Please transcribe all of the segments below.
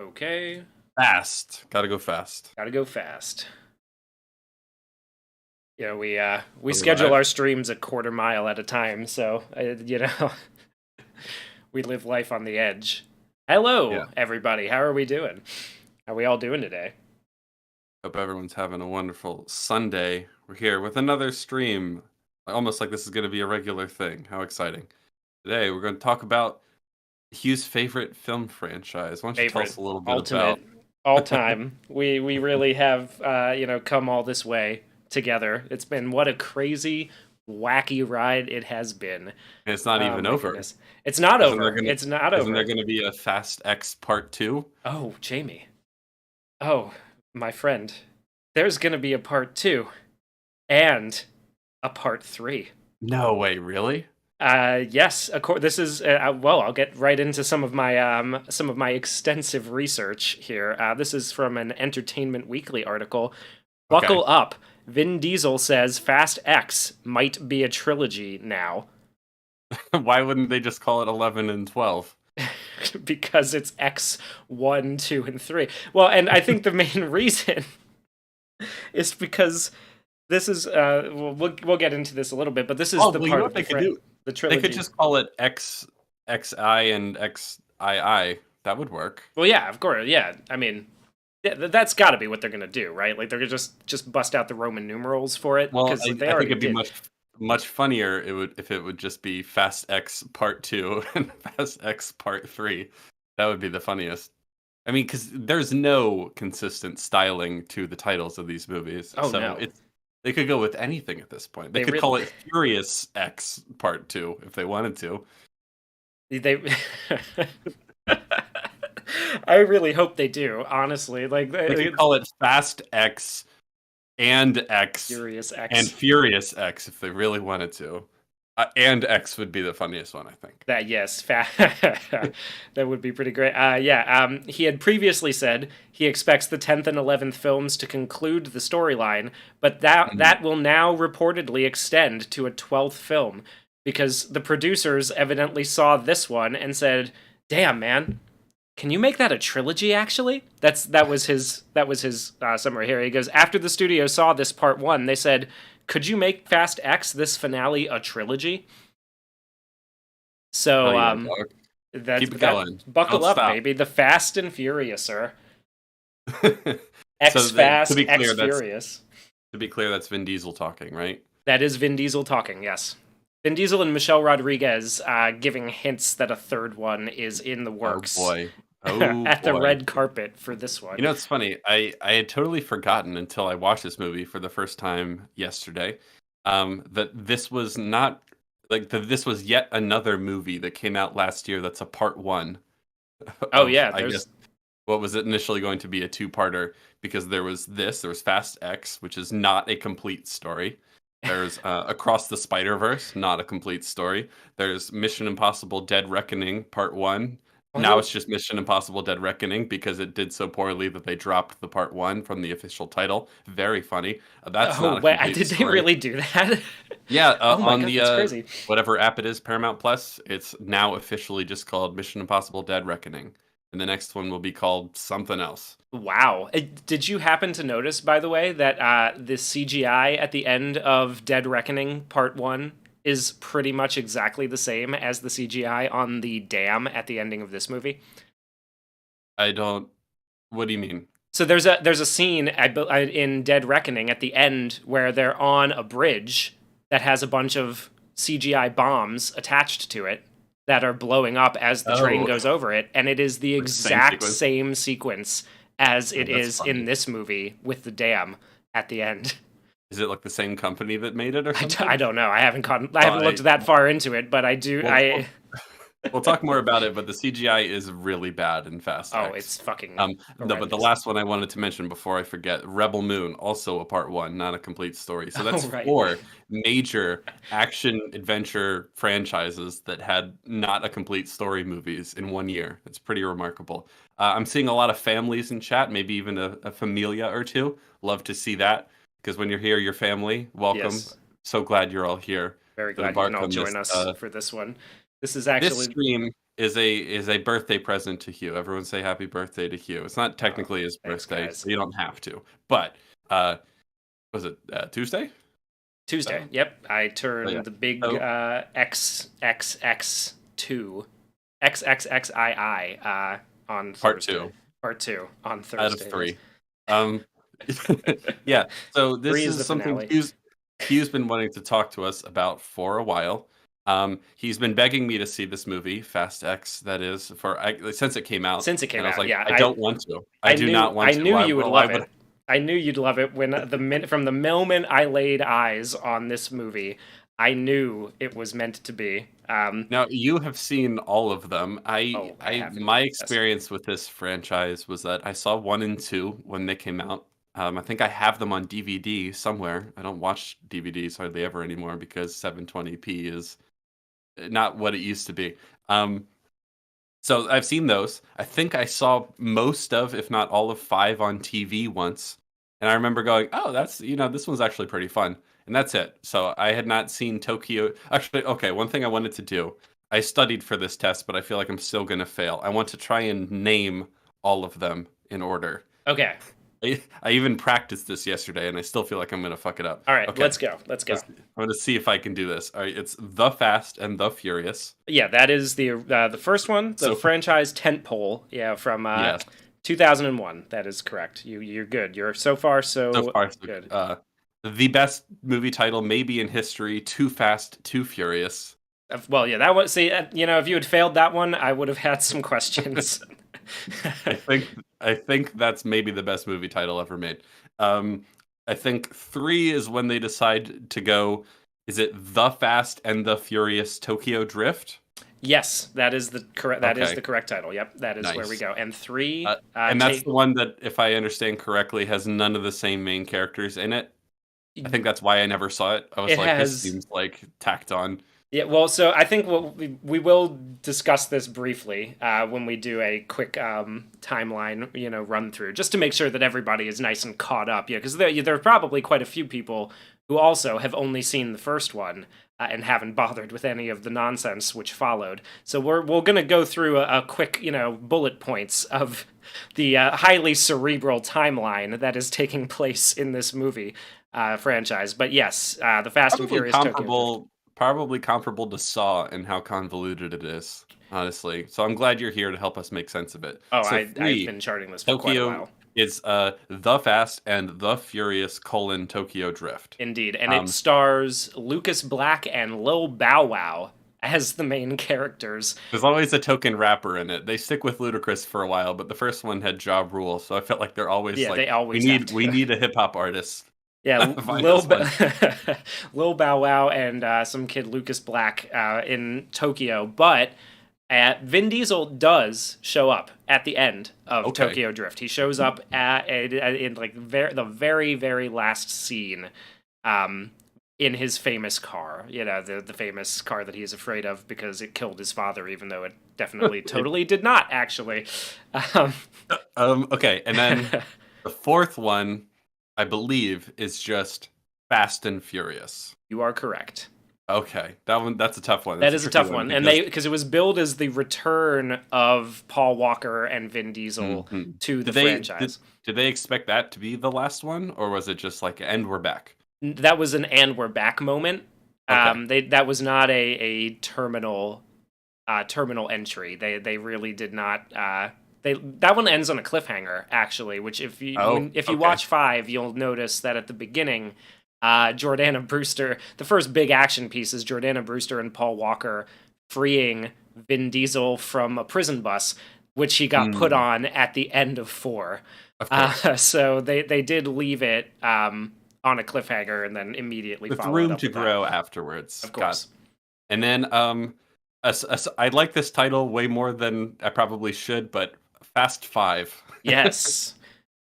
Okay, Fast. Gotta go fast. gotta go fast. We All schedule right. our streams a quarter mile at a time, so we live life on the edge. Yeah. Hello, everybody. How are we doing? How are we all doing today? Hope everyone's having a wonderful Sunday. We're here with another stream. Almost like this is going to be a regular thing. How exciting. Today, we're going to talk about Hugh's favorite film franchise. Why don't you tell Favorite, us a little bit about. ultimate, all time. We really have come all this way together. It's been what a crazy, wacky ride it has been. It's not Oh even my over. goodness, it's not Isn't there over. gonna It's not isn't there over. gonna be a Fast X Part 2? Oh, Jamie. Oh, my friend. There's gonna be a part two and a part three. No way, really? Yes. This is well. I'll get right into some of my extensive research here. This is from an Entertainment Weekly article. Okay. Buckle up. Vin Diesel says Fast X might be a trilogy now Why wouldn't they just call it 11 and 12? because it's X 1, 2, and 3. Well, and I think the main reason is because this is we'll get into this a little bit, but this is Oh, the well, you know part what of they the could do? the They trilogy. could just call it XI and XII. That would work. Well, yeah, of course, yeah. I mean, that's got to be what they're gonna do, right? Like they're gonna just bust out the Roman numerals for it Well, because they I think already it'd be did. much funnier if it would just be Fast X Part 2 and Fast X Part 3. That would be the funniest. I mean, because there's no consistent styling to the titles of these movies, Oh so no, they could go with anything at this point. They they could call really it Furious X Part 2 if they wanted to. they. I really hope they do. Honestly, like They could call it Fast X and X Furious and X. Furious X if they really wanted to. And X would be the funniest one, I think. That yes, that would be pretty great. He had previously said he expects the 10th and 11th films to conclude the storyline, but Mhm. that will now reportedly extend to a 12th film because the producers evidently saw this one and said, "Damn, man, can you make that a trilogy?" Actually, that was his summary here. He goes, after the studio saw this part one, they said, "Could you make Fast X this finale a trilogy?" Oh So yeah, dog. that's Keep it that. going. Don't Buckle up, stop. baby. The Fast and Furious, sir. So X to Fast, be X clear, Furious. that's Vin Diesel talking, right? That is Vin Diesel talking. Yes, Vin Diesel and Michelle Rodriguez giving hints that a third one is in the Oh works boy. Oh at the boy. red carpet for this one. You know, it's funny. I had totally forgotten until I watched this movie for the first time yesterday. That this was not this was yet another movie that came out last year that's a part one Oh of, yeah, I guess, there's what was initially going to be a two-parter, because there was Fast X, which is not a complete story. There's Across the Spider-Verse, not a complete story. There's Mission Impossible Dead Reckoning Part 1. Now it's just Mission Impossible Dead Reckoning because it did so poorly that they dropped the Part 1 from the official title. Very funny. That's Oh not a wait, complete did they story. really do that? Yeah, Oh my on god, the that's crazy. whatever app it is, Paramount Plus, it's now officially just called Mission Impossible Dead Reckoning. And the next one will be called something else. Wow. Did you happen to notice, by the way, that the CGI at the end of Dead Reckoning Part 1 is pretty much exactly the same as the CGI on the dam at the ending of this movie? I don't. What do you mean? So there's a scene in Dead Reckoning at the end where they're on a bridge that has a bunch of CGI bombs attached to it that are blowing up as the train Oh, goes over it, and it is the like the same exact sequence. same sequence as Oh, it that's is in funny. this movie with the dam at the end. Is it like the same company that made it or I something? don't know. I Well, haven't looked that far into it, but I do. we'll, we'll, we'll talk more about it, but the CGI is really bad in Fast Oh, X. it's fucking No, but the horrendous. last one I wanted to mention before I forget, Rebel Moon, also a part one, not a complete story. So that's Oh, right. four major action adventure franchises that had not a complete story movies in one year. It's pretty remarkable. I'm seeing a lot of families in chat, maybe even a familia or two. Love to see that, because when you're here, your family, welcome. Yes. So glad you're all here Very to glad you can embark all on this. join us for this one. This is This actually stream is a birthday present to Hugh. Everyone say happy birthday to Hugh. It's not Oh, technically his thanks, birthday, guys. so you don't have to. But uh, was it Tuesday? Tuesday. So, Yep, I so yeah. turned the big So XXX2 XXXII on part Thursday. two Part two on out of Thursday. Yes. three. Um, yeah. So Three this is the is something finale. Hugh's been wanting to talk to us about for a while. He's been begging me to see this movie, Fast X, that is, since it came out, Since it came and I was out, like, yeah, I don't want to. I do not want I to. knew Why? you would Why love would? it. I knew you'd love it when from the moment I laid eyes on this movie, I knew it was meant to be. Now you have seen all of them. Oh, I have My indeed. Yes. experience with this franchise was that I saw 1 and 2 when they came out. I think I have them on DVD somewhere. I don't watch DVDs hardly ever anymore because 720p is not what it used to be. Um, so I've seen those. I think I saw most of, if not all of 5 on TV once. And I remember going, oh, this one's actually pretty fun. And that's it. So I had not seen Tokyo. Actually, okay, one thing I wanted to do. I studied for this test, but I feel like I'm still going to fail. I want to try and name all of them in order. Okay. I even practiced this yesterday, and I still feel like I'm going to fuck it up. All right. Okay. Let's go. Let's go. I'm going to see if I can do this. All right, it's The Fast and the Furious. Yeah, that is the first one, the So- franchise tentpole. Yeah, from Yes. 2001. That is correct. You're good. You're so far So far, so good. the best movie title maybe in history, Too Fast, Too Furious. Well, yeah, that was. See, if you had failed that one, I would have had some questions. I think that's maybe the best movie title ever made. I think 3 is when they decide to go. Is it The Fast and the Furious Tokyo Drift? Yes, that is the correct. That is Okay. the correct title. Yep, that is where we Nice. go. And 3, And that's the one that, if I understand correctly, has none of the same main characters in it. I think that's why I never saw it. I was It like, has- this seems like tacked on. Yeah, well, so I think we will discuss this briefly when we do a quick timeline, run through, just to make sure that everybody is nice and caught up. Yeah, because there are probably quite a few people who also have only seen the first one and haven't bothered with any of the nonsense which followed. So we're gonna go through a quick, bullet points of the highly cerebral timeline that is taking place in this movie franchise. But yes, the Fast and Furious Tokyo. Probably comparable to Saw and how convoluted it is, honestly. So I'm glad you're here to help us make sense of it. Oh, So I've 3, been charting this for quite a Tokyo while. is The Fast and the Furious: Tokyo Drift. Indeed, and it stars Lucas Black and Lil Bow Wow as the main characters. There's always a token rapper in it. They stick with Ludacris for a while, but the first one had Ja Rule, so I felt like they're always They always we need a hip hop artist. Yeah, Find Lil, us Lil Bow Wow and some kid Lucas Black in Tokyo, but Vin Diesel does show up at the end of Tokyo Drift. He shows up in like the very, very last scene in his famous car. The famous car that he is afraid of because it killed his father, even though it definitely totally did not, actually. Okay, and then the fourth one, I believe, is just Fast and Furious. You are correct. Okay, that's a tough one. That is a tough one, and because it was billed as the return of Paul Walker and Vin Diesel to the franchise. Did they expect that to be the last one, or was it just like, and we're back? That was an "and we're back" moment. Okay. That was not a terminal entry. They really did not. That one ends on a cliffhanger, actually. Which if you watch 5, you'll notice that at the beginning, Jordana Brewster, the first big action piece is Jordana Brewster and Paul Walker freeing Vin Diesel from a prison bus, which he got put on at the end of 4. Of course. So they did leave it on a cliffhanger and then immediately with followed room up to with grow that. afterwards. Of course. And then I like this title way more than I probably should, but Fast 5. Yes.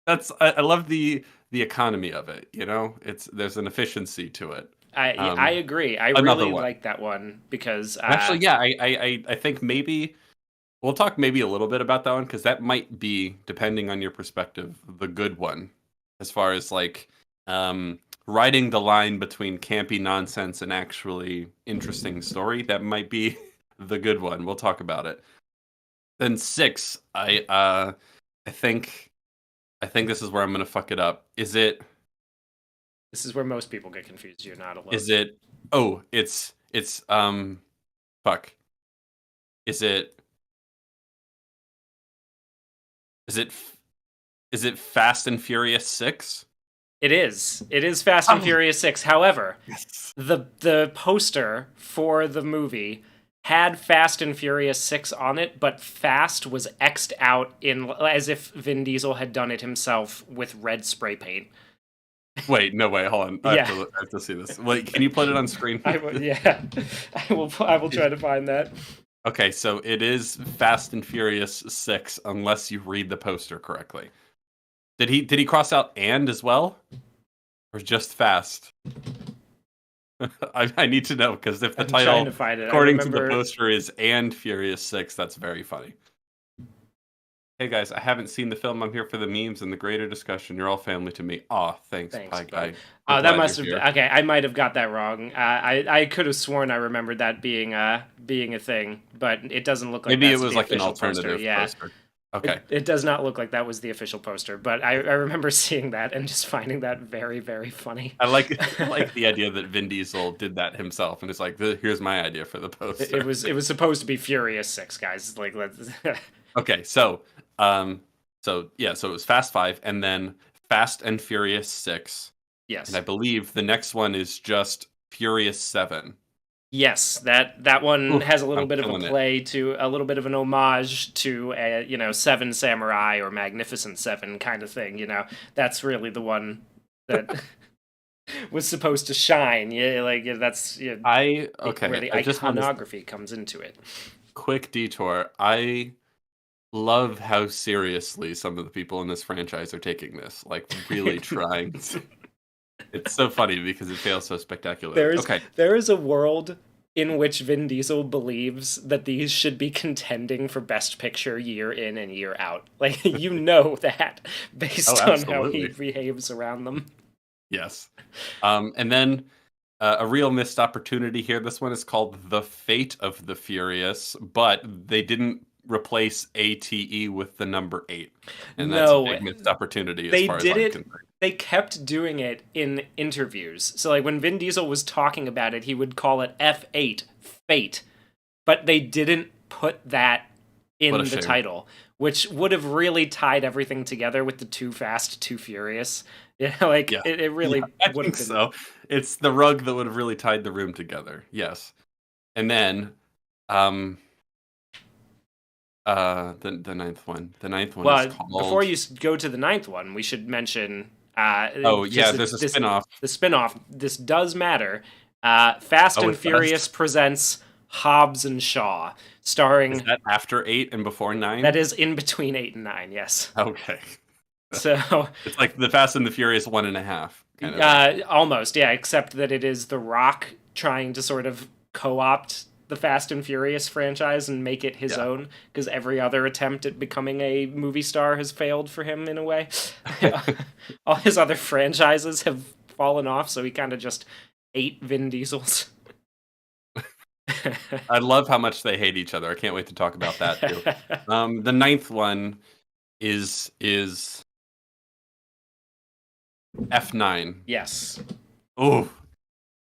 I love the economy of it. There's an efficiency to it. I agree. I really like that one because actually, yeah, I think maybe we'll talk maybe a little bit about that one because that might be, depending on your perspective, the good one as far as like riding the line between campy nonsense and actually interesting story. That might be the good one. We'll talk about it. Then 6, I think this is where I'm gonna fuck it up. This is where most people get confused. You're not alone. Is it? Oh, fuck. Is it? Is it? Is it Fast and Furious 6? It is. It is Fast and Oh, Furious 6. However, yes. the poster for the movie had Fast and Furious 6 on it, but Fast was X'd out in as if Vin Diesel had done it himself with red spray paint. Wait, no way. Hold on. Yeah. I have to see this. Wait, can you put it on screen? Yeah. I will try to find that. Okay, so it is Fast and Furious 6 unless you read the poster correctly. Did he cross out and as well? Or just Fast? I need to know because if the I'm title, trying to find it. according to the poster, is and Furious 6, that's very funny. Hey guys, I haven't seen the film. I'm here for the memes and the greater discussion. You're all family to me. Aw, thanks. Bye, guy. That must have been okay. I might have got that wrong. I could have sworn I remembered that being a thing, but it doesn't look like maybe that's it was the like an official alternative poster. Yeah. poster. Okay. It does not look like that was the official poster, but I remember seeing that and just finding that very, very funny. I like the idea that Vin Diesel did that himself, and it's like, here's my idea for the poster. It was supposed to be Furious 6, guys. Like, let's. Okay, so so it was Fast 5, and then Fast and Furious 6. Yes. And I believe the next one is just Furious 7. Yes, that one has a little bit of a play to a little bit of an homage to Seven Samurai or Magnificent Seven kind of thing. That's really the one that was supposed to shine. Yeah, like that's where the iconography comes into it. Quick detour. I love how seriously some of the people in this franchise are taking this, like really trying to. It's so funny because it feels so spectacular. There is a world in which Vin Diesel believes that these should be contending for Best Picture year in and year out. Like, that based on how he behaves around them. Yes. And then a real missed opportunity here. This one is called The Fate of the Furious, but they didn't replace ATE with the number 8. And that's a big missed opportunity as far as I'm concerned. They kept doing it in interviews. So like when Vin Diesel was talking about it, he would call it F8, Fate. But they didn't put that in the title, which would have really tied everything together with the Too Fast, Too Furious. It really would have been. So. It's the rug that would have really tied the room together. Yes. And then the ninth one. The ninth one is called... before you go to the ninth one, we should mention there's a spinoff. The spinoff. This does matter. Fast and Furious presents Hobbs and Shaw, starring... Is that after 8 and before 9? That is in between 8 and 9, yes. Okay. So it's like the Fast and the Furious 1.5. Almost, yeah, except that it is The Rock trying to sort of co-opt the Fast and Furious franchise and make it his own, because every other attempt at becoming a movie star has failed for him in a way. All his other franchises have fallen off, so he kind of just ate Vin Diesel's. I love how much they hate each other. I can't wait to talk about that too. The ninth one is F9. Yes. Oh,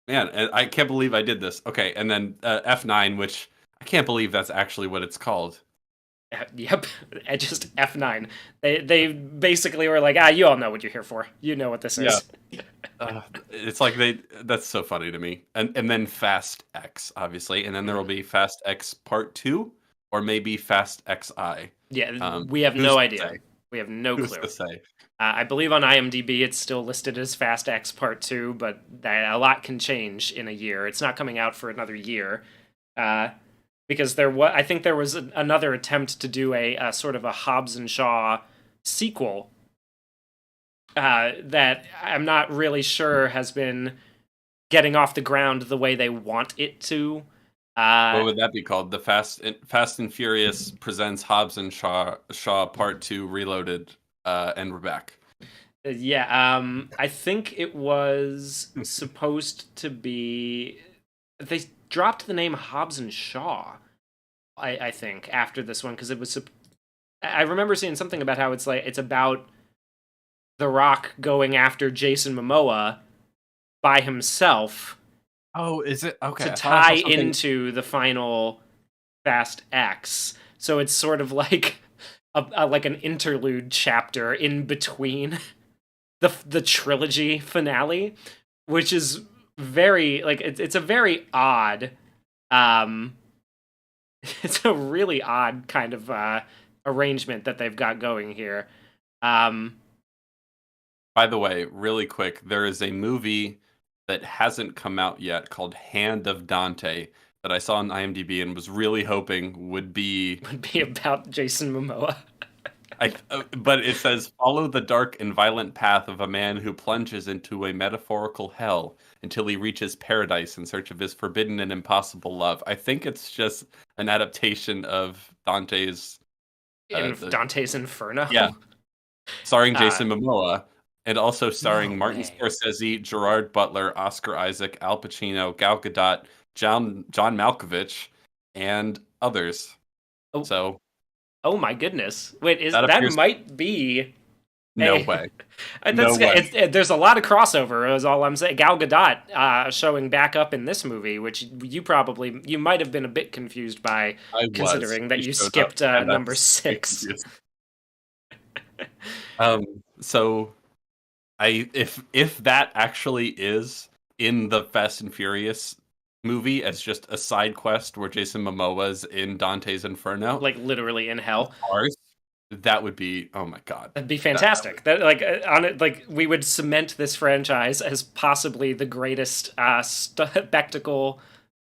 man, I can't believe I did this. Okay, and then F9, which I can't believe that's actually what it's called. Yep, just F9. They basically were like, you all know what you're here for. You know what this is. It's like that's so funny to me. And then Fast X, obviously. And then there will be Fast X Part 2 or maybe Fast XI. Yeah, we have no idea. We have no clue. Who's to say? I believe on IMDb it's still listed as Fast X Part 2, but a lot can change in a year. It's not coming out for another year. Because I think there was another attempt to do a sort of a Hobbs and Shaw sequel that I'm not really sure has been getting off the ground the way they want it to. What would that be called? The Fast and Furious presents Hobbs and Shaw Part 2 Reloaded, and we're back. I think it was supposed to be... They dropped the name Hobbs and Shaw. I think after this one because it was. I remember seeing something about how it's like it's about The Rock going after Jason Momoa by himself Oh, is it? to Okay, I thought I tie saw something. into the final Fast X. So it's sort of like like an interlude chapter in between the trilogy finale, which is very like it's a very odd um it's a really odd kind of arrangement that they've got going here. Um By the way, really quick, there is a movie that hasn't come out yet called Hand of Dante that I saw on IMDb and was really hoping would be. would be about Jason Momoa. But it says follow the dark and violent path of a man who plunges into a metaphorical hell until he reaches paradise in search of his forbidden and impossible love. I think it's just an adaptation of Dante's. In The Dante's Inferno. Yeah, starring Uh Jason Momoa, and also starring no Martin way. Scorsese, Gerard Butler, Oscar Isaac, Al Pacino, Gal Gadot, John Malkovich, and others. Oh, So oh my goodness. Wait, is that that appears. might be No a way. No that's way. there's a lot of crossover is all I'm saying. Gal Gadot showing back up in this movie, which you might have been a bit confused by I was. considering She that you showed up, skipped and I number was very 6. confused. Um, so if that actually is in the Fast and Furious movie as just a side quest where Jason Momoa's in Dante's Inferno Like literally in with hell. cars, that would be, oh my god. That'd be That would fantastic. That like on it, like we would cement this franchise as possibly the greatest spectacle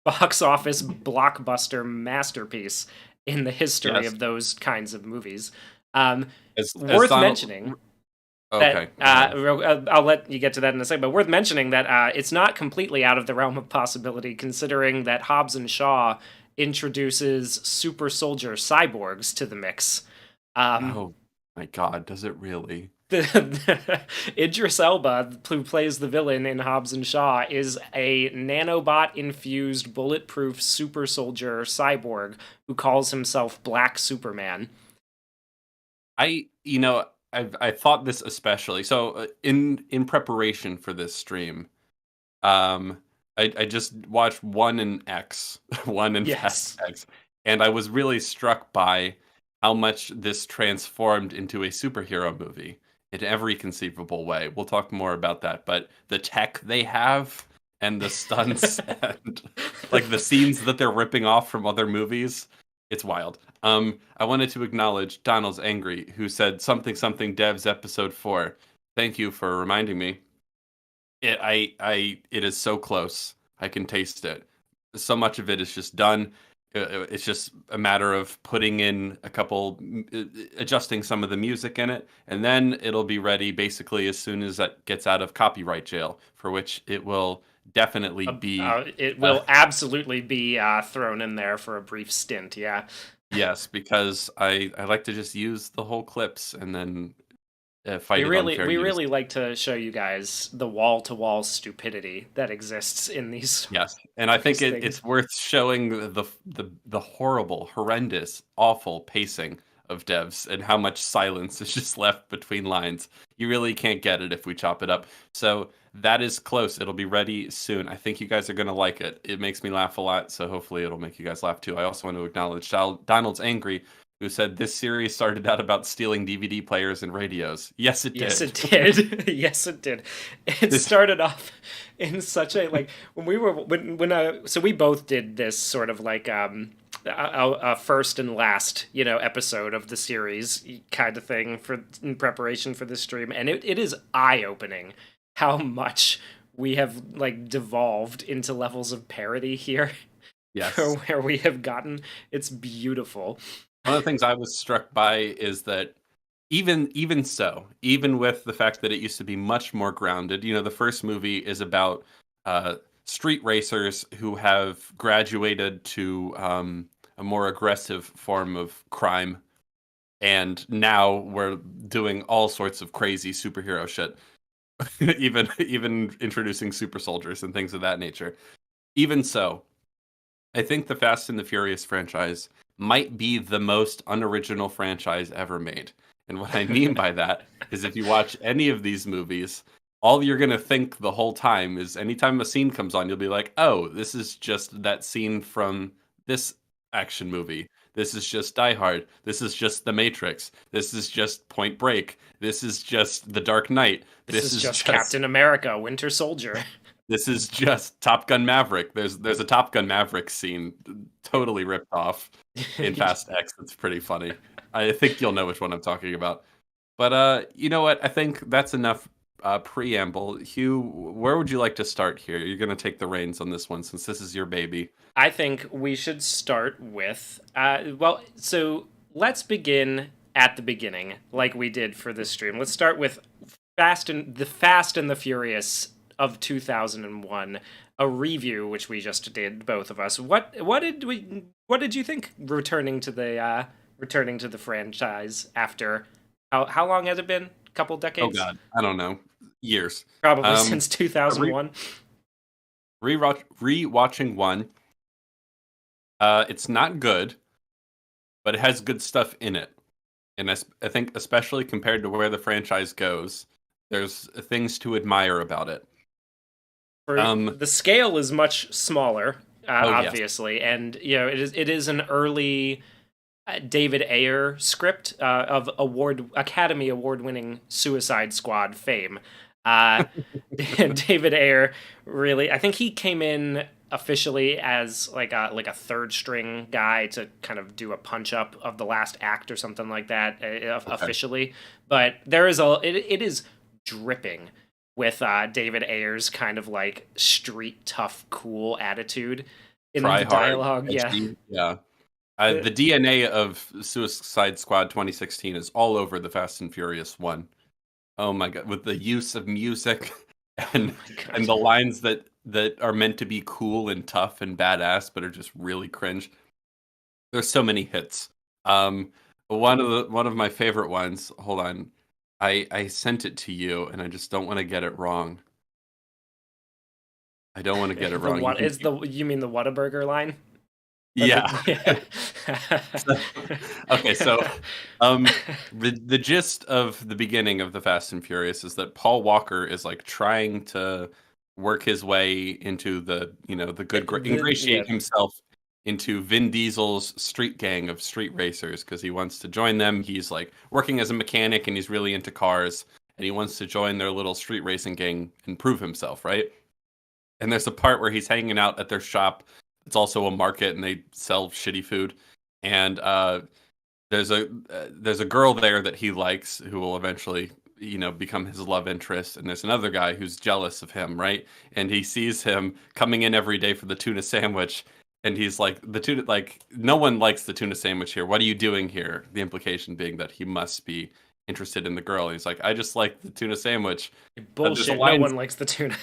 box office blockbuster masterpiece in the history yes. of those kinds of movies. Um, As worth Donald. mentioning that Okay, go ahead. I'll let you get to that in a second, but worth mentioning that it's not completely out of the realm of possibility, considering that Hobbs and Shaw introduces super soldier cyborgs to the mix. Um, Oh my god, does it really? Idris Elba, who plays the villain in Hobbs and Shaw, is a nanobot infused bulletproof super soldier cyborg who calls himself Black Superman. I thought this especially. So in preparation for this stream, um, I just watched one in X, one in Fast Yes. X, and I was really struck by how much this transformed into a superhero movie in every conceivable way. We'll talk more about that, but the tech they have and the stunts and like the scenes that they're ripping off from other movies, it's wild. I wanted to acknowledge Donald's Angry, who said something something devs episode 4. Thank you for reminding me. It is so close. I can taste it. So much of it is just done. It's just a matter of putting in a couple, adjusting some of the music in it, and then it'll be ready basically as soon as that gets out of copyright jail, for which it will definitely be. It Uh, will absolutely be thrown in there for a brief stint. Yeah, yes, because I like to just use the whole clips and then fight it on fair we use. really like to show you guys the wall to wall stupidity that exists in Yes, and I think these things. it's worth showing the horrible, horrendous, awful pacing of devs and how much silence is just left between lines. You really can't get it if we chop it up. So that is close. It'll be ready soon. I think you guys are gonna like it. It makes me laugh a lot, so hopefully it'll make you guys laugh too. I also want to acknowledge Donald's Angry, who said this series started out about stealing DVD players and radios. Yes, it Yes, did. it did. Yes, it did. It This, started off in such a like when we were when so we both did this sort of like a first and last episode of the series kind of thing for in preparation for this stream, and it is eye opening how much we have like devolved into levels of parody here for yes. where we have gotten. It's beautiful. One of the things I was struck by is that even so, even with the fact that it used to be much more grounded, the first movie is about uh, street racers who have graduated to a more aggressive form of crime, and now we're doing all sorts of crazy superhero shit, even introducing super soldiers and things of that nature. Even so, I think the Fast and the Furious franchise might be the most unoriginal franchise ever made. And what I mean by that is if you watch any of these movies, all you're going to think the whole time is anytime a scene comes on, you'll be like, oh, this is just that scene from this action movie. This is just Die Hard. This is just The Matrix. This is just Point Break. This is just The Dark Knight. This is just Captain America, Winter Soldier. This is just Top Gun Maverick. There's a Top Gun Maverick scene totally ripped off in Fast X. It's pretty funny. I think you'll know which one I'm talking about. But you know what? I think that's enough preamble. Hugh, where would you like to start here? You're going to take the reins on this one since this is your baby. I think we should start with, so let's begin at the beginning, like we did for this stream. Let's start with Fast and the Furious of 2001, a review which we just did, both of us. What did you think returning to the franchise after how long has it been? A couple decades? Oh god, I don't know. Years. Probably since 2001. Rewatching one. It's not good, but it has good stuff in it. And I think especially compared to where the franchise goes, there's things to admire about it. The scale is much smaller, obviously, yes. and it is an early David Ayer script of Academy Award-winning Suicide Squad fame. David Ayer really, I think he came in officially as like a third string guy to kind of do a punch up of the last act or something like that officially, but it is dripping with David Ayer's kind of like street tough cool attitude in the dialogue. Yeah. The DNA of Suicide Squad 2016 is all over the Fast and Furious 1. Oh my god, with the use of music and the lines that are meant to be cool and tough and badass but are just really cringe. There's so many hits. One of my favorite ones, hold on. I sent it to you, and I just don't want to get it wrong. I don't want to get it wrong. You mean the Whataburger line? Yeah. Okay, so the gist of the beginning of the Fast and Furious is that Paul Walker is like trying to work his way into the ingratiate himself into Vin Diesel's street gang of street racers because he wants to join them. He's like working as a mechanic and he's really into cars and he wants to join their little street racing gang and prove himself, right? And there's a part where he's hanging out at their shop. It's also a market and they sell shitty food. And there's a girl there that he likes who will eventually become his love interest, and there's another guy who's jealous of him, right? And he sees him coming in every day for the tuna sandwich. And he's like, no one likes the tuna sandwich here. What are you doing here? The implication being that he must be interested in the girl. And he's like, I just like the tuna sandwich. Bullshit, no one likes the tuna.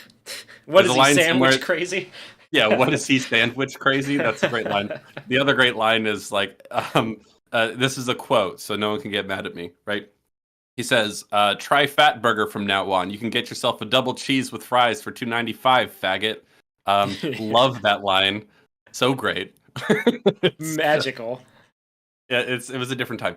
What is he, sandwich crazy? Yeah, what is he, sandwich crazy? That's a great line. The other great line is like, this is a quote, so no one can get mad at me, right? He says, try Fat Burger from now on. You can get yourself a double cheese with fries for $2.95, faggot. Love that line. So great. Magical. Yeah, it was a different time.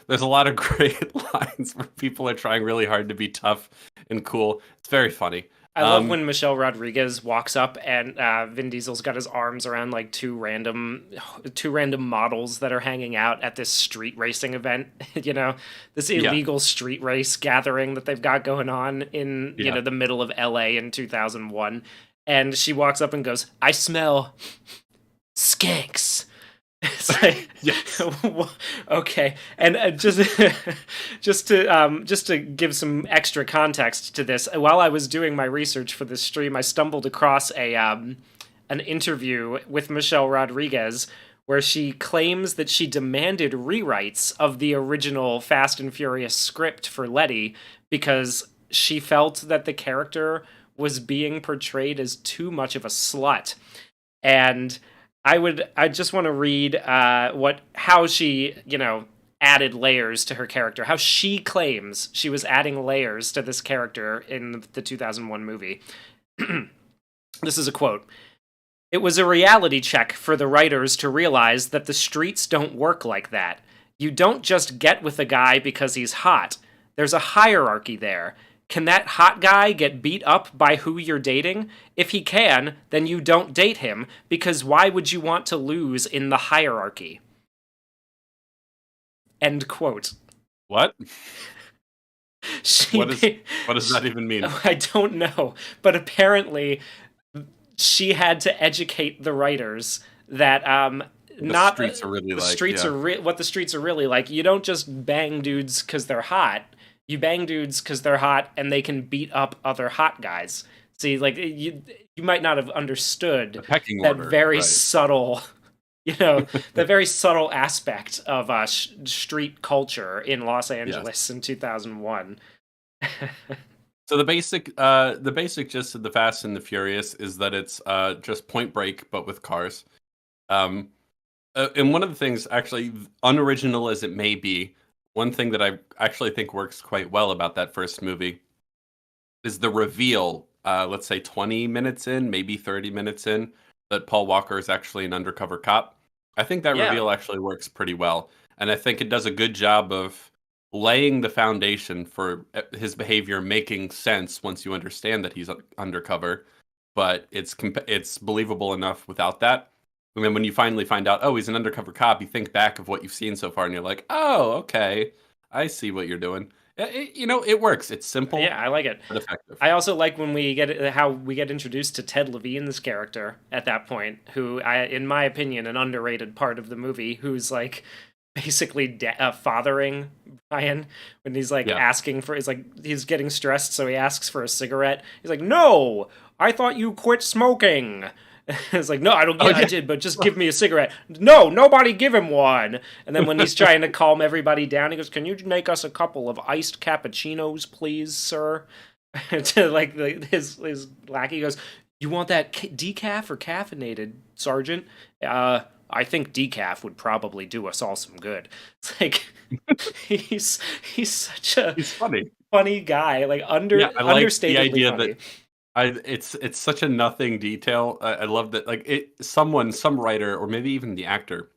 There's a lot of great lines where people are trying really hard to be tough and cool. It's very funny. I love when Michelle Rodriguez walks up and Vin Diesel's got his arms around like two random models that are hanging out at this street racing event. This illegal street race gathering that they've got going on in the middle of LA in 2001. And she walks up and goes, "I smell skanks." It's like, yes. Okay, and just to give some extra context to this, while I was doing my research for this stream, I stumbled across an interview with Michelle Rodriguez where she claims that she demanded rewrites of the original Fast and Furious script for Letty because she felt that the character was being portrayed as too much of a slut. And I just want to read how she, added layers to her character, how she claims she was adding layers to this character in the 2001 movie. This is a quote. It was a reality check for the writers to realize that the streets don't work like that. You don't just get with a guy because he's hot. There's a hierarchy there. Can that hot guy get beat up by who you're dating? If he can, then you don't date him, because why would you want to lose in the hierarchy? End quote. What? She, What does that even mean? I don't know, but apparently she had to educate the writers that not streets are really the like, streets yeah. are what the streets are really like. You don't just bang dudes because they're hot. You bang dudes because they're hot and they can beat up other hot guys. See, like you might not have understood The pecking that order, very right. subtle, the very subtle aspect of street culture in Los Angeles in 2001. So the basic gist of the Fast and the Furious is that it's just Point Break but with cars. And one of the things, actually, unoriginal as it may be, one thing that I actually think works quite well about that first movie is the reveal, let's say 20 minutes in, maybe 30 minutes in, that Paul Walker is actually an undercover cop. I think that reveal actually works pretty well. And I think it does a good job of laying the foundation for his behavior making sense once you understand that he's undercover. But it's believable enough without that. And then when you finally find out, oh, he's an undercover cop, you think back of what you've seen so far, and you're like, oh, okay, I see what you're doing. It works. It's simple. Yeah, I like it. But effective. I also like when we get how we get introduced to Ted Levine's character at that point, who, in my opinion, an underrated part of the movie, who's like basically fathering Brian when he's like asking for, he's getting stressed, so he asks for a cigarette. He's like, "No, I thought you quit smoking." It's like, no, I don't. I did, but just give me a cigarette. No, nobody give him one. And then when he's trying to calm everybody down, he goes, "Can you make us a couple of iced cappuccinos, please, sir?" To like his lackey goes, "You want that decaf or caffeinated, Sergeant?" I think decaf would probably do us all some good. It's like he's such a he's funny guy, like understated the idea funny. that. It's such a nothing detail. I love that. Like some writer, or maybe even the actor,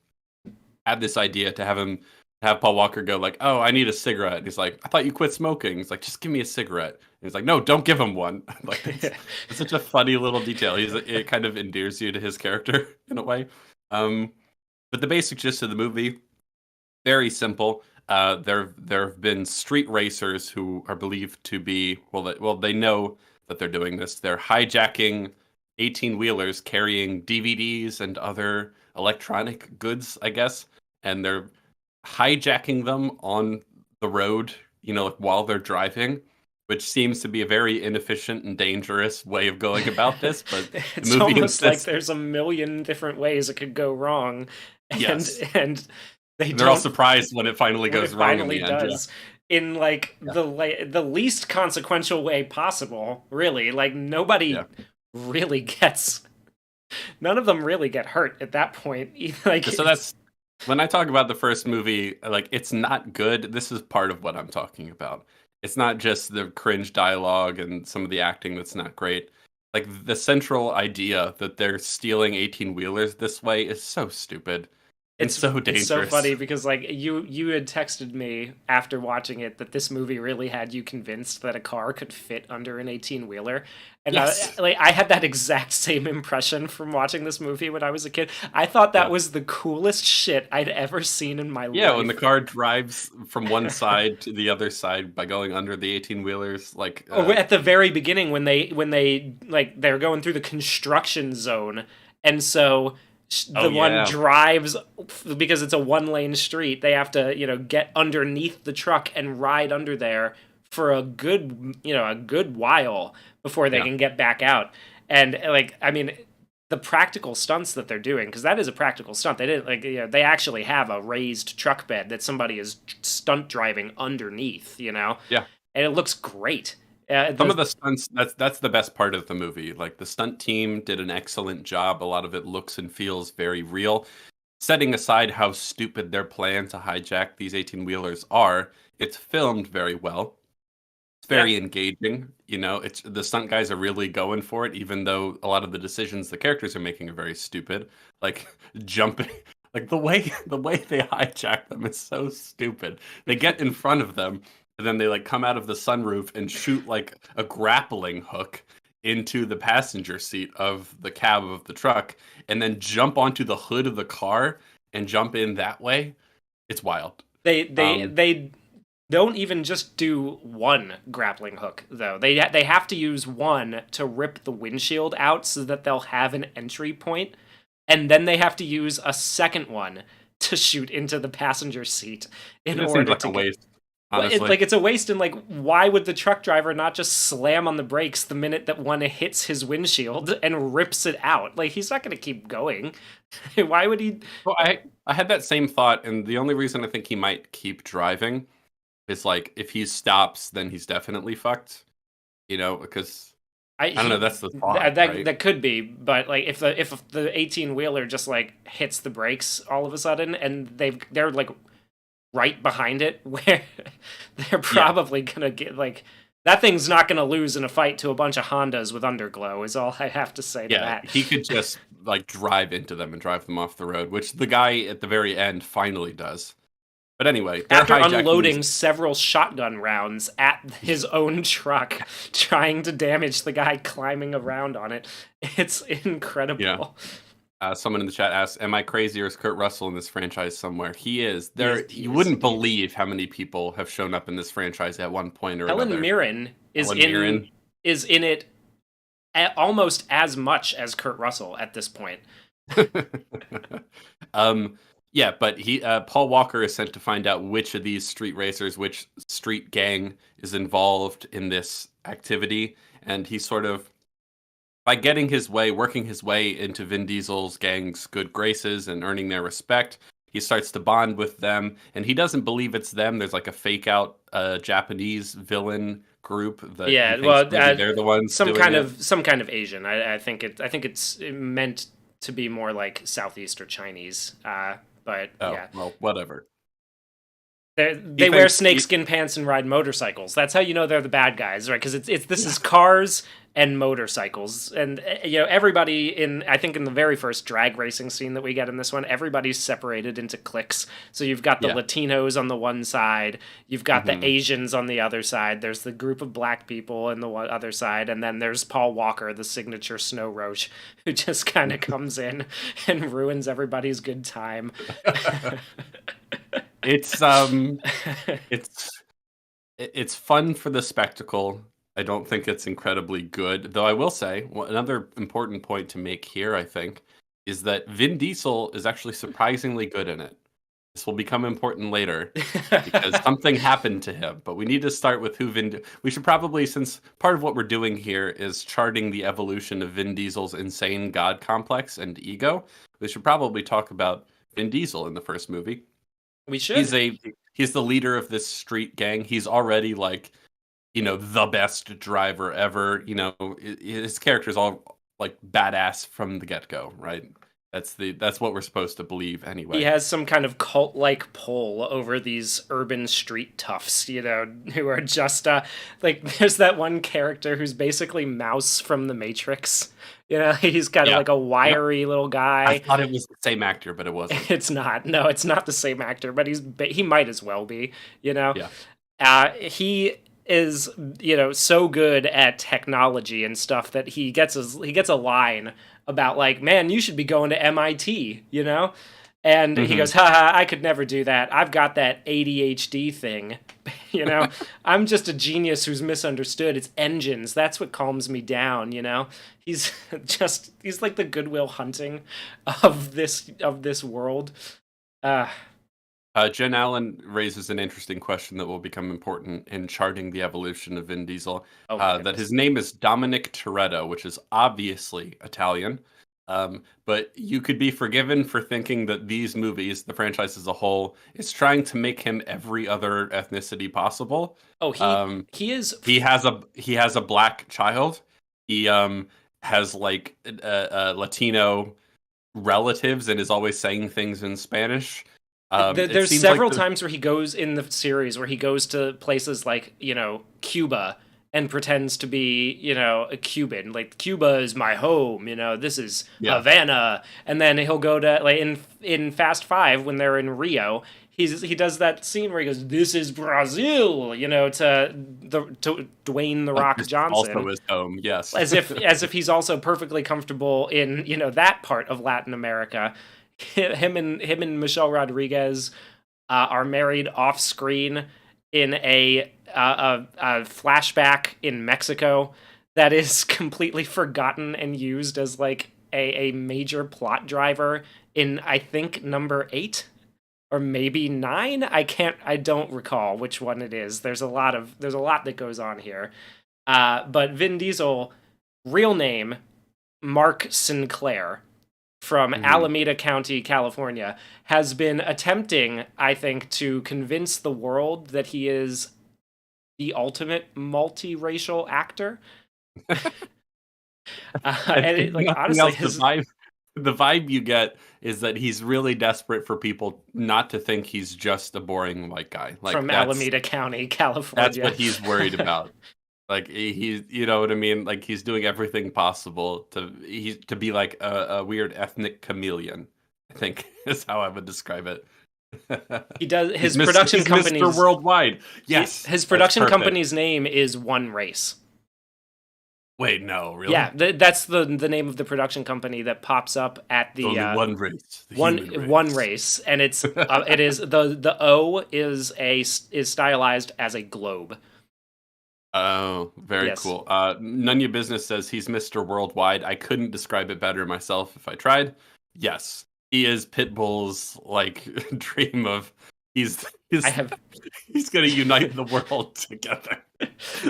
had this idea to have Paul Walker go like, "Oh, I need a cigarette." And he's like, "I thought you quit smoking." He's like, "Just give me a cigarette." And he's like, "No, don't give him one." Like it's such a funny little detail. It kind of endears you to his character in a way. But the basic gist of the movie, very simple. There have been street racers who are believed to be they know that they're doing this. They're hijacking 18-wheelers carrying DVDs and other electronic goods, I guess, and they're hijacking them on the road, while they're driving, which seems to be a very inefficient and dangerous way of going about this. But it's almost like there's a million different ways it could go wrong. And they're all surprised when it finally goes wrong in the end. In the least consequential way possible, really. Like nobody really gets. None of them really get hurt at that point. So that's when I talk about the first movie. Like it's not good. This is part of what I'm talking about. It's not just the cringe dialogue and some of the acting that's not great. Like the central idea that they're stealing 18-wheelers this way is so stupid. It's so dangerous. It's so funny because you had texted me after watching it that this movie really had you convinced that a car could fit under an 18-wheeler. And I had that exact same impression from watching this movie when I was a kid. I thought that was the coolest shit I'd ever seen in my life. Yeah, when the car drives from one side to the other side by going under the 18-wheelers, at the very beginning when they're going through the construction zone, and so one drives because it's a one-lane street. They have to, get underneath the truck and ride under there for a good while before they can get back out. And the practical stunts that they're doing, because that is a practical stunt. They didn't they actually have a raised truck bed that somebody is stunt driving underneath. Yeah, and it looks great. Some of the stunts, that's the best part of the movie. Like the stunt team did an excellent job. A lot of it looks and feels very real. Setting aside how stupid their plan to hijack these 18-wheelers are, it's filmed very well. It's Yeah. very engaging. It's the stunt guys are really going for it, even though a lot of the decisions the characters are making are very stupid. Like jumping, like the way they hijack them is so stupid. They get in front of them, and then they like come out of the sunroof and shoot like a grappling hook into the passenger seat of the cab of the truck, and then jump onto the hood of the car and jump in that way. It's wild. They don't even just do one grappling hook though. They have to use one to rip the windshield out so that they'll have an entry point, and then they have to use a second one to shoot into the passenger seat It in just seems order like to a get. waste, Well, it's honestly. like it's a waste, and like, why would the truck driver not just slam on the brakes the minute that one hits his windshield and rips it out? Like, he's not going to keep going. Why would he? Well, I had that same thought, and the only reason I think he might keep driving is like if he stops, then he's definitely fucked. Because I don't know. That's the thought, right? That could be, but like if the 18-wheeler just like hits the brakes all of a sudden, and they're like right behind it, where they're Yeah, probably gonna get like that thing's not gonna lose in a fight to a bunch of Hondas with underglow. Is all I have to say to yeah. that. He could just like drive into them and drive them off the road, which the guy at the very end finally does. But anyway, they're After hijacking unloading these. several shotgun rounds at his own truck, trying to damage the guy climbing around on it. It's Yeah. incredible. Someone in the chat asks, "Am I crazy or is Kurt Russell in this franchise somewhere?" He is. He You is wouldn't indeed. believe how many people have shown up in this franchise at one point or Helen another. Mirren Helen Mirren. is in it almost as much as Kurt Russell at this point. um, yeah, but Paul Walker is sent to find out which of these street racers, which street gang is involved in this activity, and he sort of, by getting his way, working his way into Vin Diesel's gang's good graces and earning their respect, he starts to bond with them, and he doesn't believe it's them. There's like a fake out Japanese villain group that he Yeah, thinks well, maybe they're the ones doing it. some kind of Asian. I think it's meant to be more like Southeast or Chinese. But Oh, yeah, well, whatever. He they wear thinks he, snakeskin pants and ride motorcycles. That's how you know they're the bad guys, right? Because it's this is cars and motorcycles, and everybody in, I think in the very first drag racing scene that we get in this one, everybody's separated into cliques. So you've got the yeah. Latinos on the one side, you've got the Mhm. Asians on the other side. There's the group of black people on the other side, and then there's Paul Walker, the signature Snow Roach, who just kind of comes in and ruins everybody's good time. It's it's it's fun for the spectacle. I don't think it's incredibly good, though. I will say another important point to make here, I think, is that Vin Diesel is actually surprisingly good in it. This will become important later because something happened to him. But we need to start with we should probably, since part of what we're doing here is charting the evolution of Vin Diesel's insane god complex and ego, we should probably talk about Vin Diesel in the first movie. We He's should. he's the leader of this street gang. He's already like, the best driver ever. His character's all like badass from the get-go, right? That's what we're supposed to believe He anyway. has some kind of cult-like pull over these urban street toughs, who are just like there's that one character who's basically Mouse from the Matrix. He's kind of Yeah. like a Yep. wiry little I guy. thought it was the same actor, but it wasn't. It's not. No, it's not the same actor, but he might as well be, you know. Yeah. He is, so good at technology and stuff that he gets a line about like, man, you should be going to MIT, And he Mhm. goes, haha, I could never do that. I've got that ADHD thing. I'm just a genius who's misunderstood. It's engines. That's what calms me down, He's he's like the Goodwill Hunting of this world. Uh Jen Allen raises an interesting question that will become important in charting the evolution of Vin Diesel. oh my That goodness. his name is Dominic Toretto, which is obviously Italian. But you could be forgiven for thinking that these movies, the franchise as a whole, is trying to make him every other ethnicity possible. Oh, Um, he is. he has a black child. He has like Latino relatives and is always saying things in Spanish. It There's seems like several the times where he goes in the series where he goes to places like, Cuba and pretends to be, a Cuban. Like, Cuba is my home, this is yeah. Havana. And then he'll go to, like, in Fast Five, when they're in Rio, he does that scene where he goes, "This is Brazil," to Dwayne the Like Rock this is also Johnson, his home. Yes. as if he's also perfectly comfortable in, that part of Latin America. Him and Michelle Rodriguez are married off screen in a flashback in Mexico that is completely forgotten and used as like a major plot driver in, I think, number 8 or maybe 9. I don't recall which one it is. There's a lot that goes on here. But Vin Diesel, real name Mark Sinclair, from Mhm. Alameda County, California, has been attempting, I think, to convince the world that he is the ultimate multiracial actor. And If like, nothing honestly, else, his the vibe you get is that he's really desperate for people not to think he's just a boring white guy. Like from Alameda County, that's California. what he's worried about. Like he's, you know what I mean? Like he's doing everything possible to be like a weird ethnic chameleon, I think is how I would describe it. He does He's his production Mr. company's Worldwide. Yes, his that's production perfect. company's name is One Race. Wait, no, Yeah, really? that's the name of the production company that pops up at There's the only one race, the one human one race. race, and it is the O is stylized as a globe. Oh, very Yes. cool. None of your business says he's Mr. Worldwide. I couldn't describe it better myself if I tried. Yes, he is Pitbull's like dream of he's I he's have he's gonna unite the world together.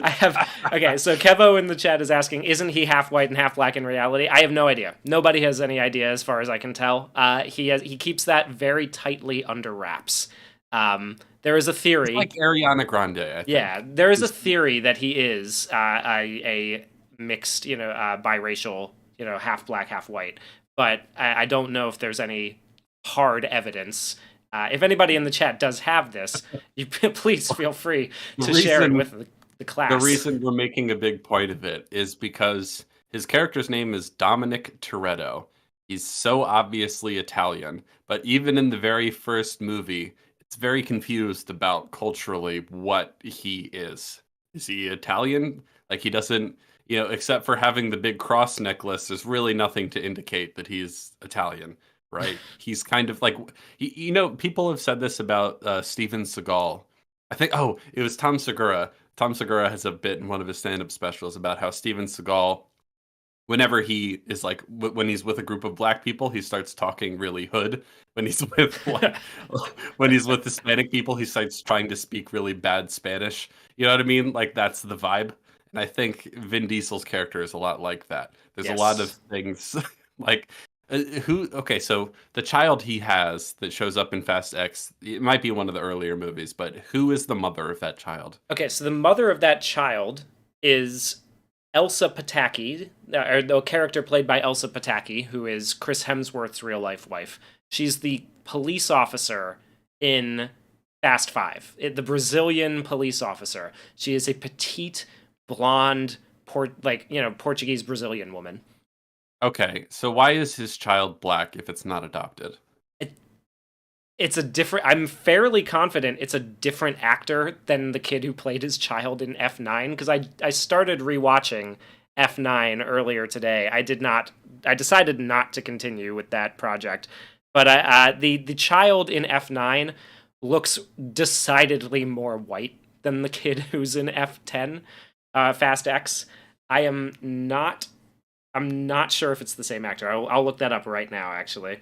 I have Okay, so Kevo in the chat is asking, isn't he half white and half black in reality? I have no idea. Nobody has any idea as far as I can tell. He keeps that very tightly under wraps. There is a He's like theory. Ariana Grande, I Yeah, think. there is a He's theory that he is a mixed, biracial, half black, half white. But I don't know if there's any hard evidence. If anybody in the chat does have this, you please feel free the to share it reason with the the class. reason we're making a big point of it is because his character's name is Dominic Toretto. He's so obviously Italian, but even in the very first movie, it's very confused about culturally what he is. Is he Italian? Like he doesn't, except for having the big cross necklace, there's really nothing to indicate that he's Italian, right? He's kind of like, people have said this about Steven Seagal. I think, oh, it was Tom Segura. Tom Segura has a bit in one of his stand-up specials about how Steven Seagal, whenever he is like when he's with a group of black people, he starts talking really hood. When he's with like when he's with Hispanic people, he starts trying to speak really bad Spanish. You know what I mean? Like that's the vibe. And I think Vin Diesel's character is a lot like that. There's a lot of Yes. things like okay, so the child he has that shows up in Fast X, it might be one of the earlier movies, but who is the mother of that child? Okay, so the mother of that child is Elsa Pataki, or the character played by Elsa Pataki, who is Chris Hemsworth's real life wife. She's the police officer in Fast Five, the Brazilian police officer. She is a petite, blonde, Portuguese Brazilian woman. Okay, so why is his child black if it's not adopted? It's a different. I'm fairly confident it's a different actor than the kid who played his child in F9, because I started rewatching F9 earlier today. I decided not to continue with that project, but the child in F9 looks decidedly more white than the kid who's in F10, Fast X. I am not. I'm not sure if it's the same actor. I'll look that up right now. Actually,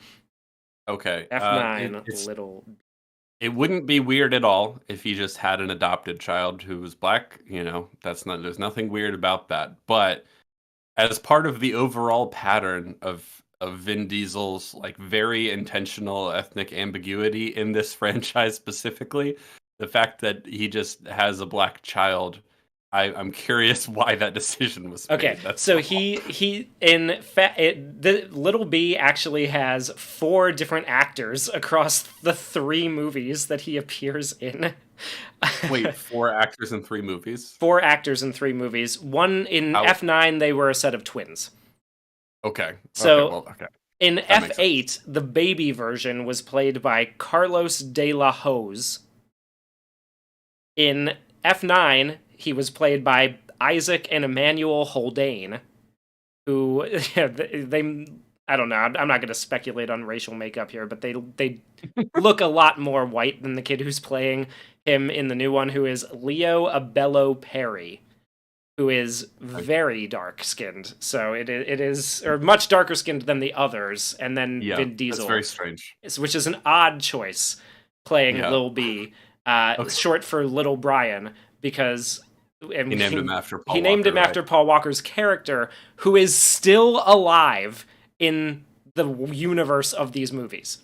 Okay, F9 little. it wouldn't be weird at all if he just had an adopted child who was black. There's nothing weird about that. But as part of the overall pattern of Vin Diesel's like very intentional ethnic ambiguity in this franchise specifically, the fact that he just has a black child I'm curious why that decision was Okay, made. That's so all. the Little B actually has four different actors across the three movies that he appears in. Wait, 4 actors in 3 movies? Four actors in three movies. One in How? F9, they were a set of twins. Okay. Okay. So Well. Okay. in That makes sense. F8, the baby version was played by Carlos de la Hoz. In F9, he was played by Isaac and Emmanuel Haldane, who they I don't know. I'm not going to speculate on racial makeup here, but they look a lot more white than the kid who's playing him in the new one, who is Leo Abello Perry, who is very dark skinned. So it is, or much darker skinned than the others, and then Yeah, Vin that's Diesel, very strange. which is an odd choice, playing Yeah. Lil B, Okay. short for Little Brian, because He named him after he Paul named Walker, him right? after Paul Walker's character, who is still alive in the universe of these movies.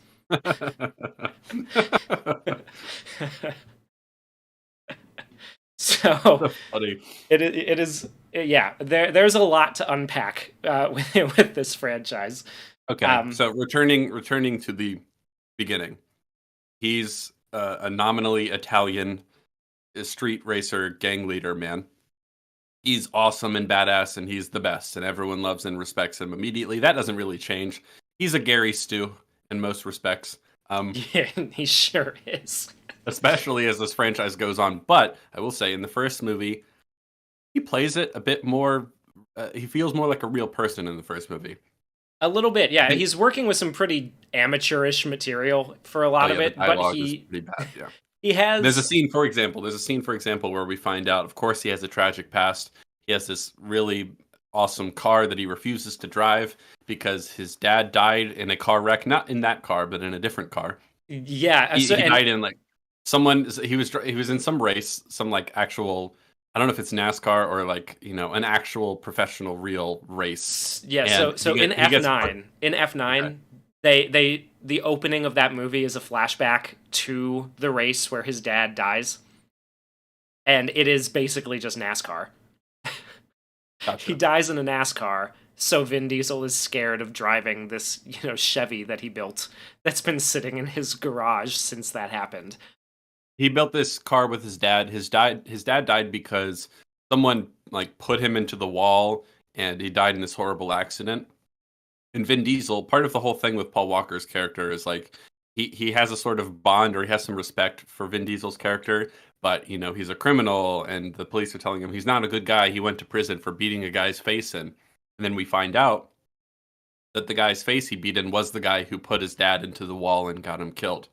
So That's funny. it is yeah. There's a lot to unpack with this franchise. Okay, so returning to the beginning, he's a nominally Italian street racer gang leader man. He's awesome and badass, and he's the best, and everyone loves and respects him immediately. That doesn't really change. He's a Gary Stu in most respects, Yeah, he sure is. especially as this franchise goes on. But I will say, in the first movie, he plays it a bit more. He feels more like a real person in the first movie. A little bit, yeah. And- He's working with some pretty amateurish material for a oh lot yeah, of the it, but dialogue is pretty bad. Yeah. he has There's a scene, for example. Where we find out, of course, he has a tragic past. He has this really awesome car that he refuses to drive because his dad died in a car wreck. Not in that car, but in a different car. yeah. He died in like someone. He was in some race, some like actual. I don't know if it's NASCAR or like an actual professional real race. Yeah, And so in F9, the opening of that movie is a flashback to the race where his dad dies. And it is basically just NASCAR. Gotcha. He dies in a NASCAR, so Vin Diesel is scared of driving this, Chevy that he built that's been sitting in his garage since that happened. He built this car with his dad. His dad died because someone like put him into the wall, and he died in this horrible accident. And Vin Diesel, part of the whole thing with Paul Walker's character is like he has a sort of bond, or he has some respect for Vin Diesel's character, but he's a criminal, and the police are telling him he's not a good guy. He went to prison for beating a guy's face in. And then we find out that the guy's face he beat in was the guy who put his dad into the wall and got him killed.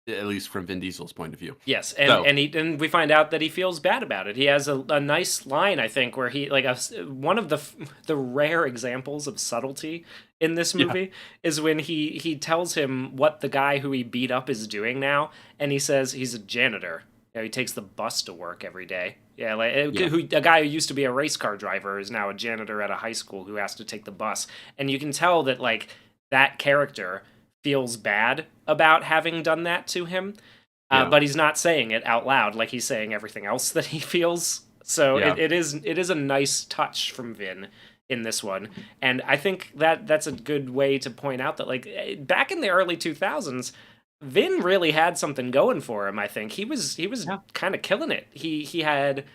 At least from Vin Diesel's point of view. Yes, and we find out that he feels bad about it. He has a nice line, I think, where he one of the rare examples of subtlety in this movie is when he tells him what the guy who he beat up is doing now, and he says he's a janitor. He takes the bus to work every day. Yeah, a guy who used to be a race car driver is now a janitor at a high school who has to take the bus, and you can tell that that character feels bad about having done that to him, but he's not saying it out loud like he's saying everything else that he feels. So it is a nice touch from Vin in this one, and I think that's a good way to point out that back in the early 2000s, Vin really had something going for him. I think he was kind of killing it. He had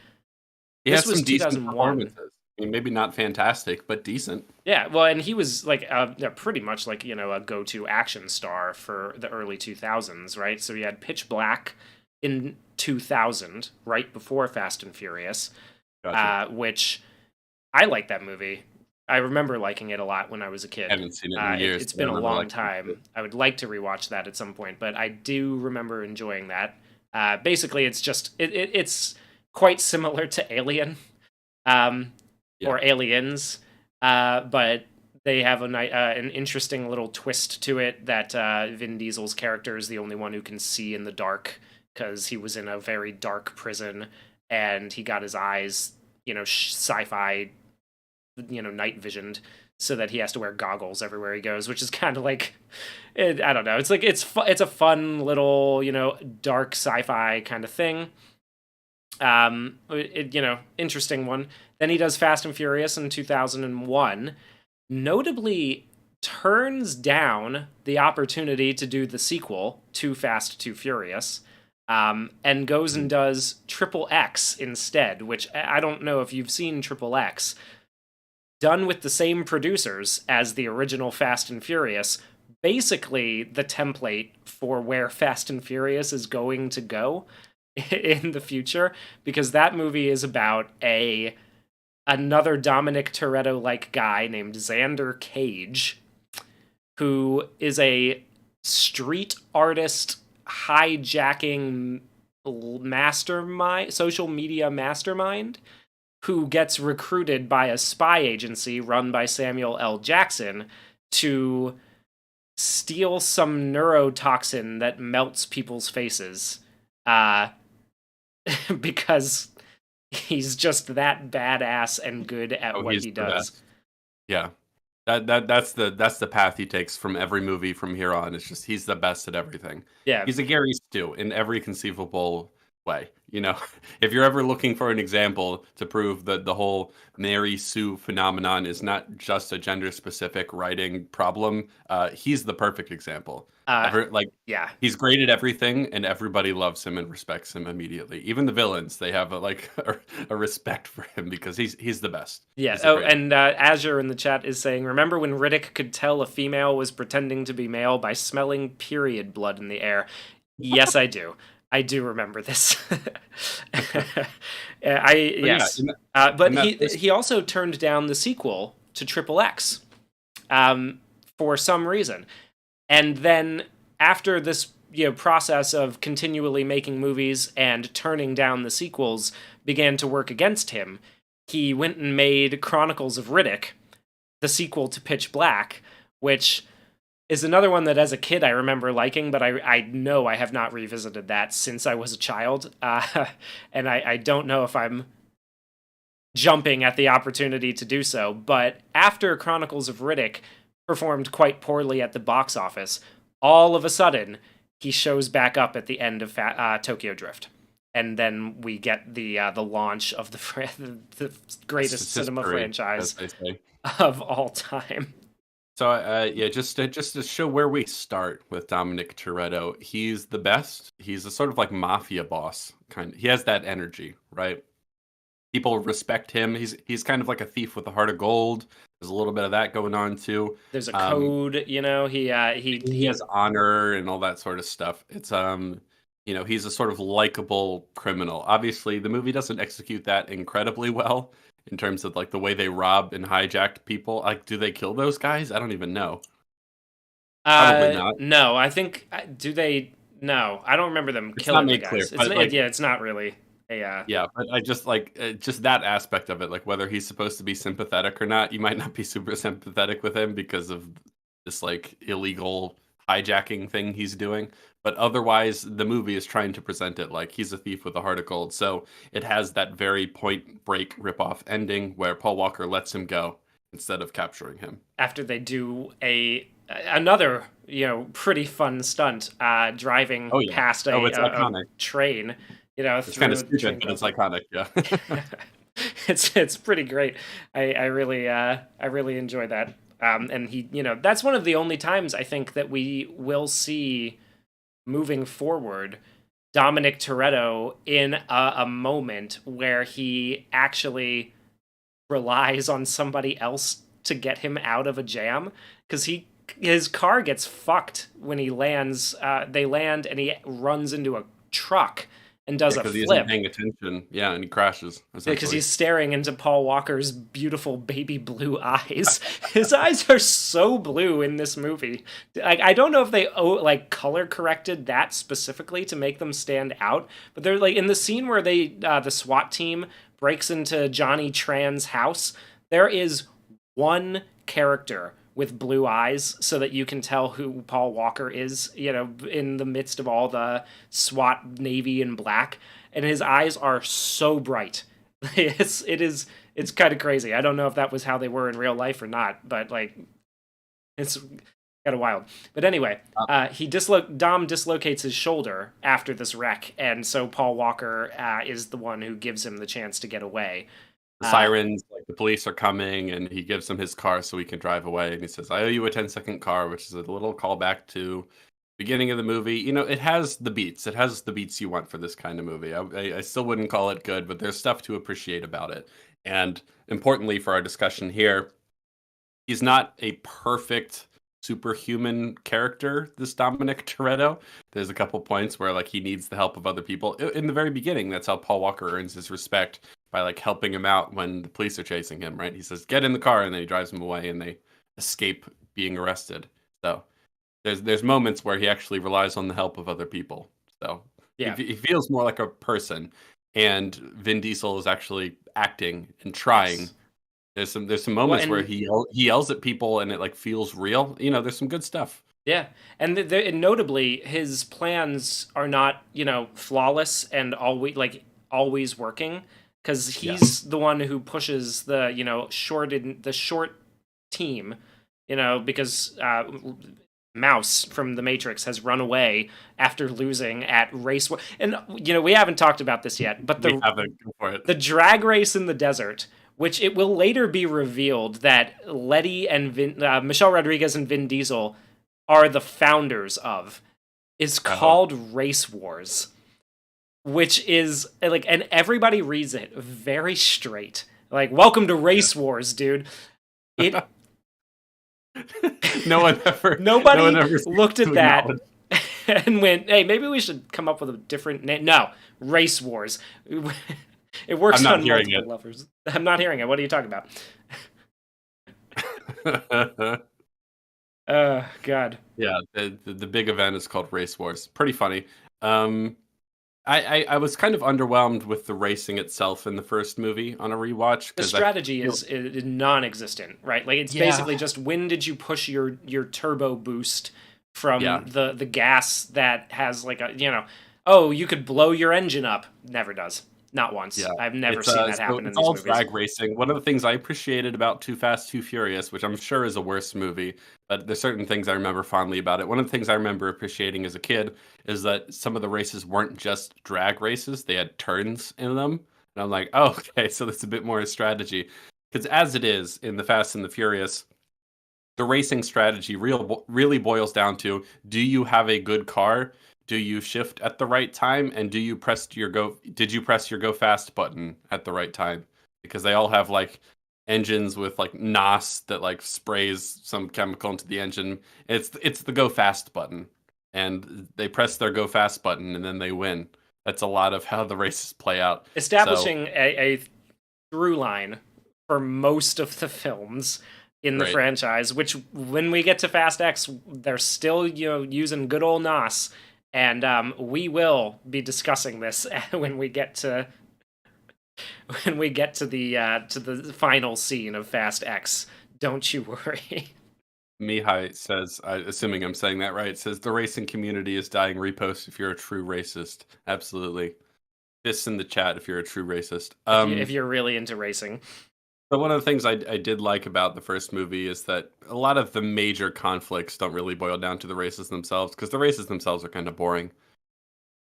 some decent performances. I mean, maybe not fantastic, but decent. Yeah, well, and he was pretty much a go-to action star for the early 2000s, right? So he had Pitch Black in 2000, right before Fast and Furious, Gotcha. Which I like that movie. I remember liking it a lot when I was a kid. I haven't seen it in years. It's been a long time. I would like to rewatch that at some point, but I do remember enjoying that. Basically, it's just it's quite similar to Alien. Or Aliens, but they have an interesting little twist to it that Vin Diesel's character is the only one who can see in the dark because he was in a very dark prison and he got his eyes, sci-fi, night visioned, so that he has to wear goggles everywhere he goes, which is kind of I don't know. It's it's a fun little, dark sci-fi kind of thing. Interesting one. Then he does Fast and Furious in 2001. Notably, turns down the opportunity to do the sequel, Too Fast, Too Furious, and goes and Mhm. does Triple X instead, which I don't know if you've seen Triple X, done with the same producers as the original Fast and Furious. Basically, the template for where Fast and Furious is going to go in the future, because that movie is about a another Dominic Toretto like guy named Xander Cage, who is a street artist hijacking mastermind, social media mastermind, who gets recruited by a spy agency run by Samuel L. Jackson to steal some neurotoxin that melts people's faces. Uh, because he's just that badass and good at Oh, what he's he the does. best. Yeah. That's the path he takes from every movie from here on. It's just he's the best at everything. Yeah. He's a Gary Stu in every conceivable way. If you're ever looking for an example to prove that the whole Mary Sue phenomenon is not just a gender specific writing problem, he's the perfect example. Uh, Ever like yeah. he's great at everything, and everybody loves him and respects him immediately. Even the villains, they have a respect for him because he's the best. Yeah. He's the Oh, greatest. and Azure in the chat is saying, remember when Riddick could tell a female was pretending to be male by smelling period blood in the air? Yes, I do. I do remember this. But yeah, Yes. in But that first he also turned down the sequel to Triple X, for some reason. And then after this, process of continually making movies and turning down the sequels began to work against him, he went and made Chronicles of Riddick, the sequel to Pitch Black, which is another one that as a kid I remember liking, but I know I have not revisited that since I was a child. And I don't know if I'm jumping at the opportunity to do so. But after Chronicles of Riddick performed quite poorly at the box office, all of a sudden he shows back up at the end of Tokyo Drift, and then we get the launch of the greatest It's cinema history, as franchise they say. of all time. So, yeah, just to show where we start with Dominic Toretto, he's the best. He's a sort of like mafia boss kind. He has that energy, right? People respect him. He's kind of like a thief with a heart of gold. There's a little bit of that going on too. There's a Um, code, he has honor and all that sort of stuff. He's a sort of likable criminal. Obviously, the movie doesn't execute that incredibly well in terms of like the way they rob and hijack people. Like, do they kill those guys? I don't even know. Probably not. no, I think do they? No, I don't remember them It's not killing the made clear, guys. It's but like, yeah, it's not really a yeah, but I just like just that aspect of it, like whether he's supposed to be sympathetic or not. You might not be super sympathetic with him because of this like illegal hijacking thing he's doing. But otherwise, the movie is trying to present it like he's a thief with a heart of gold. So it has that very point break ripoff ending where Paul Walker lets him go instead of capturing him. after they do another pretty fun stunt, driving Oh yeah. past Oh, it's a iconic. train, It's kind of through the stupid, train but it's company. iconic. Yeah. It's pretty great. I really enjoy that. And that's one of the only times I think that we will see moving forward Dominic Toretto in a moment where he actually relies on somebody else to get him out of a jam, because his car gets fucked when he lands. They land and he runs into a truck and does Yeah, a because he isn't flip paying attention. Yeah, and he crashes because essentially. he's staring into Paul Walker's beautiful baby blue eyes. His eyes are so blue in this movie. I don't know if they like color corrected that specifically to make them stand out, but they're like in the scene where the SWAT team breaks into Johnny Tran's house. There is one character with blue eyes so that you can tell who Paul Walker is, in the midst of all the SWAT navy and black, and his eyes are so bright. It's kind of crazy. I don't know if that was how they were in real life or not, but like it's kind of wild. But anyway, Dom dislocates his shoulder after this wreck, and so Paul Walker is the one who gives him the chance to get away. The sirens, like the police are coming, and he gives him his car so he can drive away. And he says, "I owe you a 10-second car," which is a little callback to beginning of the movie. You know, it has the beats. It has the beats you want for this kind of movie. I still wouldn't call it good, but there's stuff to appreciate about it. And importantly for our discussion here, he's not a perfect superhuman character, this Dominic Toretto. There's a couple points where like he needs the help of other people. In the very beginning, that's how Paul Walker earns his respect, by like helping him out when the police are chasing him, right? He says, "Get in the car," and then he drives him away and they escape being arrested. So there's moments where he actually relies on the help of other people. So Yeah. he feels more like a person, and Vin Diesel is actually acting and trying. Yes. There's some moments where he yells at people and it like feels real. You know, there's some good stuff. Yeah, and and notably, his plans are not, flawless and always working, because he's the one who pushes the short team, because Mouse from the Matrix has run away after losing at race. And we haven't talked about this yet, but We haven't. Go for it. the drag race in the desert, which it will later be revealed that Letty and Michelle Rodriguez and Vin Diesel are the founders of, is called Race Wars, which is like, and everybody reads it very straight, like, "Welcome to Race Wars, dude." It Nobody no one ever looked at that and went, "Hey, maybe we should come up with a different name." No, Race Wars. It works on multiple levels. I'm not hearing it. What are you talking about? God. Yeah, the big event is called Race Wars. Pretty funny. I was kind of underwhelmed with the racing itself in the first movie on a rewatch. The strategy is non-existent, right? Like, it's basically just, when did you push your turbo boost from the gas that has like a, oh, you could blow your engine up. Never does. Not once. Yeah. I've never seen that happen in these movies. It's all drag racing. One of the things I appreciated about Too Fast, Too Furious, which I'm sure is a worse movie, but there's certain things I remember fondly about it. One of the things I remember appreciating as a kid is that some of the races weren't just drag races. They had turns in them. And I'm like, oh, okay, so that's a bit more a strategy. Because as it is in The Fast and the Furious, the racing strategy really boils down to, do you have a good car? Do you shift at the right time? And did you press your go fast button at the right time? Because they all have like engines with like NOS that like sprays some chemical into the engine. It's the go fast button. And they press their go fast button and then they win. That's a lot of how the races play out. Establishing a through line for most of the films in the franchise, which when we get to Fast X, they're still, using good old NOS. And we will be discussing this when we get to the final scene of Fast X. Don't you worry. Mihai says, assuming I'm saying that right, says the racing community is dying. Repost if you're a true racist. Absolutely. Fists in the chat if you're a true racist. If you're really into racing. But one of the things I did like about the first movie is that a lot of the major conflicts don't really boil down to the races themselves, because the races themselves are kind of boring.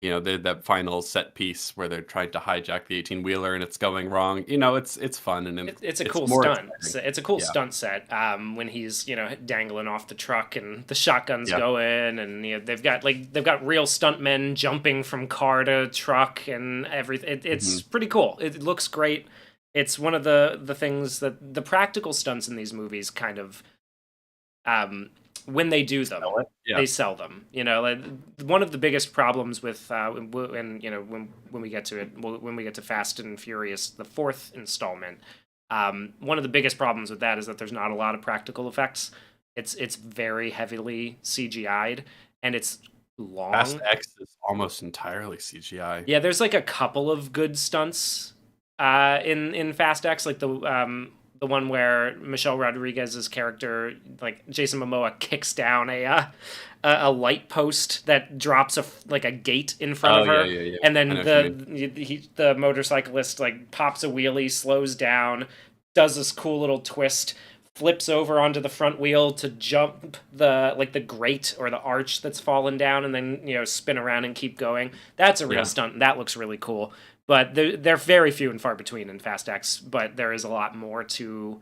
That final set piece where they're trying to hijack the 18-wheeler and it's going wrong. It's fun and it's a cool stunt. It's a cool stunt set. When he's dangling off the truck and the shotgun's going, and they've got real stuntmen jumping from car to truck and everything. It's pretty cool. It looks great. It's one of the things that the practical stunts in these movies kind of, when they do them, they sell them. One of the biggest problems with, when we get to it, when we get to Fast and Furious, the fourth installment, one of the biggest problems with that is that there's not a lot of practical effects. It's very heavily CGI'd, and it's long. Fast X is almost entirely CGI. Yeah, there's like a couple of good stunts in Fast X, like the one where Michelle Rodriguez's character, like Jason Momoa, kicks down a light post that drops a gate in front of her, and then the motorcyclist like pops a wheelie, slows down, does this cool little twist, flips over onto the front wheel to jump the grate or the arch that's fallen down, and then spin around and keep going. That's a real Yeah. stunt, and that looks really cool. But they're very few and far between in Fast X. But there is a lot more to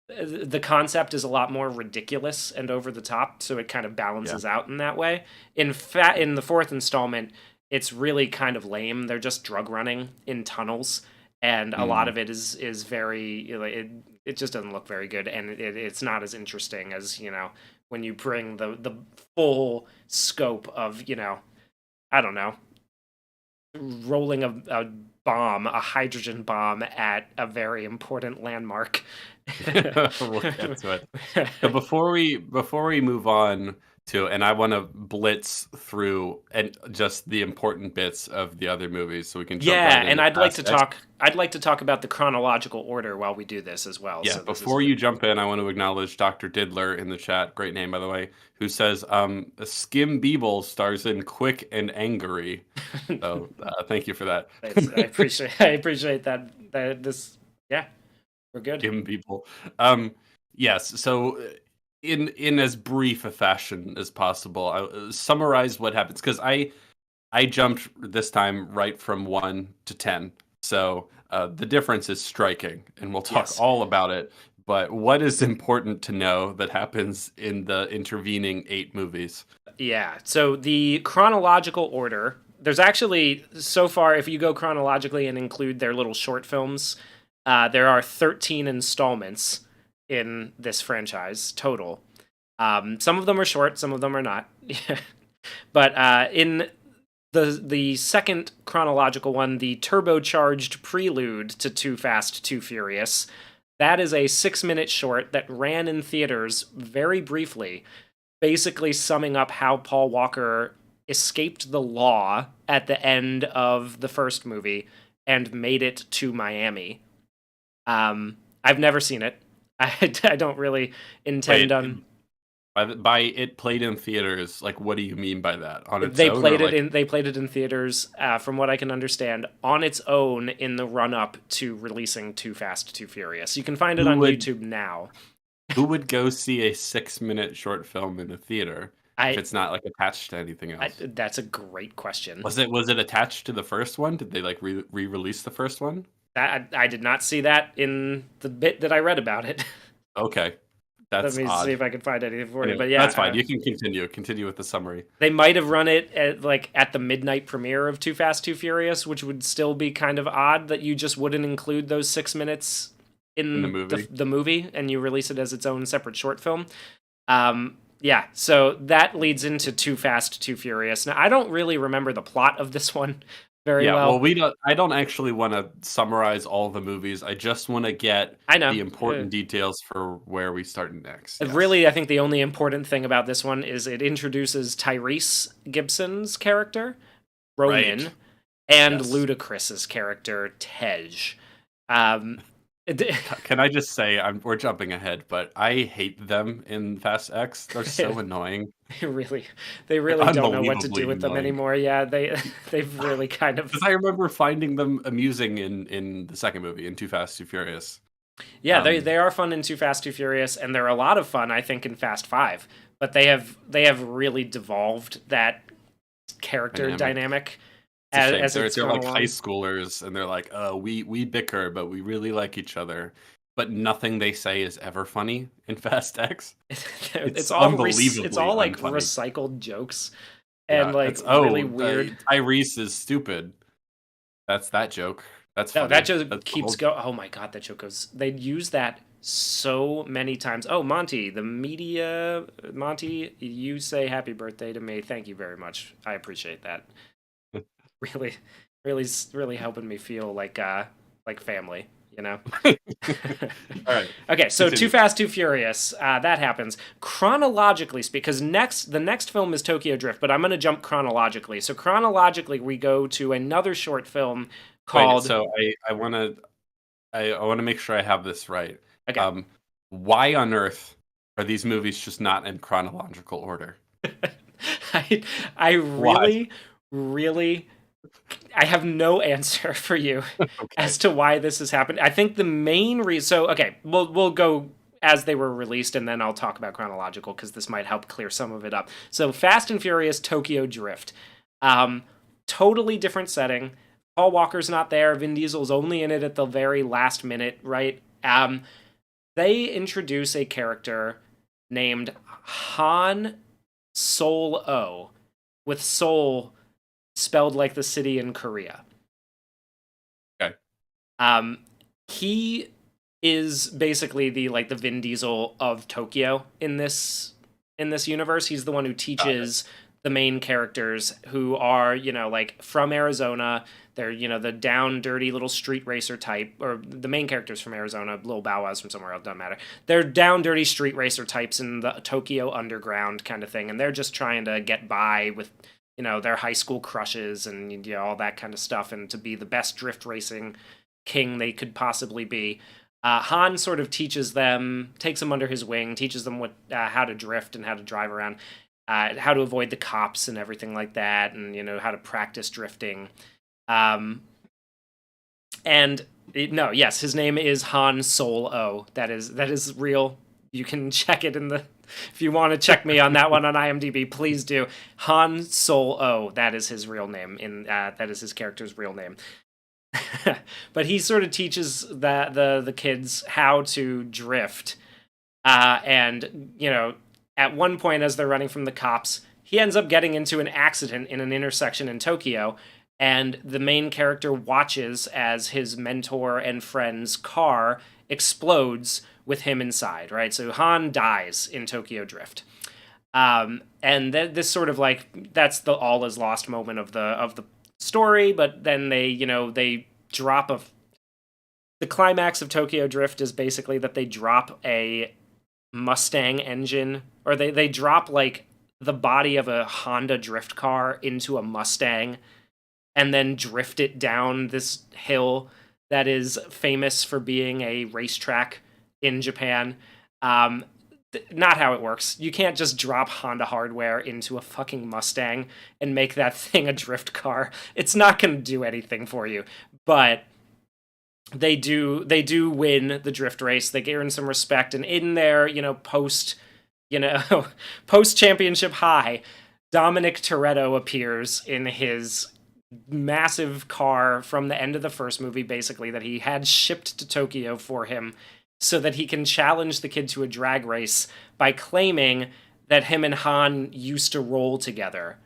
the concept is a lot more ridiculous and over the top, so it kind of Yeah. balances out in that way. In the fourth installment, it's really kind of lame. They're just drug running in tunnels, and a lot Mm. of it is very it just doesn't look very good, and it's not as interesting as when you bring the full scope of I don't know, rolling a bomb, a hydrogen bomb at a very important landmark. We'll get to it. So before we move on to, and I want to blitz through and just the important bits of the other movies, so we can jump Yeah, right and into I'd like Fast to X. talk. I'd like to talk about the chronological order while we do this as well. Yeah, So this is before you jump in, I want to acknowledge Dr. Diddler in the chat, great name by the way, who says Skim Beeble stars in Quick and Angry. So thank you for that. I appreciate that. Yeah, we're good. Skim Beeble. Yes, so in as brief a fashion as possible, I summarize what happens, because I jumped this time right from 1 to 10. So the difference is striking, and we'll talk Yes. all about it. But what is important to know that happens in the intervening 8 movies? Yeah. So the chronological order. There's actually so far, if you go chronologically and include their little short films, there are 13 installments in this franchise total. Some of them are short, some of them are not. But in the second chronological one, the turbocharged prelude to Too Fast, Too Furious, that is a 6-minute short that ran in theaters very briefly, basically summing up how Paul Walker escaped the law at the end of the first movie and made it to Miami. I've never seen it. I don't really intend Wait, on. by it played in theaters, like what do you mean by that? On its They own, or played it like in they played it in theaters, from what I can understand, on its own in the run up to releasing Too Fast, Too Furious. You can find it Who on would- YouTube now. who would go see a 6-minute short film in a theater if I, it's not like attached to anything I else? that's a great question. Was it attached to the first one? Did they like re-release the first one? I did not see that in the bit that I read about it. Okay, Let that's me odd. see if I can find anything for you. Anyway, But yeah, that's fine. You can continue with the summary. they might have run it at the midnight premiere of Too Fast, Too Furious, which would still be kind of odd that you just wouldn't include those 6 minutes in the movie. the movie and you release it as its own separate short film. Yeah, so that leads into Too Fast, Too Furious. Now, I don't really remember the plot of this one very Yeah, well. I don't actually want to summarize all the movies. I just want to get I know. the important details for where we start next. Yes. Really, I think the only important thing about this one is it introduces Tyrese Gibson's character, Roman, Right. and Yes. Ludacris's character, Tej. Can I just say, we're jumping ahead, but I hate them in Fast X. They're so annoying. They really don't know what to do with them Unbelievably annoying. anymore. Yeah, they've really kind of. Because I remember finding them amusing in the second movie, in Too Fast, Too Furious. Yeah, they are fun in Too Fast, Too Furious, and they're a lot of fun, I think, in Fast Five. But they have really devolved that character dynamic as They're it's they're gone like along. high schoolers, and they're like, we bicker, but we really like each other. But nothing they say is ever funny in Fast X. It's all unbelievably it's all like unfunny. recycled jokes and Yeah, like it's, really weird. Tyrese is stupid. That's that joke. That's No, funny. that joke That's the keeps whole- going. Oh my god, that joke goes. They use that so many times. Oh, Monty, Monty, you say happy birthday to me. Thank you very much. I appreciate that. Really, really helping me feel like family. You know. All right. Okay, so Continue. Too Fast, Too Furious. That happens chronologically, because the next film is Tokyo Drift, but I'm going to jump chronologically. So chronologically, we go to another short film called. Wait, so I want to make sure I have this right. Okay. Why on earth are these movies just not in chronological order? I really, I have no answer for you Okay. as to why this has happened. I think the main reason. So okay, we'll go as they were released, and then I'll talk about chronological because this might help clear some of it up. So, Fast and Furious Tokyo Drift. Totally different setting. Paul Walker's not there. Vin Diesel's only in it at the very last minute, right? They introduce a character named Han Solo, with Seoul spelled like the city in Korea. Okay. He is basically the Vin Diesel of Tokyo in this universe. He's the one who teaches the main characters, who are, like, from Arizona. They're, the down, dirty little street racer type, or the main characters from Arizona, Lil Bow Wow's from somewhere else, doesn't matter. They're down, dirty street racer types in the Tokyo underground kind of thing, and they're just trying to get by with, their high school crushes and, all that kind of stuff, and to be the best drift racing king they could possibly be. Han sort of teaches them, takes them under his wing, teaches them how to drift and how to drive around, how to avoid the cops and everything like that, and how to practice drifting. His name is Han Solo. That is real. You can check it if you want to check me on that one on IMDb, please do. Han Solo. That is his real name. That is his character's real name. But he sort of teaches the kids how to drift, and at one point, as they're running from the cops, he ends up getting into an accident in an intersection in Tokyo, and the main character watches as his mentor and friend's car explodes with him inside, right? So Han dies in Tokyo Drift. And this sort of that's the all is lost moment of the story, but then they drop the climax of Tokyo Drift is basically that they drop a Mustang engine, or they drop the body of a Honda drift car into a Mustang and then drift it down this hill that is famous for being a racetrack in Japan. Not how it works. You can't just drop Honda hardware into a fucking Mustang and make that thing a drift car. It's not going to do anything for you. But they do win the drift race. They earn some respect, and in their, post championship high, Dominic Toretto appears in his massive car from the end of the first movie, basically, that he had shipped to Tokyo for him, so that he can challenge the kid to a drag race by claiming that him and Han used to roll together.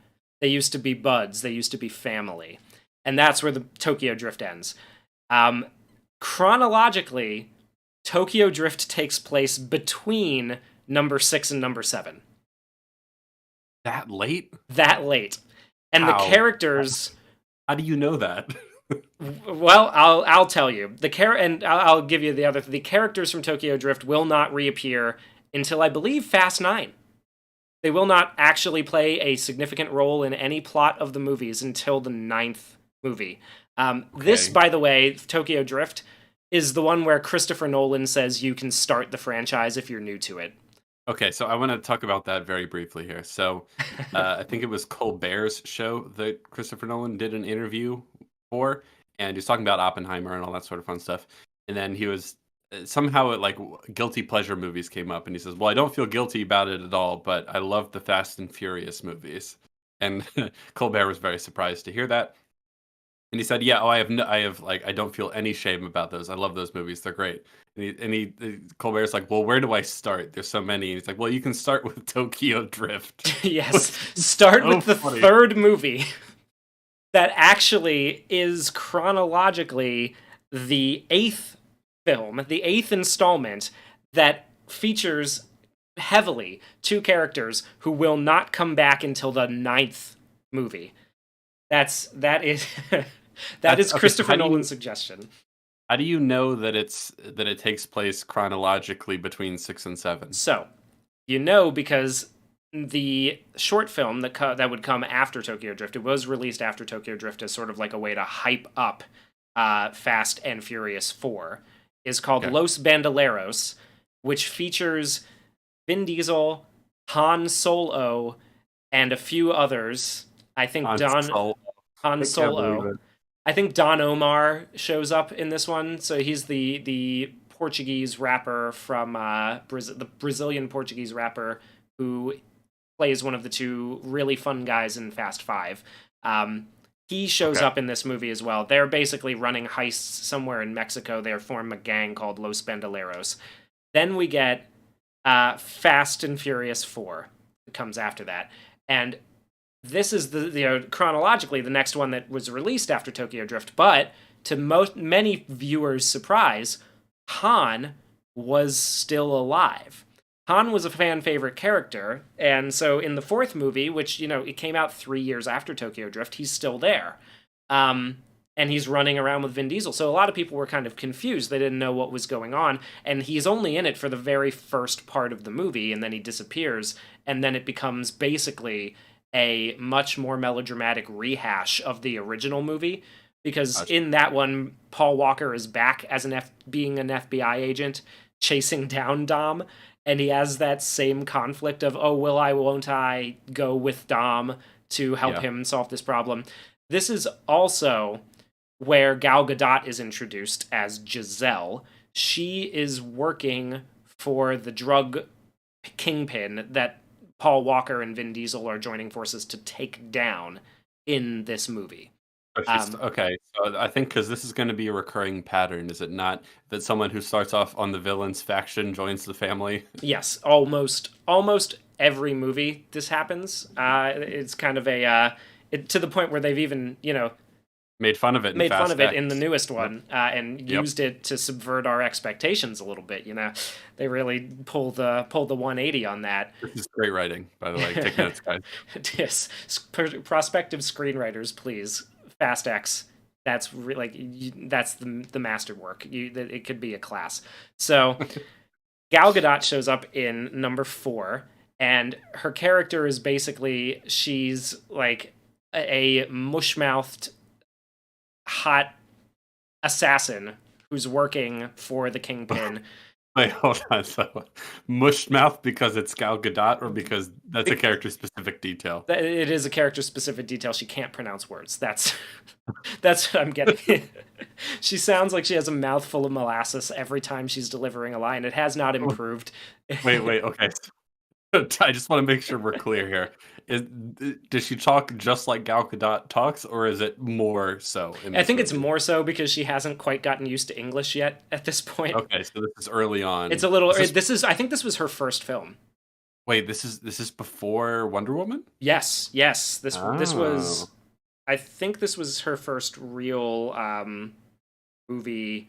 They used to be buds. They used to be family. And that's where the Tokyo Drift ends. Chronologically, Tokyo Drift takes place between number 6 and number 7. That late? That late. And the characters... How do you know that? Well, I'll tell you. I'll give you the other. The characters from Tokyo Drift will not reappear until, I believe, Fast 9. They will not actually play a significant role in any plot of the movies until the 9th movie. This, by the way, Tokyo Drift, is the one where Christopher Nolan says you can start the franchise if you're new to it. Okay, so I want to talk about that very briefly here. So I think it was Colbert's show that Christopher Nolan did an interview for, and he was talking about Oppenheimer and all that sort of fun stuff. And then he was somehow guilty pleasure movies came up, and he says, well, I don't feel guilty about it at all, but I love the Fast and Furious movies. And Colbert was very surprised to hear that. And he said, yeah, I don't feel any shame about those. I love those movies. They're great. And Colbert's like, well, where do I start? There's so many. And he's like, well, you can start with Tokyo Drift. Yes. Start with the third movie that actually is chronologically the 8th film, the 8th installment that features heavily 2 characters who will not come back until the 9th movie. That is Christopher Nolan's suggestion. How do you know that it takes place chronologically between 6 and 7? So, because the short film that would come after Tokyo Drift, it was released after Tokyo Drift as sort of like a way to hype up Fast and Furious 4, is called Los Bandoleros, which features Vin Diesel, Han Solo, and a few others. I think Han Solo. I think Don Omar shows up in this one, so he's the Portuguese rapper from the Brazilian Portuguese rapper who plays one of the two really fun guys in Fast Five. He shows Okay. up in this movie as well. They're basically running heists somewhere in Mexico. They form a gang called Los Bandoleros. Then we get Fast and Furious 4. It comes after that. And this is chronologically the next one that was released after Tokyo Drift, but to many viewers' surprise, Han was still alive. Han was a fan favorite character, and so in the fourth movie, which it came out 3 years after Tokyo Drift, he's still there, and he's running around with Vin Diesel. So a lot of people were kind of confused; they didn't know what was going on, and he's only in it for the very first part of the movie, and then he disappears, and then it becomes basically a much more melodramatic rehash of the original movie. Because in that one, Paul Walker is back as being an FBI agent chasing down Dom, and he has that same conflict of, oh, will I, won't I go with Dom to help him solve this problem. This is also where Gal Gadot is introduced as Giselle. She is working for the drug kingpin that Paul Walker and Vin Diesel are joining forces to take down in this movie. Okay, so I think because this is going to be a recurring pattern, is it not? That someone who starts off on the villain's faction joins the family? Yes, almost every movie this happens. It's kind of to the point where they've even Made fun of it. In the newest one, and used it to subvert our expectations a little bit. They really pull the 180 on that. This is great writing, by the way. Take notes, guys. Yes, prospective screenwriters, please. Fast X. That's that's the masterwork. It could be a class. So Gal Gadot shows up in number 4, and her character is basically she's like a mush-mouthed hot assassin who's working for the kingpin. Wait, hold on. So, mushed mouth because it's Gal Gadot, or because that's a character-specific detail? It is a character-specific detail. She can't pronounce words. That's what I'm getting. She sounds like she has a mouthful of molasses every time she's delivering a line. It has not improved. Wait, okay. I just want to make sure we're clear here. Does she talk just like Gal Gadot talks, or is it more so? I think it's more so because she hasn't quite gotten used to English yet at this point. Okay, so this is early on. It's a little. I think this was her first film. Wait, this is before Wonder Woman? Yes. This was. I think this was her first real movie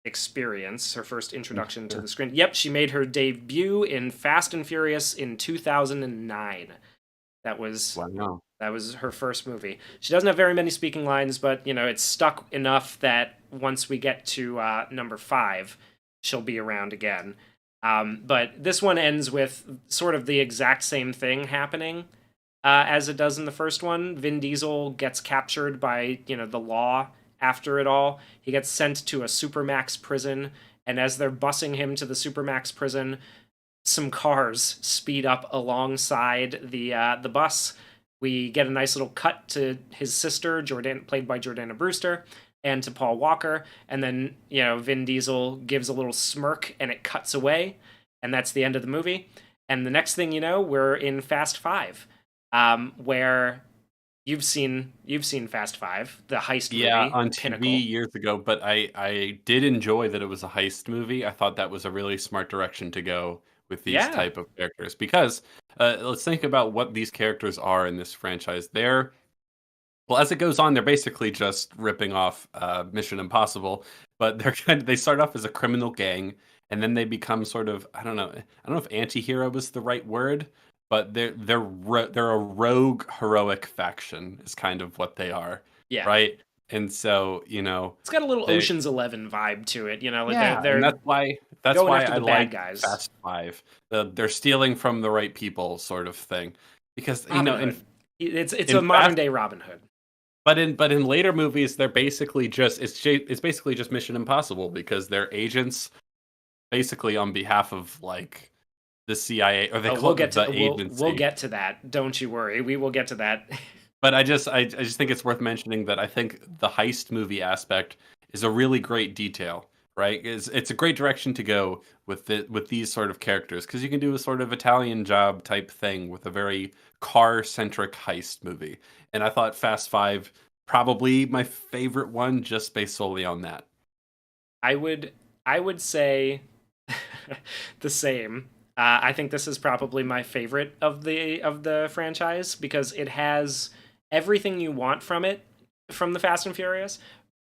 experience, her first introduction to the screen. Yep, she made her debut in Fast and Furious in 2009. That was her first movie. She doesn't have very many speaking lines, but it's stuck enough that once we get to number 5, she'll be around again. But this one ends with sort of the exact same thing happening as it does in the first one. Vin Diesel gets captured by the law. After it all, he gets sent to a Supermax prison, and as they're busing him to the Supermax prison, some cars speed up alongside the bus. We get a nice little cut to his sister, played by Jordana Brewster, and to Paul Walker, and then Vin Diesel gives a little smirk, and it cuts away, and that's the end of the movie. And the next thing you know, we're in Fast 5, where You've seen Fast 5, the heist movie. Yeah, on Pinnacle. TV years ago, but I did enjoy that it was a heist movie. I thought that was a really smart direction to go with these type of characters, because let's think about what these characters are in this franchise. Well, as it goes on, they're basically just ripping off Mission Impossible, but they start off as a criminal gang, and then they become sort of, I don't know if anti-hero is the right word, but they're a rogue heroic faction is kind of what they are. Yeah. Right. And so it's got a little Ocean's 11 vibe to it. And that's why I like guys. Fast 5. They're stealing from the right people, sort of thing, because it's a modern day Robin Hood. But in later movies, they're basically just it's basically just Mission Impossible, because they're agents, basically on behalf of like the CIA, or we'll get to agency. We'll get to that. Don't you worry. We will get to that. But I just think it's worth mentioning that I think the heist movie aspect is a really great detail, right? It's a great direction to go with these sort of characters because you can do a sort of Italian Job type thing with a very car centric heist movie. And I thought Fast Five probably my favorite one just based solely on that. I would I would say the same. I think this is probably my favorite of the franchise because it has everything you want from it from the Fast and Furious,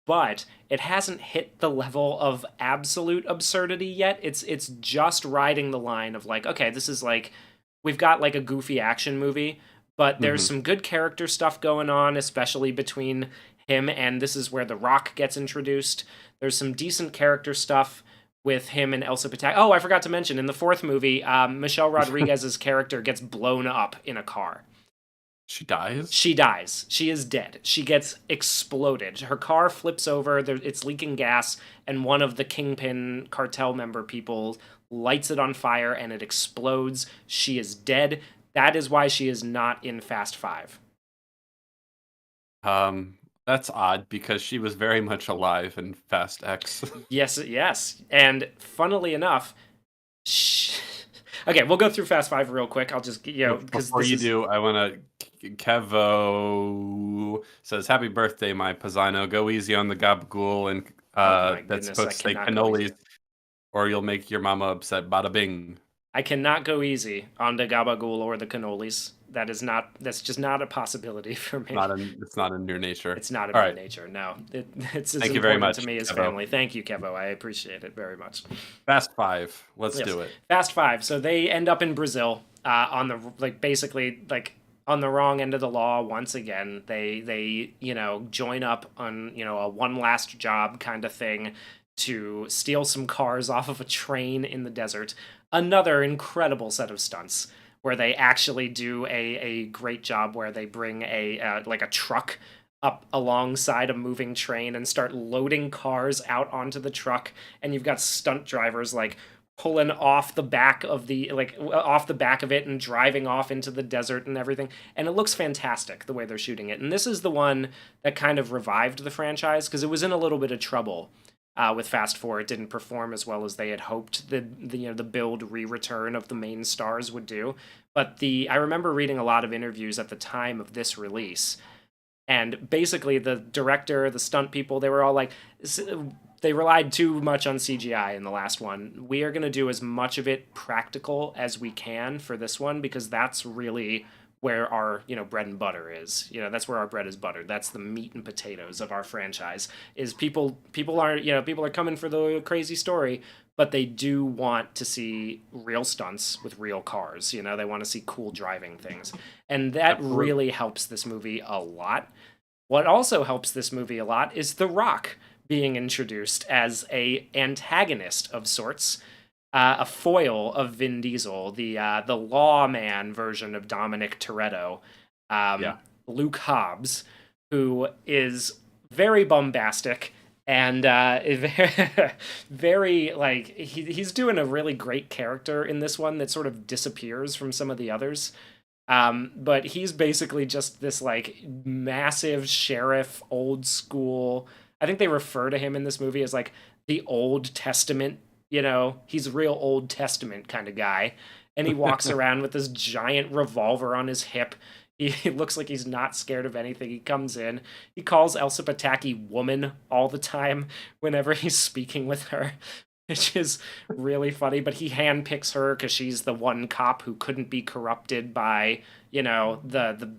but it hasn't hit the level of absolute absurdity yet. It's just riding the line of like, okay, this is like we've got like a goofy action movie, but there's Hmm. some good character stuff going on, especially between him and this is where The Rock gets introduced. There's some decent character stuff with him and Elsa Pataki. Oh, I forgot to mention in the fourth movie, Michelle Rodriguez's character gets blown up in a car. She dies. She dies. She is dead. She gets exploded. Her car flips over. It's leaking gas, and one of the Kingpin cartel member people lights it on fire, and it explodes. She is dead. That is why she is not in Fast Five. That's odd because she was very much alive in Fast X. Yes, yes. And funnily enough, sh- okay, we'll go through Fast Five real quick. I'll just because Before this you is do, I want to. Kevo says, "Happy birthday, my Pisano. Go easy on the gabagool, and oh my that's goodness, I supposed to say cannot go easy. cannolis, or you'll make your mama upset. Bada bing. I cannot go easy on the gabagool or the cannolis. That's just not a possibility for me. It's not in your nature. It's not in All my right. nature. No, it's as Thank you very important to much, me as Kevo. family. Thank you, Kevo. I appreciate it very much. Fast Five. Let's Yes, do it. Fast Five. So they end up in Brazil, on the like basically like on the wrong end of the law once again. They join up on a one last job kind of thing to steal some cars off of a train in the desert. Another incredible set of stunts where they actually do a great job where they bring a like a truck up alongside a moving train and start loading cars out onto the truck, and you've got stunt drivers like pulling off the back of the off the back of it and driving off into the desert and everything, and it looks fantastic the way they're shooting it. And this is the one that kind of revived the franchise because it was in a little bit of trouble with Fast Four. It didn't perform as well as they had hoped the build re-return of the main stars would do. But I remember reading a lot of interviews at the time of this release, and basically the director, the stunt people, they were all like, they relied too much on CGI in the last one. We are going to do as much of it practical as we can for this one because that's really where our bread and butter is. That's where our bread is buttered. That's the meat and potatoes of our franchise. Is people are people are coming for the crazy story, but they do want to see real stunts with real cars. They want to see cool driving things, and that Absolutely. really helps this movie a lot. What also helps this movie a lot is The Rock being introduced as a antagonist of sorts, a foil of Vin Diesel, the lawman version of Dominic Toretto, Yeah. Luke Hobbs, who is very bombastic and very like he's doing a really great character in this one that sort of disappears from some of the others. But he's basically just this like massive sheriff, old school. I think they refer to him in this movie as like the Old Testament. He's a real Old Testament kind of guy, and he walks around with this giant revolver on his hip. He looks like he's not scared of anything. He comes in. He calls Elsa Pataki woman all the time whenever he's speaking with her, which is really funny. But he handpicks her because she's the one cop who couldn't be corrupted by the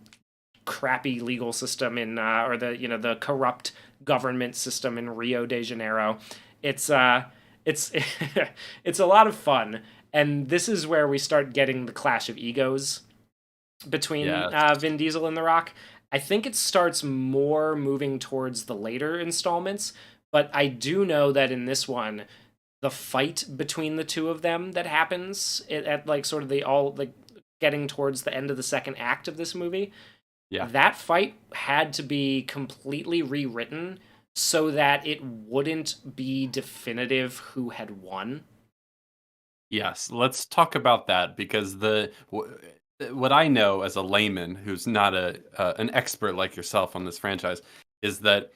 crappy legal system in or the corrupt government system in Rio de Janeiro. It's it's a lot of fun, and this is where we start getting the clash of egos between Yes. Vin Diesel and The Rock. I think it starts more moving towards the later installments, but I do know that in this one, the fight between the two of them that happens at like sort of the all like getting towards the end of the second act of this movie, Yeah. that fight had to be completely rewritten so that it wouldn't be definitive who had won. Yes. Let's talk about that because what I know as a layman who's not an expert like yourself on this franchise is that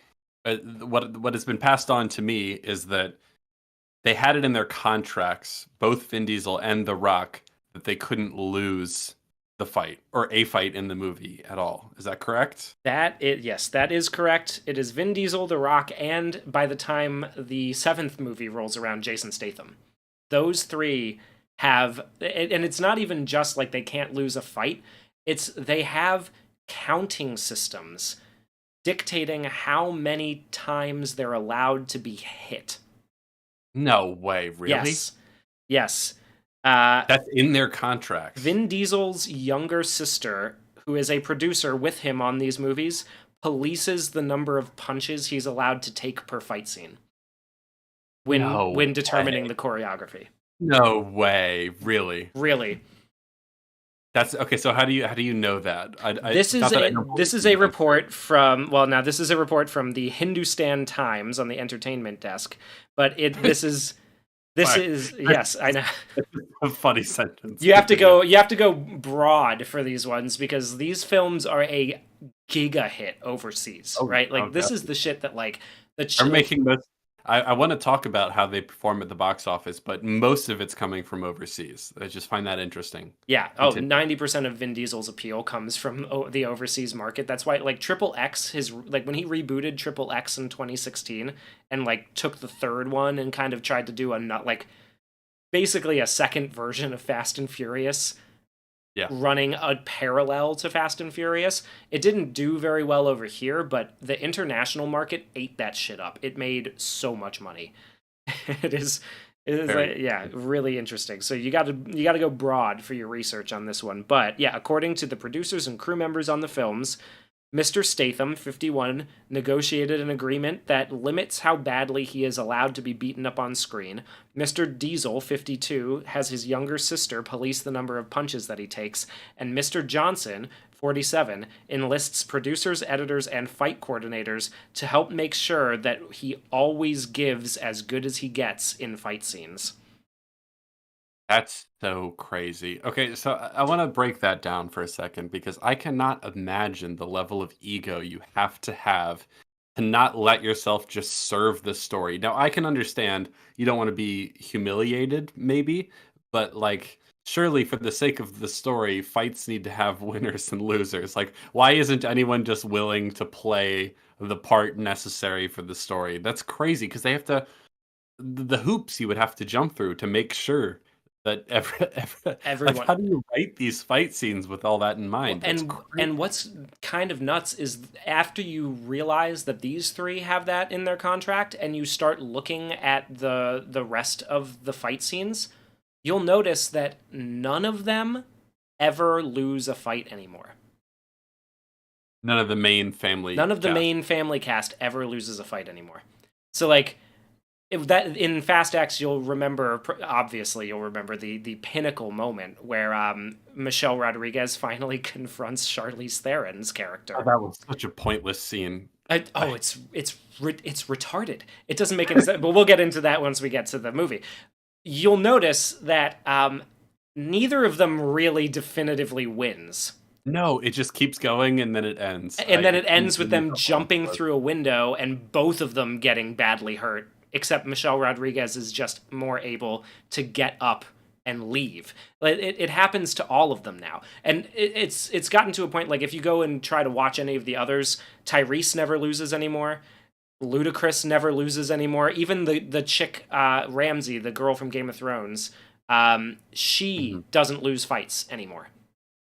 what has been passed on to me is that they had it in their contracts, both Vin Diesel and The Rock, that they couldn't lose the fight or a fight in the movie at all. Is that correct? Yes, that is correct. It is Vin Diesel, The Rock, and by the time the seventh movie rolls around, Jason Statham. Those three have, and it's not even just like they can't lose a fight. It's they have counting systems dictating how many times they're allowed to be hit. No way, really? Yes, yes. That's in their contracts. Vin Diesel's younger sister, who is a producer with him on these movies, polices the number of punches he's allowed to take per fight scene when determining the choreography. No way, really? Really. That's okay. So how do you know that? This is a report from this is a report from the Hindustan Times on the entertainment desk, but this is yes, I know. A funny sentence. You have to go broad for these ones because these films are a giga hit overseas, right? Like this is the shit that like are making most. I want to talk about how they perform at the box office, but most of it's coming from overseas. I just find that interesting. Yeah. Oh, 90% of Vin Diesel's appeal comes from the overseas market. That's why, like, Triple X, when he rebooted Triple X in 2016 and, like, took the third one and kind of tried to do basically a second version of Fast and Furious. Yeah. Running a parallel to Fast and Furious. It didn't do very well over here, but the international market ate that shit up. It made so much money. It is really interesting. So you got to go broad for your research on this one. But yeah, according to the producers and crew members on the films, Mr. Statham, 51, negotiated an agreement that limits how badly he is allowed to be beaten up on screen. Mr. Diesel, 52, has his younger sister police the number of punches that he takes. And Mr. Johnson, 47, enlists producers, editors, and fight coordinators to help make sure that he always gives as good as he gets in fight scenes. That's so crazy. Okay, so I want to break that down for a second because I cannot imagine the level of ego you have to not let yourself just serve the story. Now, I can understand you don't want to be humiliated, maybe, but like, surely for the sake of the story, fights need to have winners and losers. Like, why isn't anyone just willing to play the part necessary for the story? That's crazy because they have to, the hoops you would have to jump through to make sure that everyone. Like, how do you write these fight scenes with all that in mind? And what's kind of nuts is after you realize that these three have that in their contract, and you start looking at the rest of the fight scenes, you'll notice that none of them ever lose a fight anymore. None of the main family cast ever loses a fight anymore. So like. If that in Fast X, you'll remember the pinnacle moment where Michelle Rodriguez finally confronts Charlize Theron's character. Oh, that was such a pointless scene. It's retarded. It doesn't make any sense. But we'll get into that once we get to the movie. You'll notice that neither of them really definitively wins. No, it just keeps going and then it ends. And then it ends with them jumping through a window and both of them getting badly hurt. Except Michelle Rodriguez is just more able to get up and leave. It happens to all of them now. And it's gotten to a point, like, if you go and try to watch any of the others, Tyrese never loses anymore. Ludacris never loses anymore. Even the chick, Ramsay, the girl from Game of Thrones, she doesn't lose fights anymore.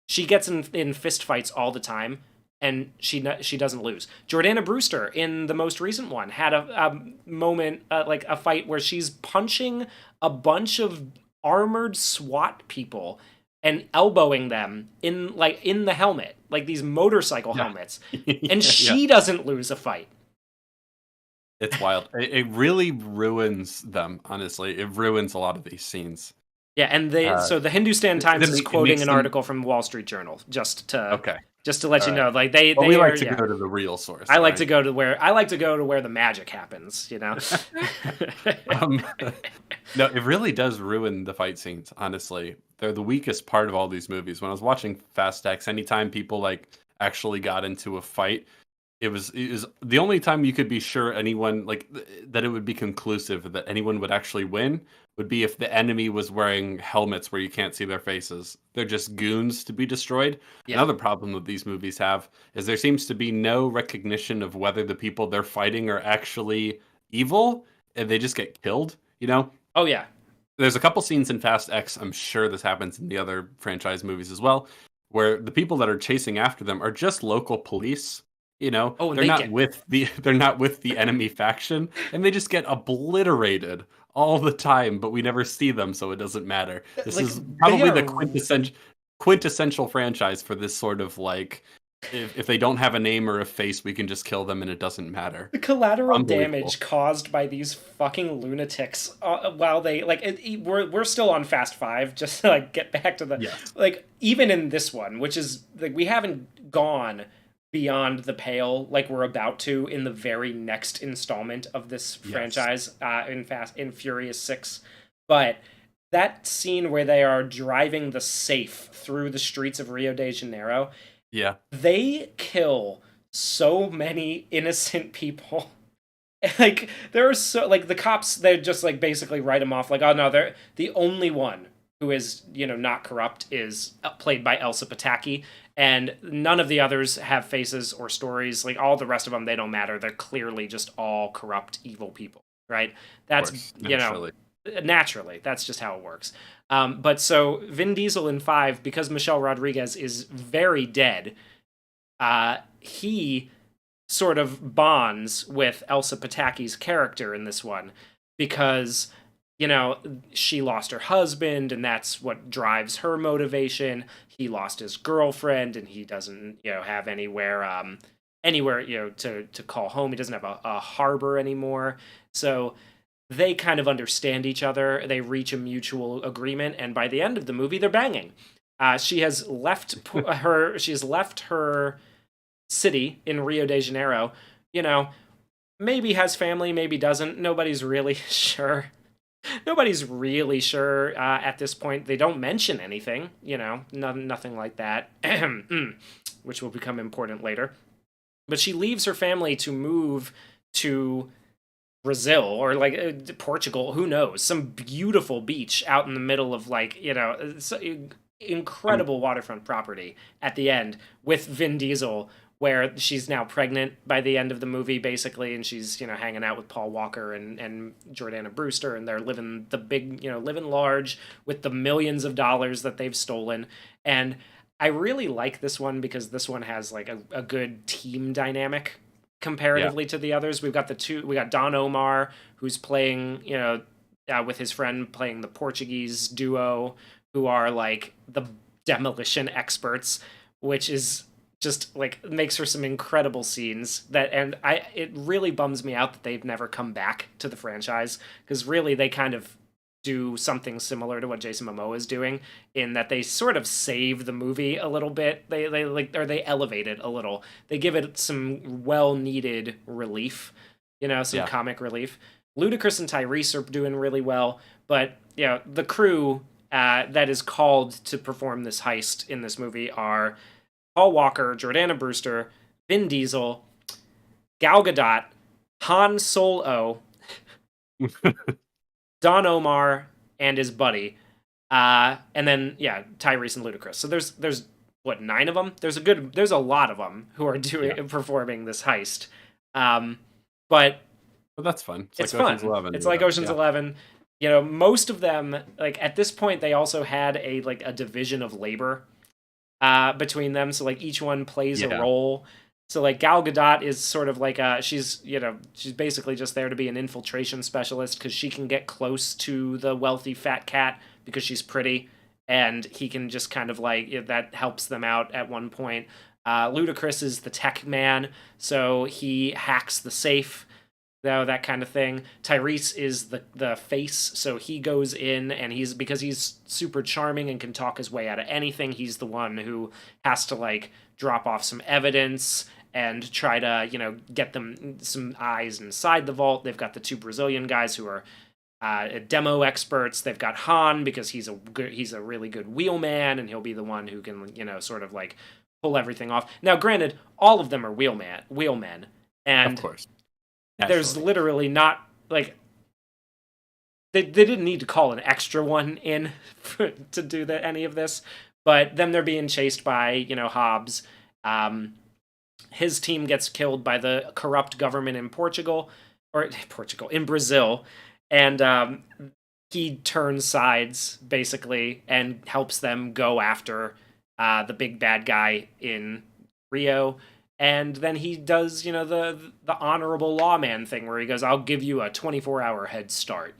She gets in fist fights all the time. And she doesn't lose. Jordana Brewster, in the most recent one, had a moment, like a fight where she's punching a bunch of armored SWAT people and elbowing them in the helmet, like these motorcycle helmets, and she doesn't lose a fight. It's wild. It really ruins them, honestly. It ruins a lot of these scenes. Yeah, and so the Hindustan Times is quoting an article from Wall Street Journal just to let you know, like they we like to go to the real source. I like to go to where the magic happens, you know. No, it really does ruin the fight scenes. Honestly, they're the weakest part of all these movies. When I was watching Fast X, anytime people like actually got into a fight, it was the only time you could be sure anyone that it would be conclusive that anyone would actually win would be if the enemy was wearing helmets where you can't see their faces. They're just goons to be destroyed. Yeah. Another problem that these movies have is there seems to be no recognition of whether the people they're fighting are actually evil and they just get killed, you know? Oh yeah. There's a couple scenes in Fast X, I'm sure this happens in the other franchise movies as well, where the people that are chasing after them are just local police. You know, Oh, and they're they not get with the they're not with the enemy faction, and they just get obliterated all the time, but we never see them, so it doesn't matter. This like is they probably are the quintessential franchise for this sort of like if they don't have a name or a face, we can just kill them and it doesn't matter. the collateral Unbelievable. damage caused by these fucking lunatics while they we're still on Fast 5 just to like get back to the Yes. like even in this one, which is like we haven't gone beyond the pale like we're about to in the very next installment of this franchise in Furious 6. But that scene where they are driving the safe through the streets of Rio de Janeiro, Yeah. they kill so many innocent people. Like there are so like the cops, they just like basically write them off like, oh no, they're the only one who is not corrupt is played by Elsa Pataki, and none of the others have faces or stories. Like all the rest of them, they don't matter. They're clearly just all corrupt evil people, right? That's Of course, naturally. naturally, that's just how it works. But so Vin Diesel in 5, because Michelle Rodriguez is very dead, he sort of bonds with Elsa Pataki's character in this one because she lost her husband and that's what drives her motivation. He lost his girlfriend and he doesn't have anywhere to call home. He doesn't have a harbor anymore. So they kind of understand each other. They reach a mutual agreement, and by the end of the movie, they're banging. She has left her city in Rio de Janeiro. Maybe has family, maybe doesn't. Nobody's really sure. Nobody's really sure at this point. They don't mention anything. Nothing like that, which will become important later. But she leaves her family to move to Brazil or like Portugal, who knows, some beautiful beach out in the middle of incredible waterfront property at the end with Vin Diesel, where she's now pregnant by the end of the movie basically, and she's hanging out with Paul Walker and Jordana Brewster, and they're living the big living large with the millions of dollars that they've stolen. And I really like this one because this one has like a good team dynamic comparatively to the others. We got Don Omar, who's playing, with his friend playing the Portuguese duo, who are like the demolition experts, which is just like makes for some incredible scenes it really bums me out that they've never come back to the franchise, because really they kind of do something similar to what Jason Momoa is doing, in that they sort of save the movie a little bit. They elevate it a little. They give it some well-needed relief, some comic relief. Ludacris and Tyrese are doing really well, but the crew that is called to perform this heist in this movie are Paul Walker, Jordana Brewster, Vin Diesel, Gal Gadot, Han Solo, Don Omar and his buddy, and then Tyrese and Ludacris. So there's what, 9 of them? There's a lot of them who are performing this heist. But that's fun. It's like fun. Ocean's 11. It's like Ocean's 11. Most of them, like at this point, they also had a division of labor between them. So like each one plays a role. So like Gal Gadot is sort of like she's basically just there to be an infiltration specialist because she can get close to the wealthy fat cat because she's pretty, and he can just kind of that helps them out at one point. Ludacris is the tech man, so he hacks the safe, that kind of thing. Tyrese is the face, so he goes in and because he's super charming and can talk his way out of anything, he's the one who has to drop off some evidence and try to, get them some eyes inside the vault. They've got the 2 Brazilian guys who are demo experts. They've got Han because he's a really good wheelman, and he'll be the one who can, sort of pull everything off. Now, granted, all of them are wheelmen, Of and course. there's Naturally. literally not like they didn't need to call an extra one in to do any of this, but then they're being chased by Hobbs. Um, his team gets killed by the corrupt government in Portugal in Brazil, and he turns sides basically and helps them go after the big bad guy in Rio. And then he does, the honorable lawman thing where he goes, "I'll give you a 24-hour head start."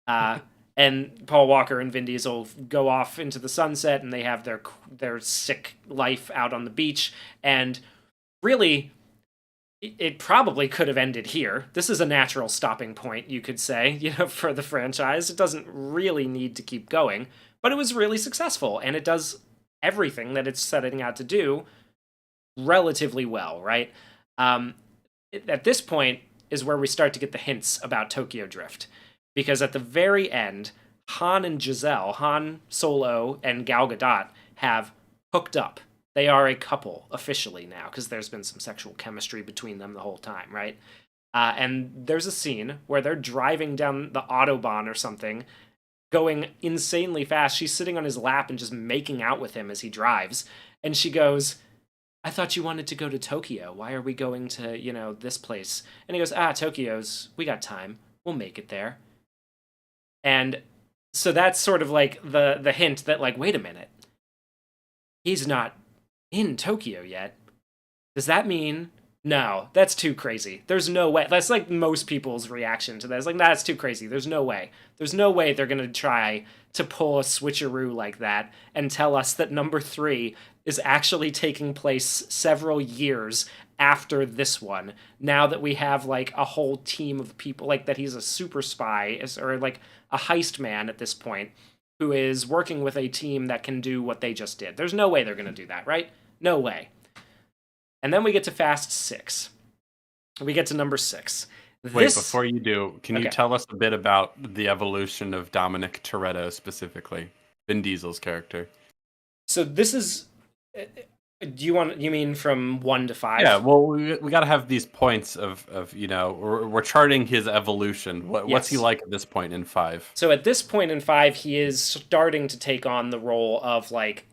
Uh, and Paul Walker and Vin Diesel go off into the sunset, and they have their sick life out on the beach. And really, it probably could have ended here. This is a natural stopping point, you could say, for the franchise. It doesn't really need to keep going, but it was really successful, and it does everything that it's setting out to do relatively well, right? At this point is where we start to get the hints about Tokyo Drift, because at the very end, Han Solo, and Gal Gadot have hooked up. They are a couple officially now, because there's been some sexual chemistry between them the whole time, right? And there's a scene where they're driving down the Autobahn or something, going insanely fast. She's sitting on his lap and just making out with him as he drives. And she goes, "I thought you wanted to go to Tokyo. Why are we going to, this place?" And he goes, "Tokyo's, we got time. We'll make it there." And so that's sort of like the hint that, like, wait a minute. He's not in Tokyo yet. Does that mean... No, that's too crazy. There's no way. That's like most people's reaction to that. It's like, nah, that's too crazy. There's no way. There's no way they're going to try to pull a switcheroo like that and tell us that number 3 is actually taking place several years after this one. Now that we have like a whole team of people, like that he's a super spy or like a heist man at this point who is working with a team that can do what they just did. There's no way they're going to do that, right? No way. And then we get to Fast 6. We get to number 6. Wait, before you do, can you Okay. tell us a bit about the evolution of Dominic Toretto specifically, Vin Diesel's character? So this is... You mean from 1 to 5? Yeah, well, we got to have these points of we're charting his evolution. What's he Yes. like at this point in 5? So at this point in 5, he is starting to take on the role of, like,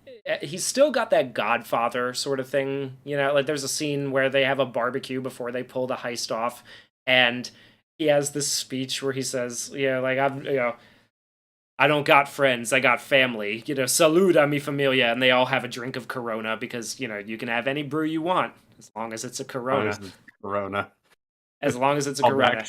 he's still got that Godfather sort of thing, like there's a scene where they have a barbecue before they pull the heist off, and he has this speech where he says, like, I don't got friends, I got family, salud a mi familia, and they all have a drink of Corona because, you can have any brew you want as long as it's a Corona. Corona. As long as it's a Corona.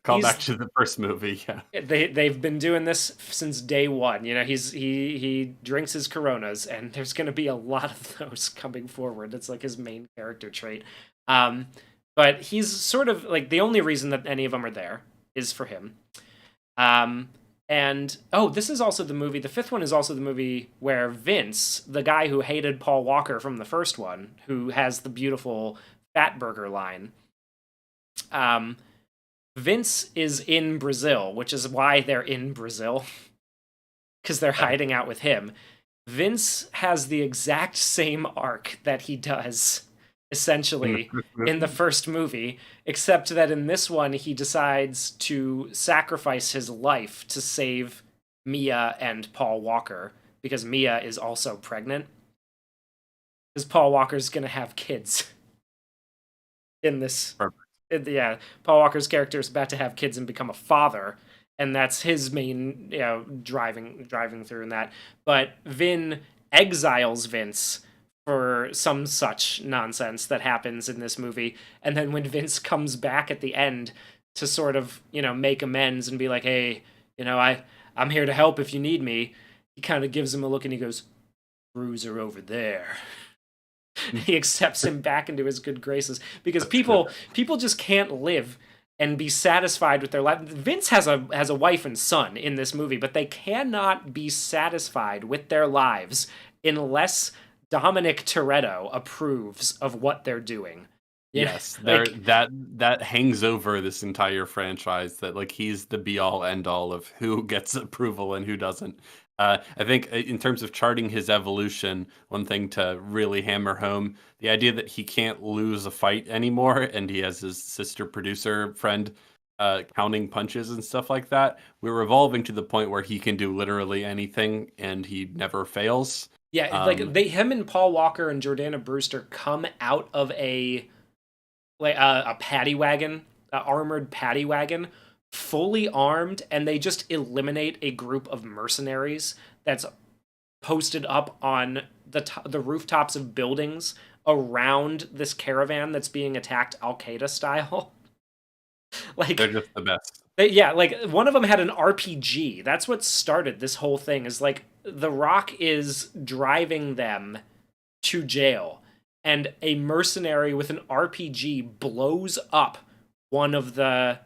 Call back to the first movie, yeah. They've been doing this since day one. He drinks his Coronas, and there's going to be a lot of those coming forward. It's like his main character trait. But he's sort of like the only reason that any of them are there is for him. And this is also the movie. The 5th one is also the movie where Vince, the guy who hated Paul Walker from the first one, who has the beautiful fat burger line, Vince is in Brazil, which is why they're in Brazil, because they're hiding out with him. Vince has the exact same arc that he does, essentially, in the first movie, except that in this one, he decides to sacrifice his life to save Mia and Paul Walker, because Mia is also pregnant. Because Paul Walker's going to have kids in this... Perfect. Yeah, Paul Walker's character is about to have kids and become a father, and that's his main, driving through in that. But Vin exiles Vince for some such nonsense that happens in this movie, and then when Vince comes back at the end to sort of, make amends and be like, "Hey, I'm here to help if you need me," he kind of gives him a look and he goes, "Brews are over there." He accepts him back into his good graces because people just can't live and be satisfied with their life. Vince has a wife and son in this movie, but they cannot be satisfied with their lives unless Dominic Toretto approves of what they're doing. Yeah, Yes, there like that hangs over this entire franchise that like he's the be all end all of who gets approval and who doesn't. I think in terms of charting his evolution, one thing to really hammer home the idea that he can't lose a fight anymore, and he has his sister producer friend counting punches and stuff like that. We're evolving to the point where he can do literally anything, and he never fails. yeah, like Um, him and Paul Walker and Jordana Brewster come out of a paddy wagon, armored paddy wagon, fully armed, and they just eliminate a group of mercenaries that's posted up on the rooftops of buildings around this caravan that's being attacked Al Qaeda style. they're like just the best. yeah, like one of them had an RPG. That's what started this whole thing. Is like The Rock is driving them to jail, and a mercenary with an RPG blows up one of the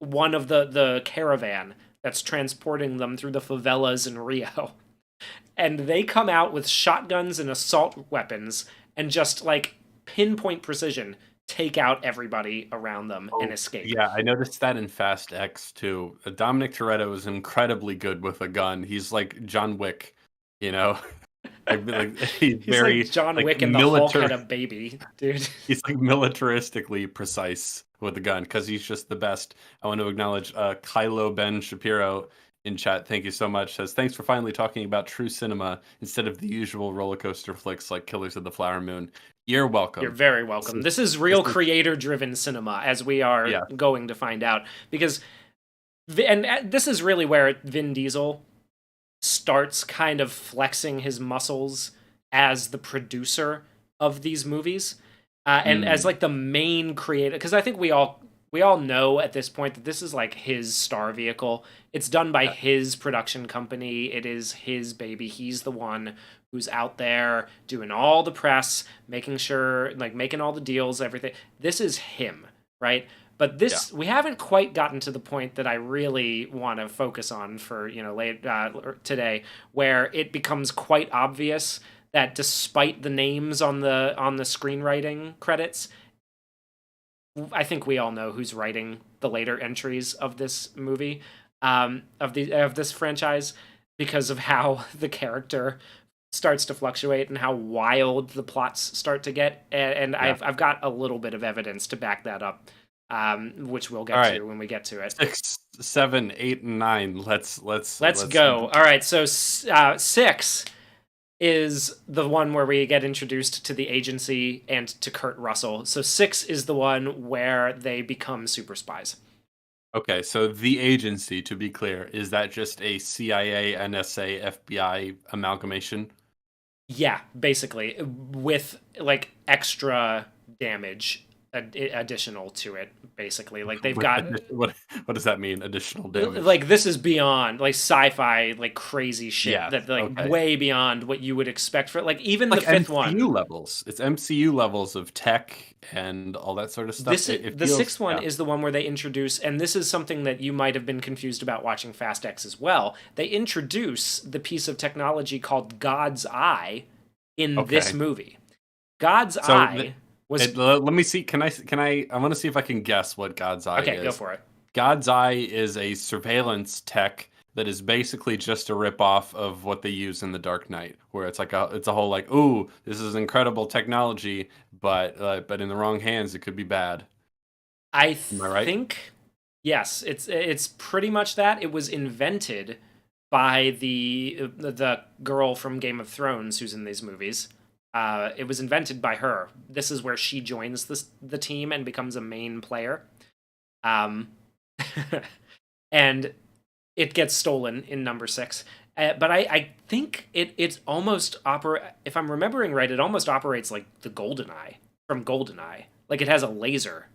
the caravan that's transporting them through the favelas in Rio. And they come out with shotguns and assault weapons and just like pinpoint precision take out everybody around them and Oh, escape. yeah, I noticed that in Fast X too. Dominic Toretto is incredibly good with a gun. He's like John Wick, you know? Like he's He's like very John like Wick and the Hulk had a baby, dude. he's like militaristically precise with the gun because he's just the best. I want to acknowledge Kylo Ben Shapiro in chat. Thank you so much. Says thanks for finally talking about true cinema instead of the usual roller coaster flicks like Killers of the Flower Moon. You're You're welcome. very This welcome. is This is this real is creator-driven cinema, as we are yeah. going to find out. Because, this is really where Vin Diesel starts kind of flexing his muscles as the producer of these movies, and as Mm, like the main creator. Because I think we all know at this point that this is like his star vehicle. It's done by yeah. his production company. It is his baby. He's the one who's out there doing all the press, making sure, like making all the deals, everything. This is him, right? But Yeah. we haven't quite gotten to the point that I really want to focus on for late today, where it becomes quite obvious that despite the names on the screenwriting credits, I think we all know who's writing the later entries of this movie, of this franchise, because of how the character starts to fluctuate and how wild the plots start to get. And Yeah. I've got a little bit of evidence to back that up, which we'll All get right. to when we get to it. 6, 7, 8, and 9. Let's Let's go. All right, so 6 is the one where we get introduced to the agency and to Kurt Russell. So 6 is the one where they become super spies. Okay, so the agency, to be clear, is that just a CIA, NSA, FBI amalgamation? Yeah, basically, with like extra damage additional to it. Basically, like they've What, got what does that mean? Additional damage? like this is beyond like sci-fi, like crazy shit Yeah. that like Okay. way beyond what you would expect for like even Like the fifth MCU one. levels. It's MCU levels of tech and all that sort of stuff. This It the feels sixth one yeah. is the one where they introduce, and this is something that you might have been confused about watching Fast X as well. They introduce the piece of technology called God's Eye in this Okay. movie. God's So Eye was let me see. I want to see if I can guess what God's Eye okay. Go is. for it. God's Eye is a surveillance tech that is basically just a ripoff of what they use in The Dark Knight, where it's a whole like, ooh, this is incredible technology, but in the wrong hands, it could be bad. I Am I right? think yes. It's pretty much that. It was invented by the girl from Game of Thrones who's in these movies. It was invented by her. This is where she joins the team and becomes a main player. Um, and it gets stolen in number 6. But I think it's almost if I'm remembering right, it almost operates like the GoldenEye from GoldenEye. Like it has a laser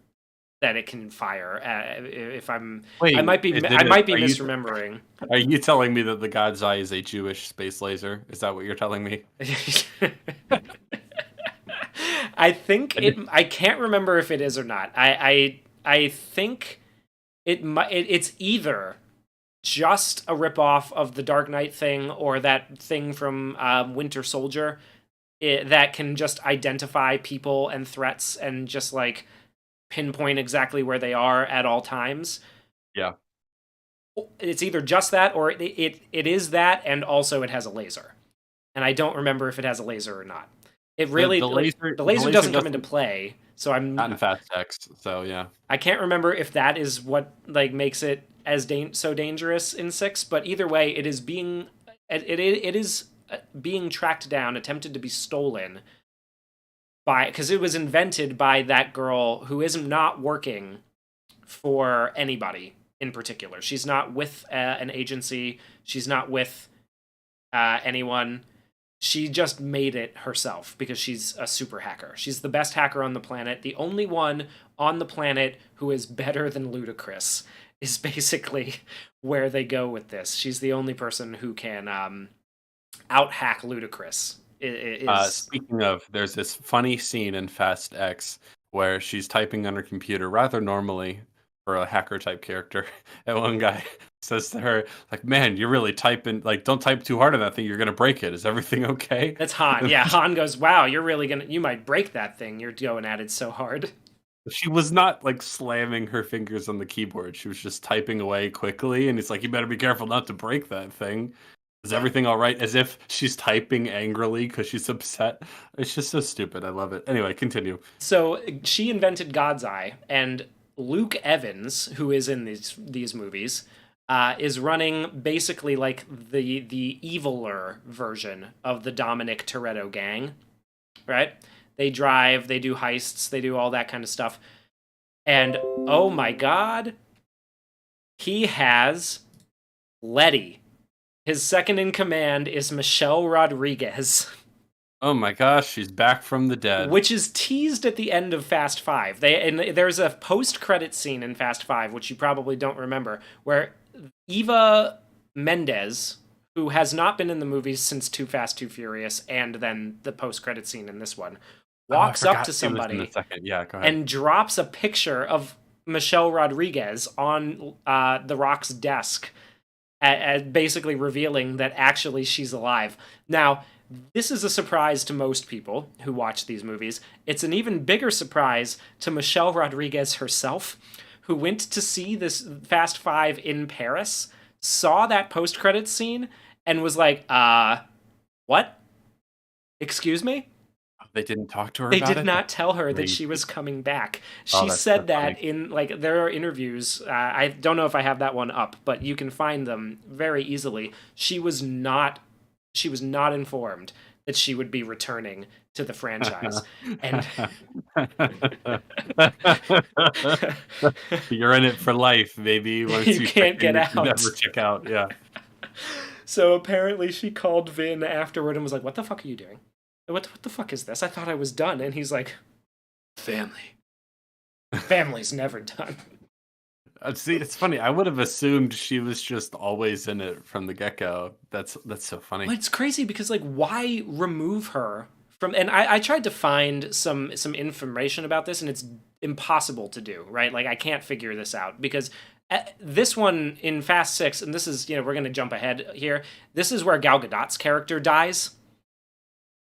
that it can fire. If I'm, Wait, I might be, did I might be are you misremembering. are you telling me that the God's Eye is a Jewish space laser? Is that what you're telling me? I think I it. I can't remember if it is or not. I think it's either just a ripoff of the Dark Knight thing or that thing from Winter Soldier. that can just identify people and threats and just like pinpoint exactly where they are at all times. Yeah. It's either just that or it is that, and also it has a laser. And I don't remember if it has a laser or not. It really the laser doesn't come into play, so not in Fast X. So yeah, I can't remember if that is what like makes it as so dangerous in 6. But either way, it is being tracked down, attempted to be stolen by, because it was invented by that girl who is not working for anybody in particular. She's not with an agency. She's not with anyone. She just made it herself because she's a super hacker. She's the best hacker on the planet. The only one on the planet who is better than Ludacris is basically where they go with this. She's the only person who can out-hack Ludacris. Speaking of, there's this funny scene in Fast X where she's typing on her computer rather normally for a hacker type character, and one guy says to her, like, "Man, you're really typing, like, don't type too hard on that thing, you're gonna break it. Is everything okay?" That's Han. Yeah, Han goes, "Wow, you might break that thing. You're going at it so hard." She was not like slamming her fingers on the keyboard. She was just typing away quickly, and it's like, you better be careful not to break that thing. Is everything all right? As if she's typing angrily because she's upset. It's just so stupid. I love it. Anyway, continue. So she invented God's Eye, and Luke Evans, who is in these movies, is running basically like the eviler version of the Dominic Toretto gang, right? They drive, they do heists, they do all that kind of stuff. And oh my god, he has Letty. His second in command is Michelle Rodriguez. Oh my gosh, she's back from the dead. Which is teased at the end of Fast 5. There's a post-credit scene in Fast 5, which you probably don't remember, where Eva Mendes, who has not been in the movies since Too Fast, Too Furious, and then the post-credit scene in this one, walks up to somebody and drops a picture of Michelle Rodriguez on The Rock's desk, basically revealing that actually she's alive. Now, this is a surprise to most people who watch these movies. It's an even bigger surprise to Michelle Rodriguez herself, who went to see this Fast 5 in Paris, saw that post-credits scene, and was like, what? Excuse me? They didn't talk to her They about it? did not tell her that she was coming back. She said that in, like, there are interviews. I don't know if I have that one up, but you can find them very easily. She was not informed that she would be returning to the franchise. And you're in it for life, baby. Once you can't get out. You never check out. Yeah. So apparently she called Vin afterward and was like, "What the fuck are you doing? What the fuck is this? I thought I was done." And he's like, "Family. Family's never done." See, it's funny. I would have assumed she was just always in it from the get-go. That's so funny. Well, it's crazy because, like, why remove her from... And I tried to find some information about this, and it's impossible to do, right? Like, I can't figure this out because this one in Fast 6, and this is, we're going to jump ahead here. This is where Gal Gadot's character dies.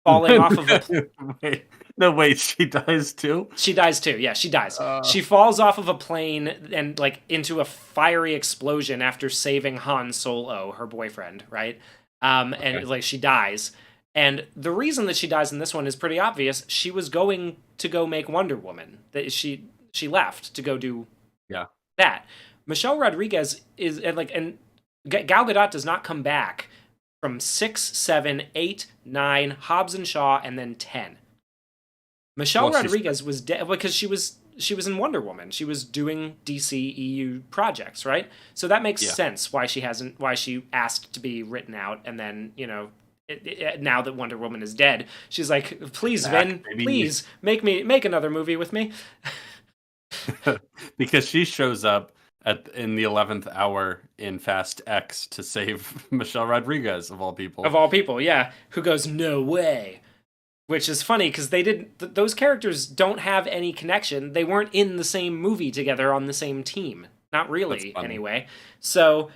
Falling off of a... Wait, she dies too? She dies too, yeah, she dies. She falls off of a plane and, like, into a fiery explosion after saving Han Solo, her boyfriend, right? And, like, she dies. And the reason that she dies in this one is pretty obvious. She was going to go make Wonder Woman. That she left to go do that. Michelle Rodriguez is, and Gal Gadot does not come back from 6, 7, 8, 9, Hobbs and Shaw, and then 10. Michelle Rodriguez was dead because she was in Wonder Woman. She was doing DC EU projects, right? So that makes sense why she asked to be written out, and then now that Wonder Woman is dead, she's like, "Please, Vin, please make another movie with me." Because she shows up in the 11th hour in Fast X to save Michelle Rodriguez of all people. Of all people, yeah. Who goes, "No way." Which is funny because those characters don't have any connection. They weren't in the same movie together on the same team. Not really, anyway. So,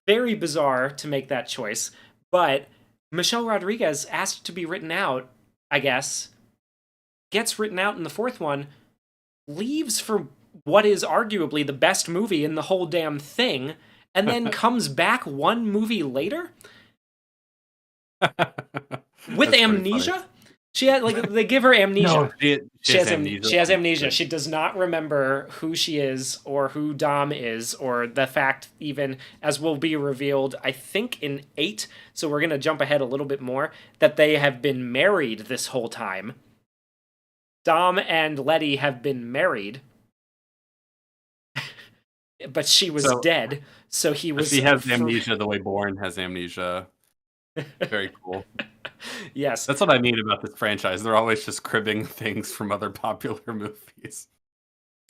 very bizarre to make that choice. But Michelle Rodriguez asked to be written out, I guess, gets written out in the fourth one, leaves for what is arguably the best movie in the whole damn thing, and then comes back one movie later with That's pretty funny. amnesia. She had like they give her amnesia. No, she has amnesia. She has amnesia. She does not remember who she is or who Dom is or the fact even as will be revealed I think in 8, so we're going to jump ahead a little bit more, that they have been married this whole time. Dom and Letty have been married. But she was dead, so he was. She has amnesia the way Bourne has amnesia. Very cool. Yes. That's what I mean about this franchise. They're always just cribbing things from other popular movies.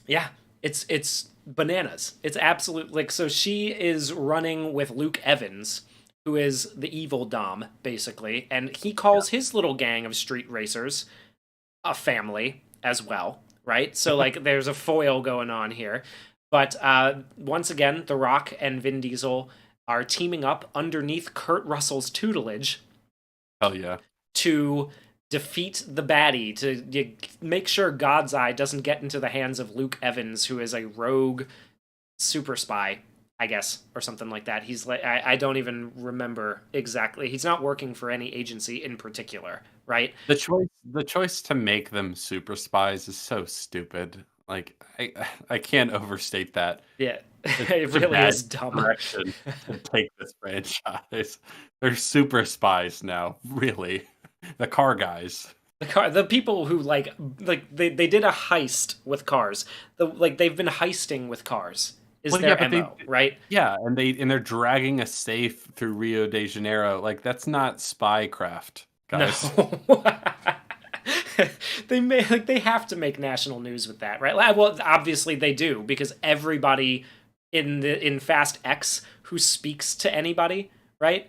Yeah, it's bananas. It's absolute like so she is running with Luke Evans, who is the evil Dom basically, and he calls his little gang of street racers a family as well, right? So like there's a foil going on here. But once again, The Rock and Vin Diesel are teaming up underneath Kurt Russell's tutelage. Hell yeah. To defeat the baddie, to make sure God's Eye doesn't get into the hands of Luke Evans, who is a rogue super spy, I guess, or something like that. He's like, I don't even remember exactly. He's not working for any agency in particular, right? The choice to make them super spies is so stupid. Like I can't overstate that. Yeah, it really is dumb. Direction to take this franchise. They're super spies now, really. The car guys. The people who like they did a heist with cars. They've been heisting with cars. Is their MO, right? Yeah, and they're dragging a safe through Rio de Janeiro. Like that's not spy craft, guys. No. They have to make national news with that, right? Well, obviously they do because everybody in Fast X who speaks to anybody, right?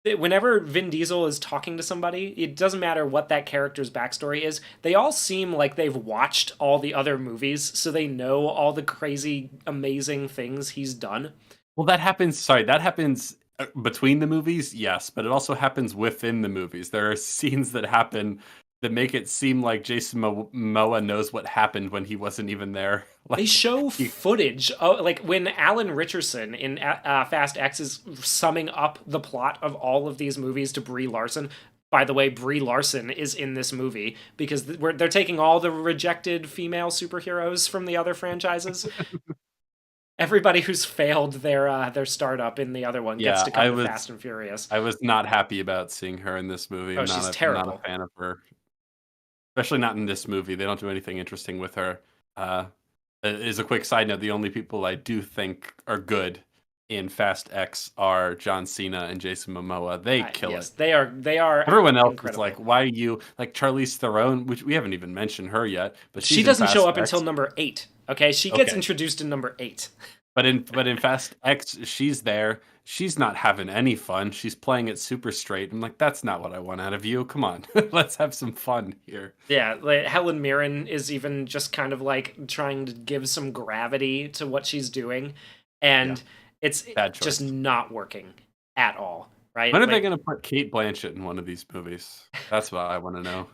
Whenever Vin Diesel is talking to somebody, it doesn't matter what that character's backstory is. They all seem like they've watched all the other movies, so they know all the crazy, amazing things he's done. Well, that happens. Sorry, that happens between the movies, yes, but it also happens within the movies. There are scenes that happen that make it seem like Jason Momoa knows what happened when he wasn't even there. Like, they show footage, like when Alan Richardson in Fast X is summing up the plot of all of these movies to Brie Larson. By the way, Brie Larson is in this movie because they're taking all the rejected female superheroes from the other franchises. Everybody who's failed their startup in the other one gets to come to Fast and Furious. I was not happy about seeing her in this movie. Oh, she's terrible. I'm not a fan of her. Especially not in this movie. They don't do anything interesting with her. As a quick side note, the only people I do think are good in Fast X are John Cena and Jason Momoa. They kill it. They are. Everyone else is like, why are you like Charlize Theron, which we haven't even mentioned her yet, but she doesn't show up until number 8. Okay, she gets introduced in number 8. But in Fast X, she's there. She's not having any fun. She's playing it super straight. I'm like, that's not what I want out of you. Come on, let's have some fun here. Yeah, like Helen Mirren is even just kind of like trying to give some gravity to what she's doing, and it's just not working at all. Right? When are they going to put Kate Blanchett in one of these movies? That's what I want to know.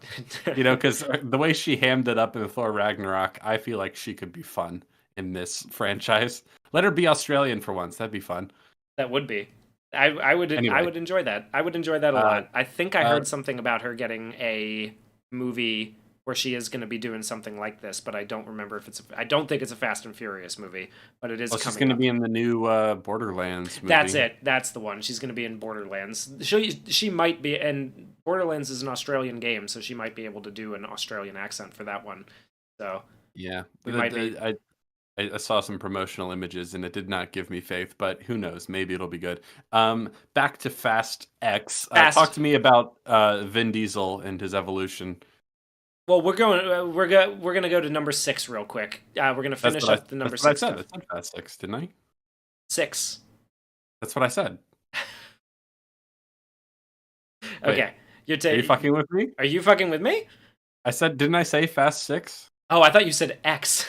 Because the way she hammed it up in Thor Ragnarok, I feel like she could be fun in this franchise. Let her be Australian for once. That'd be fun. That would be. I would enjoy that. I would enjoy that a lot. I think I heard something about her getting a movie where she is going to be doing something like this, but I don't remember if it's. I don't think it's a Fast and Furious movie, but it is. She's going to be in the new Borderlands movie. That's it. That's the one. She's going to be in Borderlands. She might be, and Borderlands is an Australian game, so she might be able to do an Australian accent for that one. So yeah, I saw some promotional images and it did not give me faith, but who knows? Maybe it'll be good. Back to Fast X. Talk to me about Vin Diesel and his evolution. Well, we're gonna go to number 6 real quick. We're gonna finish up the number 6. I said Fast 6, didn't I? 6. That's what I said. Okay, are you fucking with me? Are you fucking with me? I said, didn't I say Fast 6? Oh, I thought you said X.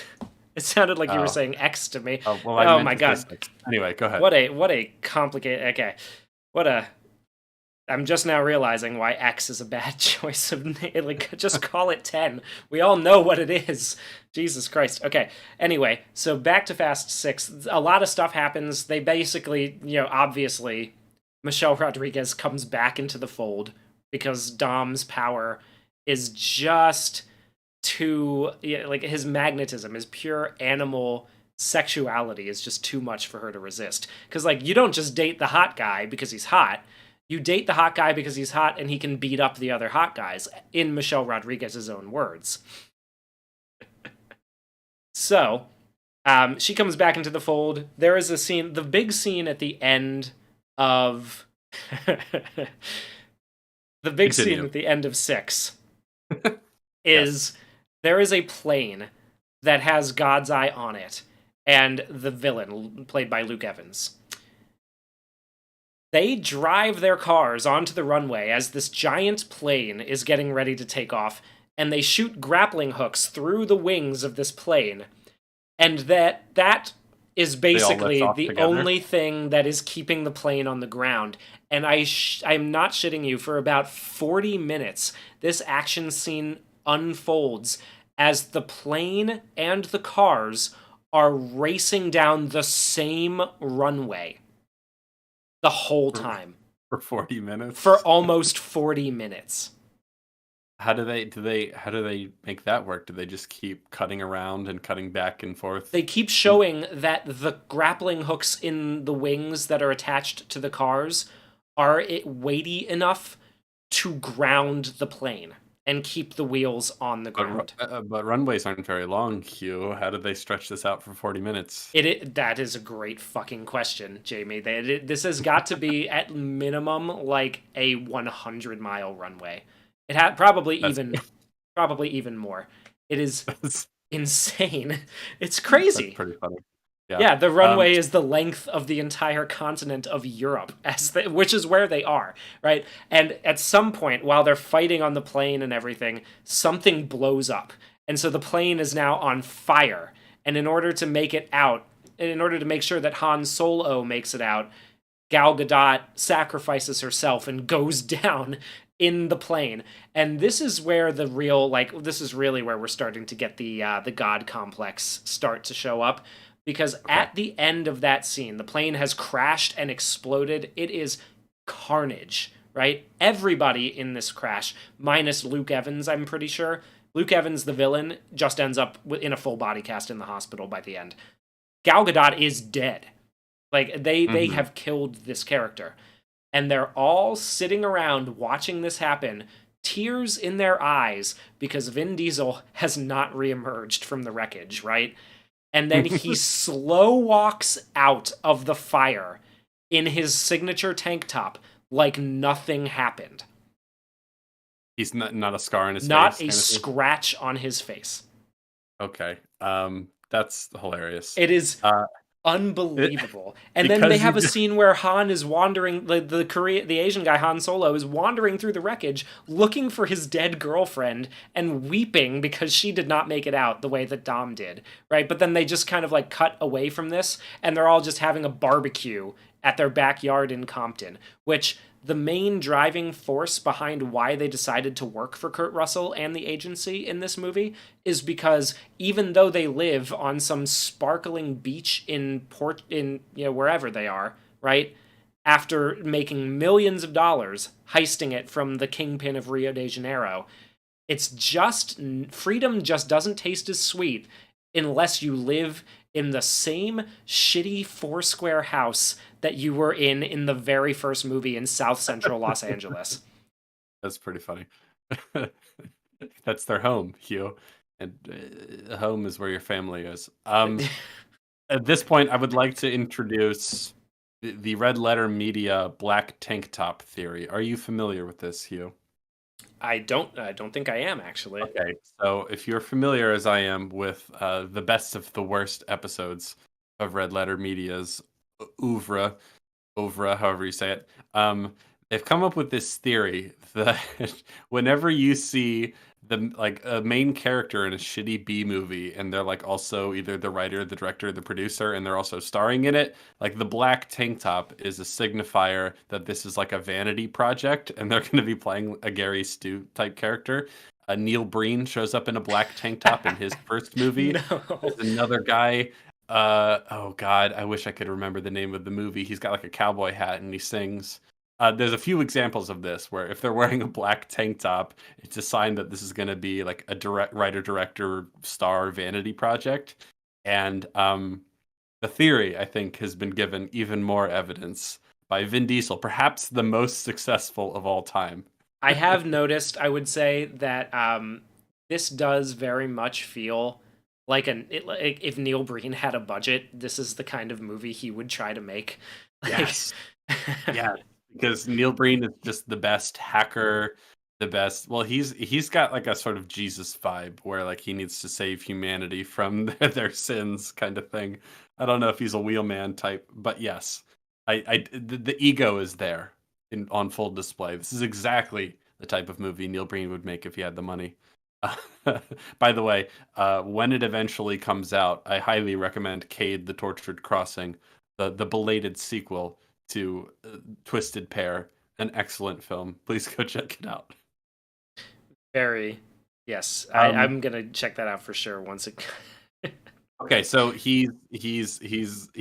It sounded like you were saying X to me. Oh, well, my god. Anyway, go ahead. What a complicated. Okay, what a I'm just now realizing why X is a bad choice of like just call it 10. We all know what it is. Jesus Christ. Okay. Anyway, so back to Fast 6. A lot of stuff happens. They basically, obviously Michelle Rodriguez comes back into the fold because Dom's power is just too like his magnetism, his pure animal sexuality is just too much for her to resist. Because like you don't just date the hot guy because he's hot. You date the hot guy because he's hot and he can beat up the other hot guys, in Michelle Rodriguez's own words. So, she comes back into the fold. There is a scene, the big scene at the end of the big scene at the end of 6 is there is a plane that has God's eye on it, and the villain, played by Luke Evans. They drive their cars onto the runway as this giant plane is getting ready to take off, and they shoot grappling hooks through the wings of this plane. And that is basically the only thing that is keeping the plane on the ground. And I'm not shitting you, for about 40 minutes, this action scene unfolds as the plane and the cars are racing down the same runway the whole time. For 40 minutes? For almost 40 minutes. How do they make that work? Do they just keep cutting around and cutting back and forth? They keep showing that the grappling hooks in the wings that are attached to the cars are weighty enough to ground the plane and keep the wheels on the ground. But runways aren't very long, Hugh. How did they stretch this out for 40 minutes? That is a great fucking question, Jamie. This has got to be at minimum like a 100-mile runway. It had probably even more. It is insane. It's crazy. That's pretty funny. Yeah, the runway is the length of the entire continent of Europe, which is where they are, right? And at some point, while they're fighting on the plane and everything, something blows up. And so the plane is now on fire. And in order to make it out, and in order to make sure that Han Solo makes it out, Gal Gadot sacrifices herself and goes down in the plane. And this is where this is really where we're starting to get the God complex start to show up. Because at the end of that scene, the plane has crashed and exploded. It is carnage, right? Everybody in this crash, minus Luke Evans, I'm pretty sure. Luke Evans, the villain, just ends up in a full body cast in the hospital by the end. Gal Gadot is dead. Like, they have killed this character. And they're all sitting around watching this happen, tears in their eyes, because Vin Diesel has not reemerged from the wreckage, right? And then he slow walks out of the fire in his signature tank top like nothing happened. He's not a scar on his face? Not a scratch on his face. Okay. That's hilarious. It is unbelievable. And then they have a scene where Han is wandering, the Asian guy, Han Solo, is wandering through the wreckage looking for his dead girlfriend and weeping because she did not make it out the way that Dom did, right? But then they just kind of like cut away from this and they're all just having a barbecue at their backyard in Compton, which the main driving force behind why they decided to work for Kurt Russell and the agency in this movie is because even though they live on some sparkling beach in wherever they are, right? After making millions of dollars heisting it from the kingpin of Rio de Janeiro, it's just freedom just doesn't taste as sweet unless you live in the same shitty four-square house that you were in the very first movie in South Central Los Angeles. That's pretty funny. That's their home, Hugh. And home is where your family is. At this point, I would like to introduce the Red Letter Media black tank top theory. Are you familiar with this, Hugh? I don't think I am, actually. Okay, so if you're familiar as I am with the best of the worst episodes of Red Letter Media's oeuvre, however you say it, they've come up with this theory that whenever you see the like a main character in a shitty B movie, and they're like also either the writer, the director, the producer, and they're also starring in it. Like the black tank top is a signifier that this is like a vanity project, and they're going to be playing a Gary Stu type character. Neil Breen shows up in a black tank top in his first movie. No. There's another guy. Oh God, I wish I could remember the name of the movie. He's got like a cowboy hat and he sings. There's a few examples of this where if they're wearing a black tank top, it's a sign that this is going to be like a direct writer, director, star vanity project. And the theory, I think, has been given even more evidence by Vin Diesel, perhaps the most successful of all time. I have noticed, I would say, that this does very much feel like like if Neil Breen had a budget, this is the kind of movie he would try to make. Yes. Yeah, because Neil Breen is just the best hacker, the best. Well, he's got like a sort of Jesus vibe where like he needs to save humanity from their sins kind of thing. I don't know if he's a wheelman type, but yes, the ego is there on full display. This is exactly the type of movie Neil Breen would make if he had the money. By the way, when it eventually comes out, I highly recommend Cade: The Tortured Crossing, the belated sequel to Twisted Pair, an excellent film. Please go check it out. Very, yes. Um, I'm gonna check that out for sure once it. okay, so he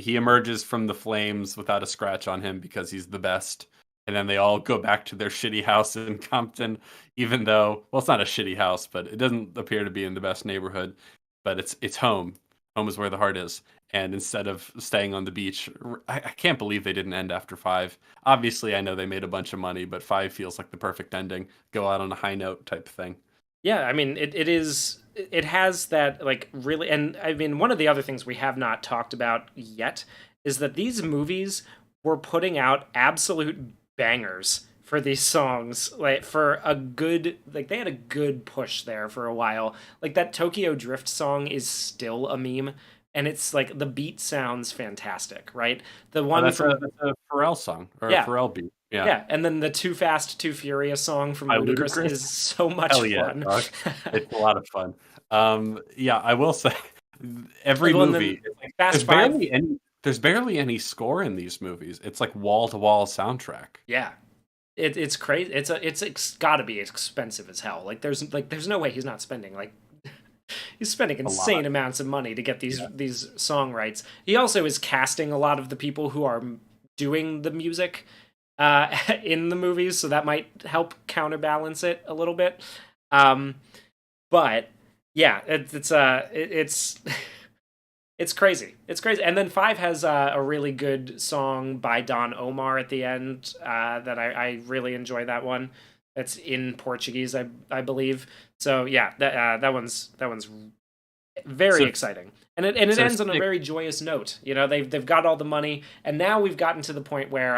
emerges from the flames without a scratch on him because he's the best. And then they all go back to their shitty house in Compton, even though, well, it's not a shitty house, but it doesn't appear to be in the best neighborhood. But it's home. Home is where the heart is. And instead of staying on the beach, I can't believe they didn't end after 5. Obviously, I know they made a bunch of money, but 5 feels like the perfect ending. Go out on a high note type thing. Yeah, I mean, it has that, like, really, and I mean, one of the other things we have not talked about yet is that these movies were putting out absolute bangers for these songs, like, for a good, like, they had a good push there for a while. Like, that Tokyo Drift song is still a meme, and it's like the beat sounds fantastic, right? The Oh, one that's from a Pharrell song or a yeah, Pharrell beat. Yeah, yeah, and then the Too Fast, Too Furious song from by Ludacris Ludacris. is so much Hell yeah, fun. dog. It's a lot of fun. Yeah, I will say every Well, and movie, then Fast Five, there's barely any score in these movies. It's like wall to wall soundtrack. yeah, it's crazy. It's got to be expensive as hell. There's no way he's not spending like he's spending A lot. insane amounts of money to get Yeah. these song rights. He also is casting a lot of the people who are doing the music in the movies, so that might help counterbalance it a little bit. Um, but yeah, it's it's crazy. It's crazy. And then 5 has a really good song by Don Omar at the end that I really enjoy that one. It's in Portuguese, I believe. So yeah, that one's very So exciting. And it so ends on a stick. very joyous note. You know, they've got all the money, and now we've gotten to the point where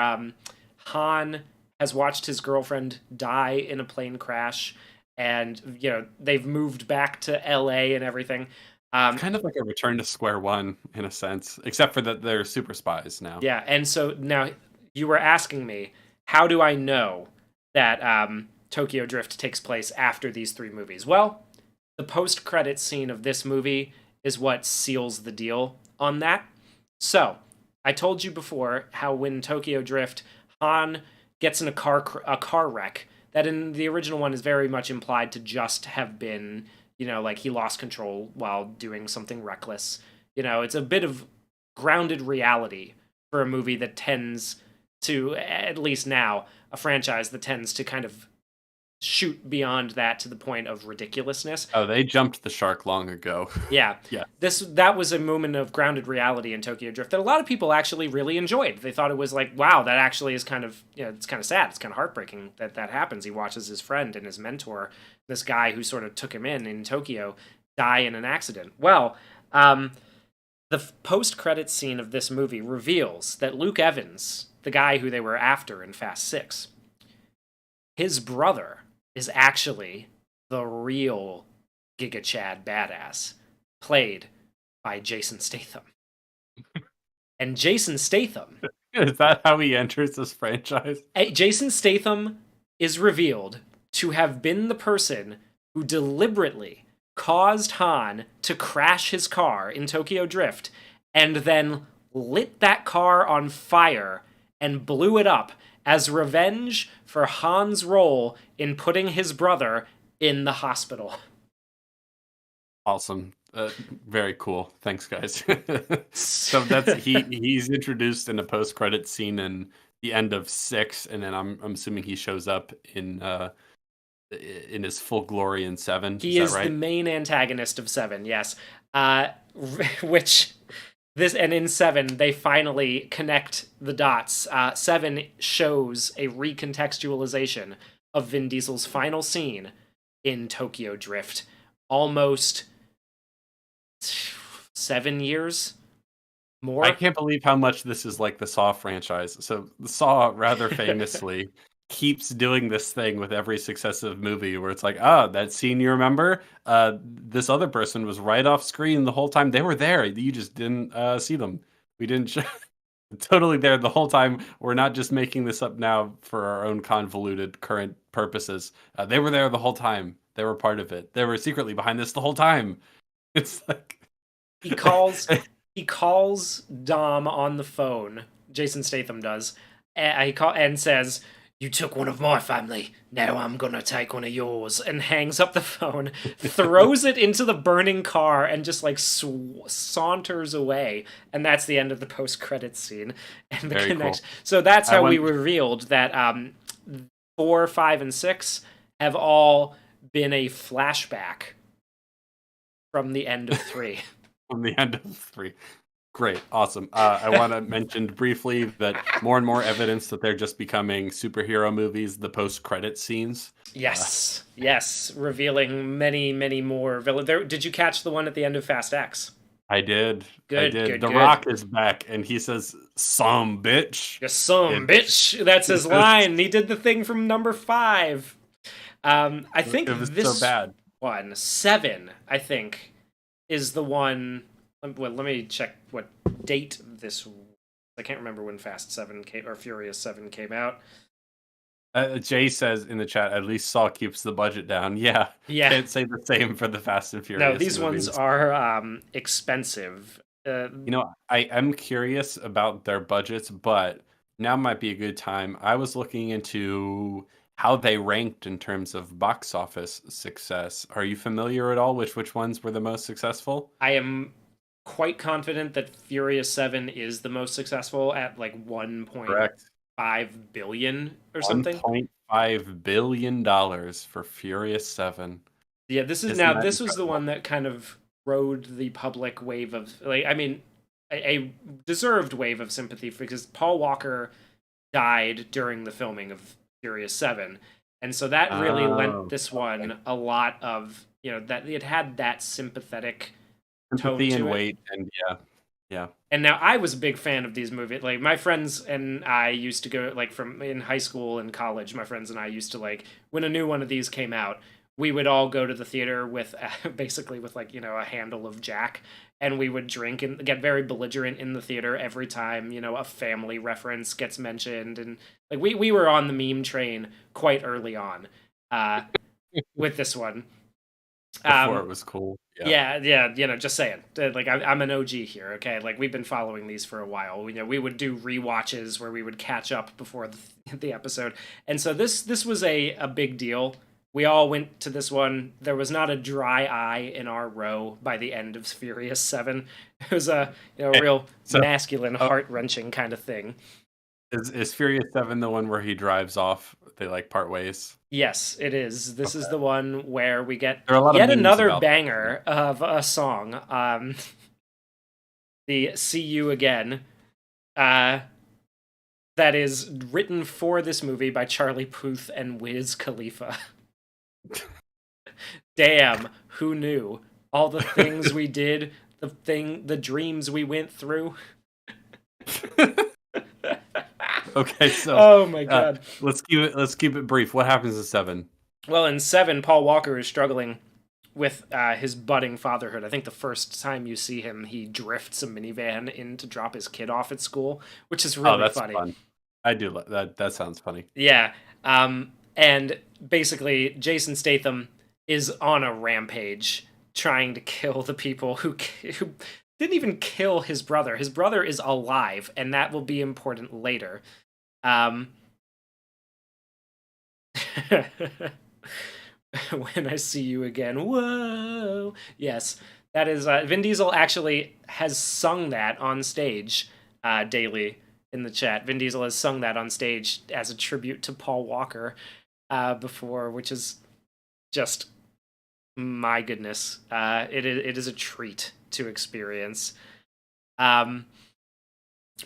Han has watched his girlfriend die in a plane crash, and you know they've moved back to L.A. and everything. It's kind of like a return to square one in a sense, except for that they're super spies now. Yeah, and so now you were asking me, how do I know that Tokyo Drift takes place after these 3 movies? Well, the post-credit scene of this movie is what seals the deal on that. So, I told you before how when Tokyo Drift, Han gets in a car wreck, that in the original one is very much implied to just have been, you know, like he lost control while doing something reckless. You know, it's a bit of grounded reality for a movie that tends to, at least now, a franchise that tends to kind of shoot beyond that to the point of ridiculousness. Oh, they jumped the shark long ago. Yeah. Yeah. That was a moment of grounded reality in Tokyo Drift that a lot of people actually really enjoyed. They thought it was like, wow, that actually is kind of, you know, it's kind of sad. It's kind of heartbreaking that that happens. He watches his friend and his mentor, this guy who sort of took him in Tokyo, die in an accident. Well, the post-credit scene of this movie reveals that Luke Evans, the guy who they were after in Fast 6, his brother is actually the real Giga Chad badass, played by Jason Statham. And Jason Statham, Is that how he enters this franchise? Jason Statham is revealed to have been the person who deliberately caused Han to crash his car in Tokyo Drift and then lit that car on fire and blew it up as revenge for Han's role in putting his brother in the hospital. Awesome. Very cool. Thanks, guys. So that's he's introduced in a post-credit scene in the end of 6, and then I'm assuming he shows up in his full glory in 7. He is is that right? the main antagonist of 7, yes. Which this and in 7 they finally connect the dots. 7 shows a recontextualization of Vin Diesel's final scene in Tokyo Drift. Almost 7 years more. I can't believe how much this is like the Saw franchise. So the Saw rather famously keeps doing this thing with every successive movie where it's like, that scene you remember? This other person was right off screen the whole time. They were there. You just didn't see them. We didn't show totally there the whole time. We're not just making this up now for our own convoluted current purposes. They were there the whole time. They were part of it. They were secretly behind this the whole time. It's like he calls Dom on the phone. Jason Statham does. And says, "You took one of my family. Now I'm gonna take one of yours." And hangs up the phone, throws it into the burning car, and just like saunters away. And that's the end of the post-credits scene and the connection. Cool. So that's how we revealed that 4, 5, and 6 have all been a flashback from the end of 3. From the end of 3. Great. Awesome. I want to mention briefly that more and more evidence that they're just becoming superhero movies, the post-credit scenes. Yes. Yes. Revealing many, many more villains. Did you catch the one at the end of Fast X? I did. Good, I did. good, The good. Rock is back, and he says, "Some bitch." "You some bitch." That's his line. He did the thing from number 5. I think it was this so bad. one, 7, I think, is the one. Well, let me check what date this. I can't remember when Fast 7 came or Furious 7 came out. Jay says in the chat, "At least Saw keeps the budget down." Yeah. Can't say the same for the Fast and Furious. No, these movies. Ones are expensive. I am curious about their budgets, but now might be a good time. I was looking into how they ranked in terms of box office success. Are you familiar at all with which ones were the most successful? I am quite confident that Furious 7 is the most successful at like 1.5 billion or something. $1.5 billion for Furious 7. Yeah, this was the one that kind of rode the public wave of, like, I mean, a deserved wave of sympathy, because Paul Walker died during the filming of Furious 7, and so that really lent this one a lot of, that it had that sympathetic sympathy and weight, and yeah. And now I was a big fan of these movies. Like, my friends and I used to go, like, from in high school and college, my friends and I used to, like, when a new one of these came out, we would all go to the theater with basically with, like, a handle of Jack, and we would drink and get very belligerent in the theater every time, a family reference gets mentioned. And like, we were on the meme train quite early on with this one. Before it was cool. Yeah, just saying. Like, I'm an OG here, okay? Like, we've been following these for a while. We would do rewatches where we would catch up before the episode. And so this was a big deal. We all went to this one. There was not a dry eye in our row by the end of Furious 7. It was a real masculine, heart-wrenching kind of thing. Is Furious 7 the one where he drives off? They like part ways? Yes, it is. This is the one where we get yet another banger of a song. The "See You Again," that is written for this movie by Charlie Puth and Wiz Khalifa. Damn, who knew? All the things we did, the dreams we went through. Okay, so oh my god, let's keep it brief. What happens in 7? Well, in 7, Paul Walker is struggling with his budding fatherhood. I think the first time you see him, he drifts a minivan in to drop his kid off at school, which is really funny. Fun. I do that. That sounds funny. Yeah, and basically, Jason Statham is on a rampage trying to kill the people who didn't even kill his brother. His brother is alive, and that will be important later. Um, when I see you again, whoa! Yes, that is Vin Diesel actually has sung that on stage daily in the chat. Vin Diesel has sung that on stage as a tribute to Paul Walker before, which is just my goodness. It is a treat to experience. But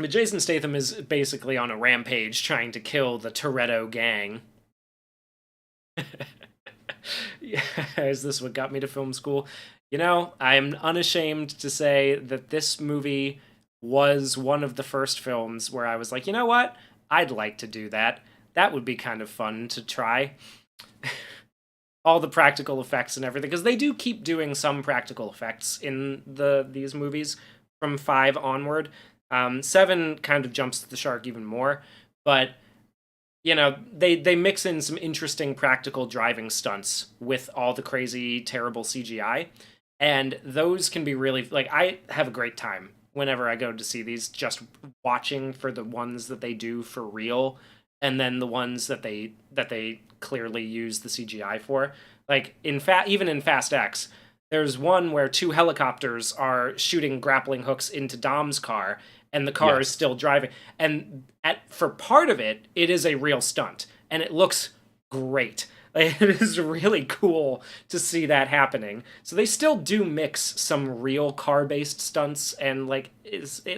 Jason Statham is basically on a rampage trying to kill the Toretto gang. Yeah, is this what got me to film school? You know, I'm unashamed to say that this movie was one of the first films where I was like, you know what? I'd like to do that. That would be kind of fun to try. All the practical effects and everything, because they do keep doing some practical effects in these movies from 5 onward. 7 kind of jumps the shark even more, but you know, they mix in some interesting practical driving stunts with all the crazy, terrible CGI. And those can be really, like, I have a great time whenever I go to see these, just watching for the ones that they do for real, and then the ones that they clearly use the CGI for. Like, even in Fast X, there's one where 2 helicopters are shooting grappling hooks into Dom's car, and the car is still driving. And for part of it, it is a real stunt, and it looks great. Like, it is really cool to see that happening. So they still do mix some real car-based stunts and like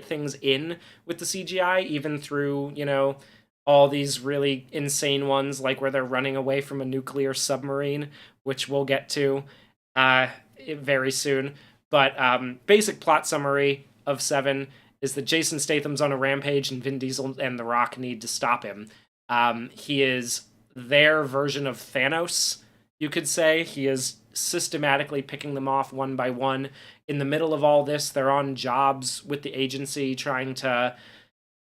things in with the CGI, even through, you know, all these really insane ones, like where they're running away from a nuclear submarine, which we'll get to very soon. But basic plot summary of 7 is that Jason Statham's on a rampage and Vin Diesel and The Rock need to stop him. He is their version of Thanos, you could say. He is systematically picking them off one by one. In the middle of all this, they're on jobs with the agency trying to...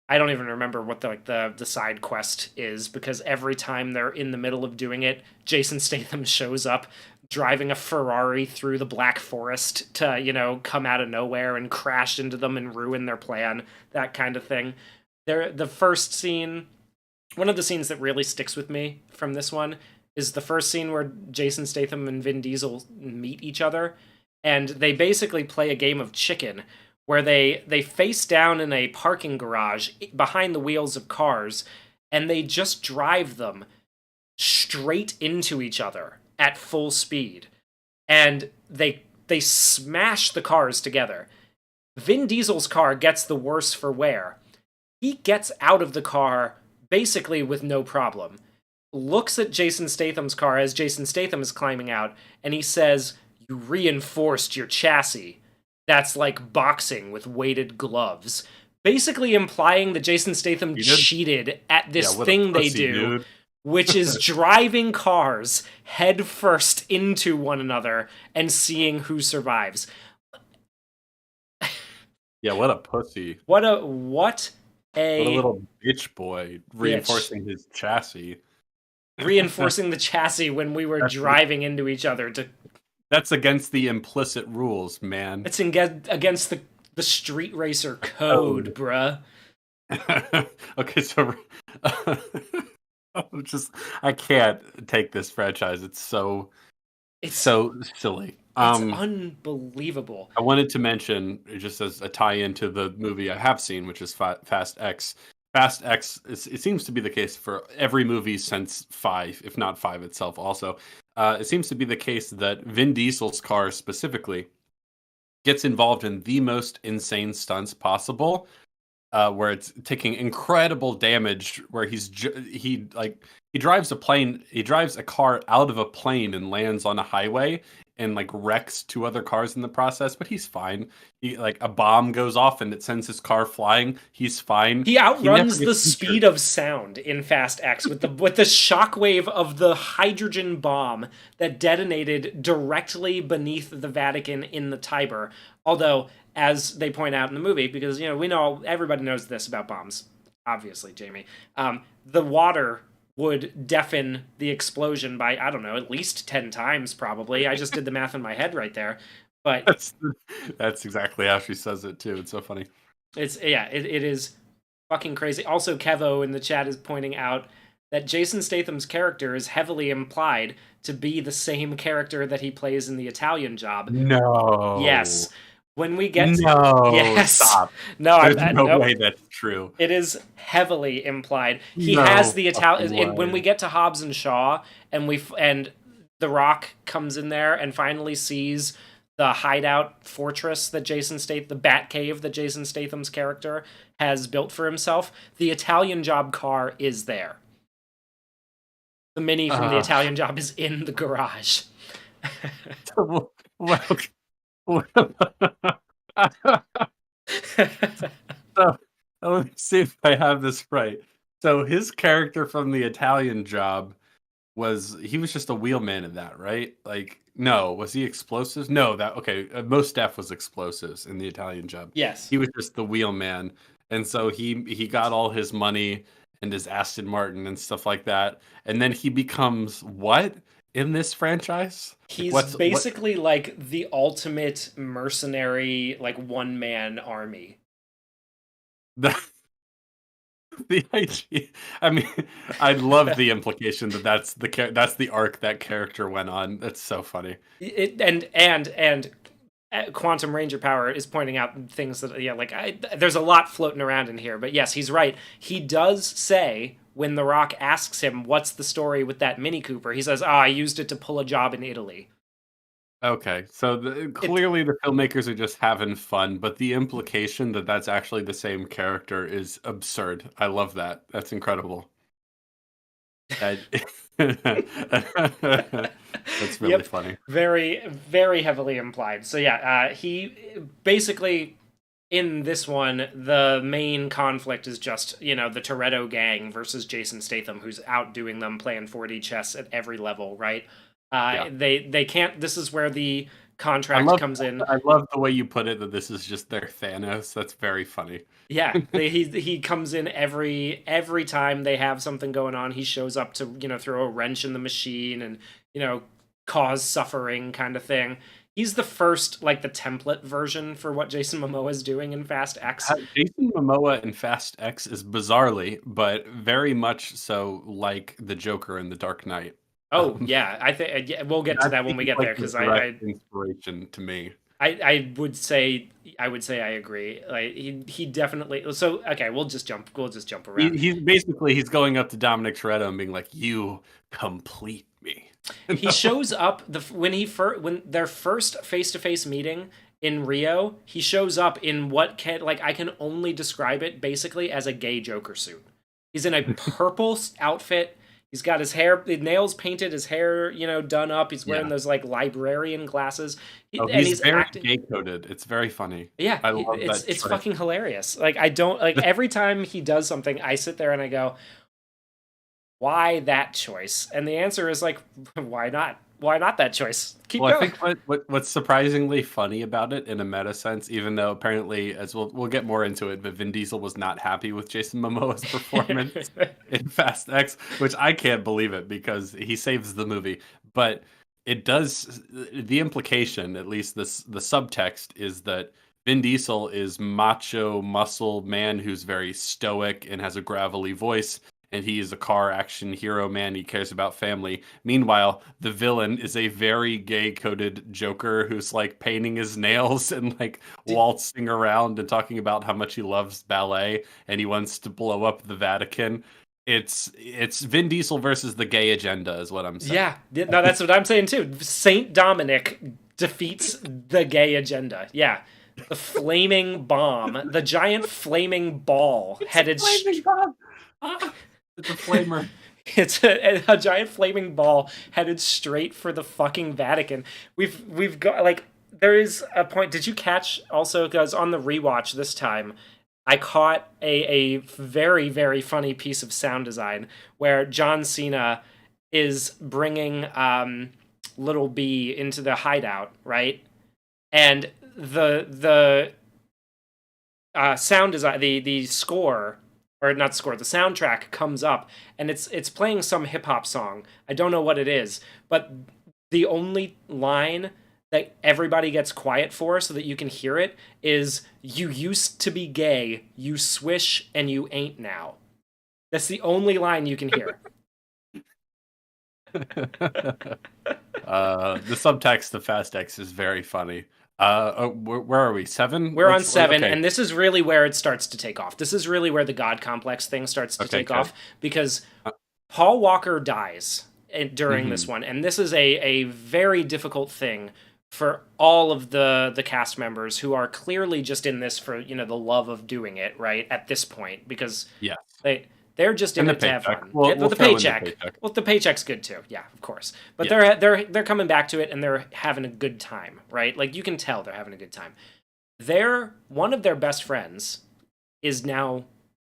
I don't even remember what the side quest is, because every time they're in the middle of doing it, Jason Statham shows up driving a Ferrari through the Black Forest to, you know, come out of nowhere and crash into them and ruin their plan, that kind of thing. The first scene, one of the scenes that really sticks with me from this one is the first scene where Jason Statham and Vin Diesel meet each other, and they basically play a game of chicken where they face down in a parking garage behind the wheels of cars, and they just drive them straight into each other at full speed. And they smash the cars together. Vin Diesel's car gets the worse for wear. He gets out of the car basically with no problem. Looks at Jason Statham's car as Jason Statham is climbing out, and he says, "You reinforced your chassis." That's like boxing with weighted gloves. Basically implying that Jason Statham cheated at this thing they do, dude. Which is driving cars head first into one another and seeing who survives. Yeah, what a pussy. What a little bitch boy reinforcing his chassis. Reinforcing the chassis when we were driving into each other to... That's against the implicit rules, man. It's against the street racer code, bruh. Okay, so I can't take this franchise. It's so silly. It's unbelievable. I wanted to mention, just as a tie-in to the movie I have seen, which is Fast X. Fast X, it seems to be the case for every movie since 5, if not 5 itself also. It seems to be the case that Vin Diesel's car specifically gets involved in the most insane stunts possible, where it's taking incredible damage, where he drives a car out of a plane and lands on a highway and like wrecks 2 other cars in the process, but he's fine. A bomb goes off and it sends his car flying. He's fine. He outruns the speed of sound in Fast X with the shockwave of the hydrogen bomb that detonated directly beneath the Vatican in the Tiber. Although, as they point out in the movie, because everybody knows this about bombs, obviously, Jamie, the water would deafen the explosion by, I don't know, at least 10 times probably. I just did the math in my head right there. But That's that's exactly how she says it too. It's so funny. it's, yeah, it is fucking crazy. Also, Kevo in the chat is pointing out that Jason Statham's character is heavily implied to be the same character that he plays in The Italian Job. No. Yes. When we get to, No, yes. stop. No, There's no nope. way that's true. It is heavily implied. He has No the fucking Italian. When we way. get to Hobbs and Shaw, and The Rock comes in there and finally sees the hideout fortress that the Bat Cave that Jason Statham's character has built for himself, the Italian Job car is there. The Mini from the Italian Job is in the garage. Well, so let me see if I have this right. So his character from the Italian Job he was just a wheelman in that, right? Like, no, was he explosives? No, that okay. Most Def was explosives in the Italian Job. Yes. He was just the wheelman, and so he got all his money and his Aston Martin and stuff like that, and then he becomes what in this franchise? He's basically like the ultimate mercenary, like one-man army. The idea, I mean, I love the implication that that's the arc that character went on. That's so funny. And Quantum Ranger Power is pointing out things that, yeah, like there's a lot floating around in here, but yes, he's right. He does say when The Rock asks him what's the story with that Mini Cooper, he says, I used it to pull a job in Italy. Okay, so clearly the filmmakers are just having fun, but the implication that that's actually the same character is absurd. I love that. That's incredible. That's really funny. Very, very heavily implied. So yeah, he basically, in this one, the main conflict is just, the Toretto gang versus Jason Statham, who's outdoing them playing 4D chess at every level, right? They can't. This is where the contract comes in. I love the way you put it, that this is just their Thanos. That's very funny. Yeah, he comes in every time they have something going on. He shows up to throw a wrench in the machine and cause suffering kind of thing. He's the first, like, the template version for what Jason Momoa is doing in Fast X. Jason Momoa in Fast X is bizarrely, but very much so like the Joker in The Dark Knight. Oh yeah, I think we'll get to that when we get there, because I inspiration to me. I would say I agree. Like he definitely. So okay, we'll just jump around. He's going up to Dominic Toretto and being like, "You complete me." He shows up when their first face-to-face meeting in Rio. He shows up in what I can only describe it basically as a gay Joker suit. He's in a purple outfit. He's got his nails painted, his hair, done up. He's wearing those like librarian glasses. He's very gay coded. It's very funny. Yeah, I love it's fucking hilarious. Like I don't like every time he does something, I sit there and I go, "Why that choice?" And the answer is like, "Why not? Why not that choice?" Keep going. I think what's surprisingly funny about it in a meta sense, even though apparently, as we'll get more into it, but Vin Diesel was not happy with Jason Momoa's performance in Fast X, which I can't believe it because he saves the movie. But it does, the implication, at least the subtext, is that Vin Diesel is macho muscle man who's very stoic and has a gravelly voice. And he is a car action hero man. He cares about family. Meanwhile, the villain is a very gay-coded Joker who's like painting his nails and like waltzing around and talking about how much he loves ballet and he wants to blow up the Vatican. It's Vin Diesel versus the gay agenda, is what I'm saying. Yeah, no, that's what I'm saying too. Saint Dominic defeats the gay agenda. Yeah. The flaming bomb, the giant flaming ball headed. It's a flamer. It's a giant flaming ball headed straight for the fucking Vatican. We've got, like, there is a point. Did you catch also, because on the rewatch this time, I caught a very, very funny piece of sound design where John Cena is bringing Little B into the hideout, right? And the sound design, the score or not the score, the soundtrack comes up, and it's playing some hip hop song. I don't know what it is, but the only line that everybody gets quiet for so that you can hear it is "You used to be gay, you swish, and you ain't now." That's the only line you can hear. The subtext of Fast X is very funny. Where are we? 7? We're on 7, Okay. and this is really where it starts to take off. This is really where the God complex thing starts to Okay, take good. off, because Uh, Paul Walker dies during this mhm. one, and this is a very difficult thing for all of the cast members who are clearly just in this for the love of doing it, right, at this point, because Yes. they're just in And the it to have paycheck. fun. We'll The throw in the paycheck. paycheck. Well, the paycheck's good too. Yeah, of course. But Yes. they're coming back to it, and they're having a good time, right? Like, you can tell they're having a good time. One of their best friends is now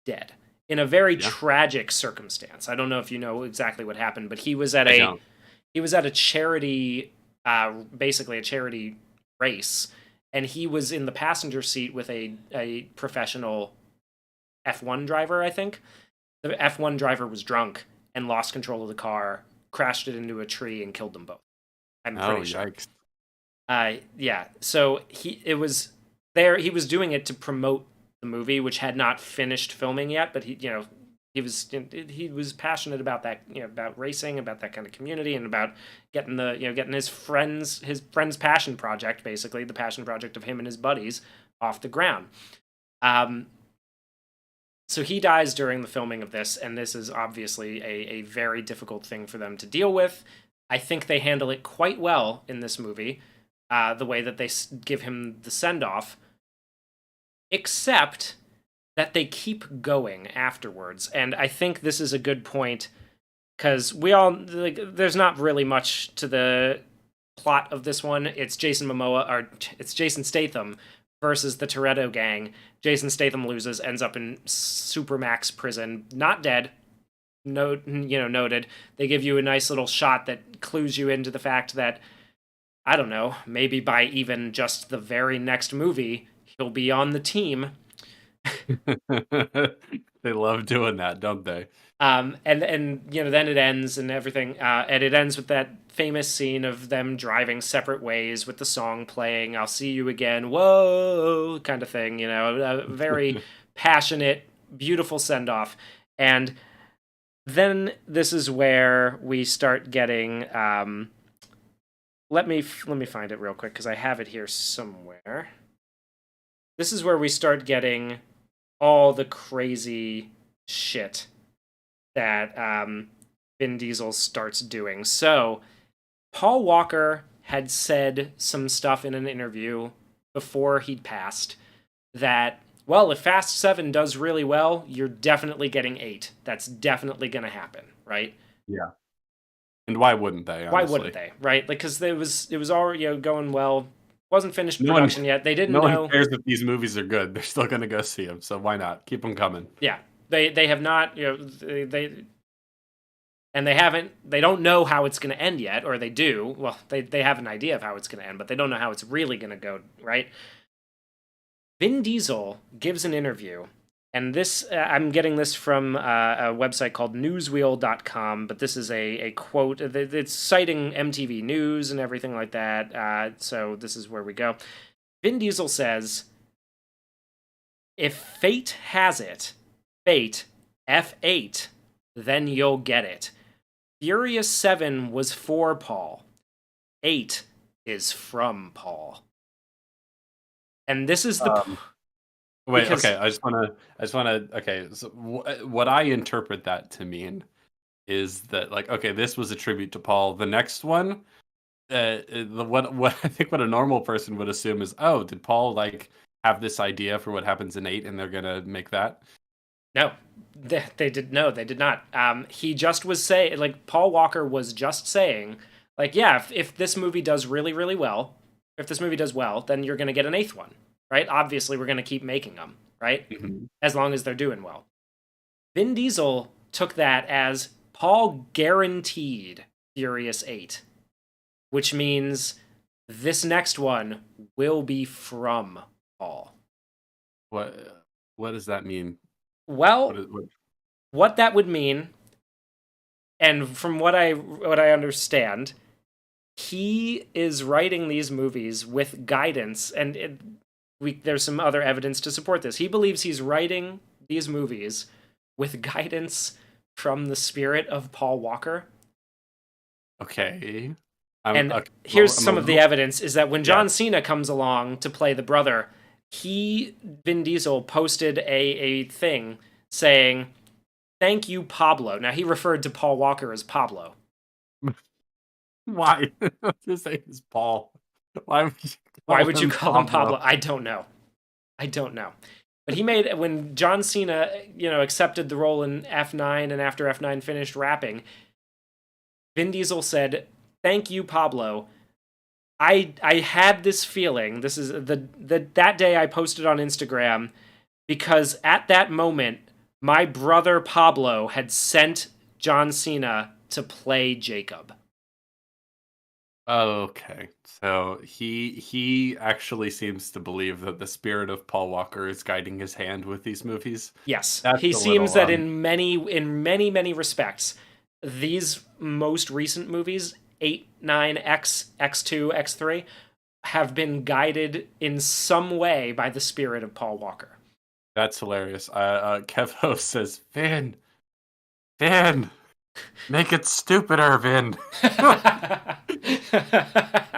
dead in a very Yeah. tragic circumstance. I don't know if you know exactly what happened, but he was at I don't. a charity, basically a charity race, and he was in the passenger seat with a professional F1 driver, I think. The F1 driver was drunk and lost control of the car, crashed it into a tree, and killed them both. I'm Oh, pretty sure. yikes. Yeah. So he was doing it to promote the movie, which had not finished filming yet, but he was passionate about that, about racing, about that kind of community, and about getting his friend's passion project, basically the passion project of him and his buddies, off the ground. So he dies during the filming of this, and this is obviously a very difficult thing for them to deal with. I think they handle it quite well in this movie, the way that they give him the send off, except that they keep going afterwards. And I think this is a good point, because there's not really much to the plot of this one. It's it's Jason Statham versus the Toretto gang. Jason Statham loses, ends up in Supermax prison, not dead. Noted. They give you a nice little shot that clues you into the fact that, I don't know, maybe by even just the very next movie, he'll be on the team. They love doing that, don't they? And then it ends and everything, and it ends with that famous scene of them driving separate ways with the song playing, "I'll see you again, whoa," kind of thing. A very passionate, beautiful send off, and then this is where we start getting. Let me find it real quick because I have it here somewhere. This is where we start getting all the crazy shit that Vin Diesel starts doing. So, Paul Walker had said some stuff in an interview before he'd passed that, well, if Fast 7 does really well, you're definitely getting 8. That's definitely going to happen, right? Yeah. And why wouldn't they, Why honestly? wouldn't they, right? Like, because it was already going well. Wasn't finished No one production yet. They didn't no one know. cares if these movies are good. They're still gonna go see them, so why not? Keep them coming. Yeah, they have not. They and they don't know how it's going to end yet, or they do. Well, they have an idea of how it's going to end, but they don't know how it's really going to go, right? Vin Diesel gives an interview, and this I'm getting this from a website called newswheel.com, but this is a quote. It's citing MTV News and everything like that, so this is where we go. Vin Diesel says, "If fate has it, fate, F8, then you'll get it. Furious 7 was for Paul. 8 is from Paul." And this is the Wait, because okay. Okay. So what I interpret that to mean is that, like, okay, this was a tribute to Paul. The next one, what I think what a normal person would assume is, oh, did Paul like have this idea for what happens in 8, and they're gonna make that? no, they did not. He just was saying, like, Paul Walker was just saying, like, yeah, if this movie does really, really well, if this movie does well, then you're going to get an 8th one, right? Obviously, we're going to keep making them, right? Mhm. As long as they're doing well. Vin Diesel took that as Paul guaranteed Furious 8, which means this next one will be from Paul. What does that mean? Well, What what that would mean, and from what I understand, he is writing these movies with guidance, and there's some other evidence to support this. He believes he's writing these movies with guidance from the spirit of Paul Walker. okay. And Okay. here's I'm a some of the little, evidence is that when yeah. John Cena comes along to play the brother, Vin Diesel, posted a thing saying, "Thank you, Pablo." Now, he referred to Paul Walker as Pablo. Why? His name is Paul. Why would you Why call would you him call him Pablo? Pablo? I don't know. I don't know. But when John Cena, accepted the role in F9, and after F9 finished rapping, Vin Diesel said, "Thank you, Pablo. I had this feeling. This is that day I posted on Instagram because at that moment my brother Pablo had sent John Cena to play Jacob." Okay. So he actually seems to believe that the spirit of Paul Walker is guiding his hand with these movies. Yes, That's he a seems little that in many respects, these most recent movies, 8, 9, X2, X3, have been guided in some way by the spirit of Paul Walker. that's hilarious. Kevo says, Vin, make it stupider, Vin.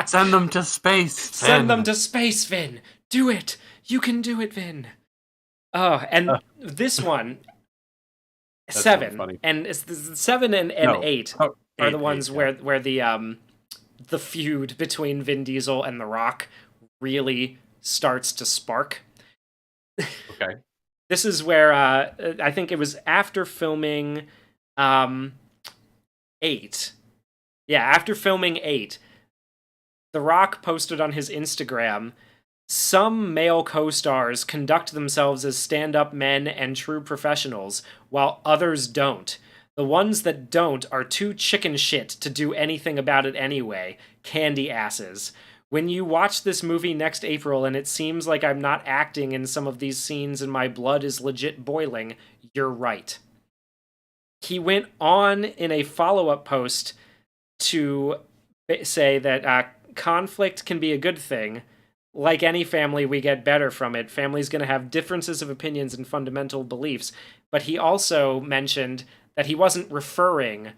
Send them to space, Send them Vin. to space, Vin. Do it. You can do it, Vin. Oh, Uh, and this one, that's really seven, funny. and seven and No, eight oh, are the eight, ones yeah. where the feud between Vin Diesel and The Rock really starts to spark. Okay. This is where I think it was after filming um, 8. Yeah, after filming 8, The Rock posted on his Instagram, "Some male co-stars conduct themselves as stand-up men and true professionals, while others don't. The ones that don't are too chicken shit to do anything about it anyway. Candy asses. When you watch this movie next April and it seems like I'm not acting in some of these scenes and my blood is legit boiling, you're right." He went on in a follow-up post to say that conflict can be a good thing. Like any family, we get better from it. Family's going to have differences of opinions and fundamental beliefs. But he also mentioned that he wasn't referring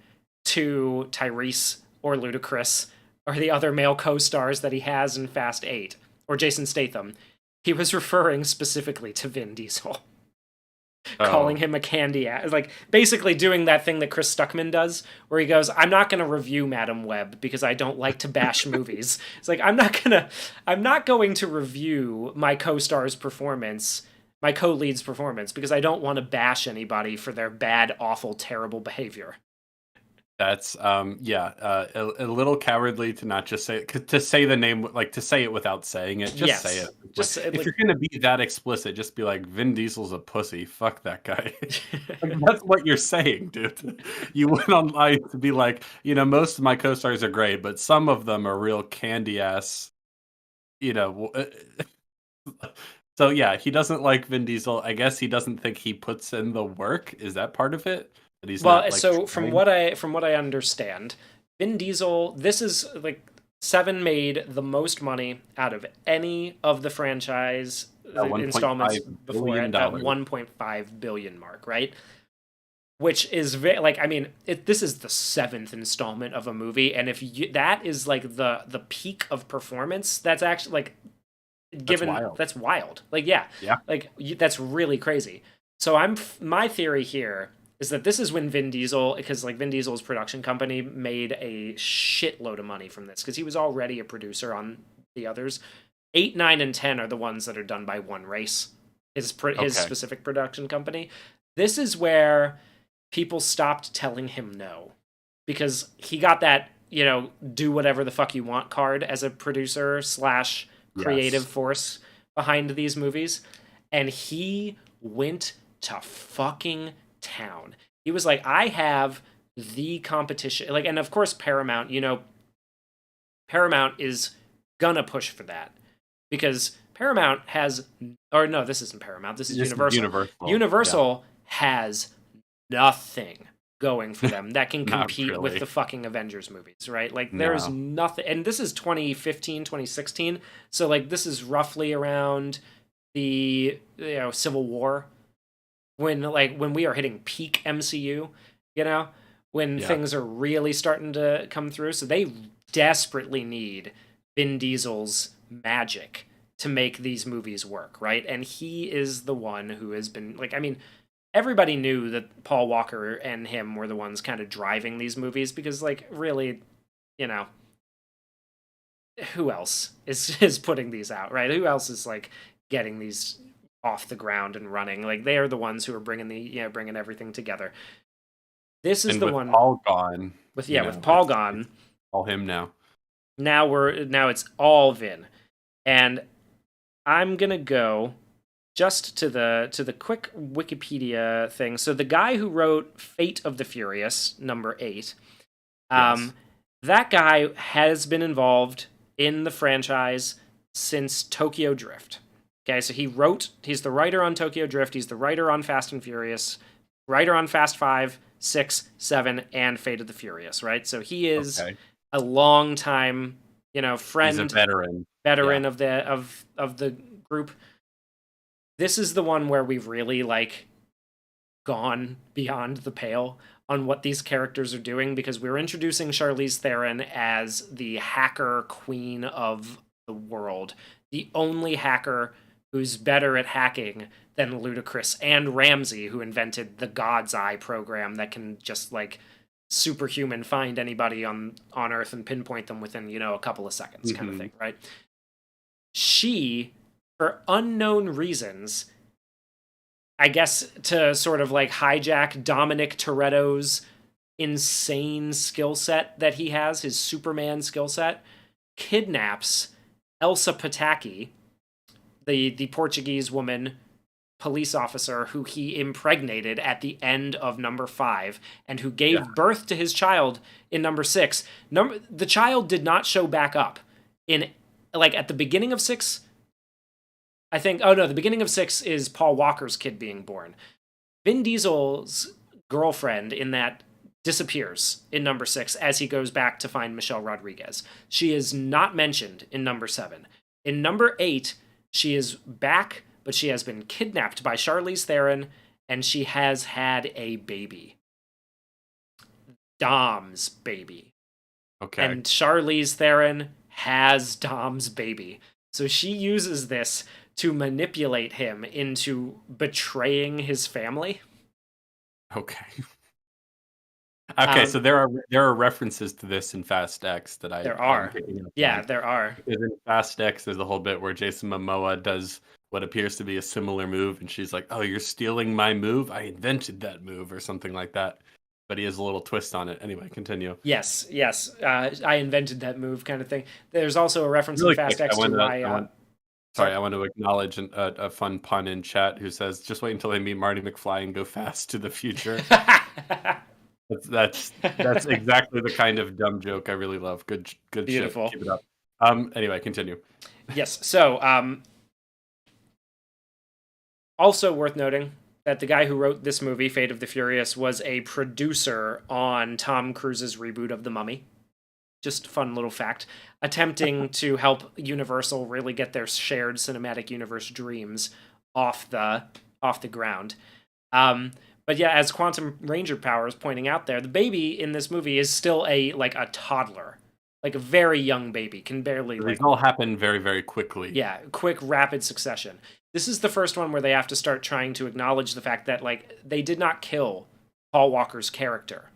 to Tyrese or Ludacris or the other male co-stars that he has in Fast 8 or Jason Statham. He was referring specifically to Vin Diesel, calling Oh, him a candy ass, like basically doing that thing that Chris Stuckman does, where he goes, "I'm not going to review Madam Web because I don't like to bash movies." It's like I'm not going to review my co-star's performance, my co-lead's performance, because I don't want to bash anybody for their bad, awful, terrible behavior. that's yeah, a little cowardly to not just say it, to say the name, like to say it without saying it. Just say Yes, it. Like, just if like you're gonna be that explicit, just be like, Vin Diesel's a pussy. Fuck that guy. Like, that's what you're saying, dude. You went online to be like, most of my co-stars are great, but some of them are real candy ass. You know. So yeah, he doesn't like Vin Diesel. I guess he doesn't think he puts in the work. Is that part of it? That he's not Well, like so trying? from what I understand, Vin Diesel, this is like Seven made the most money out of any of the franchise installments 1.5 before, billion at that dollars. 1.5 billion mark, right? Which is very, like, I mean, this is the seventh installment of a movie, and if that is like the peak of performance, that's actually like That's given wild. that's wild. Like, yeah, Yeah. like that's really crazy. So my theory here is that this is when Vin Diesel, because like Vin Diesel's production company made a shitload of money from this because he was already a producer on the others. 8, 9, and 10 are the ones that are done by One Race, his Okay. specific production company. This is where people stopped telling him no, because he got that, do whatever the fuck you want card as a producer slash creative Yes. force behind these movies, and he went to fucking town. He was like, "I have the competition," like, and of course Paramount, Paramount is gonna push for that because Paramount has, or no, this isn't Paramount, this is This is Universal. universal. Yeah. Universal has nothing going for them that can Not compete with really. the fucking Avengers movies, right? Like there's No. nothing, and this is 2015, 2016, so like this is roughly around the Civil War, when we are hitting peak MCU, when Yeah. things are really starting to come through. So they desperately need Vin Diesel's magic to make these movies work, right? And he is the one who has been like, I mean, everybody knew that Paul Walker and him were the ones kind of driving these movies because, like, really, you know, who else is putting these out, right? Who else is like getting these off the ground and running? Like they are the ones who are bringing everything together. This is And the with one Paul gone, with Paul gone. it's all him now. Now it's all Vin, and I'm gonna go just to the quick Wikipedia thing. So the guy who wrote Fate of the Furious #8, Yes. that guy has been involved in the franchise since Tokyo Drift. Okay, so he's the writer on Tokyo Drift, he's the writer on Fast and Furious, writer on Fast 5, 6, 7, and Fate of the Furious, right? So he is Okay. a long time, friend, He's a veteran. veteran Yeah. of the group. This is the one where we've really like gone beyond the pale on what these characters are doing, because we're introducing Charlize Theron as the hacker queen of the world, the only hacker who's better at hacking than Ludacris and Ramsey, who invented the God's Eye program that can just like superhuman find anybody on Earth and pinpoint them within a couple of seconds, kind of thing, right? She, for unknown reasons, I guess to sort of like hijack Dominic Toretto's insane skill set that he has, his Superman skill set, kidnaps Elsa Pataki, the Portuguese woman police officer who he impregnated at the end of #5 and who gave birth to his child in #6. The child did not show back up in like at the beginning of 6. I think, oh no, the beginning of 6 is Paul Walker's kid being born. Vin Diesel's girlfriend in that disappears in #6 as he goes back to find Michelle Rodriguez. She is not mentioned in #7. In #8, she is back, but she has been kidnapped by Charlize Theron, and she has had a baby. Dom's baby. Okay. And Charlize Theron has Dom's baby. So she uses this to manipulate him into betraying his family. Okay. Okay, so there are references to this in Fast X that there are. picking up Yeah, on. there are. Because in Fast X, there's a whole bit where Jason Momoa does what appears to be a similar move, and she's like, "Oh, you're stealing my move? I invented that move," or something like that. But he has a little twist on it. Anyway, continue. Yes. I invented that move, kind of thing. There's also a reference Really in Fast quick, X to why. Sorry, I want to acknowledge a fun pun in chat who says, "Just wait until they meet Marty McFly and go fast to the future." That's exactly the kind of dumb joke I really love. Good Beautiful. Shit. Keep it up. Anyway, continue. Yes. So, also worth noting that the guy who wrote this movie, Fate of the Furious, was a producer on Tom Cruise's reboot of The Mummy. Just fun little fact. Attempting to help Universal really get their shared cinematic universe dreams off the ground. But yeah, as Quantum Ranger Power is pointing out there, the baby in this movie is still a toddler. Like a very young baby, can barely... These all happen very, very quickly. Yeah, quick, rapid succession. This is the first one where they have to start trying to acknowledge the fact that, they did not kill Paul Walker's character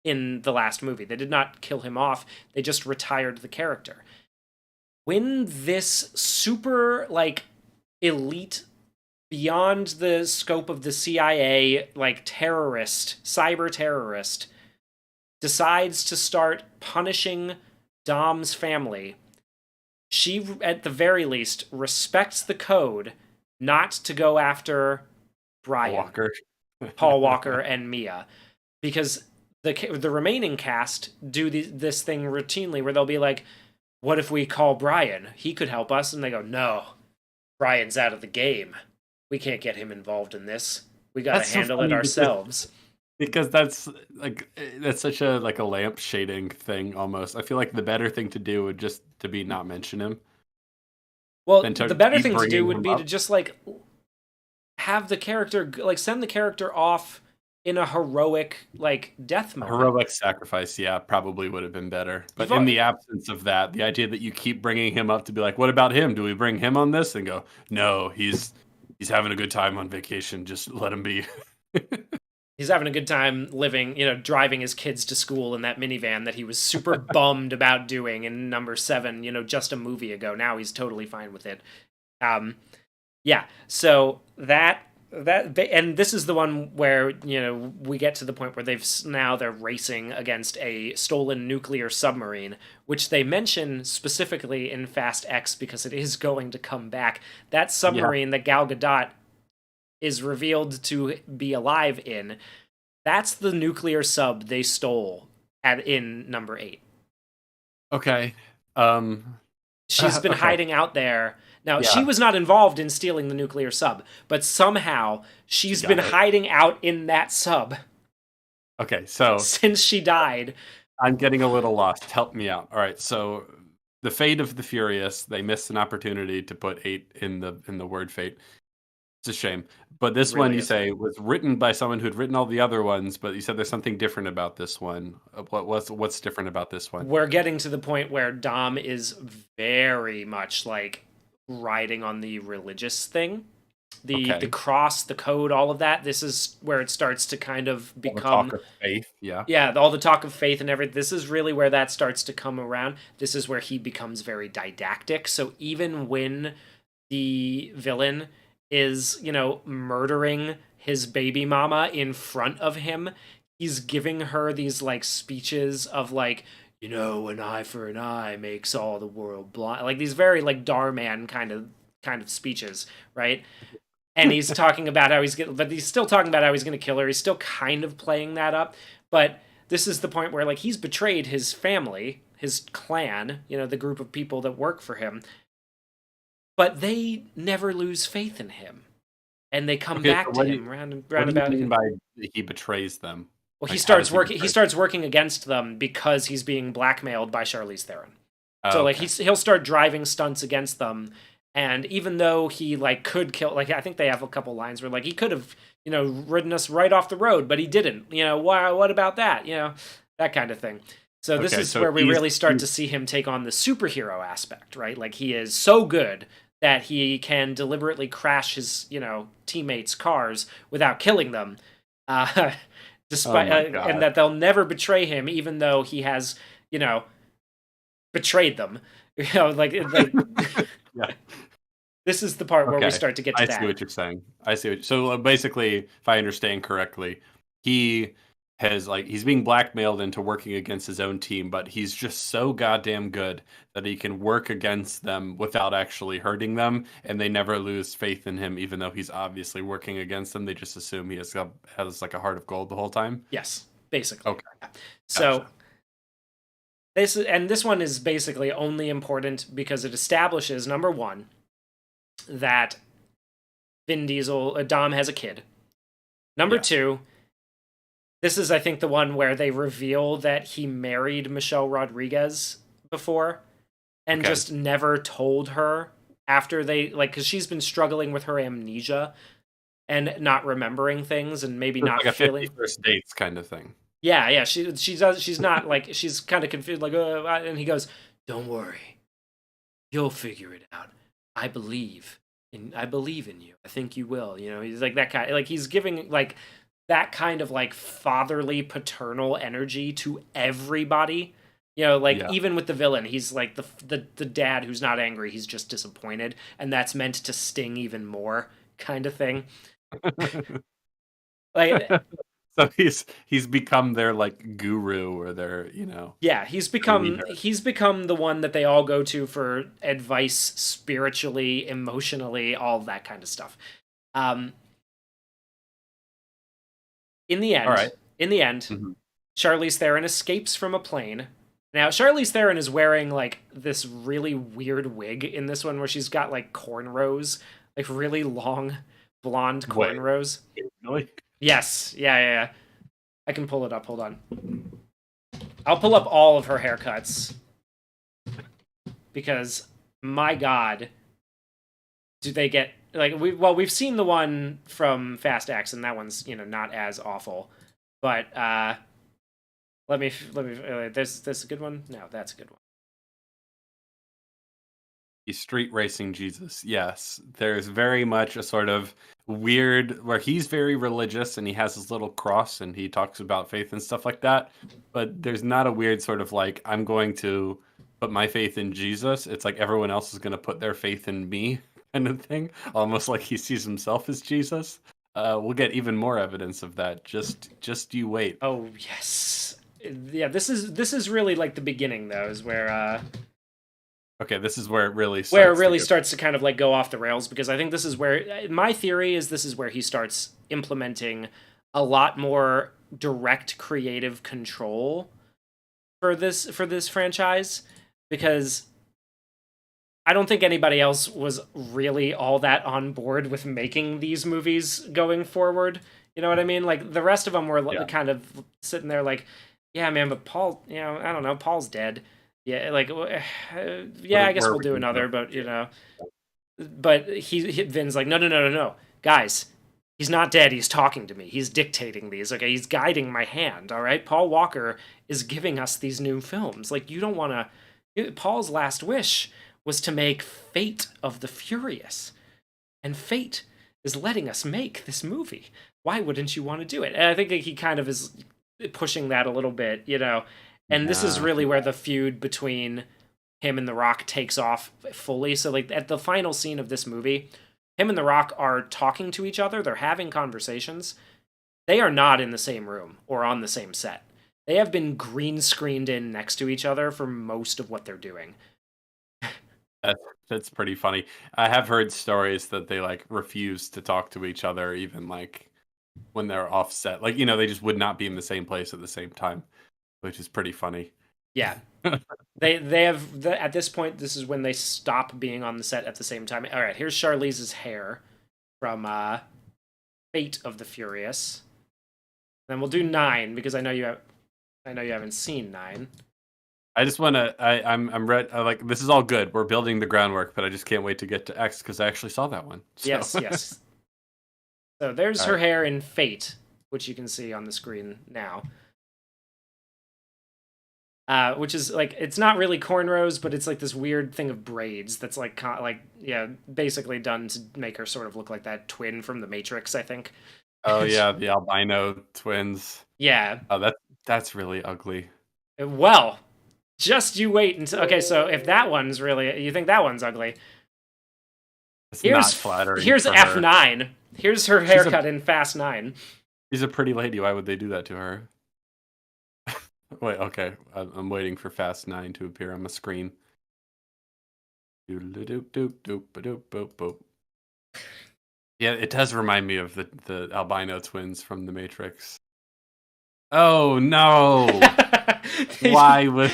in the last movie. They did not kill him off. They just retired the character. When this super, elite, beyond the scope of the CIA, terrorist, cyber terrorist, decides to start punishing Dom's family, she, at the very least, respects the code not to go after Brian, Paul Walker, and Mia, because the remaining cast do this thing routinely where they'll be like, "What if we call Brian? He could help us." And they go, "No, Brian's out of the game. We can't get him involved in this. We got to That's so handle it funny ourselves. because that's such a like a lamp shading thing almost. I feel like the better thing to do would just to be not mention him Well, than the to better keep thing to do bringing would him be to up. just like have the character like send the character off in a heroic like death A moment. heroic sacrifice, yeah, probably would have been better. But You've in al- the absence of that, the idea that you keep bringing him up to be like, "What about him? Do we bring him on this?" and go, "No, he's having a good time on vacation. Just let him be." he's having a good time living, driving his kids to school in that minivan that he was super bummed about doing in number 7, just a movie ago. Now he's totally fine with it. Um, yeah. So and this is the one where we get to the point where they're racing against a stolen nuclear submarine, which they mention specifically in Fast X because it is going to come back. That Yeah. submarine that Gal Gadot is revealed to be alive in, that's the nuclear sub they stole in number 8. Okay. Um. She's been Okay. hiding out there. Now, she Yeah. was not involved in stealing the nuclear sub, but somehow She she's been got it. hiding out in that sub Okay. So since she died. I'm getting a little lost. Help me out. All right. So the Fate of the Furious, they missed an opportunity to put 8 in the word fate. It's a shame. But It this one really you is. say was written by someone who'd written all the other ones, but you said there's something different about this one. What's different about this one? We're getting to the point where Dom is very much like riding on the religious thing. The Okay. cross, the code, all of that. This is where it starts to kind of All the talk become, of faith. Yeah. yeah, all the talk of faith and everything. This is really where that starts to come around. This is where he becomes very didactic. So even when the villain is, murdering his baby mama in front of him, he's giving her these like speeches of like, an eye for an eye makes all the world blind. Like these very like Darman kind of speeches, right? And he's talking about how but he's still talking about how he's going to kill her. He's still kind of playing that up, but this is the point where like he's betrayed his family, his clan, the group of people that work for him, but they never lose faith in him, and they come Okay. back So to him what do you roundabout mean again. by he betrays them? Well, he Like, how starts does he working. He betray? starts working against them because he's being blackmailed by Charlize Theron. So Oh, like okay. he'll start driving stunts against them, and even though he like could kill, like I think they have a couple lines where like he could have ridden us right off the road, but he didn't. Why? What about that? That kind of thing. So this Okay. is So where we really start to see him take on the superhero aspect, right? Like he is so good that he can deliberately crash his teammates' cars without killing them, uh, oh despite my and god. that they'll never betray him, even though he has you know betrayed them. Like Yeah. this is the part where we Okay. start to get to I see that. what you're saying. I see what so, basically, if I understand correctly, he he's being blackmailed into working against his own team, but he's just so goddamn good that he can work against them without actually hurting them, and they never lose faith in him, even though he's obviously working against them. They just assume he has, like, a heart of gold the whole time? Yes, basically. Okay, So gotcha. this one is basically only important because it establishes number one that Vin Diesel, Dom has a kid. Number Yes. two, this is I think the one where they reveal that he married Michelle Rodriguez before and Okay. just never told her after they like because she's been struggling with her amnesia and not remembering things and maybe So it's not like a 50 feeling. First Dates kind of thing. Yeah, she's not like she's kind of confused like and he goes, "Don't worry. You'll figure it out. I believe I believe in you. I think you will." He's like that kind like he's giving like that kind of like fatherly paternal energy to everybody. Like Yeah. even with the villain, he's like the dad who's not angry, he's just disappointed, and that's meant to sting even more kind of thing. Like So he's become their, like, guru or their, yeah, their leader. he's become the one that they all go to for advice spiritually, emotionally, all that kind of stuff. Um in the end, Alright. in the end, Mhm. Charlize Theron escapes from a plane. Now, Charlize Theron is wearing like this really weird wig in this one where she's got like cornrows, like really long blonde Wait, cornrows. really? Yes, yeah. I can pull it up. Hold on. I'll pull up all of her haircuts because, my God, do they get like we've seen the one from Fast X, and that one's not as awful, but let me there's a good one. No, that's a good one. He's street racing Jesus. Yes, there's very much a sort of weird where he's very religious and he has his little cross and he talks about faith and stuff like that. But there's not a weird sort of like I'm going to put my faith in Jesus. It's like everyone else is going to put their faith in me kind of thing. Almost like he sees himself as Jesus. We'll get even more evidence of that. Just you wait. Oh yes, yeah. This is really like the beginning though, is Okay, this is where it really starts to kind of like go off the rails, because I think this is where my theory is this is where he starts implementing a lot more direct creative control for this franchise, because I don't think anybody else was really all that on board with making these movies going forward. You know what I mean? Like the rest of them were kind of sitting there like, yeah, man, but Paul, I don't know, Paul's dead. Yeah, like, yeah, I guess we'll do another, but but Vin's like, no, guys, he's not dead. He's talking to me. He's dictating these. Okay, he's guiding my hand. All right, Paul Walker is giving us these new films. Like, you don't want to. Paul's last wish was to make Fate of the Furious, and Fate is letting us make this movie. Why wouldn't you want to do it? And I think he kind of is pushing that a little bit, And this is really where the feud between him and The Rock takes off fully. So, like, at the final scene of this movie, him and The Rock are talking to each other. They're having conversations. They are not in the same room or on the same set. They have been green screened in next to each other for most of what they're doing. That's pretty funny. I have heard stories that they like refuse to talk to each other, even like when they're offset. Like, they just would not be in the same place at the same time, which is pretty funny. Yeah. they have at this point, this is when they stop being on the set at the same time. All right, here's Charlize's hair from Fate of the Furious. Then we'll do 9 because I know you haven't seen 9. I just want to. I'm ready. Like, this is all good. We're building the groundwork, but I just can't wait to get to X because I actually saw that one. So. Yes. So there's her hair in Fate, which you can see on the screen now. Which is like, it's not really cornrows, but it's like this weird thing of braids that's like basically done to make her sort of look like that twin from The Matrix, I think. Oh yeah, the albino twins. Yeah. Oh, that's really ugly. Well, just you wait until. Okay, so if that one's really, you think that one's ugly? It's not flattering. Here's F9. Here's her haircut in Fast 9. She's a pretty lady. Why would they do that to her? Wait, okay. I'm waiting for Fast 9 to appear on the screen. Yeah, it does remind me of the albino twins from The Matrix. Oh no! Why would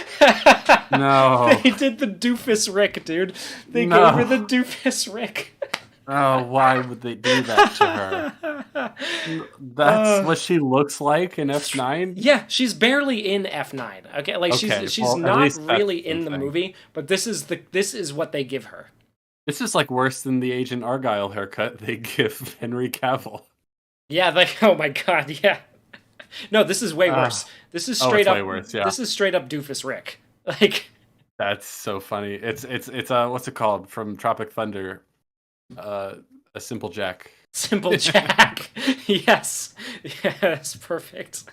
no? They did the doofus Rick, dude. They gave her the doofus Rick. Oh, why would they do that to her? That's what she looks like in F9? Yeah, she's barely in F9. Okay, like she's not really in the movie, but this is what they give her. This is like worse than the Agent Argyle haircut they give Henry Cavill. Yeah, like, oh my god, yeah. No, this is way worse. This is straight up. Way worse, yeah. This is straight up doofus Rick. Like, that's so funny. It's what's it called from Tropic Thunder? A Simple Jack. Simple Jack. Yes, perfect.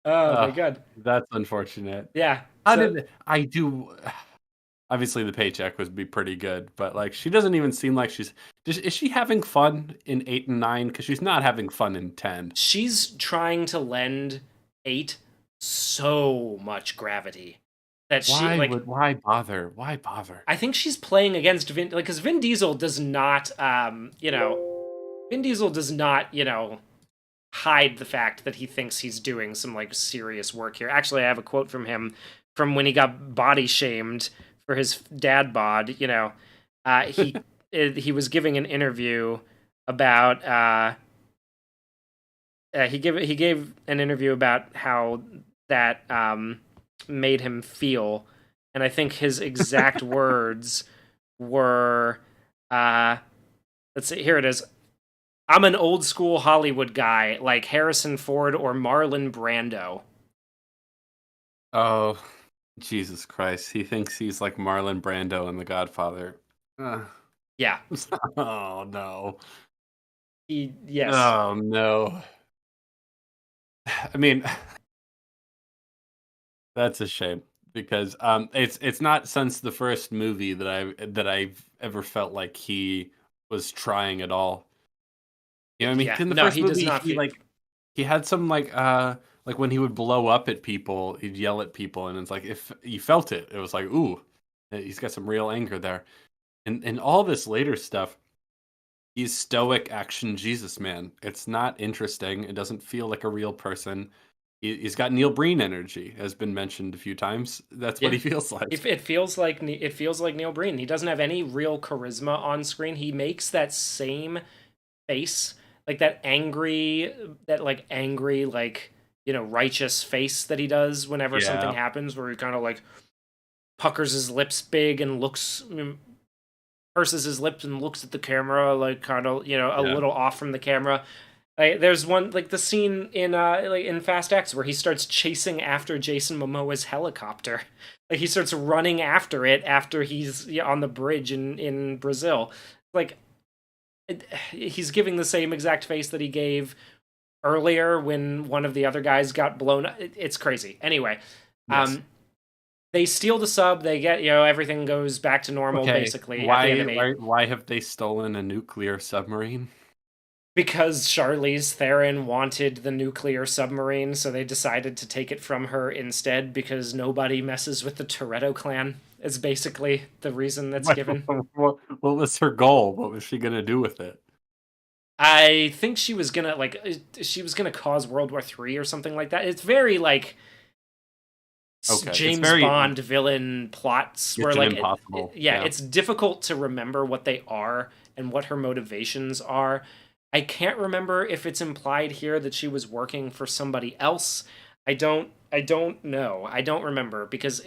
Oh my god, that's unfortunate. Yeah. How did I do? Obviously, the paycheck would be pretty good, but like, she doesn't even seem like is she having fun in 8 and 9? Because she's not having fun in 10. She's trying to lend 8 so much gravity that why bother? Why bother? I think she's playing against Vin, like, because Vin Diesel does not, Vin Diesel does not, hide the fact that he thinks he's doing some like serious work here. Actually, I have a quote from him from when he got body shamed for his dad bod. He was giving an interview about he gave an interview about how that made him feel, and I think his exact words were, uh, let's see, here it is. I'm an old school Hollywood guy like Harrison Ford or Marlon Brando. Oh, Jesus Christ. He thinks he's like Marlon Brando in The Godfather. Uh, Yeah, oh, no. yes, Oh, no. I mean, that's a shame because it's not since the first movie that I've ever felt like he was trying at all. You know what I mean? yeah. In the No, first he does movie, not feel. he had some like when he would blow up at people, he'd yell at people, and it's like if you felt it, it was like, ooh, he's got some real anger there. And all this later stuff, he's stoic action Jesus man. It's not interesting. It doesn't feel like a real person. He's got Neil Breen energy, has been mentioned a few times. That's what Yeah. he feels like. If it feels like Neil Breen. He doesn't have any real charisma on screen. He makes that same face, like that angry, like, righteous face that he does whenever something Yeah, happens, where he kind of like puckers his lips big and purses his lips and looks at the camera, like kind of, a yeah. little off from the camera. There's one like the scene in like in Fast X where he starts chasing after Jason Momoa's helicopter. Like he starts running after it after he's on the bridge in Brazil. Like he's giving the same exact face that he gave earlier when one of the other guys got blown up. It's crazy. Anyway, Yes. um they steal the sub, they get, everything goes back to normal Okay. basically at the end Why of 8. why why have they stolen a nuclear submarine? Because Charlize Theron wanted the nuclear submarine, so they decided to take it from her instead because nobody messes with the Toretto clan, is basically the reason that's What, given. what was her goal? What was she gonna do with it? I think she was gonna cause World War III or something like that. It's very like Okay, it's James very Bond villain plots where Mission like Impossible. yeah, Yeah. it's difficult to remember what they are and what her motivations are. I can't remember if it's implied here that she was working for somebody else. I don't know. I don't remember because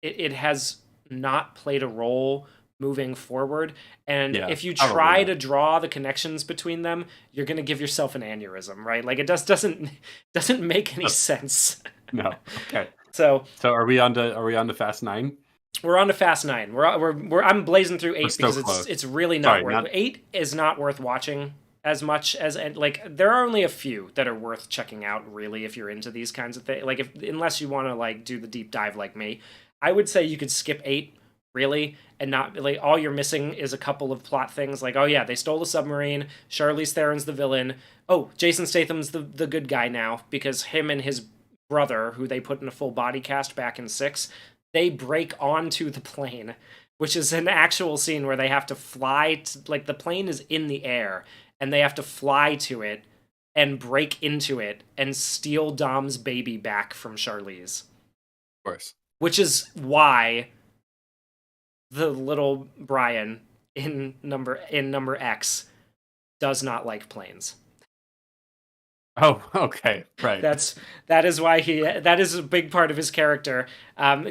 it has not played a role moving forward, and Yeah, if you probably try not. to draw the connections between them, you're going to give yourself an aneurysm, right? Like it doesn't make any sense. No. Okay. So, So are we on to Fast 9? we're on to Fast Nine. I'm blazing through We're 8 so because close. it's really not Sorry, worth. not 8 is not worth watching as much as, and like there are only a few that are worth checking out really if you're into these kinds of things. Like if unless you want to like do the deep dive like me, I would say you could skip 8 really and not like all you're missing is a couple of plot things like, oh yeah, they stole a submarine, Charlize Theron's the villain. Oh, Jason Statham's the good guy now because him and his brother, who they put in a full body cast back in 6, they break onto the plane, which is an actual scene where they have to fly like the plane is in the air and they have to fly to it and break into it and steal Dom's baby back from Charlize, of course. which is why the little Brian in number X does not like planes. Oh, okay. Right. That is a big part of his character.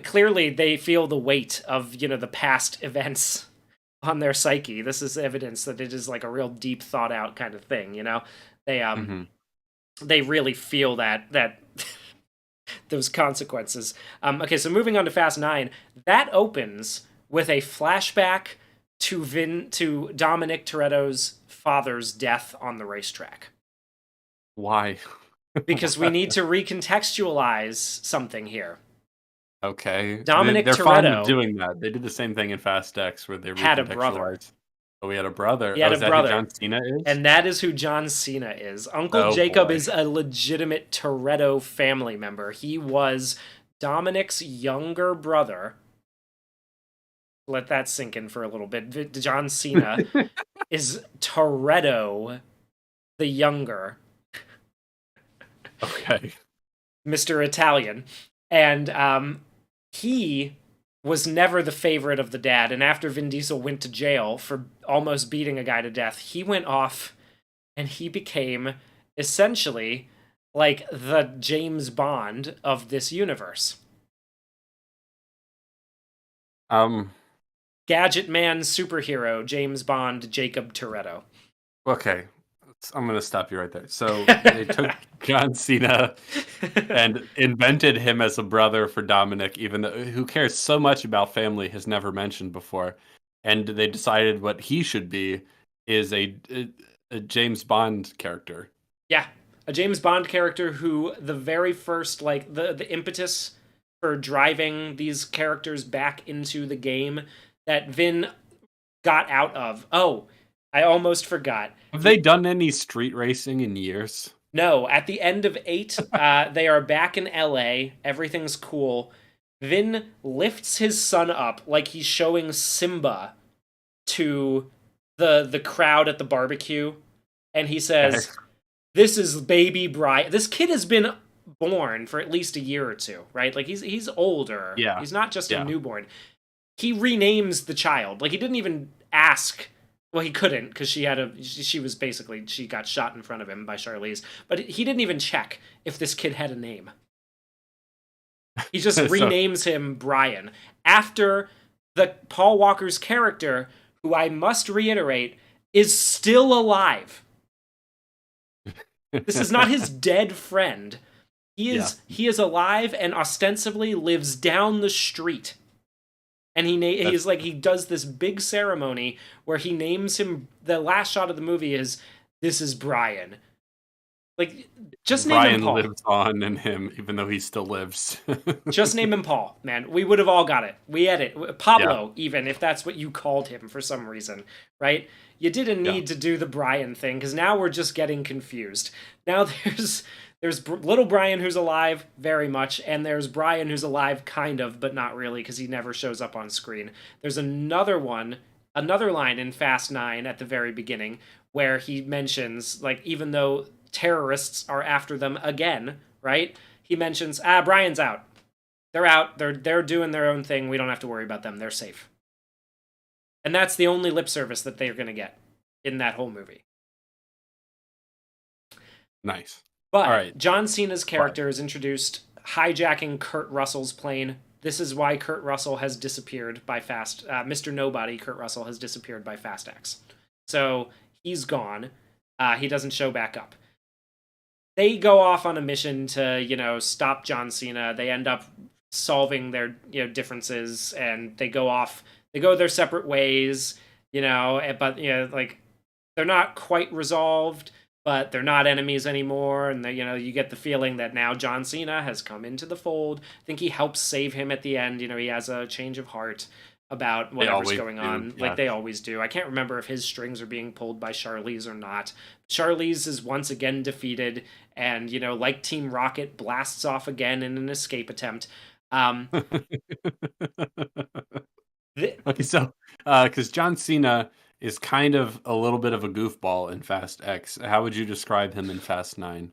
Clearly, they feel the weight of the past events on their psyche. This is evidence that it is like a real deep thought out kind of thing. They Mhm. they really feel that those consequences. Okay, so moving on to Fast Nine, that opens with a flashback to Dominic Toretto's father's death on the racetrack, Why? because we need to recontextualize something here. Okay. Dominic They're fond of Toretto doing that. They did the same thing in Fast X where they had a brother. recontextualized. Oh, we had a brother. He Oh, had a is that who brother, John Cena is? and that is who John Cena is. Uncle Oh Jacob boy. is a legitimate Toretto family member. He was Dominic's younger brother. Let that sink in for a little bit. John Cena is Toretto the younger, Okay. Mr. Italian. And he was never the favorite of the dad, and after Vin Diesel went to jail for almost beating a guy to death, he went off and he became essentially like the James Bond of this universe. Um. Gadget man superhero James Bond Jacob Toretto. Okay. I'm gonna stop you right there. So they took John Cena and invented him as a brother for Dominic, even though who cares so much about family has never mentioned before, and they decided what he should be is a James Bond character. Yeah, a James Bond character who the very first like the impetus for driving these characters back into the game that Vin got out of. Oh, I almost forgot. Have they done any street racing in years? No, at the end of 8, they are back in LA. Everything's cool. Vin lifts his son up like he's showing Simba to the crowd at the barbecue, and he Okay. says, "This is baby Brian. This kid has been born for at least a year or two, right? Like he's older. Yeah. He's not just a Yeah. newborn." He renames the child. Like he didn't even ask. Well, he couldn't because she was basically she got shot in front of him by Charlize. But he didn't even check if this kid had a name. He just So renames him Brian after the Paul Walker's character, who I must reiterate is still alive. This is not his dead friend. He is alive and ostensibly lives down the street. And he's like he does this big ceremony where he names him. The last shot of the movie is this is Brian. Like just name Brian him Paul. lives on in him, even though he still lives. Just name him Paul, man. We would have all got it. We had it. Pablo, even if that's what you called him for some reason, right? You didn't need to do the Brian thing because now we're just getting confused. Now there's little Brian who's alive very much, and there's Brian who's alive kind of, but not really because he never shows up on screen. There's another line in Fast 9 at the very beginning where he mentions like even though terrorists are after them again, right? He mentions, Brian's out. They're out. They're doing their own thing. We don't have to worry about them. They're safe. And that's the only lip service that they're going to get in that whole movie. Nice. But all right. John Cena's character is introduced hijacking Kurt Russell's plane. This is why Kurt Russell has disappeared by Mr. Nobody, Kurt Russell, has disappeared by Fast X. So he's gone. He doesn't show back up. They go off on a mission to, stop John Cena. They end up solving their, differences, and they go their separate ways, but, like, they're not quite resolved, but they're not enemies anymore, and, you get the feeling that now John Cena has come into the fold. I think he helps save him at the end. He has a change of heart about whatever's going on, like they always do. I can't remember if his strings are being pulled by Charlize or not. Charlize is once again defeated, and like Team Rocket, blasts off again in an escape attempt. Okay, so because John Cena is kind of a little bit of a goofball in Fast X, how would you describe him in Fast 9?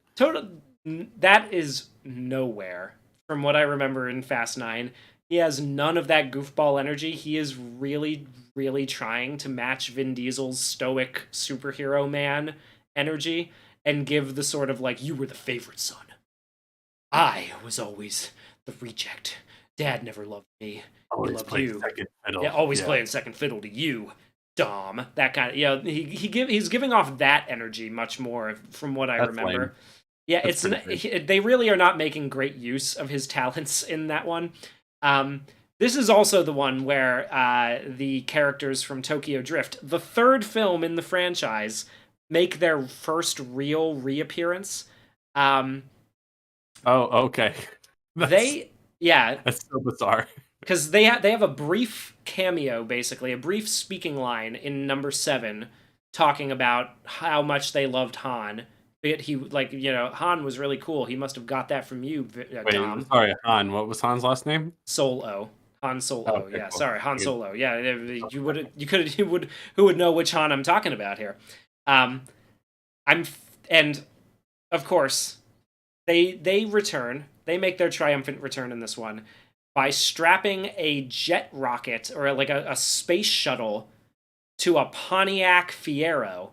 That is nowhere from what I remember in Fast 9. He has none of that goofball energy. He is really, really trying to match Vin Diesel's stoic superhero man energy and give the sort of like, you were the favorite son. I was always the reject. Dad never loved me. Always he loved playing you. second fiddle. Yeah, always playing second fiddle to you, Dom. That kind of, he's giving off that energy much more from what I remember. Lame. Yeah, they really are not making great use of his talents in that one. This is also the one where the characters from Tokyo Drift, the third film in the franchise, make their first real reappearance. Oh, okay. That's so bizarre. Because they have a brief cameo, basically, a brief speaking line in number 7, talking about how much they loved Han. He Han was really cool. He must have got that from you, Dom. Sorry, Han. What was Han's last name? Solo. Han Solo. Oh, okay, yeah, cool. Sorry, Han Solo. Yeah, who would know which Han I'm talking about here? And of course, they return. They make their triumphant return in this one. by strapping a jet rocket or like a space shuttle to a Pontiac Fiero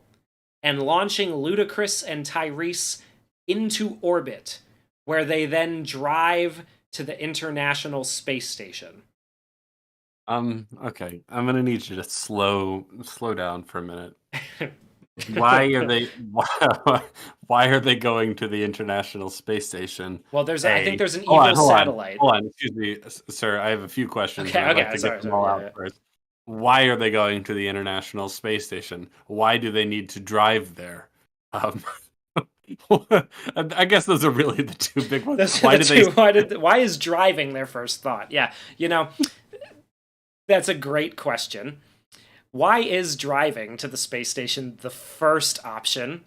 and launching Ludacris and Tyrese into orbit, where they then drive to the International Space Station. Okay. I'm gonna need you to slow down for a minute. Why are they why are they going to the International Space Station? Well, I think there's an Hold on, evil hold on, satellite. hold on. Excuse me, sir. I have a few questions, Okay, and I'd like okay, to get sorry, them sorry, all yeah, out yeah. first. Why are they going to the International Space Station? Why do they need to drive there? Um, I guess those are really the two big ones. Those are Why the did they? two. Why is driving their first thought? Yeah, that's a great question. Why is driving to the space station the first option?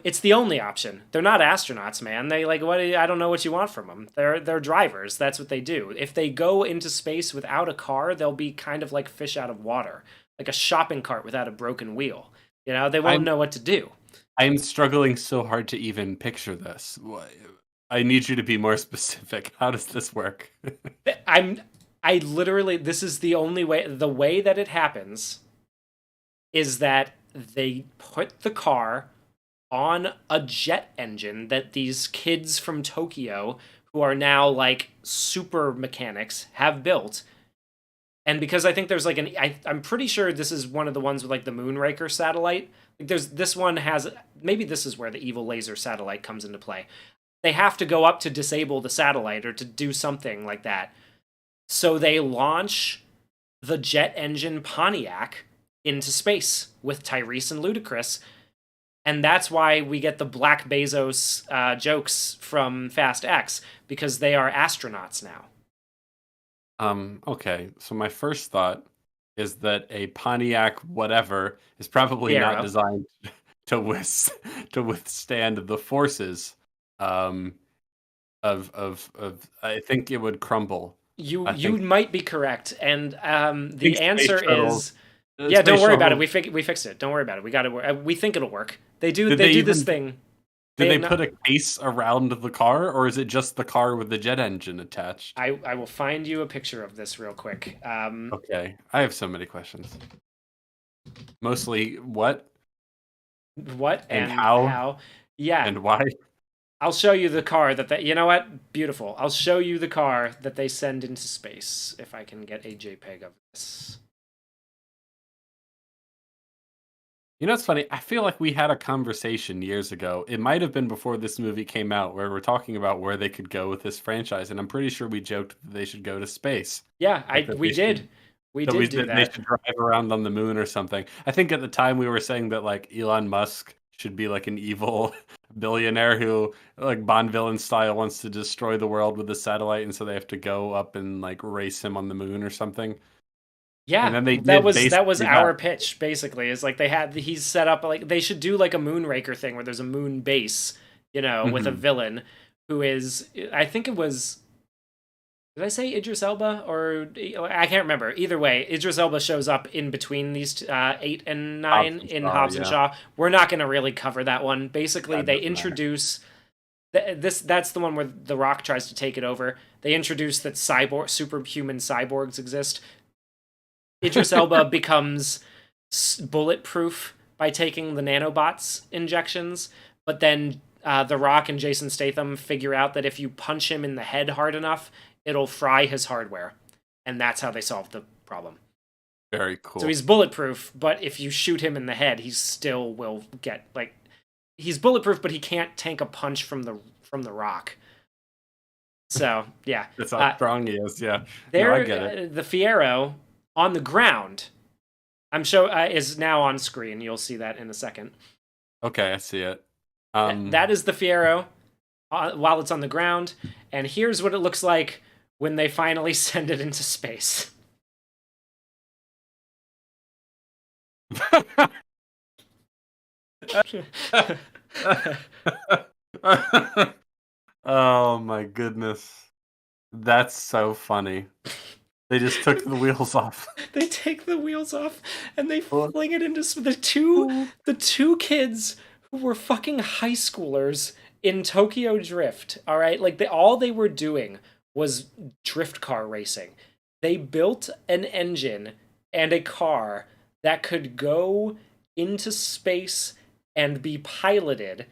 It's the only option. They're not astronauts, man. They like what? I don't know what you want from them. They're drivers. That's what they do. If they go into space without a car, they'll be kind of like fish out of water, like a shopping cart without a broken wheel. They won't I'm know what to do. I'm struggling so hard to even picture this. I need you to be more specific. How does this work? I'm I literally this is the only way the way that it happens is that they put the car on a jet engine that these kids from Tokyo who are now like super mechanics have built. And because I think there's like I'm pretty sure this is one of the ones with like the Moonraker satellite. Like this one has maybe this is where the evil laser satellite comes into play. They have to go up to disable the satellite or to do something like that. So they launch the jet engine Pontiac into space with Tyrese and Ludacris. And that's why we get the Black Bezos jokes from Fast X, because they are astronauts now. Okay. So my first thought is that a Pontiac whatever is probably not Fiero. designed to to withstand the forces um of I think it would crumble. You I you think might be correct, and think the space answer shuttles is yeah. Don't space worry about it. shuttle We fixed it. Don't worry about it. We got it. We think it'll work. They do did they they do this even thing. did They they no, put a case around the car, or is it just the car with the jet engine attached? I will find you a picture of this real quick. Okay. I have so many questions. Mostly what What and and how how? Yeah, and why. I'll show you the car that they. You know what? Beautiful. I'll show you the car that they send into space if I can get a JPEG of this. You know, it's funny. I feel like we had a conversation years ago. It might have been before this movie came out, where we're talking about where they could go with this franchise, and I'm pretty sure we joked that they should go to space, Yeah, like I that we they should did. We did do that they that. should drive around on the moon or something. I think at the time we were saying that like Elon Musk should be like an evil billionaire who, like Bond villain style, wants to destroy the world with a satellite, and so they have to go up and like race him on the moon or something. And Yeah, then they that did was basically that. our pitch basically. Is like he's set up like they should do like a Moonraker thing where there's a moon base, with a Mhm. villain who is I think it was did I say Idris Elba or I can't remember. Either way, Idris Elba shows up in between these 8 and 9 Hobbs and in Shaw, Hobbs and yeah. Shaw. We're not going to really cover that one. Basically, That they doesn't matter. introduce that's the one where The Rock tries to take it over. They introduce that superhuman cyborgs exist. Idris Elba becomes bulletproof by taking the nanobots injections, but then The Rock and Jason Statham figure out that if you punch him in the head hard enough, it'll fry his hardware, and that's how they solve the problem. Very So cool. he's bulletproof, but if you shoot him in the head, he still will get like he's bulletproof, but he can't tank a punch from the Rock. So yeah, That's how uh, strong he is. Yeah. No, I there get it. the Fiero on the ground is now on screen. You'll see that in a second. Okay, I see it. That is the Fiero while it's on the ground, and here's what it looks like when they finally send it into space. Oh my goodness. That's so funny. They just took the wheels off. They take the wheels off and they Oh, fling it into the two kids who were fucking high schoolers in Tokyo Drift. All right, like all they were doing was drift car racing. They built an engine and a car that could go into space and be piloted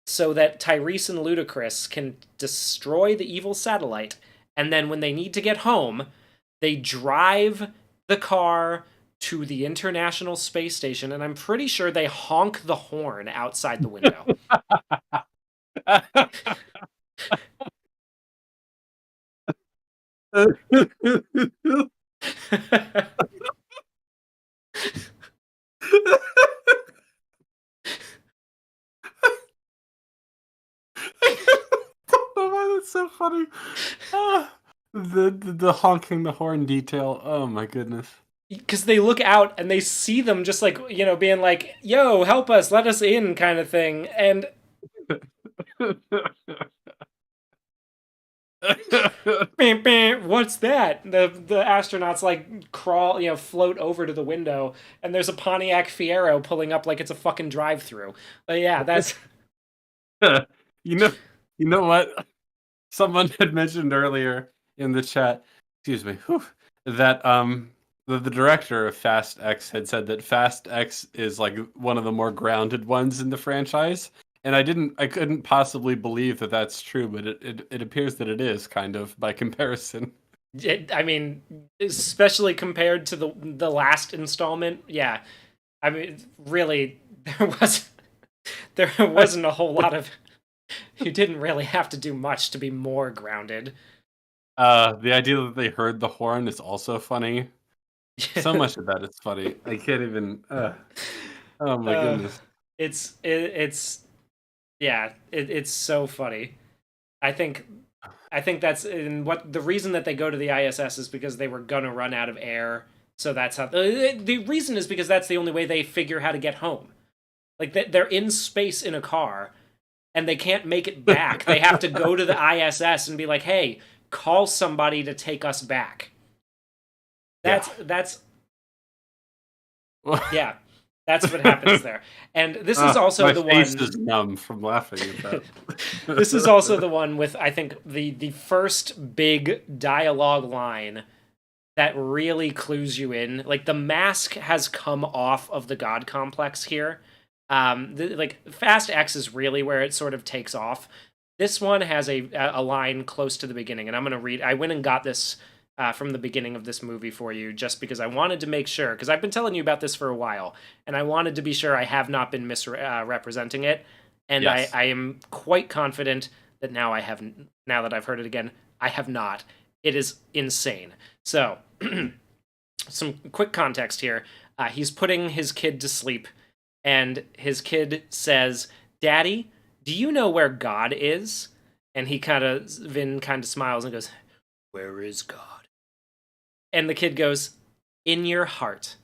so that Tyrese and Ludacris can destroy the evil satellite, and then when they need to get home, they drive the car to the International Space Station, and I'm pretty sure they honk the horn outside the window. Oh, why that's so funny. The honking the horn detail. Oh my goodness. Because they look out and they see them just like, being like, yo, help us, let us in, kind of thing. And what's that? The astronauts like crawl, float over to the window, and there's a Pontiac Fiero pulling up like it's a fucking drive-through. But yeah, that's you know, you know what? Someone had mentioned earlier in the chat, excuse me, that the director of Fast X had said that Fast X is like one of the more grounded ones in the franchise. And I couldn't possibly believe that that's true, but it appears that it is, kind of, by comparison. I mean, especially compared to the last installment. Yeah, I mean, really, there wasn't a whole lot of. You didn't really have to do much to be more grounded. The idea that they heard the horn is also funny. So much of that is funny. I can't even. Oh my goodness! It's so funny. I think that's in what the reason that they go to the ISS is because they were gonna run out of air. So that's how the reason is because that's the only way they figure how to get home. Like they're in space in a car, and they can't make it back. They have to go to the ISS and be like, "Hey, call somebody to take us back." That's yeah. That's what happens there. And this is also the one. My face is numb from laughing at that. This is also the one with, I think, the first big dialogue line that really clues you in. Like, the mask has come off of the God complex here. Fast X is really where it sort of takes off. This one has a line close to the beginning, and I'm going to read. I went and got this from the beginning of this movie for you, just because I wanted to make sure, because I've been telling you about this for a while, and I wanted to be sure I have not been misrepresenting it, and yes. I am quite confident that now that I've heard it again, I have not. It is insane. So, some quick context here. He's putting his kid to sleep, and his kid says, "Daddy, do you know where God is?" And Vin kind of smiles and goes, "Where is God?" And the kid goes, "In your heart."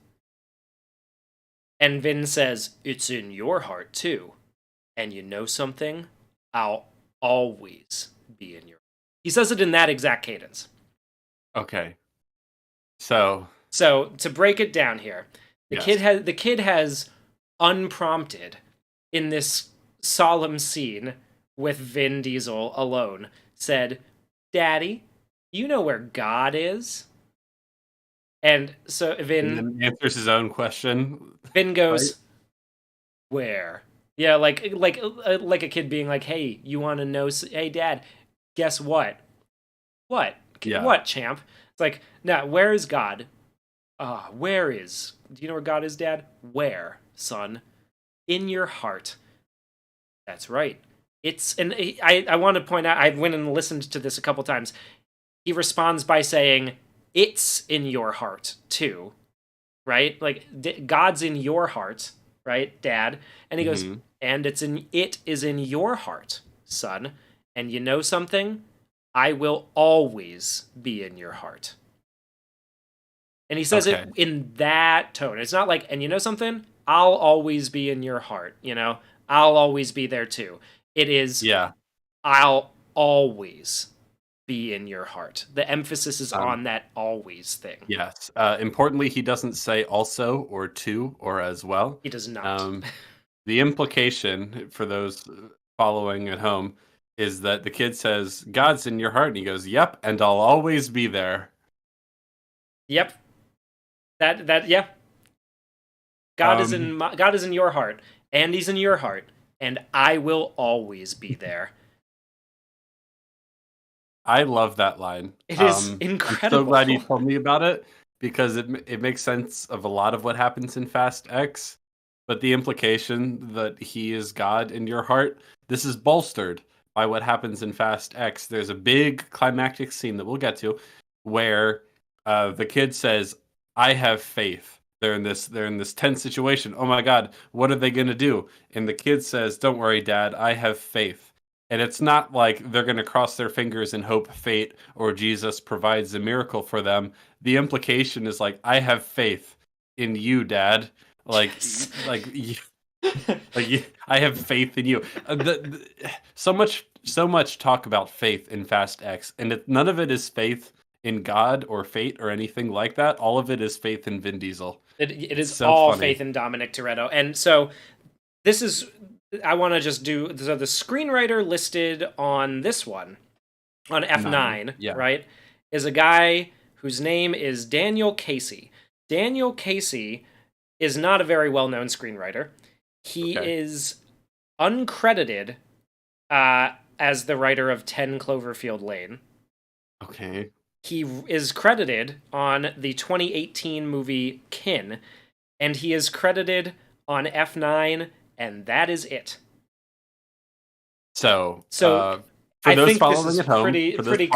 And Vin says, "It's in your heart, too. And you know something? I'll always be in your." He says it in that exact cadence. Okay. So to break it down here, the yes. kid has unprompted, in this solemn scene with Vin Diesel alone, said, "Daddy, you know where God is?" And so Vin then answers his own question. Vin goes, right? "Where?" Yeah, like a kid being like, "Hey, you want to know? Hey, Dad, guess what? What? Yeah. What, champ?" It's like, "Nah, where is God? Where is? Do you know where God is, Dad? Where, son? In your heart." That's right. And I want to point out, I went and listened to this a couple times. He responds by saying, "It's in your heart, too." Right? Like, God's in your heart, right, Dad? And he goes, "And it is in your heart, son. And you know something? I will always be in your heart." And he says it in that tone. It's not like, "And you know something? I'll always be in your heart, I'll always be there too." It is, "I'll always be in your heart." The emphasis is on that always thing. Yes. Importantly, he doesn't say also or to or as well. He does not. The implication for those following at home is that the kid says, "God's in your heart," and he goes, "Yep, and I'll always be there." Yep. Yeah. Um, God is in your heart, and he's in your heart, and I will always be there. I love that line. It is I'm so glad you incredible. told me about it because it makes sense of a lot of what happens in Fast X, but the implication that he is God in your heart, this is bolstered by what happens in Fast X. There's a big climactic scene that we'll get to where the kid says, "I have faith." They're in this tense situation. Oh my God, what are they gonna do? And the kid says, "Don't worry, Dad, I have faith." And it's not like they're going to cross their fingers and hope fate or Jesus provides a miracle for them. The implication is like, I have faith in you, Dad. Like, Yes. I have faith in you. So much talk about faith in Fast X, and none of it is faith in God or fate or anything like that. All of it is faith in Vin Diesel. It It's is so all funny. faith in Dominic Toretto. And so this is, I want to just do, so the screenwriter listed on this one, on F9, Yeah. right, is a guy whose name is Daniel Casey. Daniel Casey is not a very well-known screenwriter. He Okay. is uncredited as the writer of 10 Cloverfield Lane. Okay. He is credited on the 2018 movie Kin, and he is credited on F9, and that is it. So, So for I those think this following is at home, pretty for those clear.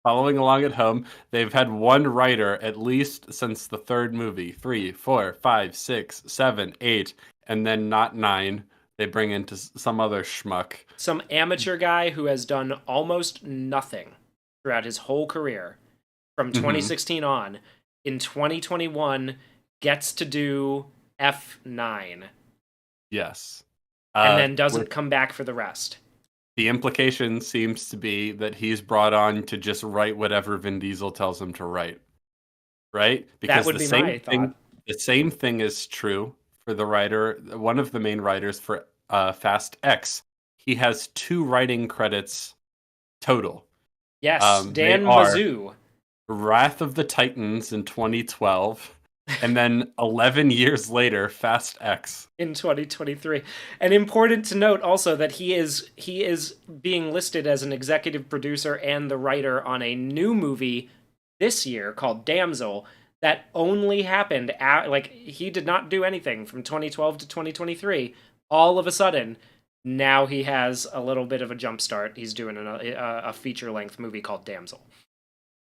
following along at home, they've had one writer at least since the third movie. 3, 4, 5, 6, 7, 8, and then not 9. They bring into some other schmuck. Some amateur guy who has done almost nothing throughout his whole career from Mhm. 2016 on, in 2021 gets to do F9 Yes. and then With doesn't come back for the rest. the implication seems to be that he's brought on to just write whatever Vin Diesel tells him to write. Right? That Because would be my thought. the same thing is true for the writer, one of the main writers for Fast X. He has 2 writing credits total. Yes, They Dan are Mizzou. Wrath of the Titans in 2012, and then 11 years later, Fast X. In 2023. And important to note also that he is being listed as an executive producer and the writer on a new movie this year called Damsel that only happened like he did not do anything from 2012 to 2023. All of a sudden, now he has a little bit of a jump start. He's doing a feature-length movie called Damsel.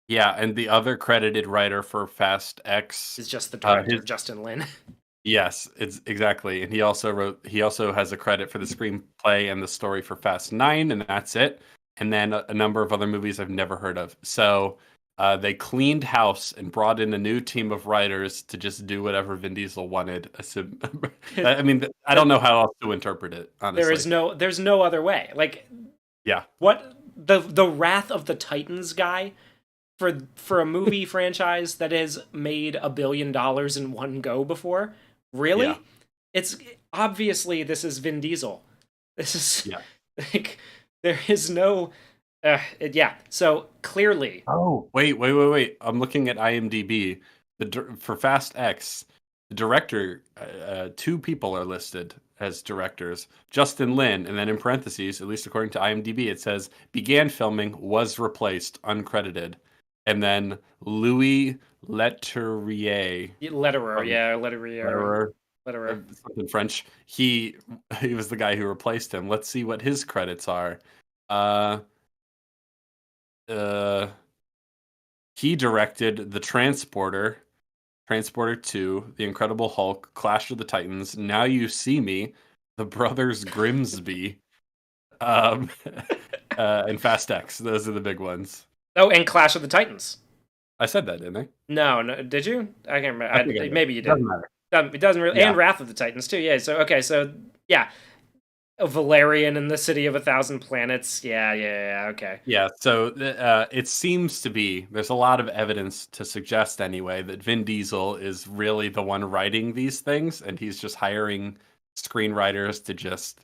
Yeah, and the other credited writer for Fast X Is just the director, his Justin Lin. yes, it's exactly. And he also has a credit for the screenplay and the story for Fast 9, and that's it. And then a number of other movies I've never heard of. So they cleaned house and brought in a new team of writers to just do whatever Vin Diesel wanted. I mean, I don't know how else to interpret it, honestly. There's no other way. Like, Yeah. what the Wrath of the Titans guy for a movie franchise that has made $1 billion in one go before? Really? Yeah. It's obviously this is Vin Diesel. This is Yeah. like there is no yeah. So clearly, Oh, wait. I'm looking at IMDb. For Fast X, the director, 2 people are listed as directors. Justin Lin, and then in parentheses, at least according to IMDb, it says began filming, was replaced, uncredited. And then Louis Leterrier, letterer, um, yeah, letterer, something French. He was the guy who replaced him. Let's see what his credits are. Uh, uh, he directed The Transporter 2, The Incredible Hulk, Clash of the Titans, Now You See Me, The Brothers Grimsby, um, and Fast X. Those are the big ones. Oh, and Clash of the Titans. I said that, didn't I? No, did you? I can't remember. I think I did. Maybe you It did. doesn't matter. It doesn't really. Yeah. And Wrath of the Titans too. Yeah. So okay. So yeah, Valerian in the City of a Thousand Planets. Yeah. Okay. Yeah, so it seems to be, there's a lot of evidence to suggest anyway that Vin Diesel is really the one writing these things, and he's just hiring screenwriters to just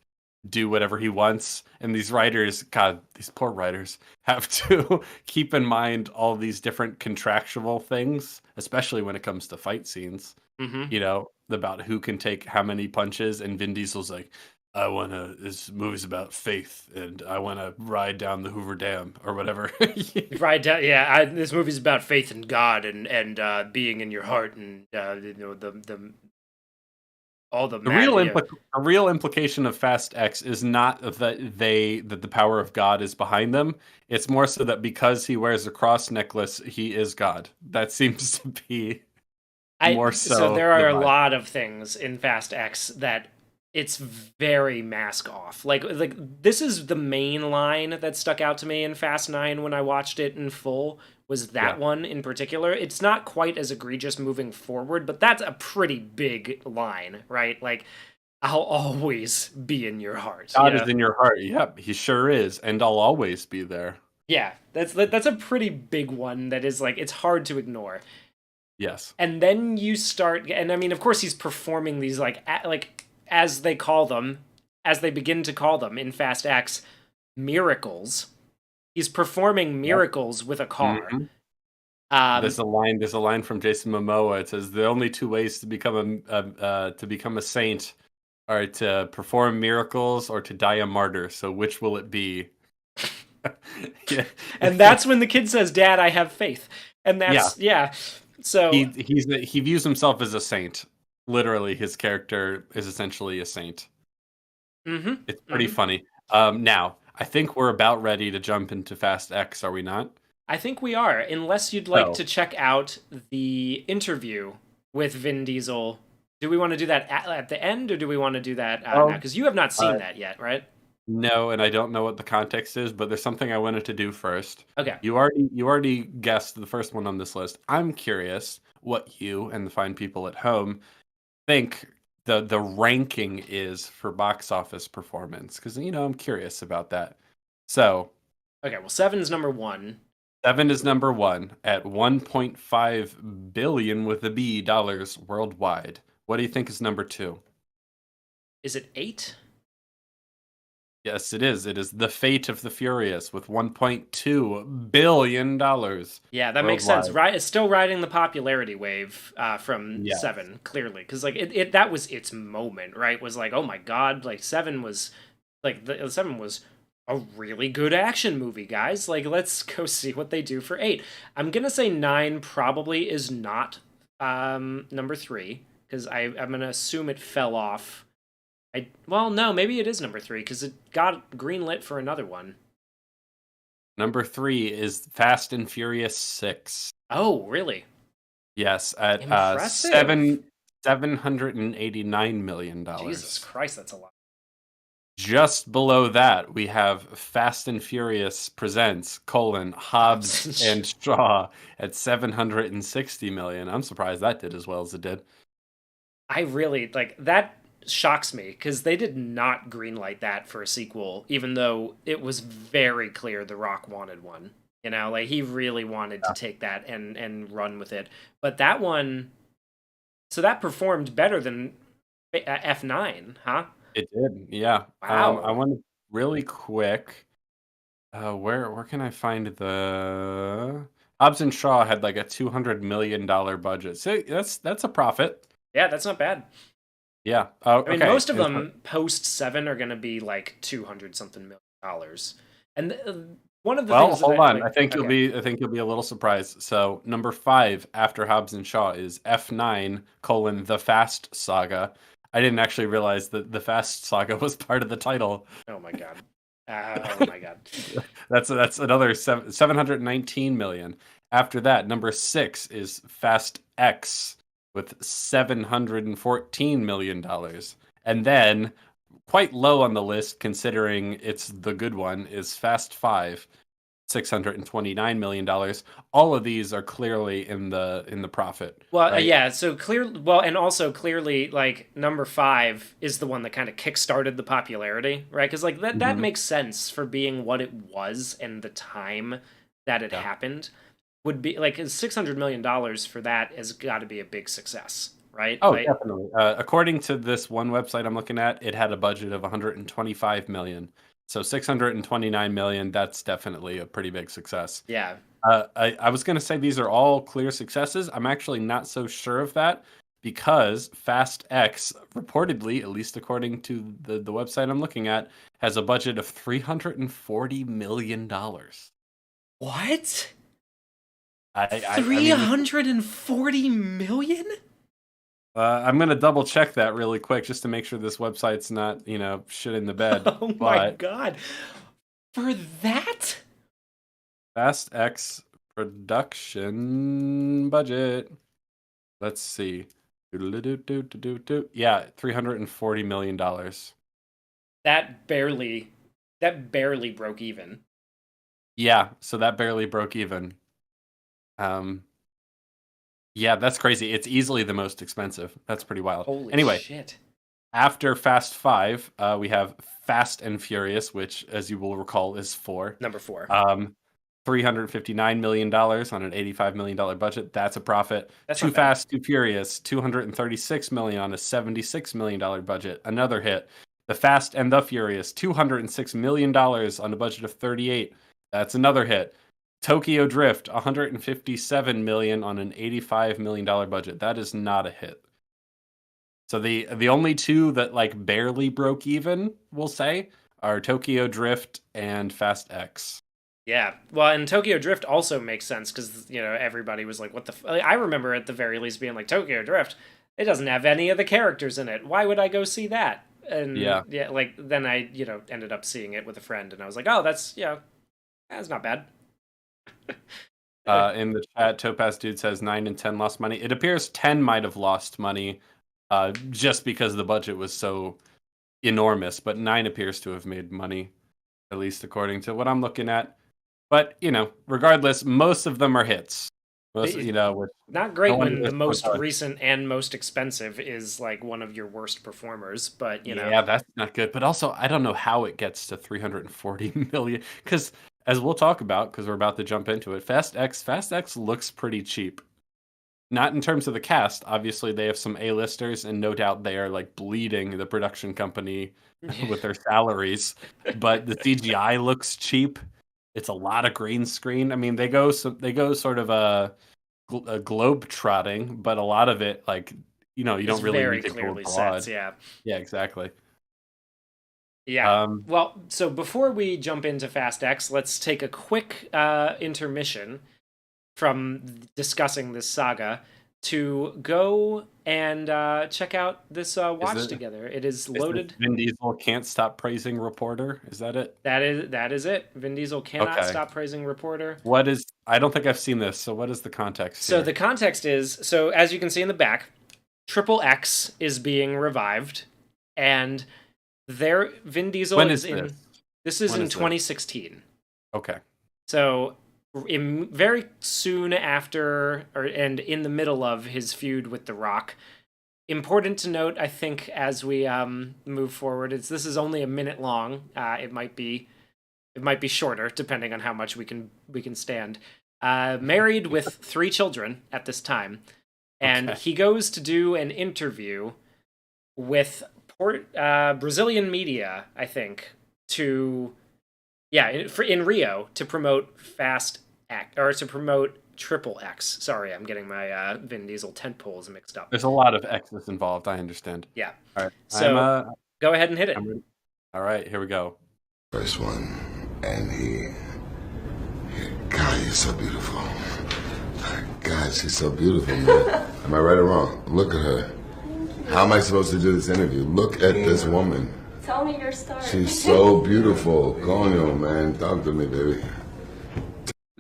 do whatever he wants. And these writers, God, these poor writers, have to keep in mind all these different contractual things, especially when it comes to fight scenes. Mm-hmm. About who can take how many punches. And Vin Diesel's like, this movie's about faith, and I want to ride down the Hoover Dam or whatever. Right. Yeah. This movie's about faith in God and being in your heart and the all the The mad. Yeah. a real implication of Fast X is not that the power of God is behind them. It's more so that because he wears a cross necklace, he is God. That seems to be more So so there the are a vibe. lot of things in Fast X that it's very mask off. Like this is the main line that stuck out to me in Fast 9 when I watched it in full was that Yeah, one in particular. It's not quite as egregious moving forward, but that's a pretty big line, right? Like I'll always be in your heart, God is in your heart. Yep, he sure is, and I'll always be there. Yeah, that's a pretty big one that is like it's hard to ignore. Yes. And then you start, and I mean, of course, he's performing these like as they call them, as they begin to call them in Fast X, miracles. He's performing Yep. miracles with a car. Mhm. Um, There's a line from Jason Momoa. It says the only two ways to become a saint are to perform miracles or to die a martyr. So which will it be? Yeah. and that's when the kid says, "Dad, I have faith," and Yeah. that's yeah. So He views himself as a saint. Literally, his character is essentially a saint. mm-hmm, It's pretty mm-hmm. funny. Now, I think we're about ready to jump into Fast X, are we not? I think we are, unless you'd like So, to check out the interview with Vin Diesel. Do we want to do that at the end, or do we want to do that now? well, Because you have not uh, seen that yet, right? no, and I don't know what the context is, but there's something I wanted to do first. Okay. You already guessed the first one on this list. I'm curious what you and the fine people at home think the ranking is for box office performance, because I'm curious about that. So Okay. Well, seven's number one. 7 is number 1 at 1.5 billion with a B dollars worldwide. What do you think is number 2? Is it eight? Yes, it is. It is The Fate of the Furious with 1.2 billion dollars Yeah, that makes sense. worldwide. Right, it's still riding the popularity wave from Yeah. seven, clearly, because like it that was its moment, right? Was like, oh my god, like seven was like the seven was a really good action movie, guys. Like, let's go see what they do for eight. I'm gonna say nine probably is not number three because I'm gonna assume it fell off. Well, no, maybe it is number three because it got greenlit for another one. Number 3 is Fast and Furious 6. Oh, really? Yes, at Impressive. Jesus $789 million. Christ, that's a lot. Just below that, we have Fast and Furious Presents: Hobbs and Shaw at 760 million. I'm surprised that did as well as it did. I really like that shocks me because they did not greenlight that for a sequel, even though it was very clear The Rock wanted one. Like he really wanted to take that and run with it. But that one, so that performed better than F9, huh? It did, yeah. I Wow. want to really quick. Where can I find the Hobbs and Shaw had like a $200 million budget. So that's a profit. Yeah, that's not bad. Yeah. I mean, Okay. most of them post seven are going to be like 200 something million dollars. And one of the Well, things that hold I on. like, okay. I think you'll be a little surprised. So number 5 after Hobbs and Shaw is F9 : The Fast Saga. I didn't actually realize that the Fast Saga was part of the title. Oh my god. Oh my god. That's another 719 million. After that, number 6 is Fast X with $714 million. And then quite low on the list considering it's the good one is Fast 5, $629 million. All of these are clearly in the profit, Well, right? yeah, so well, and also clearly, like, number five is the one that kind of kickstarted the popularity, right? Because, like, that Mhm. makes sense for being what it was and the time that it Yeah. happened. Would be, like, $600 million for that has got to be a big success, right? Oh, Like, definitely. According to this one website I'm looking at, it had a budget of 125 million. So 629 million, that's definitely a pretty big success. yeah. I was going to say these are all clear successes. I'm actually not so sure of that because Fast X, reportedly, at least according to the website I'm looking at, has a budget of $340 million. What? I mean, 340 million? I'm going to double check that really quick just to make sure this website's not, shit in the bed. Oh my But god. For that? Fast X production budget. Let's see. Yeah, $340 million. That barely broke even. Yeah, so that barely broke even. Yeah, that's crazy. It's easily the most expensive. That's pretty wild. Holy Anyway, shit. after Fast 5, we have Fast and Furious, which, as you will recall, is 4. Number 4. $359 million on an $85 million budget. That's a profit. That's Too not bad. Fast, Too Furious, $236 million on a $76 million budget. Another hit. The Fast and the Furious, $206 million on a budget of 38. That's another hit. Tokyo Drift, $157 million on an $85 million budget. That is not a hit. So the only two that like barely broke even, we'll say, are Tokyo Drift and Fast X. Yeah. Well, and Tokyo Drift also makes sense because, everybody was like, what the I remember at the very least being like, Tokyo Drift, it doesn't have any of the characters in it. Why would I go see that? And Yeah, like then I, ended up seeing it with a friend and I was like, oh, that's not bad. in the chat, Topaz Dude says 9 and 10 lost money. It appears 10 might have lost money just because the budget was so enormous, but 9 appears to have made money, at least according to what I'm looking at. But, regardless, most of them are hits. Most, with Not great no one when is the most so- recent and most expensive is like one of your worst performers, but Yeah, that's not good. But also, I don't know how it gets to 340 million. Because, as we'll talk about, because we're about to jump into it, Fast X looks pretty cheap. Not in terms of the cast. Obviously, they have some A-listers, and no doubt they are like bleeding the production company with their salaries. But the CGI looks cheap. It's a lot of green screen. I mean, they go sort of a globe trotting, but a lot of it, like, you don't really very need to go clearly broad. sets, yeah. Yeah, exactly. Yeah. Well, so before we jump into Fast X, let's take a quick intermission from discussing this saga to go and check out this watch together. It is loaded. Vin Diesel can't stop praising reporter. Is that it? That is it. Vin Diesel cannot stop praising reporter. I don't think I've seen this. So what is the context So here? the context is, as you can see in the back, Triple X is being revived, and Vin Diesel When is is in. this? This is When in is this? 2016. Okay. So, very soon after, and in the middle of his feud with The Rock. Important to note, I think, as we move forward, this is only a minute long. It might be shorter, depending on how much we can stand. Married with 3 children at this time, and he goes to do an interview with Brazilian media, I think, in Rio to promote Fast X, or to promote Triple X. Sorry, I'm getting my Vin Diesel tent poles mixed up. There's a lot of X's involved. I understand. Yeah. All right. So go ahead and hit it. All right, here we go. First one, and God, he's so beautiful. God, she's so beautiful, man. Am I right or wrong? Look at her. How am I supposed to do this interview? Look at this woman. Tell me your story. She's so beautiful. Conyo, man. Talk to me, baby.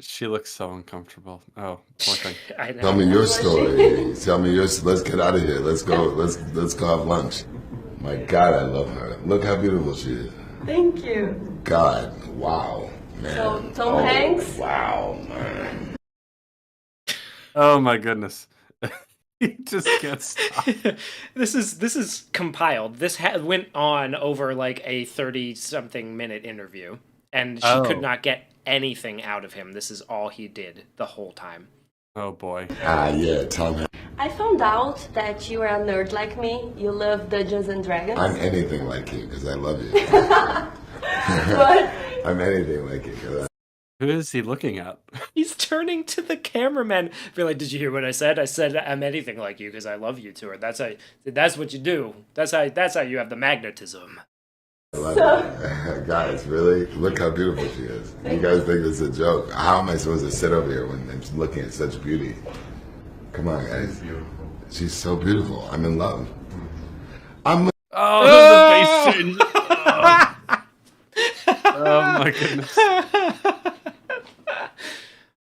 She looks so uncomfortable. Oh, poor thing. I know. Tell me your story. Tell me yours. Let's get out of here. Let's go. Let's go have lunch. My God, I love her. Look how beautiful she is. Thank you. God, wow, man. So, Tom Hanks? Wow, man. Oh my goodness. He just gets This is compiled. This went on over like a 30-something minute interview, and she could not get anything out of him. This is all he did the whole time. Oh boy. Yeah, Tom Hanks. I found out that you are a nerd like me. You love Dungeons and Dragons. I'm anything like you because I love you. But I'm anything like you because Who is he looking at? He's turning to the cameraman. Be like, did you hear what I said? I said I'm anything like you because I love you to her. That's what you do. That's how you have the magnetism. I love you. Guys, really? Look how beautiful she is. You guys think this is a joke. How am I supposed to sit over here when I'm looking at such beauty? Come on, guys. She's so beautiful. I'm in love. Oh, the face change. Oh my goodness.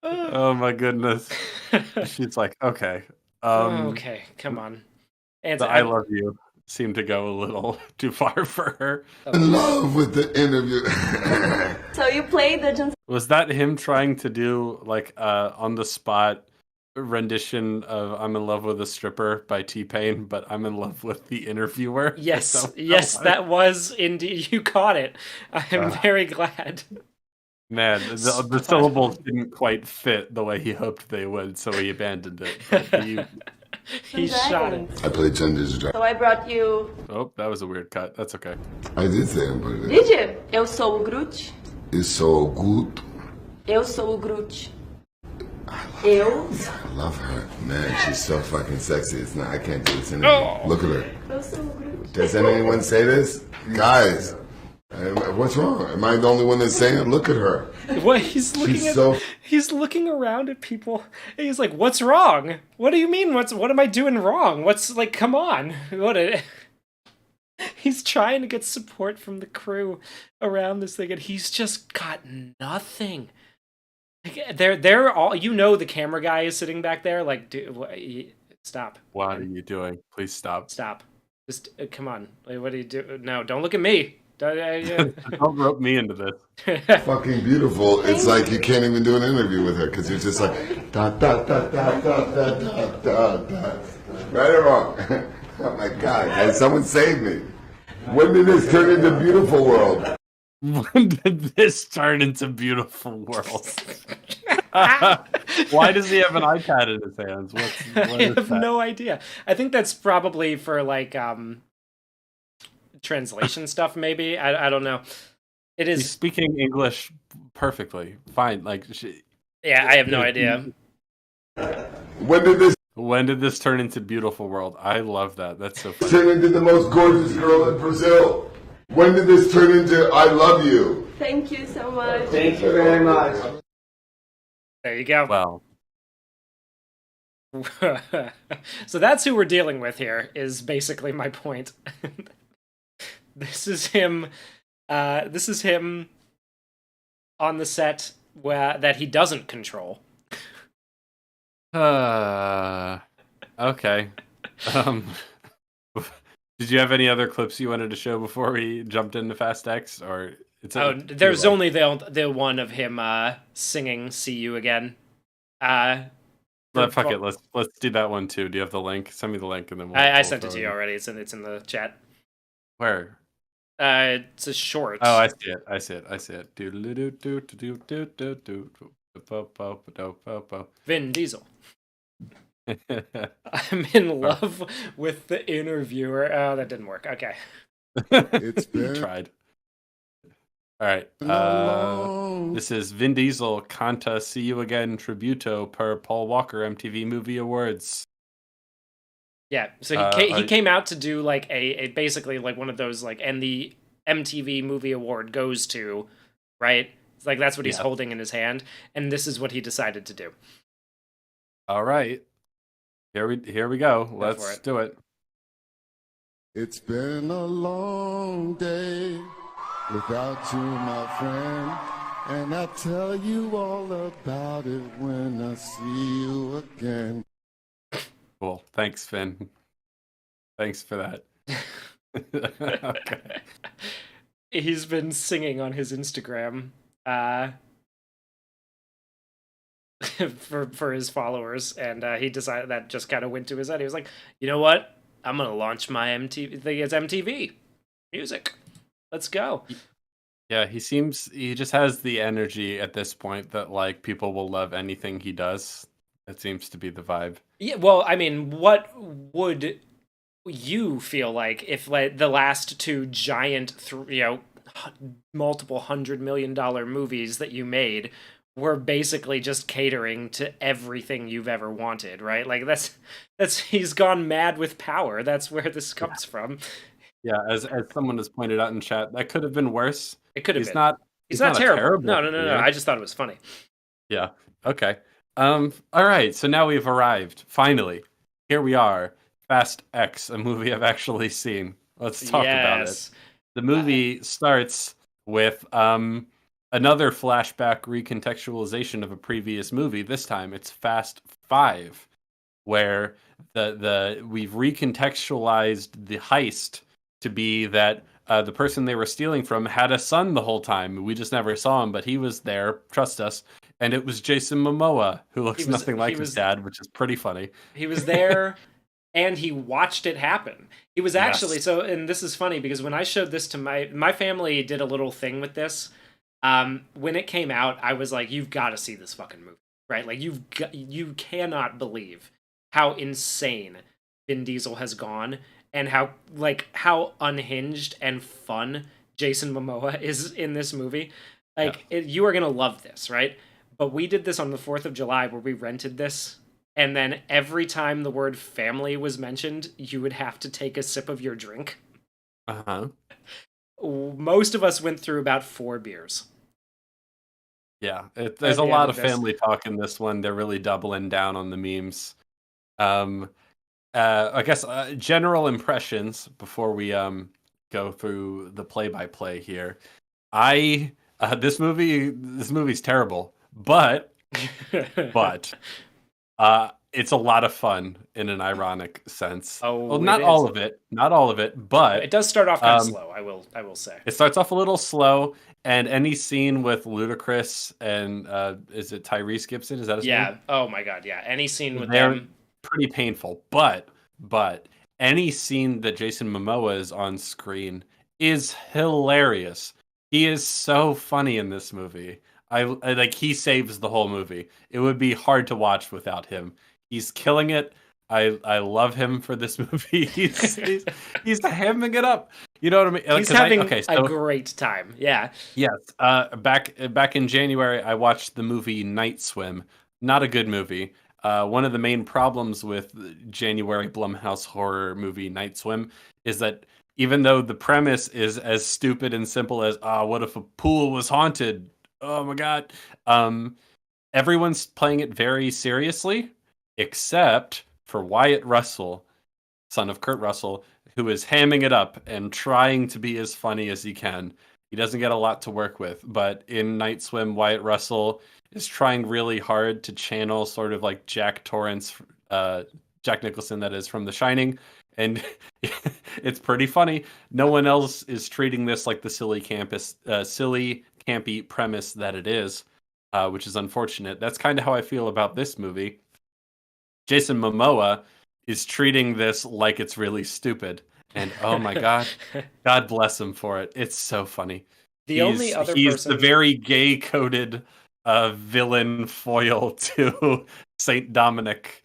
Oh my goodness. She's like, okay. Okay, come on. And The I love you seemed to go a little too far for her. In love with the interview. so you play Dungeons. Was that him trying to do like on the spot rendition of I'm in love with a stripper by T-Pain, but I'm in love with the interviewer? Yes, yes, that was indeed. You caught it. I'm very glad. Man, the syllables didn't quite fit the way he hoped they would, so he abandoned it. But He shot it. I played Dungeons and Dragons. So I brought you. Oh, that was a weird cut. That's okay. I did say I'm putting it. Did you? Eu sou o Groot. It's so good. Eu sou o Groot. Eu. I love her. Man, she's so fucking sexy. It's not, I can't do this anymore. Look at her. Eu sou o Groot. Does anyone say this? Guys, what's wrong? Am I the only one that's saying it? Look at her. What he's looking She's at? so- He's looking around at people. And he's like, "What's wrong? What do you mean? What am I doing wrong? What's like? Come on! He's trying to get support from the crew around this thing, and he's just got nothing. Like, they're all. You know, the camera guy is sitting back there. Like, stop. What are you doing? Please stop. Stop. Just come on. Like, what do you do? No, don't look at me. Don't rope me into this. Fucking beautiful. It's like you can't even do an interview with her because you're just like da da da da da da da da da. Right or wrong? Oh my god! Guys, someone save me. When did this turn into Beautiful World? When did this turn into Beautiful World? Why does he have an iPad in his hands? What I is have that? no idea. I think that's probably for like translation stuff. Maybe I don't know. It He's is. speaking English perfectly. Fine. Like, Yeah, I have no idea. When did this turn into Beautiful World? I love that. That's so funny. turn into the most gorgeous girl in Brazil? When did this turn into I love you? Thank you so much. Thank you very much. There you go. Well, So that's who we're dealing with here. Is basically my point. This is him. This is him on the set that he doesn't control. okay. Did you have any other clips you wanted to show before we jumped into Fast X, or There's only the one of him singing "See You Again." Fuck it. Let's do that one too. Do you have the link? Send me the link, and then I sent it to you already. It's in the chat. Where? It's a short. Oh, I see it. Vin Diesel. I'm in love with the interviewer. Oh, that didn't work. Okay. It's been Tried. All right. long. This is Vin Diesel Canta See You Again Tributo per Paul Walker MTV Movie Awards. Yeah. So he came out to do like a basically like one of those like, and the MTV Movie Award goes to, right? It's like that's what he's holding in his hand, and this is what he decided to do. All right. Here we go. for Let's it. do it. It's been a long day without you, my friend, and I'll tell you all about it when I see you again. Cool. Thanks, Finn. Thanks for that. Okay. He's been singing on his Instagram for his followers, and he decided that just kind of went to his head. He was like, you know what? I'm gonna launch my MTV thing. It's MTV music. Let's go. Yeah, he just has the energy at this point that like people will love anything he does. That seems to be the vibe. Yeah, well, I mean, what would you feel like if like the last two giant, multiple $100 million movies that you made were basically just catering to everything you've ever wanted, right? Like that's he's gone mad with power. That's where this Yeah. comes from. Yeah, as someone has pointed out in chat, that could have been worse. It could have He's been. not He's he's not not a terrible. terrible No, no, no, no. player. I just thought it was funny. Yeah. Okay. All right. So now we've arrived. Finally, here we are. Fast X, a movie I've actually seen. Let's talk about it. Yes. The movie starts with another flashback recontextualization of a previous movie. This time it's Fast Five, where we've recontextualized the heist to be that the person they were stealing from had a son the whole time. We just never saw him, but he was there. Trust us. And it was Jason Momoa, who looks nothing like his dad, which is pretty funny. He was there and he watched it happen. He was actually Yes. so, and this is funny because when I showed this to my family, did a little thing with this. When it came out, I was like, "You've got to see this fucking movie, right? Like you cannot believe how insane Vin Diesel has gone, and how unhinged and fun Jason Momoa is in this movie. Like you are gonna love this, right?" But we did this on the 4th of July where we rented this. And then every time the word family was mentioned, you would have to take a sip of your drink. Uh-huh. Most of us went through about 4 beers. Yeah, there's At a the lot end of of this. family talk in this one. They're really doubling down on the memes. Um, I guess general impressions before we go through the play-by-play here. This movie's terrible, but it's a lot of fun in an ironic sense. Oh, well, not it all is. of it, not all of it, but It does start off kind of slow, I will say. it starts off a little slow, and any scene with Ludacris and is it Tyrese Gibson? Is that his name? Yeah. Oh my god, yeah. Any scene with They're them. pretty painful, but any scene that Jason Momoa is on screen is hilarious. He is so funny in this movie. I like he saves the whole movie. It would be hard to watch without him. He's killing it. I love him for this movie. He's hamming it up. You know what I mean? He's having a great time. Yeah. Yes. Back in January, I watched the movie Night Swim. Not a good movie. One of the main problems with January Blumhouse horror movie Night Swim is that even though the premise is as stupid and simple as what if a pool was haunted? Oh my god. Everyone's playing it very seriously, except for Wyatt Russell, son of Kurt Russell, who is hamming it up and trying to be as funny as he can. He doesn't get a lot to work with, but in Night Swim, Wyatt Russell is trying really hard to channel sort of like Jack Torrance, Jack Nicholson, that is, from The Shining, and it's pretty funny. No one else is treating this like the silly, campy premise that it is, which is unfortunate. That's kind of how I feel about this movie. Jason Momoa is treating this like it's really stupid. And oh my god, God bless him for it. It's so funny. He's the very gay-coded villain foil to Saint Dominic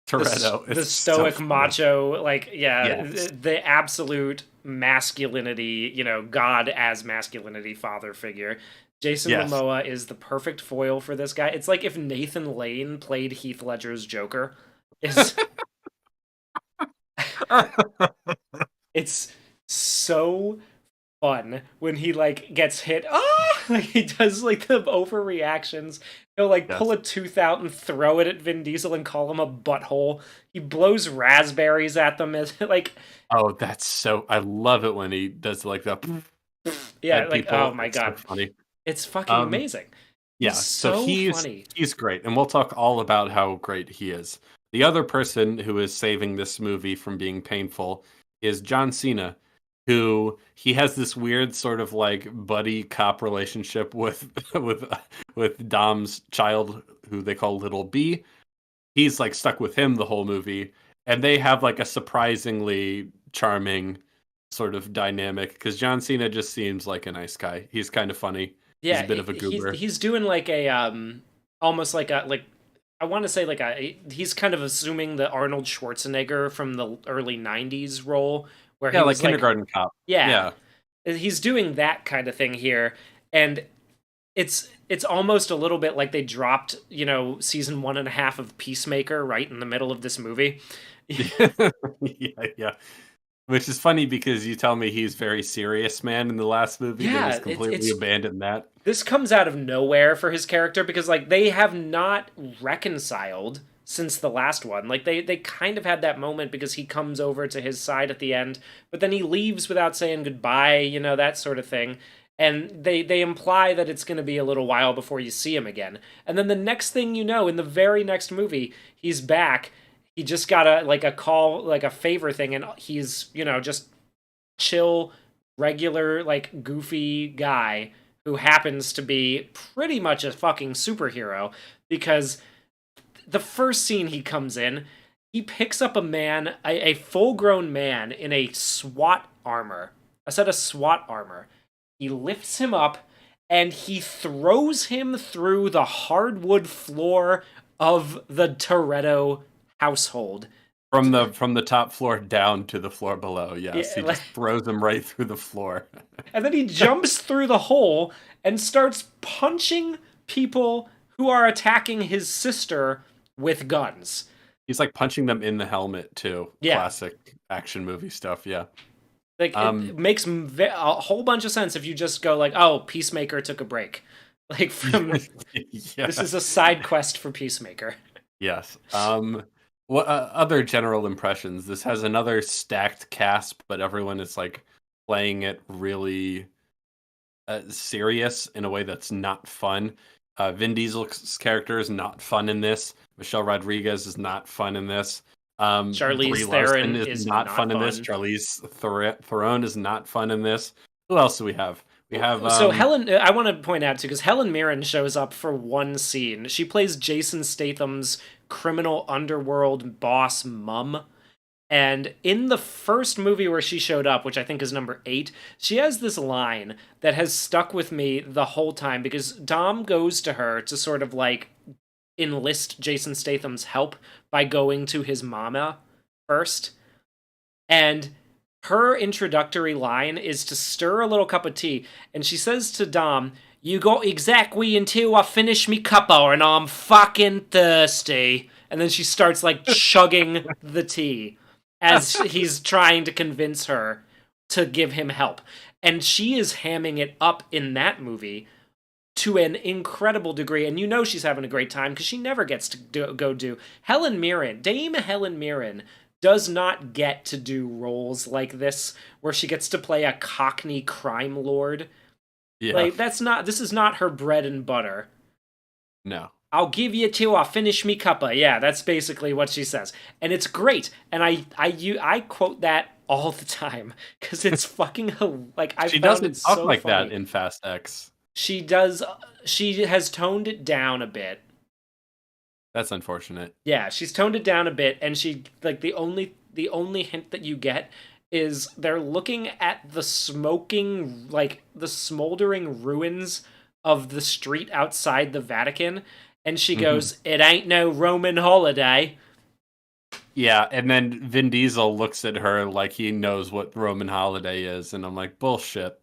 Toretto. The stoic macho, Yes. the absolute masculinity, God as masculinity father figure. Jason Momoa is the perfect foil for this guy. It's like if Nathan Lane played Heath Ledger's Joker. It's so fun when he gets hit. He does the overreactions. He'll pull a tooth out and throw it at Vin Diesel and call him a butthole. He blows raspberries at them as Oh, that's so. I love it when he does the. Yeah, oh my god, so funny. It's fucking amazing. Yeah, he's funny. He's great, and we'll talk all about how great he is. The other person who is saving this movie from being painful is John Cena, who he has this weird sort of buddy cop relationship with Dom's child, who they call Little B. He's stuck with him the whole movie, and they have a surprisingly charming sort of dynamic because John Cena just seems like a nice guy. He's kind of funny. Yeah, he's a bit of a goober. He's doing a almost I want to say like he's kind of assuming the Arnold Schwarzenegger from the early '90s role, where Yeah, he like was like, kindergarten cop. yeah, Yeah. he's doing that kind of thing here, and it's almost a little bit like they dropped season 1.5 of Peacemaker right in the middle of this movie. Yeah, yeah. Which is funny because you tell me he's very serious man in the last movie. They Yeah, just completely it's abandoned that. this comes out of nowhere for his character because like they have not reconciled since the last one. Like they kind of had that moment because he comes over to his side at the end, but then he leaves without saying goodbye, that sort of thing. And they imply that it's going to be a little while before you see him again. And then the next thing you know, in the very next movie, he's back. He just got a call, like a favor thing, and he's, just chill, regular, like goofy guy who happens to be pretty much a fucking superhero because the first scene he comes in, he picks up a man, a full-grown man in a SWAT armor, a set of SWAT armor. He lifts him up and he throws him through the hardwood floor of the Toretto household. From the top floor down to the floor below. Yes, Yeah, he just throws him right through the floor. and then he jumps through the hole and starts punching people who are attacking his sister with guns. He's like punching them in the helmet too. Yeah. Classic action movie stuff. Yeah. Like it makes a whole bunch of sense if you just go like, "Oh, Peacemaker took a break." Like from Yeah. this is a side quest for Peacemaker. Yes. What other general impressions? This has another stacked cast, but everyone is like playing it really serious in a way that's not fun. Vin Diesel's character is not fun in this. Michelle Rodriguez is not fun in this. Charlize Brie Theron Larson is not not fun in this. fun. Charlize Theron is not fun in this. Who else do we have? We have So Helen, I want to point out too, because Helen Mirren shows up for one scene. She plays Jason Statham's criminal underworld boss mum. And in the first movie where she showed up, which I think is number 8, she has this line that has stuck with me the whole time because Dom goes to her to sort of like enlist Jason Statham's help by going to his mama first. And her introductory line is to stir a little cup of tea, and she says to Dom, "You got exactly until I finish me cuppa and I'm fucking thirsty." And then she starts like chugging the tea as he's trying to convince her to give him help. And she is hamming it up in that movie to an incredible degree, and she's having a great time because she never gets to go do. Dame Helen Mirren does not get to do roles like this where she gets to play a Cockney crime lord. Yeah. Like this is not her bread and butter. No. I'll give you till I finish me cuppa. Yeah, that's basically what she says. And it's great. And I quote that all the time because it's fucking like I She found doesn't it talk so like funny. that in Fast X. She does. She has toned it down a bit. That's unfortunate. Yeah, she's toned it down a bit, and she like the only hint that you get is they're looking at the smoldering ruins of the street outside the Vatican, and she goes, "It ain't no Roman holiday." Yeah, and then Vin Diesel looks at her like he knows what Roman holiday is, and I'm like, bullshit.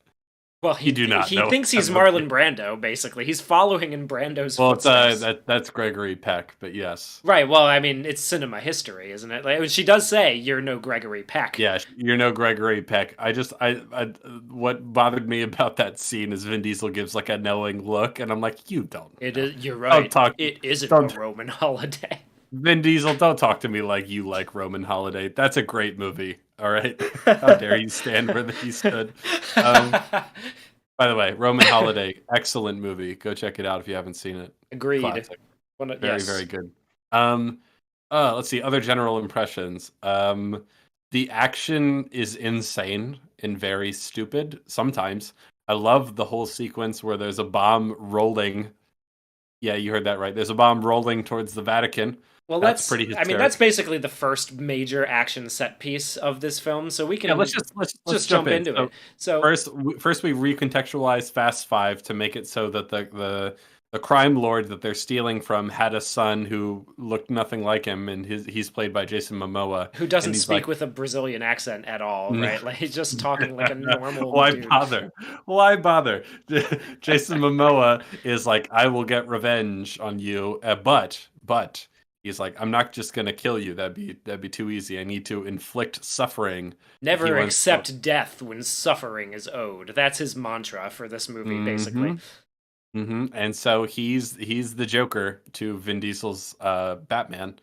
Well, he thinks he's Marlon Brando. Basically, he's following in Brando's footsteps. That's Gregory Peck, but yes, right. Well, I mean, it's cinema history, isn't it? Like, she does say, "You're no Gregory Peck." Yeah, you're no Gregory Peck. I what bothered me about that scene is Vin Diesel gives like a knowing look, and I'm like, you don't. You're right. It isn't a Roman holiday. Vin Diesel, don't talk to me like you like Roman holiday. That's a great movie. All right, how dare you stand where he stood? By the way, Roman Holiday, excellent movie. Go check it out if you haven't seen it. Agreed. Classic. Very, yes. very good. Let's see, other general impressions. The action is insane and very stupid sometimes. I love the whole sequence where there's a bomb rolling. Yeah, you heard that right. There's a bomb rolling towards the Vatican. Well, that's pretty hysterical. I mean, that's basically the first major action set piece of this film, so we can let's just jump into it. So first we recontextualize Fast 5 to make it so that the the crime lord that they're stealing from had a son who looked nothing like him, and he's played by Jason Momoa, Who and doesn't he's speak like, with a Brazilian accent at all, no. right? Like he's just talking like a normal Why dude. bother? Why bother? Jason Momoa is like, I will get revenge on you, but he's like, I'm not just gonna kill you. That'd be too easy. I need to inflict suffering. He Never wants. accept death when suffering is owed. That's his mantra for this movie, basically. And so he's the Joker to Vin Diesel's Batman,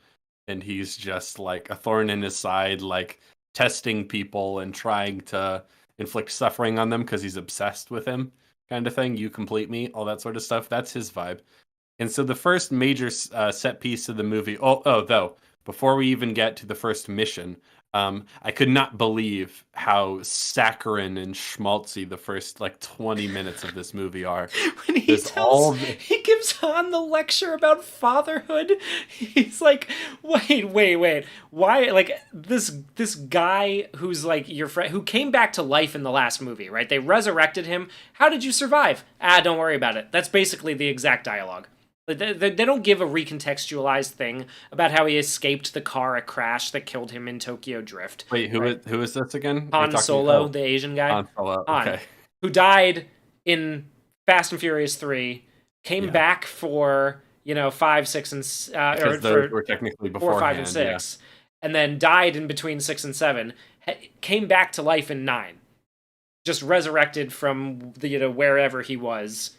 and he's just like a thorn in his side, like testing people and trying to inflict suffering on them because he's obsessed with him, kind of thing. You complete me, all that sort of stuff. That's his vibe. And so the first major set piece of the movie. Though before we even get to the first mission, I could not believe how saccharine and schmaltzy the first like 20 minutes of this movie are. When he gives Han the lecture about fatherhood, he's like, wait, why? Like this guy who's like your friend who came back to life in the last movie, right? They resurrected him. How did you survive? Don't worry about it. That's basically the exact dialogue. They don't give a recontextualized thing about how he escaped the car crash that killed him in Tokyo Drift. Wait, who is this again? Han Solo, the Asian guy. Han Solo, okay. Who died in Fast and Furious 3, came back for 5, 6, and because those were technically beforehand, 4, 5, and 6, and then died in between 6 and 7. Came back to life in 9, just resurrected from the wherever he was,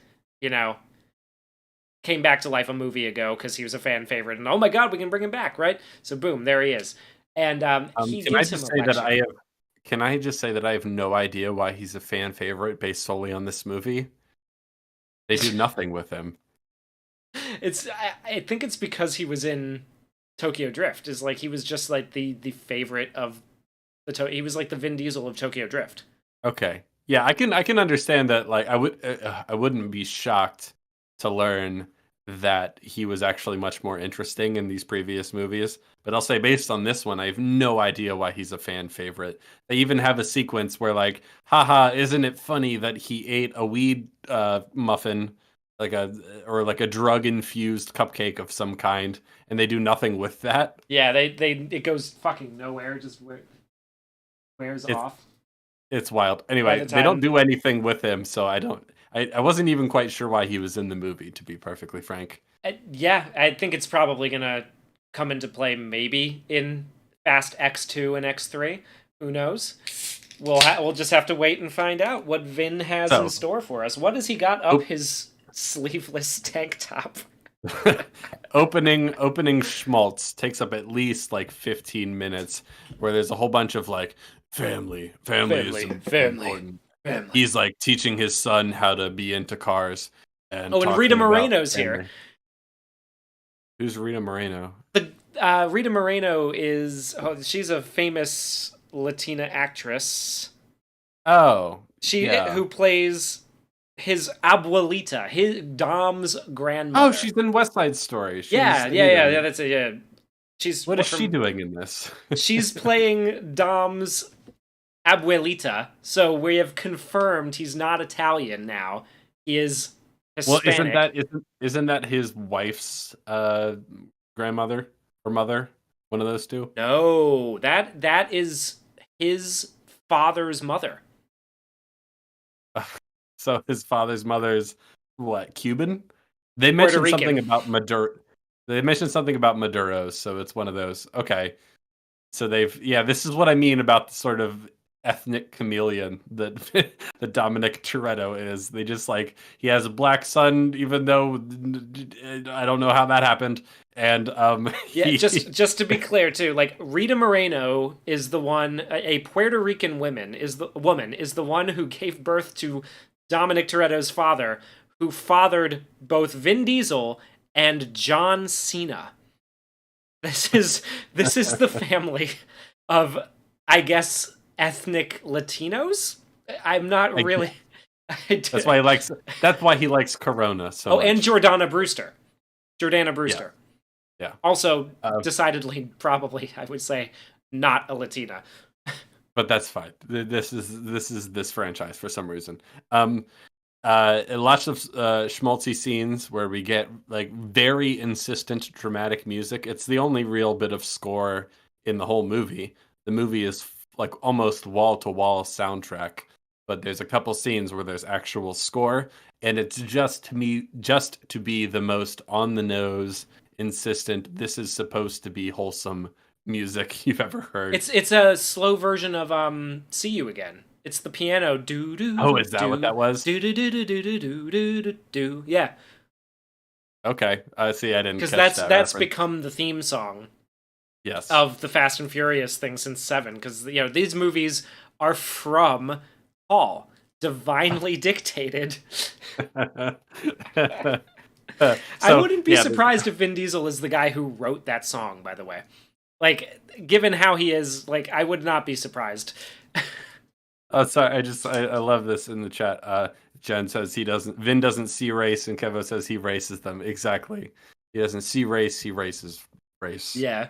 Came back to life a movie ago because he was a fan favorite, and oh my god, we can bring him back, right? So boom, there he is. And he can I gives just him a say that lecture. Can I just say that I have no idea why he's a fan favorite based solely on this movie? They do nothing with him. I think it's because he was in Tokyo Drift. Is like he was just like the favorite of he was like the Vin Diesel of Tokyo Drift. Okay, yeah, I can understand that. Like, I wouldn't be shocked to learn that he was actually much more interesting in these previous movies. But I'll say, based on this one, I have no idea why he's a fan favorite. They even have a sequence where, like, haha, isn't it funny that he ate a weed muffin, like a drug infused cupcake of some kind, and they do nothing with that. Yeah, it goes fucking nowhere. Just wears off. It's wild. Anyway, they don't do anything with him, so I wasn't even quite sure why he was in the movie, to be perfectly frank. Yeah, I think it's probably gonna come into play maybe in Fast X2 and X3. Who knows? We'll just have to wait and find out what Vin has in store for us. What has he got up his sleeveless tank top? Opening schmaltz takes up at least like 15 minutes, where there's a whole bunch of like family is important. Family. He's like teaching his son how to be into cars. And Rita Moreno's here. Who's Rita Moreno? Rita Moreno she's a famous Latina actress. Oh, who plays his abuelita, Dom's grandmother. Oh, she's in West Side Story. Yeah. That's it. Yeah, What is she doing in this? She's playing Dom's abuelita, so we have confirmed he's not Italian now. He is Hispanic. Well, isn't that his wife's grandmother or mother? One of those two? No, that is his father's mother. So his father's mother's what? Cuban? They mentioned something about Maduro. They mentioned something about Maduros, so it's one of those. Okay. So this is what I mean about the sort of ethnic chameleon that that Dominic Toretto is. They just like, he has a black son, even though I don't know how that happened. And just to be clear too, like Rita Moreno is the one, a Puerto Rican woman is the one who gave birth to Dominic Toretto's father, who fathered both Vin Diesel and John Cena. This is the family of, I guess, ethnic Latinos. I'm not really. That's why he likes Corona so much. And Jordana Brewster. Yeah. Also, decidedly, probably, I would say, not a Latina. But that's fine. This is this franchise for some reason. Lots of schmaltzy scenes where we get like very insistent dramatic music. It's the only real bit of score in the whole movie. The movie is like almost wall to wall soundtrack, but there's a couple scenes where there's actual score, and it's just to be the most on the nose, insistent. This is supposed to be wholesome music you've ever heard. It's a slow version of "See You Again." It's the piano do do. Oh, is that what that was? Do do do do do do do do do. Yeah. Okay, see, I didn't Because catch that's that that's reference. become the theme song Yes. of the Fast and Furious thing since 7. Because these movies are from Paul, divinely dictated. So, I wouldn't be yeah, surprised if Vin Diesel is the guy who wrote that song. By the way, like given how he is, like I would not be surprised. Oh, sorry. I love this in the chat. Jen says Vin doesn't see race, and Kevo says he races them. Exactly. He doesn't see race. He races race. Yeah,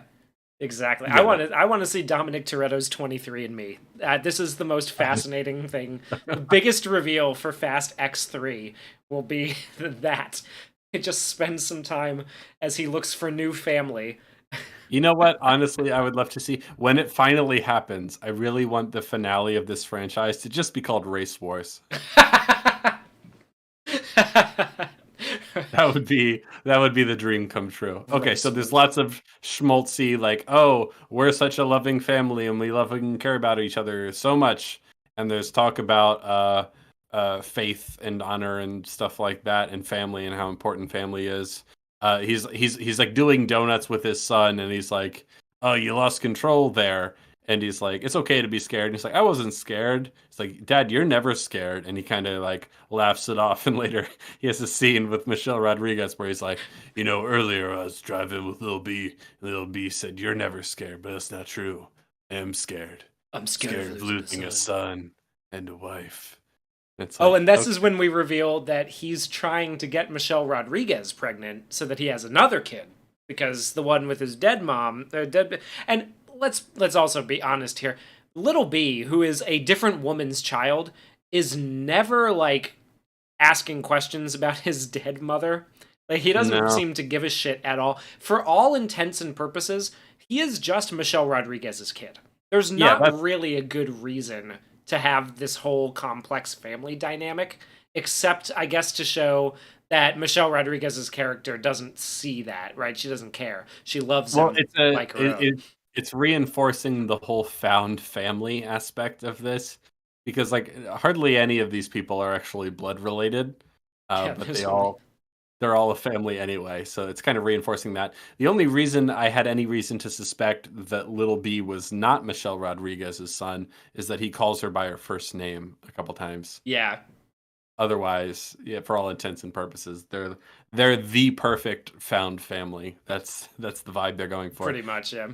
exactly. Yeah, I want to see Dominic Toretto's 23andMe. This is the most fascinating thing. The biggest reveal for Fast X3 will be that. He just spends some time as he looks for new family. You know what? Honestly, I would love to see when it finally happens. I really want the finale of this franchise to just be called Race Wars. That would be the dream come true. Okay, so there's lots of schmaltzy, like, oh, we're such a loving family and we love and care about each other so much. And there's talk about faith and honor and stuff like that, and family and how important family is. He's like doing donuts with his son, and he's like, "Oh, you lost control there." And he's like, "It's okay to be scared." And he's like, "I wasn't scared." It's like, "Dad, you're never scared." And he kind of like laughs it off. And later he has a scene with Michelle Rodriguez where he's like, earlier I was driving with Lil B, and Lil B said, "You're never scared," but that's not true. I am scared. I'm scared of losing a son and a wife. It's Oh, like, and this okay. is when we reveal that he's trying to get Michelle Rodriguez pregnant so that he has another kid, because the one with his dead mom, and let's also be honest here. Little B, who is a different woman's child, is never like asking questions about his dead mother. Like he doesn't seem to give a shit at all. For all intents and purposes, he is just Michelle Rodriguez's kid. There's not really a good reason to have this whole complex family dynamic, except I guess to show that Michelle Rodriguez's character doesn't see that, right? She doesn't care. She loves him like her own. It's reinforcing the whole found family aspect of this, because like hardly any of these people are actually blood related, but they're all a family anyway. So it's kind of reinforcing that. The only reason I had any reason to suspect that Little B was not Michelle Rodriguez's son is that he calls her by her first name a couple times. Yeah. Otherwise, yeah, for all intents and purposes, they're the perfect found family. That's the vibe they're going for. Pretty much, yeah.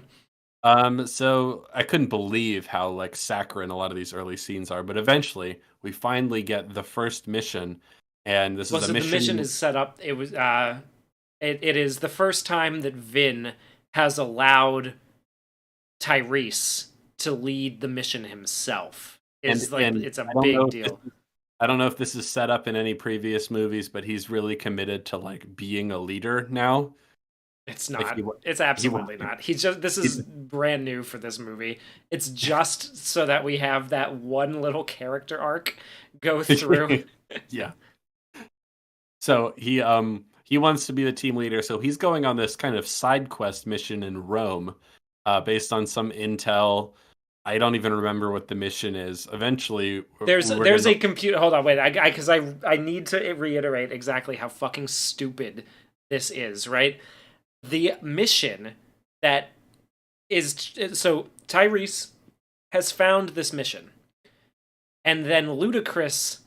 So I couldn't believe how like saccharine a lot of these early scenes are, but eventually we finally get the first mission. And this is a mission. The mission is set up. It was it is the first time that Vin has allowed Tyrese to lead the mission himself. It's a big deal. I don't know if this is set up in any previous movies, but he's really committed to like being a leader now. It's not. It's absolutely not. This is brand new for this movie. It's just so that we have that one little character arc go through. Yeah. So he wants to be the team leader, so he's going on this kind of side quest mission in Rome, based on some intel. I don't even remember what the mission is. Eventually, there's a computer. Hold on, wait, because I need to reiterate exactly how fucking stupid this is. Right, the mission that is so Tyrese has found this mission, and then Ludacris,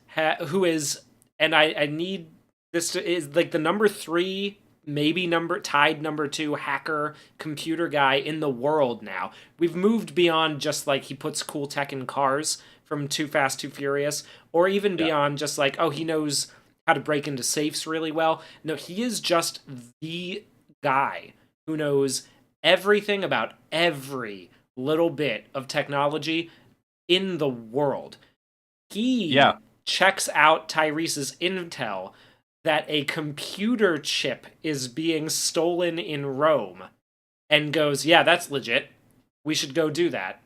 who is, and I need. This is like the number 3, maybe tied number 2 hacker computer guy in the world now. We've moved beyond just like he puts cool tech in cars from Too Fast, Too Furious, or even beyond just like, oh, he knows how to break into safes really well. No, he is just the guy who knows everything about every little bit of technology in the world. He checks out Tyrese's intel that a computer chip is being stolen in Rome and goes, yeah, that's legit. We should go do that.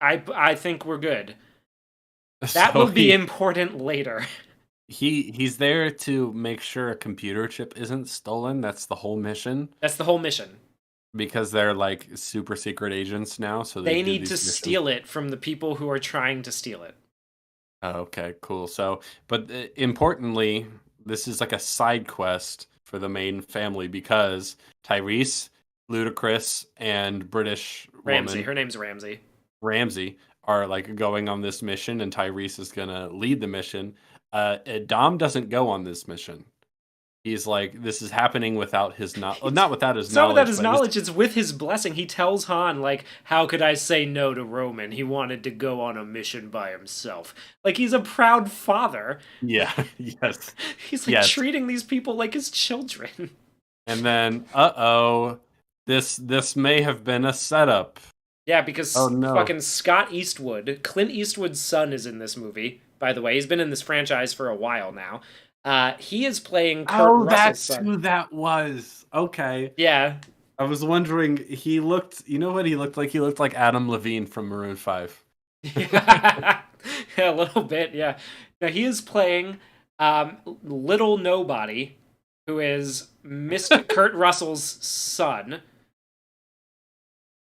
I think we're good. That So will be important later. he's there to make sure a computer chip isn't stolen. That's the whole mission. That's the whole mission. Because they're like super secret agents now, so They do need these to missions. steal it from the people who are trying to steal it. Oh, okay, cool. So, but importantly, this is like a side quest for the main family because Tyrese, Ludacris, and British Ramsey. woman Her name's Ramsey. Ramsey are like going on this mission, and Tyrese is gonna lead the mission. Dom doesn't go on this mission. He's like, this is happening without his not without his It's not knowledge. without his but knowledge, it's with his blessing. He tells Han, like, how could I say no to Roman? He wanted to go on a mission by himself. Like, he's a proud father. Yeah, yes. He's like treating these people like his children. And then, this may have been a setup. Yeah, because no. fucking Scott Eastwood, Clint Eastwood's son, is in this movie, by the way. He's been in this franchise for a while now. He is playing Kurt Russell's that's son. who that was. Okay. Yeah. I was wondering, he looked, you know what he looked like? He looked like Adam Levine from Maroon 5. Yeah, a little bit, yeah. Now, he is playing Little Nobody, who is Mr. Kurt Russell's son,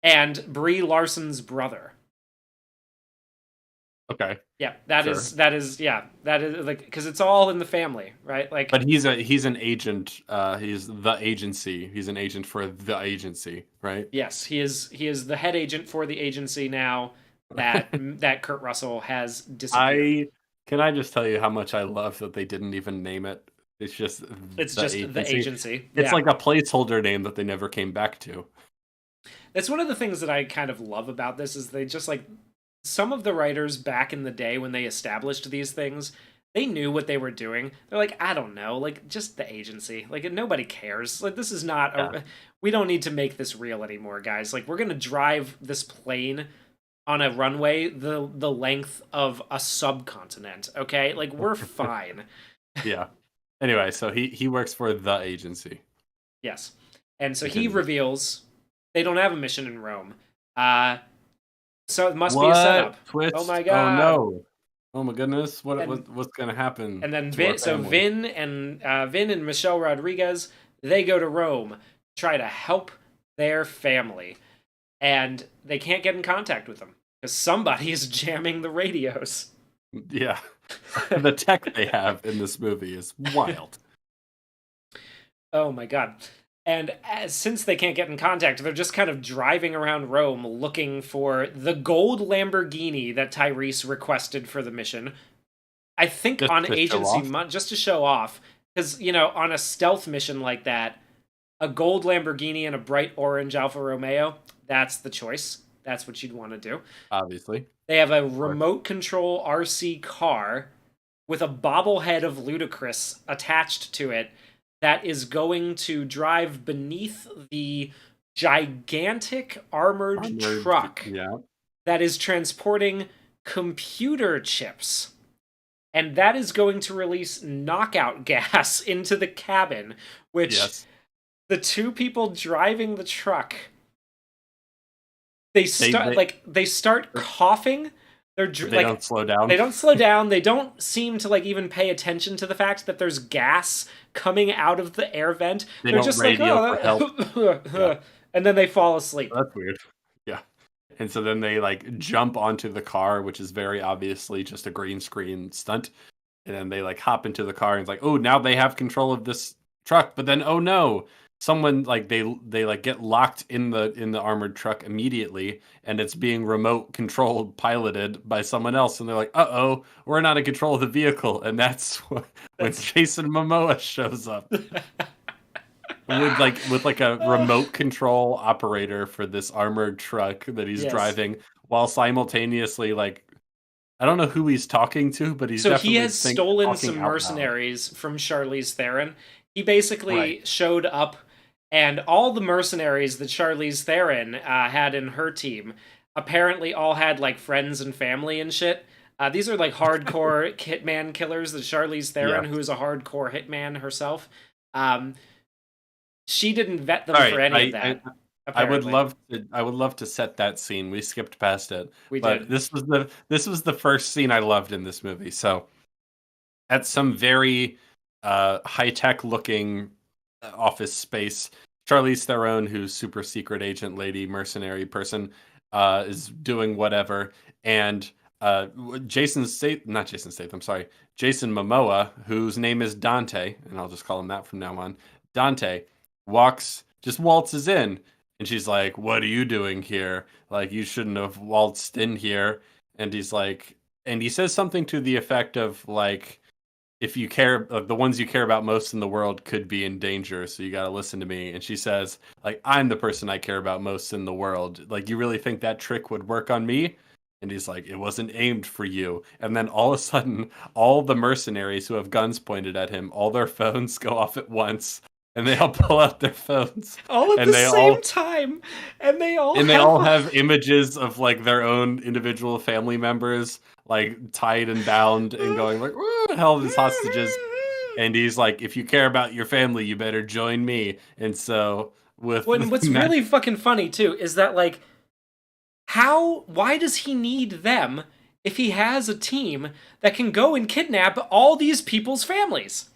and Brie Larson's brother. Okay. Yeah, that is like, because it's all in the family, right? Like, but he's an agent. He's the agency. He's an agent for the agency, right? Yes, he is the head agent for the agency now that Kurt Russell has disappeared. Can I just tell you how much I love that they didn't even name it? It's just the agency. It's like a placeholder name that they never came back to. That's one of the things that I kind of love about this is they just like, some of the writers back in the day when they established these things, they knew what they were doing. They're like, I don't know, like, just the agency. Like, nobody cares. Like, this is not we don't need to make this real anymore, guys. Like, we're going to drive this plane on a runway the length of a subcontinent, okay? Like, we're fine. Yeah. Anyway, so he works for the agency. Yes. And so he reveals they don't have a mission in Rome. So it must be a setup. Twist? Oh my god! Oh no! Oh my goodness! What's gonna happen? And then Vin and Michelle Rodriguez, they go to Rome to try to help their family, and they can't get in contact with them because somebody is jamming the radios. Yeah, the tech they have in this movie is wild. Oh my god. And since they can't get in contact, they're just kind of driving around Rome looking for the gold Lamborghini that Tyrese requested for the mission. I think just on agency just to show off. Because, you know, on a stealth mission like that, a gold Lamborghini and a bright orange Alfa Romeo, that's the choice. That's what you'd want to do. Obviously. They have a remote control RC car with a bobblehead of Ludacris attached to it that is going to drive beneath the gigantic armored truck that is transporting computer chips. And that is going to release knockout gas into the cabin, which the two people driving the truck, they start coughing. They don't slow down. They don't slow down. They don't seem to like even pay attention to the fact that there's gas coming out of the air vent. They're just like, and then they fall asleep. That's weird. Yeah. And so then they like jump onto the car, which is very obviously just a green screen stunt. And then they like hop into the car and it's like, oh, now they have control of this truck. But then, oh no, someone like they like get locked in the armored truck immediately, and it's being remote controlled, piloted by someone else, and they're like, "Uh-oh, we're not in control of the vehicle," and that's when Jason Momoa shows up with a remote control operator for this armored truck that he's driving, while simultaneously like. I don't know who he's talking to, but he's definitely he has stolen some mercenaries from Charlize Theron. He basically showed up, and all the mercenaries that Charlize Theron had in her team apparently all had like friends and family and shit. These are like hardcore hitman killers. The Charlize Theron, Yes. who is a hardcore hitman herself, um, she didn't vet them All for right, any of that. I would Apparently, love to set that scene. We skipped past it, we but did. this was the first scene I loved in this movie. So at some very high tech looking office space, Charlize Theron, who's super secret agent lady mercenary person, is doing whatever, and not Jason Statham, sorry, Jason Momoa, whose name is Dante, and I'll just call him that from now on. Dante just waltzes in, and she's like, "What are you doing here? Like, you shouldn't have waltzed in here." And he's like, and he says something to the effect of like, if you care, the ones you care about most in the world could be in danger, so you got to listen to me. And she says, like, I'm the person I care about most in the world. Like, you really think that trick would work on me? And he's like, it wasn't aimed for you. And then all of a sudden, all the mercenaries who have guns pointed at him, all their phones go off at once, and they all pull out their phones. All at and the same time, and they all have images of like their own individual family members like tied and bound and going like, held as hostages. And he's like, if you care about your family, you better join me. And so What's really fucking funny too is that like, why does he need them if he has a team that can go and kidnap all these people's families?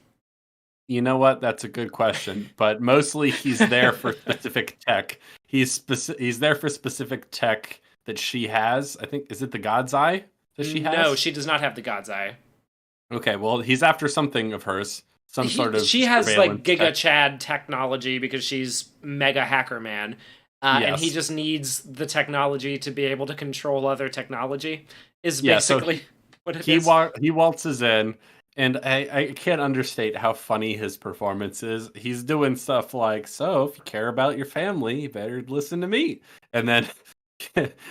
You know what? That's a good question. But mostly he's there for specific tech. He's there for specific tech that she has. I think, is it the God's Eye that she has? No, she does not have the God's Eye. Okay, well, he's after something of hers. She has like Giga tech. Chad technology because she's mega hacker man. And he just needs the technology to be able to control other technology, is basically what it is. He waltzes in, and I can't understate how funny his performance is. He's doing stuff like, so if you care about your family, you better listen to me. And then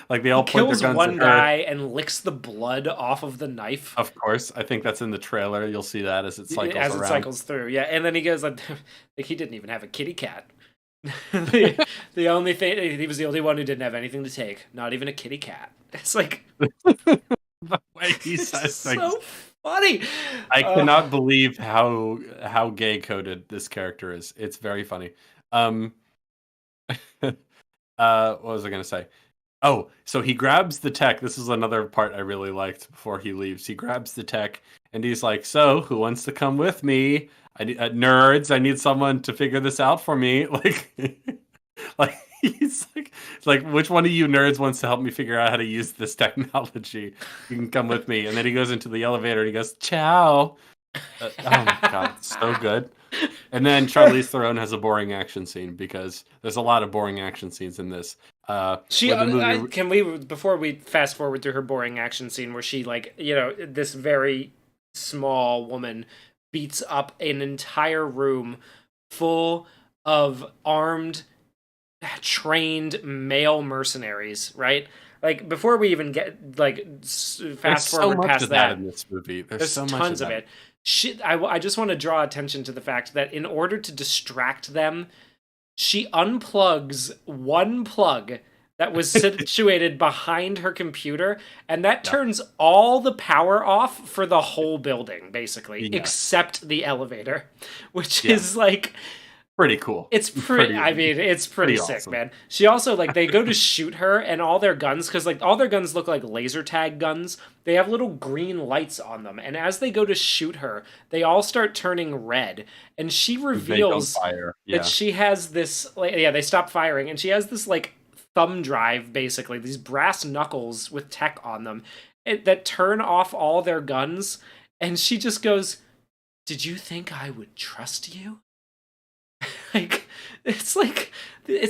like they all point their kills guns one at her. guy and licks the blood off of the knife. Of course, I think that's in the trailer. You'll see that as it cycles through. Yeah, and then he goes like he didn't even have a kitty cat. the only thing, he was the only one who didn't have anything to take, not even a kitty cat. It's like the way he says so things. Funny. I cannot believe how gay coded this character is. It's very funny. What was I gonna say? Oh, so he grabs the tech. This is another part I really liked before he leaves. He grabs the tech and he's like, so who wants to come with me? I need nerds. I need someone to figure this out for me. Like he's like, which one of you nerds wants to help me figure out how to use this technology? You can come with me. And then he goes into the elevator and he goes, ciao. Oh my God, it's so good. And then Charlize Theron has a boring action scene because there's a lot of boring action scenes in this. Can we, before we fast forward through her boring action scene where she, like, you know, this very small woman beats up an entire room full of armed, trained male mercenaries, right? Like, before we even get, like, fast forward past that in this movie. There's so tons much of it. I just want to draw attention to the fact that in order to distract them, she unplugs one plug that was situated behind her computer, and that turns all the power off for the whole building, basically, except the elevator, which is like pretty cool. It's pretty. I mean, it's pretty sick, awesome. Man. She also, like, they go to shoot her, and all their guns, because like all their guns look like laser tag guns. They have little green lights on them, and as they go to shoot her, they all start turning red. And she reveals that she has this. Like, they stop firing, and she has this like thumb drive, basically these brass knuckles with tech on them, that turn off all their guns. And she just goes, "Did you think I would trust you?" Like, it's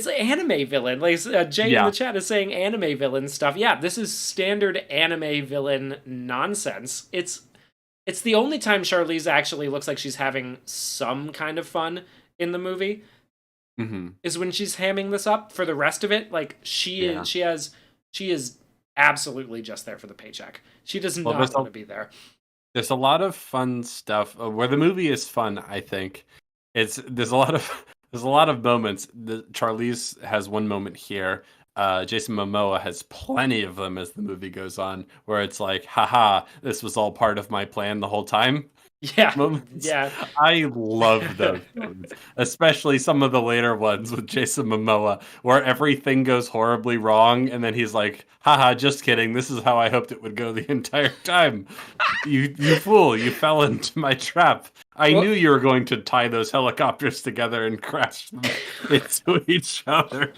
anime villain. Like, Jay in the chat is saying anime villain stuff. Yeah, this is standard anime villain nonsense. It's the only time Charlize actually looks like she's having some kind of fun in the movie. Mm-hmm. Is when she's hamming this up. For the rest of it, like, she is absolutely just there for the paycheck. She does not want to be there. There's a lot of fun stuff where the movie is fun. I think there's a lot of moments. Charlize has one moment here Jason Momoa has plenty of them as the movie goes on, where it's like, haha, this was all part of my plan the whole time. Yeah, Moments. yeah. I love those moments, especially some of the later ones with Jason Momoa, where everything goes horribly wrong, and then he's like, haha, just kidding, this is how I hoped it would go the entire time. You fool, you fell into my trap. I Well- knew you were going to tie those helicopters together and crash them into each other.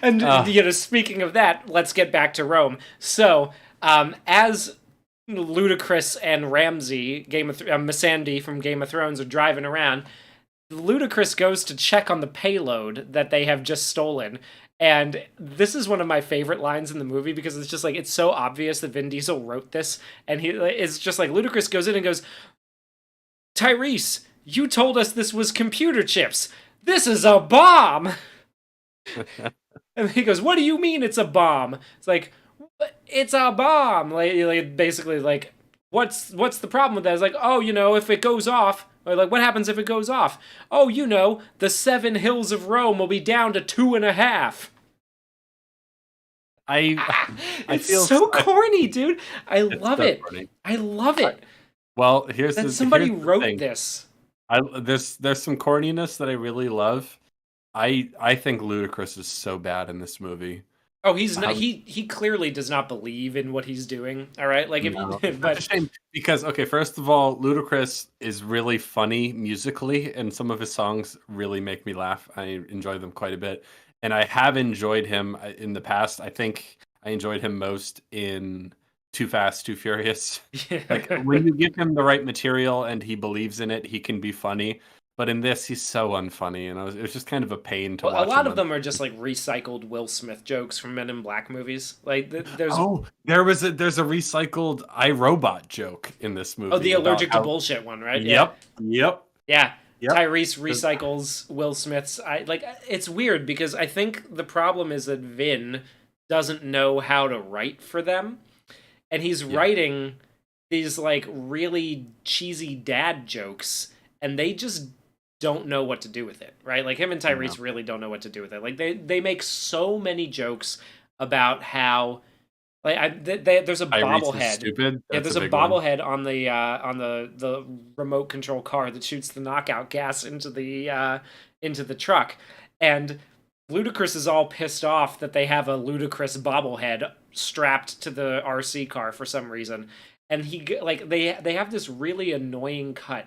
And speaking of that, let's get back to Rome. So, as Ludacris and Ramsey, Missandei from Game of Thrones, are driving around, Ludacris goes to check on the payload that they have just stolen. And this is one of my favorite lines in the movie because it's just like, it's so obvious that Vin Diesel wrote this. And it's just like, Ludacris goes in and goes, Tyrese, you told us this was computer chips. This is a bomb. And he goes, what do you mean it's a bomb? It's like, it's a bomb. Like basically, like, what's the problem with that? It's like, oh, if it goes off, or like, what happens if it goes off? Oh, the 7 hills of Rome will be down to 2.5. I It's feel so corny, dude. I It's love so it. funny. I love it. Well, here's That the somebody here's the wrote thing. this. There's some corniness that I really love. I think Ludacris is so bad in this movie. Oh, he's not. He clearly does not believe in what he's doing. All right, like if No, you, it's such a but shame because okay, first of all, Ludacris is really funny musically, and some of his songs really make me laugh. I enjoy them quite a bit, and I have enjoyed him in the past. I think I enjoyed him most in Too Fast, Too Furious. Like when you give him the right material and he believes in it, he can be funny. But in this, he's so unfunny, and it was just kind of a pain to Well, watch. a lot him of them are just like recycled Will Smith jokes from Men in Black movies. Like there's there's a recycled iRobot joke in this movie. the about allergic to how- bullshit one, right? Yep. Yeah. Yep. Tyrese recycles Will Smith's. It's weird because I think the problem is that Vin doesn't know how to write for them, and he's writing these like really cheesy dad jokes, and they just don't know what to do with it, right? Like him and Tyrese really don't know what to do with it. Like they make so many jokes about how there's a Tyrese is bobblehead. stupid. Yeah, That's there's a big one. bobblehead on the remote control car that shoots the knockout gas into the truck, and Ludacris is all pissed off that they have a Ludacris bobblehead strapped to the RC car for some reason, and they have this really annoying cut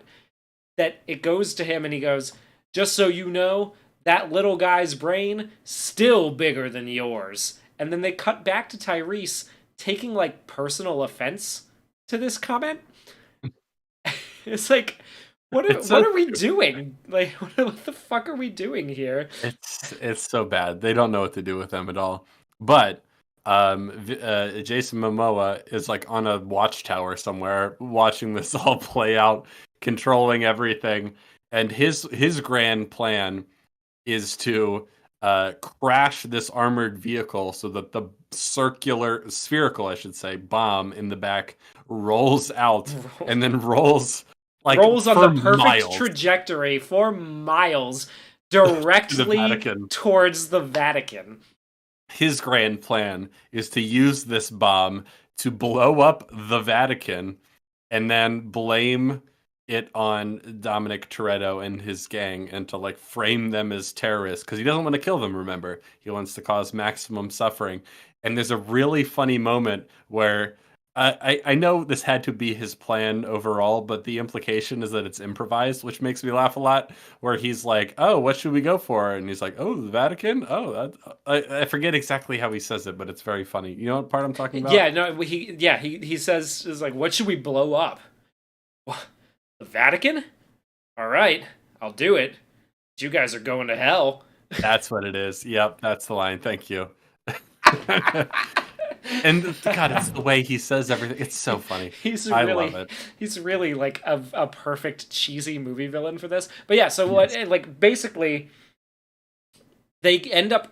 that it goes to him and he goes, just so you know, that little guy's brain still bigger than yours. And then they cut back to Tyrese taking like personal offense to this comment. It's like, what are we doing? Like, what the fuck are we doing here? It's so bad. They don't know what to do with them at all. But Jason Momoa is like on a watchtower somewhere watching this all play out, controlling everything, and his grand plan is to crash this armored vehicle so that the spherical, I should say, bomb in the back rolls out and then rolls on the perfect miles. trajectory for miles directly Vatican. towards the Vatican. His grand plan is to use this bomb to blow up the Vatican and then blame it on Dominic Toretto and his gang and to like frame them as terrorists because he doesn't want to kill them, remember. He wants to cause maximum suffering. And there's a really funny moment where I know this had to be his plan overall, but the implication is that it's improvised, which makes me laugh a lot, where he's like, oh, what should we go for? And he's like, oh, the Vatican? Oh, I forget exactly how he says it, but it's very funny. You know what part I'm talking about? Yeah, no, he says, is like, what should we blow up? The Vatican? All right, I'll do it. But you guys are going to hell. That's what it is. Yep, that's the line. Thank you. And God, it's the way he says everything. It's so funny. I love it. He's really like a perfect cheesy movie villain for this. But yeah, so what? Like basically, they end up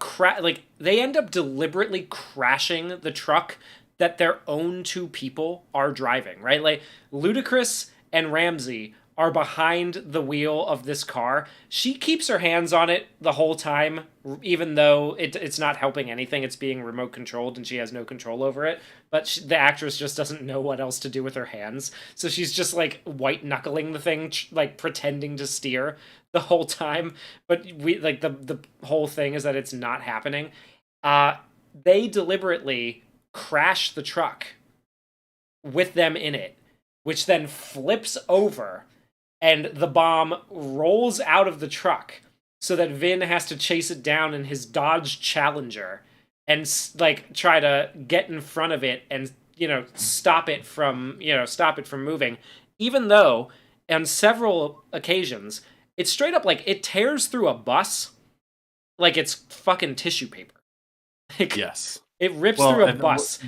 deliberately crashing the truck that their own two people are driving. Right, like Ludacris and Ramsey are behind the wheel of this car. She keeps her hands on it the whole time, even though it's not helping anything. It's being remote controlled and she has no control over it. But the actress just doesn't know what else to do with her hands. So she's just like white knuckling the thing, like pretending to steer the whole time. But we like the whole thing is that it's not happening. They deliberately crash the truck with them in it, which then flips over and the bomb rolls out of the truck so that Vin has to chase it down in his Dodge Challenger and like try to get in front of it and stop it from moving, even though on several occasions it's straight up like it tears through a bus like it's fucking tissue paper. Like, yes. It rips through a bus.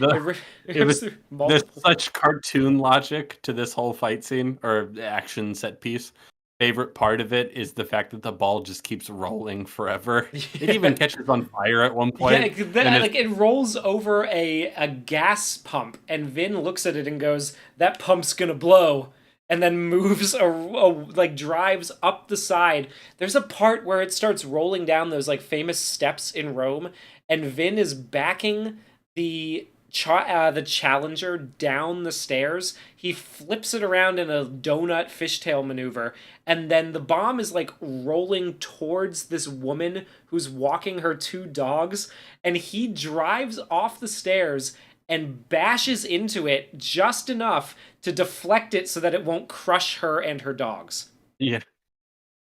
There's such cartoon logic to this whole fight scene or action set piece. Favorite part of it is the fact that the ball just keeps rolling forever. It even catches on fire at one point. Yeah, it rolls over a gas pump, and Vin looks at it and goes, "That pump's gonna blow." And then moves like drives up the side. There's a part where it starts rolling down those like famous steps in Rome, and Vin is backing the Challenger down the stairs. He flips it around in a donut fishtail maneuver, and then the bomb is like rolling towards this woman who's walking her two dogs, and he drives off the stairs and bashes into it just enough to deflect it so that it won't crush her and her dogs. Yeah.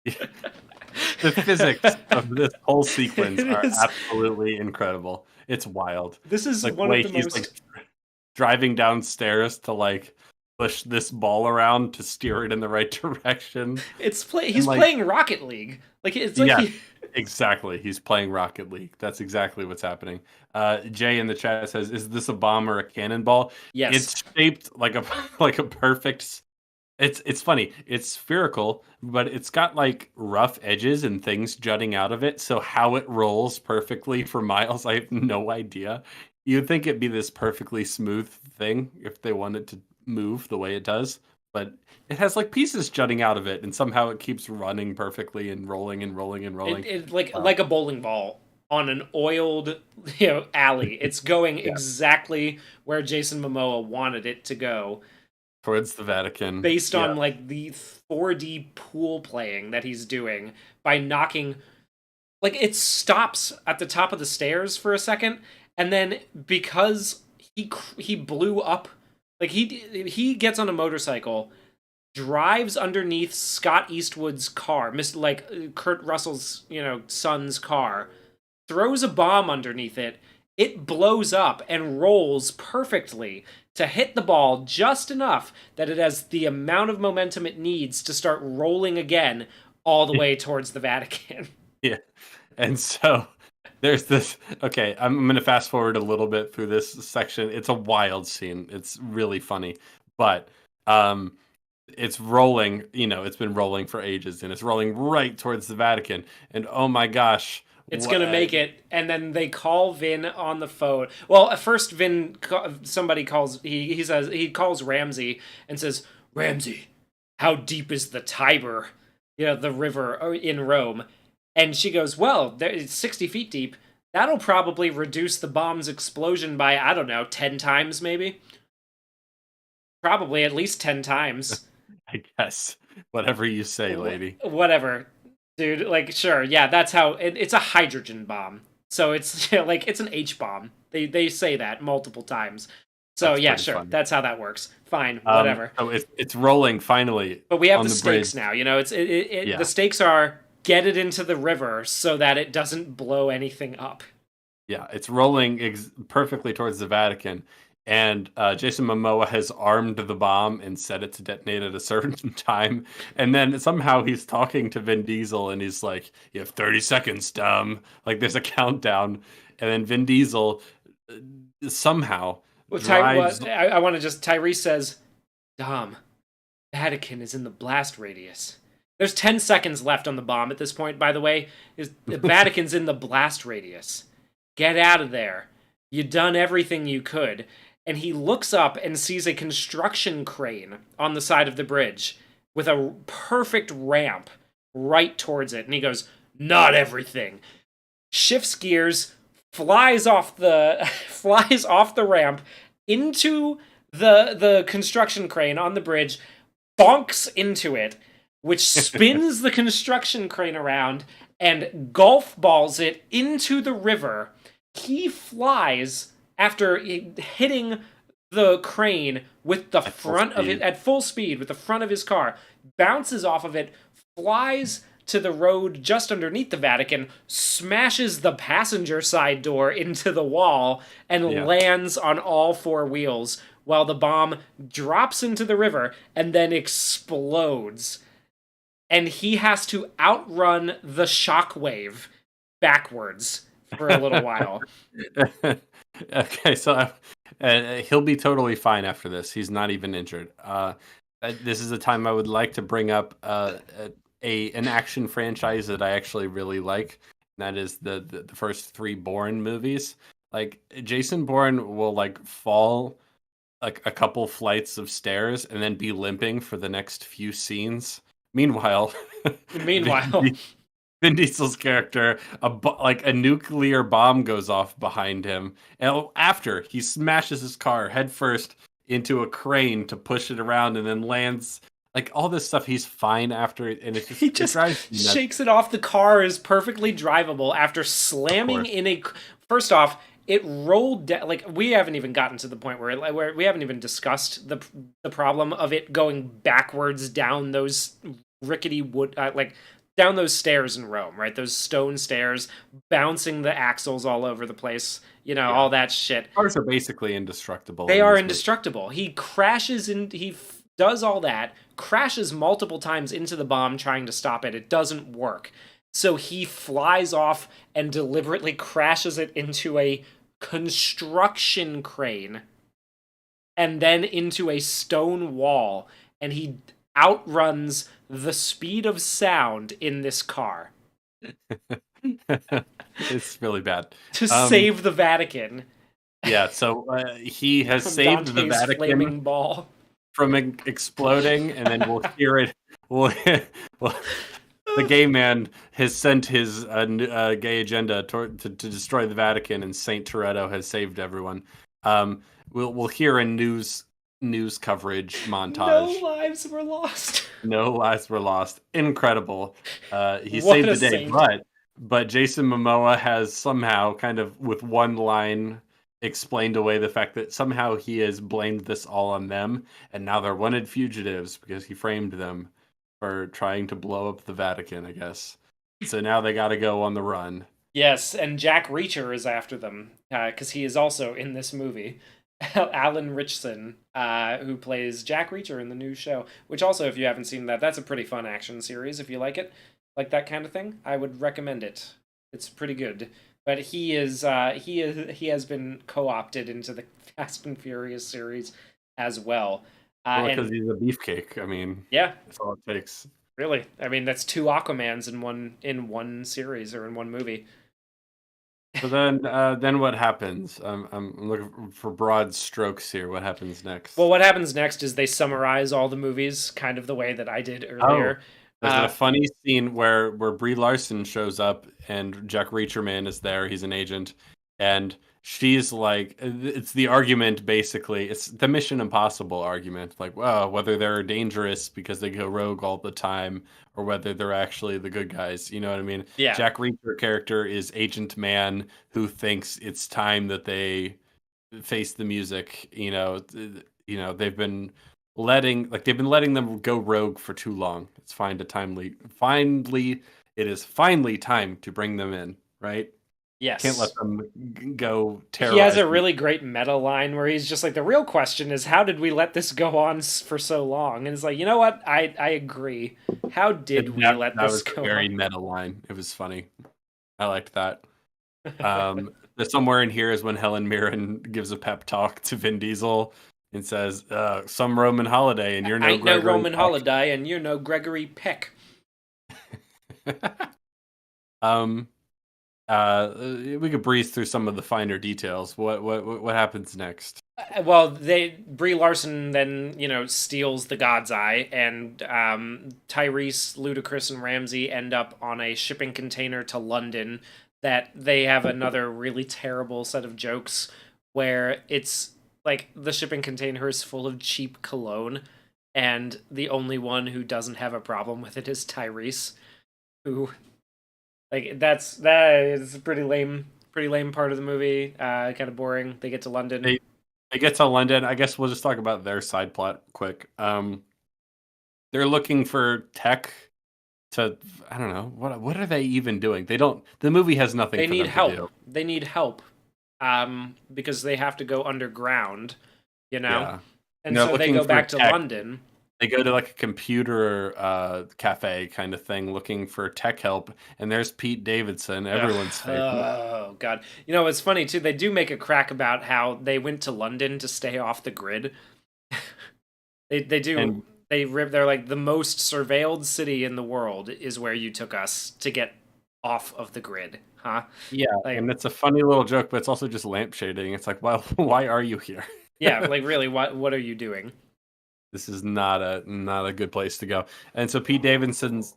The physics of this whole sequence are absolutely incredible. It's wild. This is like one of the he's most... like driving downstairs to like push this ball around to steer it in the right direction. He's playing Rocket League. Like it's like yeah. Exactly. He's playing Rocket League. That's exactly what's happening. Jay in the chat says, "Is this a bomb or a cannonball?" Yes. It's shaped like a perfect. It's funny. It's spherical, but it's got like rough edges and things jutting out of it. So how it rolls perfectly for miles, I have no idea. You'd think it'd be this perfectly smooth thing if they wanted to move the way it does. But it has like pieces jutting out of it, and somehow it keeps running perfectly and rolling and rolling and rolling. Like a bowling ball on an oiled alley. It's going exactly where Jason Momoa wanted it to go. Towards the Vatican. Based on like the 4D pool playing that he's doing by knocking, like it stops at the top of the stairs for a second, and then because he blew up. Like, he gets on a motorcycle, drives underneath Scott Eastwood's car, like Kurt Russell's, son's car, throws a bomb underneath it, it blows up and rolls perfectly to hit the ball just enough that it has the amount of momentum it needs to start rolling again all the way towards the Vatican. Yeah. And so... there's this. Okay, I'm going to fast forward a little bit through this section. It's a wild scene. It's really funny, but it's rolling. It's been rolling for ages, and it's rolling right towards the Vatican. And oh my gosh, it's going to make it. And then they call Vin on the phone. Well, at first, somebody calls. He calls Ramsey and says, "Ramsey, how deep is the Tiber? The river in Rome." And she goes, "Well, it's 60 feet deep. That'll probably reduce the bomb's explosion by, I don't know, 10 times maybe? Probably at least 10 times. I guess. Whatever you say, lady. Whatever. Dude, like, sure, yeah, that's how... It's a hydrogen bomb. So it's like, it's an H-bomb. They say that multiple times. So, yeah, sure, funny. That's how that works. Fine, whatever. So it's rolling, finally. But we have the stakes now, the stakes are... get it into the river so that it doesn't blow anything up. Yeah, it's rolling perfectly towards the Vatican, and Jason Momoa has armed the bomb and set it to detonate at a certain time, and then somehow he's talking to Vin Diesel, and he's like, "You have 30 seconds, dumb." Like, there's a countdown, and then Vin Diesel somehow drives... I want to just... Tyrese says, "Dom, Vatican is in the blast radius." There's 10 seconds left on the bomb at this point, by the way. The Vatican's in the blast radius. Get out of there. You done everything you could. And he looks up and sees a construction crane on the side of the bridge. with a perfect ramp right towards it. And he goes, "Not everything." Shifts gears, flies off the flies off the ramp into the construction crane on the bridge, bonks into it, which spins the construction crane around and golf balls it into the river. He flies after hitting the crane with the front of it at full speed with the front of his car, bounces off of it, flies to the road just underneath the Vatican, smashes the passenger side door into the wall, and lands on all four wheels while the bomb drops into the river and then explodes. And he has to outrun the shockwave backwards for a little while. Okay, so he'll be totally fine after this. He's not even injured. This is a time I would like to bring up an action franchise that I actually really like. And that is the first three Bourne movies. Like Jason Bourne will like fall like a couple flights of stairs and then be limping for the next few scenes. Meanwhile, Vin Diesel's character, like a nuclear bomb goes off behind him, and after he smashes his car headfirst into a crane to push it around, and then lands. Like all this stuff, he's fine after it, and He just shakes it off. The car is perfectly drivable after slamming in a. First off, it rolled down. Like we haven't even gotten to the point where we haven't even discussed the problem of it going backwards down those rickety wood down those stairs in Rome, right? Those stone stairs, bouncing the axles all over the place, all that shit. Cars are basically indestructible. They are indestructible. He crashes does all that, crashes multiple times into the bomb trying to stop it. It doesn't work. So he flies off and deliberately crashes it into a construction crane and then into a stone wall, and he outruns the speed of sound in this car. It's really bad. To save the Vatican. Yeah, so he has saved Dante's the Vatican flaming ball from exploding, and then we'll hear it. The gay man has sent his gay agenda to destroy the Vatican, and Saint Toretto has saved everyone. We'll hear a news coverage montage. No lives were lost. No lives were lost. Incredible. He saved the day, saint. But Jason Momoa has somehow kind of with one line explained away the fact that somehow he has blamed this all on them, and now they're wanted fugitives because he framed them for trying to blow up the Vatican, I guess. So now they got to go on the run. Yes, and Jack Reacher is after them because he is also in this movie. Alan Ritchson, who plays Jack Reacher in the new show, which also, if you haven't seen that, that's a pretty fun action series. If you like it, like that kind of thing, I would recommend it. It's pretty good. But he has been co-opted into the Fast and Furious series as well. Because he's a beefcake. I mean, yeah, that's all it takes. Really, I mean, that's two Aquamans in one series or in one movie. So then what happens? I'm looking for broad strokes here. What happens next? Well, what happens next is they summarize all the movies, kind of the way that I did earlier. There's a funny scene where Brie Larson shows up and Jack Reacher Man is there. He's an agent, and she's like, it's the argument basically. It's the Mission Impossible argument, like, well, whether they're dangerous because they go rogue all the time, or whether they're actually the good guys. You know what I mean? Yeah. Jack Reacher character is Agent Man, who thinks it's time that they face the music. They've been letting them go rogue for too long. It's it is finally time to bring them in, right? Yes. Can't let them go terrorize. He has a really great meta line where he's just like, the real question is, how did we let this go on for so long? And it's like, you know what? I agree. How did we let this go on? That was a very meta line. It was funny. I liked that. Somewhere in here is when Helen Mirren gives a pep talk to Vin Diesel and says, some Roman holiday, and you're no Gregory no Roman Peck. Holiday, and you're no Gregory Peck. We could breeze through some of the finer details. What happens next? Well, Brie Larson then steals the God's Eye, and Tyrese, Ludacris, and Ramsey end up on a shipping container to London. That they have another really terrible set of jokes where it's like the shipping container is full of cheap cologne, and the only one who doesn't have a problem with it is Tyrese, who that is a pretty lame part of the movie. Kind of boring. They get to London. They get to London. I guess we'll just talk about their side plot quick. They're looking for tech to, I don't know, what are they even doing? They don't. The movie has nothing. They for need them help. To do. They need help. Because they have to go underground. Yeah. And so they go back to London. They go to like a computer cafe kind of thing looking for tech help, and there's Pete Davidson, everyone's favorite. Oh god. It's funny too, they do make a crack about how they went to London to stay off the grid. they do and they're like, the most surveilled city in the world is where you took us to get off of the grid, huh? Yeah, and it's a funny little joke, but it's also just lampshading. It's like, well, why are you here? Yeah, like really, what are you doing? This is not a good place to go. And so Pete Davidson's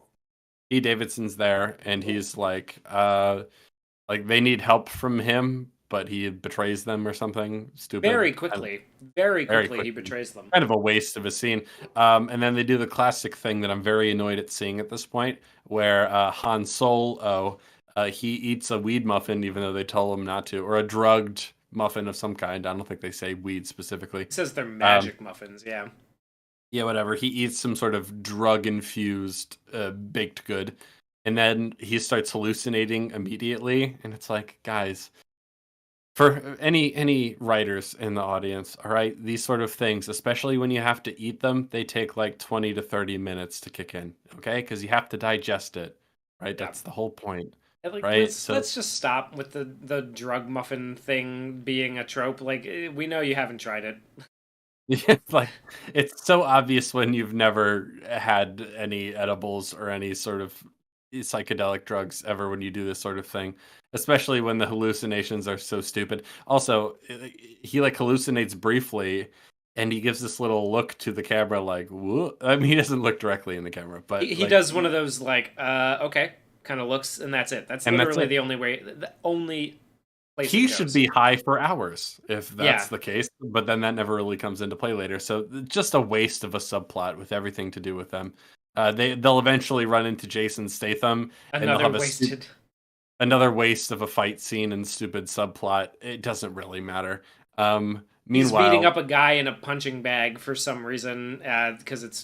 there, and he's like they need help from him, but he betrays them or something stupid. Very quickly he betrays them. Kind of a waste of a scene. And then they do the classic thing that I'm very annoyed at seeing at this point, where Han Solo he eats a weed muffin even though they told him not to, or a drugged muffin of some kind. I don't think they say weed specifically. It says they're magic muffins, yeah. Yeah, whatever. He eats some sort of drug-infused baked good, and then he starts hallucinating immediately. And it's like, guys, for any writers in the audience, all right, these sort of things, especially when you have to eat them, they take like 20 to 30 minutes to kick in, okay? Because you have to digest it, right? Yeah. That's the whole point. Like, right? Let's just stop with the drug muffin thing being a trope. Like, we know you haven't tried it. Yeah, like, it's so obvious when you've never had any edibles or any sort of psychedelic drugs ever when you do this sort of thing, especially when the hallucinations are so stupid. Also, he like hallucinates briefly, and he gives this little look to the camera like, whoa. I mean, he doesn't look directly in the camera, but he does one of those like, okay, kind of looks, and that's it. That's literally the only way, the only place he should be high for hours if that's the case, but then that never really comes into play later. So just a waste of a subplot with everything to do with them. They'll eventually run into Jason Statham, another waste of a fight scene and stupid subplot. It doesn't really matter. Meanwhile, he's beating up a guy in a punching bag for some reason because it's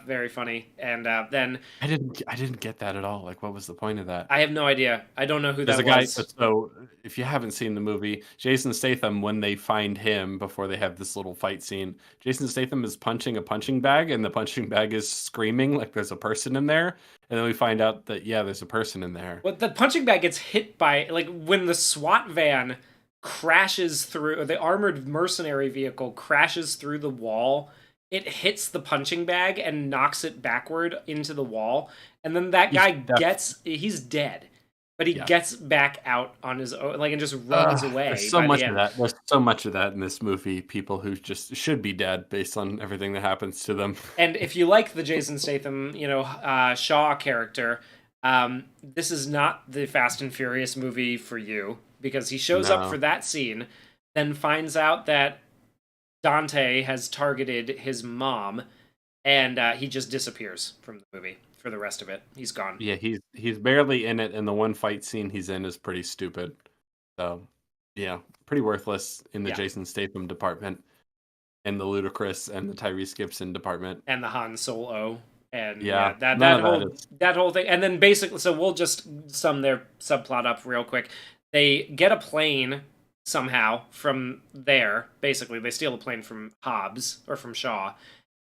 very funny. And then I didn't get that at all. Like, what was the point of that? I have no idea. I don't know who that was. So if you haven't seen the movie, Jason Statham, when they find him before they have this little fight scene, Jason Statham is punching a punching bag, and the punching bag is screaming like there's a person in there. And then we find out that there's a person in there. Well, the punching bag gets hit by, like, when the SWAT van crashes through, or the armored mercenary vehicle crashes through the wall, it hits the punching bag and knocks it backward into the wall, and then that guy he's dead, but he gets back out on his own, like, and just runs away. There's so much of that. There's so much of that in this movie. People who just should be dead based on everything that happens to them. And if you like the Jason Statham, Shaw character, this is not the Fast and Furious movie for you. Because he shows up for that scene, then finds out that Dante has targeted his mom, and he just disappears from the movie for the rest of it. He's gone. Yeah, he's barely in it, and the one fight scene he's in is pretty stupid. So, yeah, pretty worthless in the Jason Statham department, and the Ludacris and the Tyrese Gibson department, and the Han Solo. And that whole thing. And then basically, so we'll just sum their subplot up real quick. They get a plane somehow from there. Basically, they steal a plane from Hobbs or from Shaw,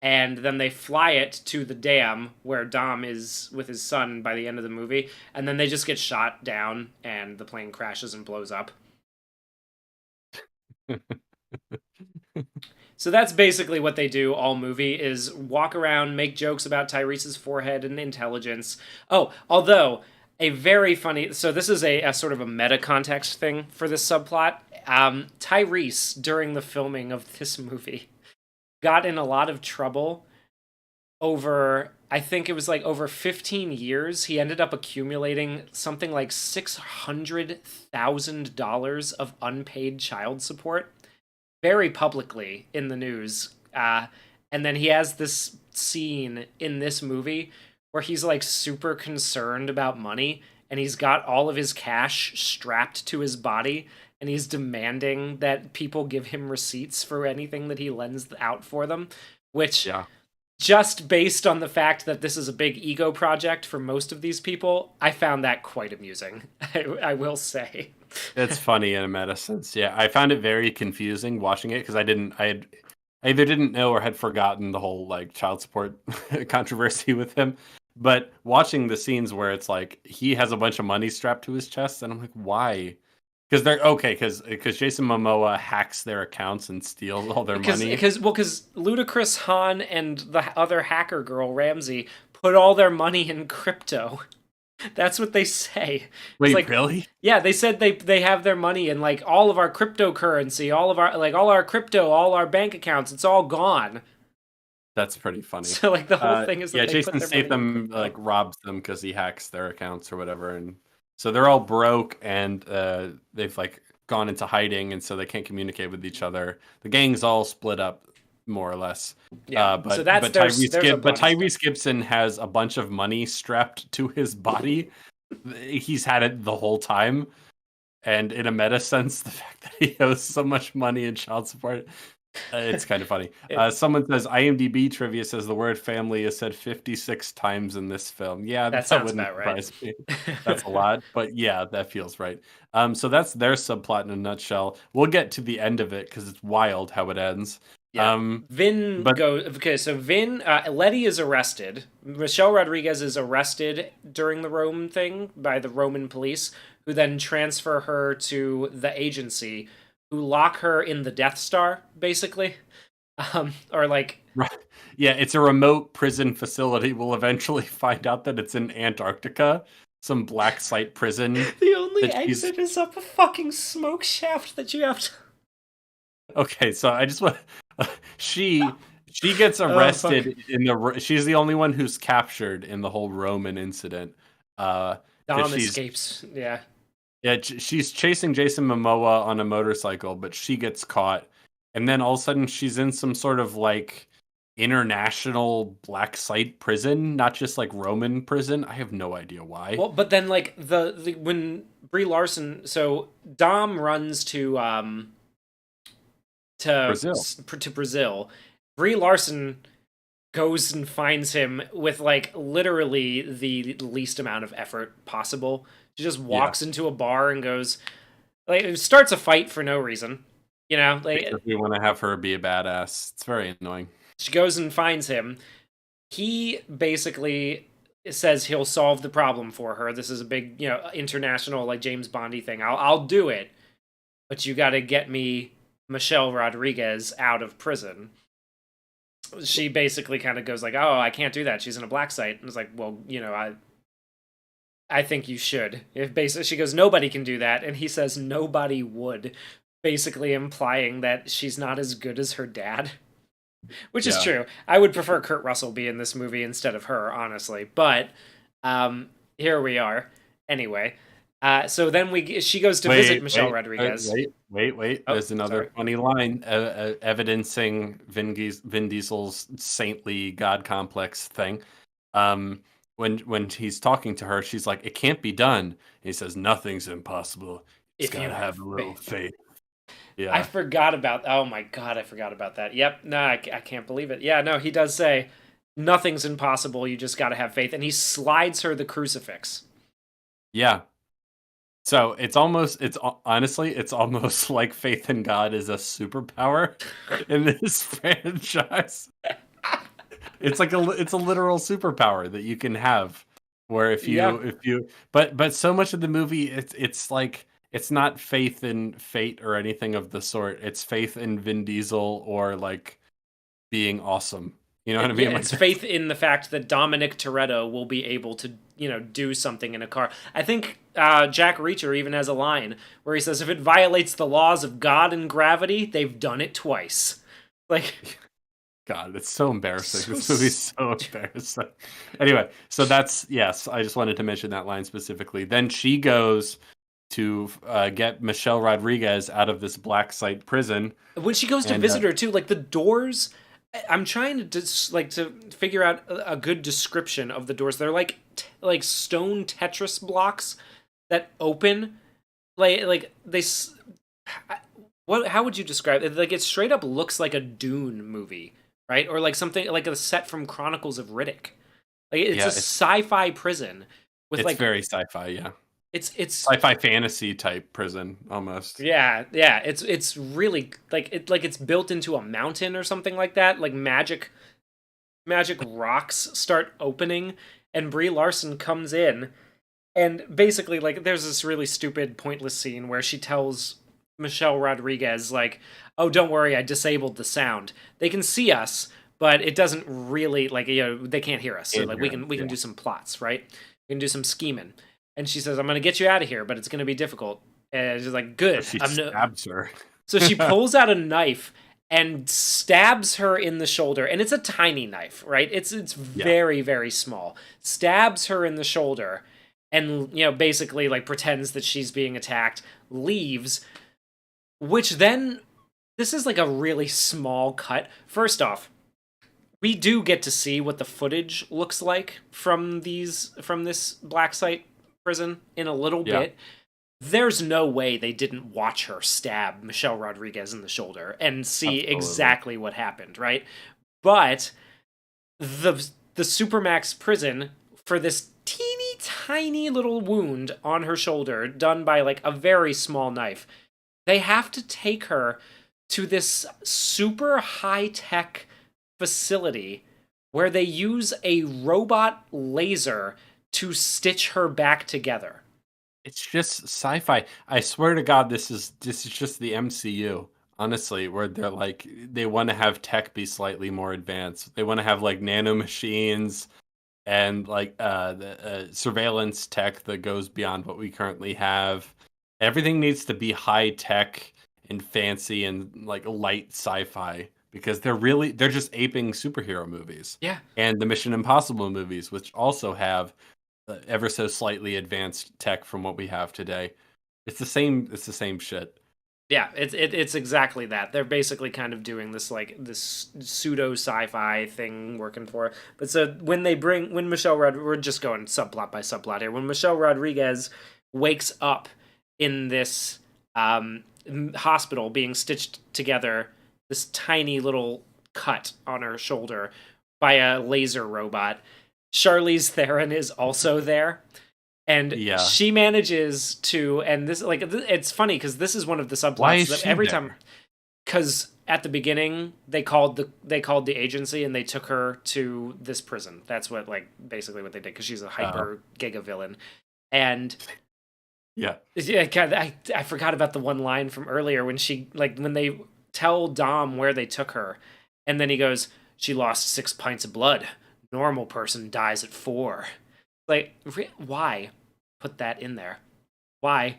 and then they fly it to the dam where Dom is with his son by the end of the movie, and then they just get shot down, and the plane crashes and blows up. So that's basically what they do all movie, is walk around, make jokes about Tyrese's forehead and intelligence. Oh, although a very funny... So this is a sort of a meta-context thing for this subplot. Tyrese, during the filming of this movie, got in a lot of trouble over, I think it was like over 15 years. He ended up accumulating something like $600,000 of unpaid child support, very publicly in the news. And then he has this scene in this movie where he's like super concerned about money, and he's got all of his cash strapped to his body, and he's demanding that people give him receipts for anything that he lends out for them, which, Yeah. just based on the fact that this is a big ego project for most of these people, I found that quite amusing. I will say. It's funny in a meta sense. Yeah, I found it very confusing watching it because I either didn't know or had forgotten the whole like child support controversy with him. But watching the scenes where it's like he has a bunch of money strapped to his chest, and I'm like, why? Because they're okay, because Jason Momoa hacks their accounts and steals all their money. Because Ludacris, Han, and the other hacker girl Ramsey put all their money in crypto. That's what they say. Wait, it's like, really? Yeah, they said they have their money in like all of our cryptocurrency, all our crypto, all our bank accounts. It's all gone. That's pretty funny. So like the whole thing is that yeah, they Jason put their money in Statham crypto. like robs them because he hacks their accounts or whatever, and so they're all broke and they've like gone into hiding, and so they can't communicate with each other. The gang's all split up more or less. Yeah, but so that's but there's Tyrese Gibson has a bunch of money strapped to his body. He's had it the whole time, and in a meta sense, the fact that he owes so much money in child support. It's kind of funny. Someone says IMDb trivia says the word family is said 56 times in this film. Yeah, That sounds wouldn't about right. surprise me. That's a lot, but yeah, that feels right. So that's their subplot in a nutshell. We'll get to the end of it because it's wild how it ends. Yeah. So Letty is arrested. Michelle Rodriguez is arrested during the Rome thing by the Roman police, who then transfer her to the agency, who lock her in the Death Star, basically. Or like... Right. Yeah, it's a remote prison facility. We'll eventually find out that it's in Antarctica. Some black site prison. The only exit is up a fucking smoke shaft that you have to... Okay, so I just want... She gets arrested she's the only one who's captured in the whole Roman incident. Dom escapes. Yeah. Yeah, she's chasing Jason Momoa on a motorcycle, but she gets caught. And then all of a sudden she's in some sort of like international black site prison, not just like Roman prison. I have no idea why. Well, but then like when Brie Larson, so Dom runs to Brazil. Brie Larson goes and finds him with like literally the least amount of effort possible. She just walks into a bar and goes, like, starts a fight for no reason. You know, like, because we want to have her be a badass. It's very annoying. She goes and finds him. He basically says he'll solve the problem for her. This is a big, international like James Bondy thing. I'll do it, but you got to get me Michelle Rodriguez out of prison. She basically kind of goes like, "Oh, I can't do that. She's in a black site." And it's like, "Well, I think you should." If basically she goes, "Nobody can do that," and he says, "Nobody would," basically implying that she's not as good as her dad, which is true. I would prefer Kurt Russell be in this movie instead of her, honestly. But here we are. Anyway, so then she goes to visit Michelle Rodriguez. Wait. There's another funny line evidencing Vin Diesel's saintly God complex thing. When he's talking to her, she's like, "It can't be done." And he says, "Nothing's impossible. It's gotta have a little faith." Yeah, I forgot about. Oh my god, I forgot about that. Yep, no, I can't believe it. Yeah, no, he does say, "Nothing's impossible. You just gotta have faith," and he slides her the crucifix. Yeah. So it's almost like faith in God is a superpower in this franchise. It's a literal superpower that you can have, where if you but so much of the movie it's like it's not faith in fate or anything of the sort. It's faith in Vin Diesel or like being awesome. You know what I mean? It's faith in the fact that Dominic Toretto will be able to, do something in a car. I think Jack Reacher even has a line where he says, if it violates the laws of God and gravity, they've done it twice. Like, God, it's so embarrassing. So This movie's so embarrassing. Anyway, so that's, yes, I just wanted to mention that line specifically. Then she goes to get Michelle Rodriguez out of this black site prison. when she goes to And, visit her too, like the doors, I'm trying to to figure out a good description of the doors. They're like stone Tetris blocks that open, like they. What? How would you describe it? Like it straight up looks like a Dune movie, right? Or like something like a set from Chronicles of Riddick. Like it's Yeah, a sci-fi prison with it's like very sci-fi, yeah. it's Sci-fi fantasy type prison, almost. yeah, it's really like it's built into a mountain or something like that. Like magic rocks start opening, and Brie Larson comes in, and basically like there's this really stupid, pointless scene where she tells Michelle Rodriguez like, "Oh, don't worry, I disabled the sound. They can see us, but it doesn't really like they can't hear us. So Can't like hear we can do some plots, right? We can do some scheming." And she says, "I'm gonna get you out of here, but it's gonna be difficult." And she's like, "Good." She stabs her. So she pulls out a knife and stabs her in the shoulder, and it's a tiny knife, right? It's very very small. Stabs her in the shoulder, and basically like pretends that she's being attacked. Leaves, which then this is like a really small cut. First off, we do get to see what the footage looks like from this black site prison in a little bit. There's no way they didn't watch her stab Michelle Rodriguez in the shoulder and see exactly what happened, right? But the Supermax prison, for this teeny tiny little wound on her shoulder done by like a very small knife, they have to take her to this super high-tech facility where they use a robot laser to stitch her back together. It's just sci-fi. I swear to God, this is just the MCU. Honestly, where they're like they want to have tech be slightly more advanced. They want to have like nanomachines and like the surveillance tech that goes beyond what we currently have. Everything needs to be high tech and fancy and like light sci-fi because they're just aping superhero movies. Yeah. And the Mission Impossible movies, which also have ever so slightly advanced tech from what we have today. It's the same shit. Yeah, it's exactly that. They're basically kind of doing this like this pseudo sci-fi thing working for it. But so when Michelle Rodriguez, we're just going subplot by subplot here. When Michelle Rodriguez wakes up in this hospital being stitched together, this tiny little cut on her shoulder by a laser robot, Charlize Theron is also there. And she manages to, and this like it's funny because this is one of the subplots that every time, because at the beginning they called the agency and they took her to this prison. That's what like basically what they did because she's a hyper giga villain, and I forgot about the one line from earlier when she like when they tell Dom where they took her, and then he goes, "She lost 6 pints of blood. Normal person dies at 4." Like, why put that in there? Why?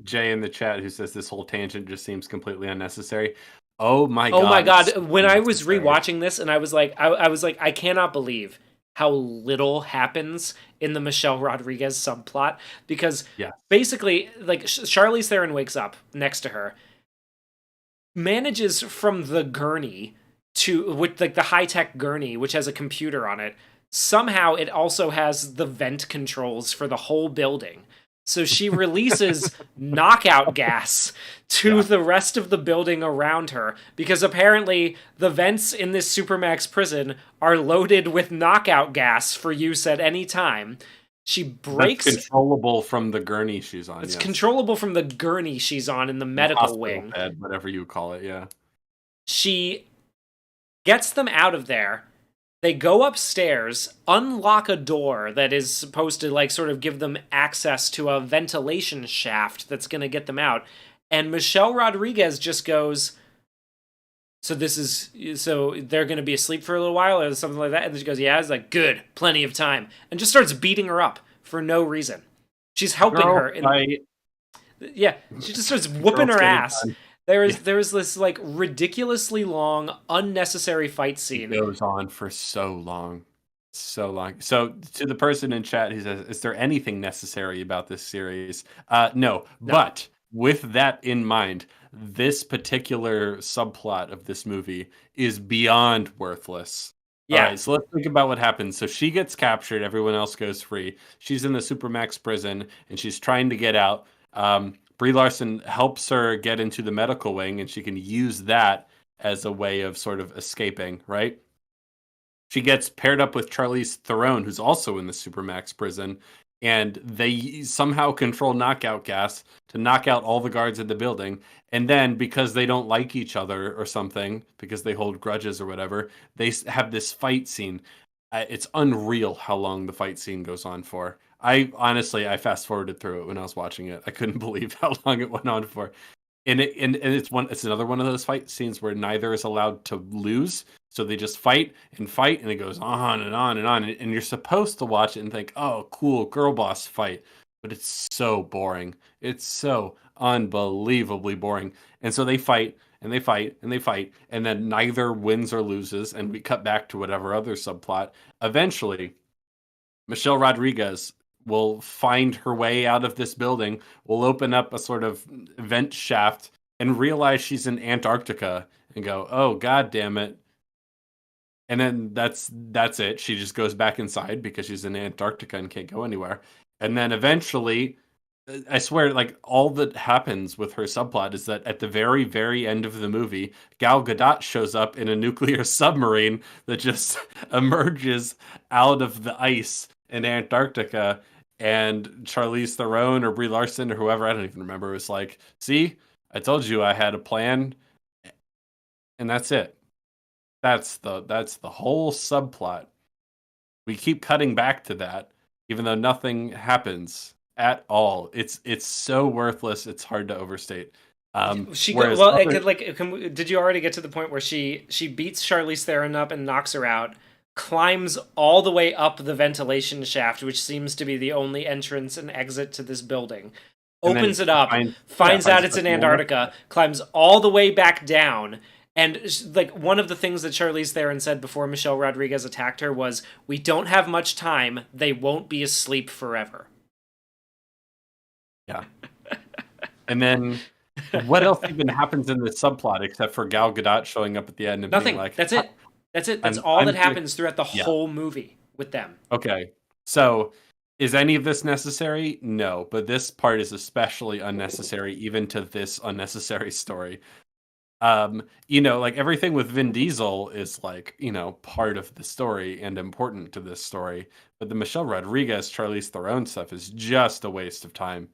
Jay in the chat who says this whole tangent just seems completely unnecessary. Oh my god! Oh my god! When I was rewatching this, and I was like, I cannot believe how little happens in the Michelle Rodriguez subplot because basically, like, Charlize Theron wakes up next to her, manages from the gurney with like the high-tech gurney, which has a computer on it. Somehow it also has the vent controls for the whole building. So she releases knockout gas to the rest of the building around her because apparently the vents in this Supermax prison are loaded with knockout gas for use at any time. She breaks... That's controllable from the gurney she's on. It's controllable from the gurney she's on in the medical wing. Bed, whatever you call it, yeah. She gets them out of there. They go upstairs, unlock a door that is supposed to like sort of give them access to a ventilation shaft that's going to get them out. And Michelle Rodriguez just goes, so they're going to be asleep for a little while or something like that. And she goes, yeah, it's like, good, plenty of time. And just starts beating her up for no reason. She's helping Girl her. fight. Yeah, she just starts whooping Girls her get it ass. done. There was this like ridiculously long, unnecessary fight It scene. goes on for so long. So long. So to the person in chat who says, is there anything necessary about this series? No. No. But with that in mind, this particular subplot of this movie is beyond worthless. All Yeah. right, so let's think about what happens. So she gets captured, everyone else goes free. She's in the Supermax prison and she's trying to get out. Brie Larson helps her get into the medical wing and she can use that as a way of sort of escaping, right? She gets paired up with Charlize Theron, who's also in the Supermax prison, and they somehow control knockout gas to knock out all the guards in the building. And then, because they don't like each other or something, because they hold grudges or whatever, they have this fight scene. It's unreal how long the fight scene goes on for. I fast forwarded through it when I was watching it. I couldn't believe how long it went on for. And it's another one of those fight scenes where neither is allowed to lose, so they just fight, and it goes on and on and on, and you're supposed to watch it and think, oh, cool, girl boss fight, but it's so boring. It's so unbelievably boring. And so they fight and they fight and they fight, and then neither wins or loses, and we cut back to whatever other subplot. Eventually, Michelle Rodriguez will find her way out of this building, will open up a sort of vent shaft and realize she's in Antarctica and go, oh, God damn it. And then that's it. She just goes back inside because she's in Antarctica and can't go anywhere. And then eventually, I swear, like, all that happens with her subplot is that at the very, very end of the movie, Gal Gadot shows up in a nuclear submarine that just emerges out of the ice in Antarctica. And Charlize Theron or Brie Larson or whoever, I don't even remember, was like, see, I told you I had a plan. And that's it. That's the whole subplot. We keep cutting back to that, even though nothing happens at all. It's so worthless. It's hard to overstate. Did you already get to the point where she beats Charlize Theron up and knocks her out, climbs all the way up the ventilation shaft, which seems to be the only entrance and exit to this building, opens it up, finds out it's in Antarctica, climbs all the way back down. And like one of the things that Charlize Theron said before Michelle Rodriguez attacked her was, "We don't have much time. They won't be asleep forever." Yeah. And then what else even happens in this subplot except for Gal Gadot showing up at the end and Nothing. being like, That's it. That's all that happens throughout the whole movie with them. Okay. So is any of this necessary? No, but this part is especially unnecessary even to this unnecessary story. Like everything with Vin Diesel is like, part of the story and important to this story. But the Michelle Rodriguez, Charlize Theron stuff is just a waste of time.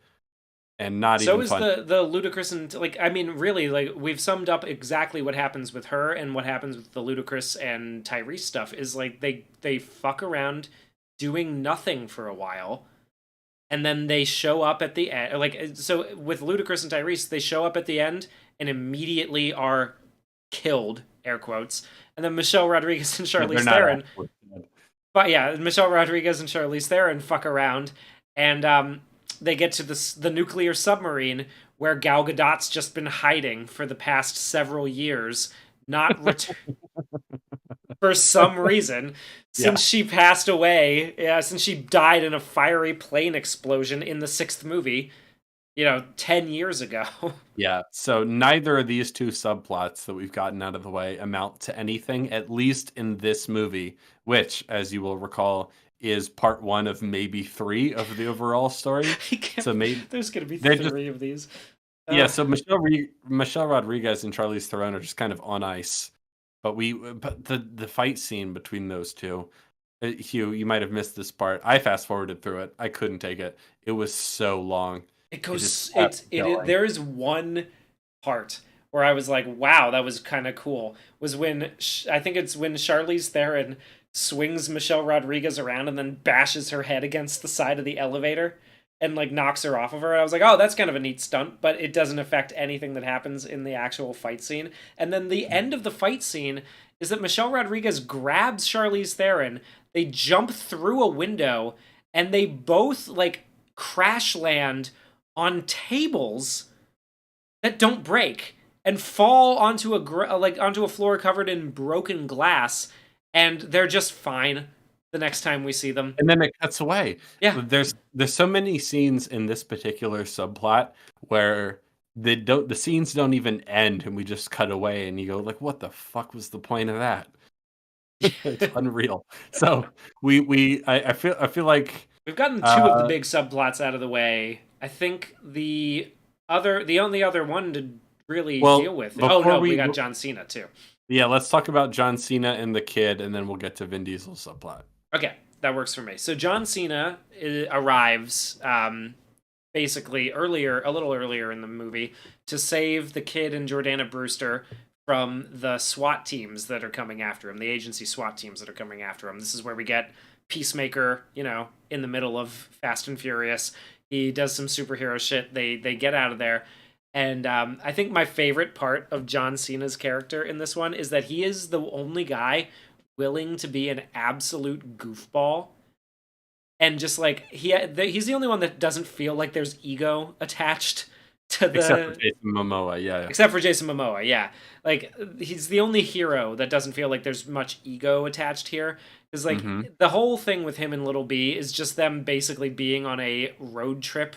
And not even fun. So is the Ludacris and really, we've summed up exactly what happens with her, and what happens with the Ludacris and Tyrese stuff is like they fuck around doing nothing for a while, and then they show up at the end. So with Ludacris and Tyrese, they show up at the end and immediately are killed, air quotes. And then Michelle Rodriguez and Charlize Theron. But yeah, Michelle Rodriguez and Charlize Theron fuck around, and they get to the nuclear submarine where Gal Gadot's just been hiding for the past several years, not for some reason, since she passed away. Yeah, since she died in a fiery plane explosion in the 6th movie, 10 years ago. Yeah, so neither of these two subplots that we've gotten out of the way amount to anything, at least in this movie, which, as you will recall, is part 1 of maybe 3 of the overall story. So maybe there's going to be 3 of these. Yeah, so Michelle Rodriguez and Charlize Theron are just kind of on ice. But the fight scene between those two, Hugh, you might have missed this part. I fast forwarded through it. I couldn't take it. It was so long. It goes. There is one part where I was like, "Wow, that was kind of cool." Was when I think it's when Charlize Theron swings Michelle Rodriguez around and then bashes her head against the side of the elevator and knocks her off of her. And I was like, "Oh, that's kind of a neat stunt," but it doesn't affect anything that happens in the actual fight scene. And then the end of the fight scene is that Michelle Rodriguez grabs Charlize Theron. They jump through a window and they both crash land on tables that don't break and fall onto onto a floor covered in broken glass, and they're just fine the next time we see them. And then it cuts away. Yeah. There's so many scenes in this particular subplot where the scenes don't even end, and we just cut away, and you go like, what the fuck was the point of that? It's unreal. So I feel like We've gotten two of the big subplots out of the way. I think the only other one to really deal with. Oh no, we got John Cena too. Yeah, let's talk about John Cena and the kid, and then we'll get to Vin Diesel's subplot. Okay, that works for me. So John Cena arrives basically a little earlier in the movie to save the kid and Jordana Brewster from the SWAT teams that are coming after him, the agency SWAT teams that are coming after him. This is where we get Peacemaker, in the middle of Fast and Furious. He does some superhero shit. They get out of there. And I think my favorite part of John Cena's character in this one is that he is the only guy willing to be an absolute goofball. And just like, he's the only one that doesn't feel like there's ego attached to the... Except for Jason Momoa, yeah. Except for Jason Momoa, yeah. Like, he's the only hero that doesn't feel like there's much ego attached here. Because, like, the whole thing with him and Little B is just them basically being on a road trip.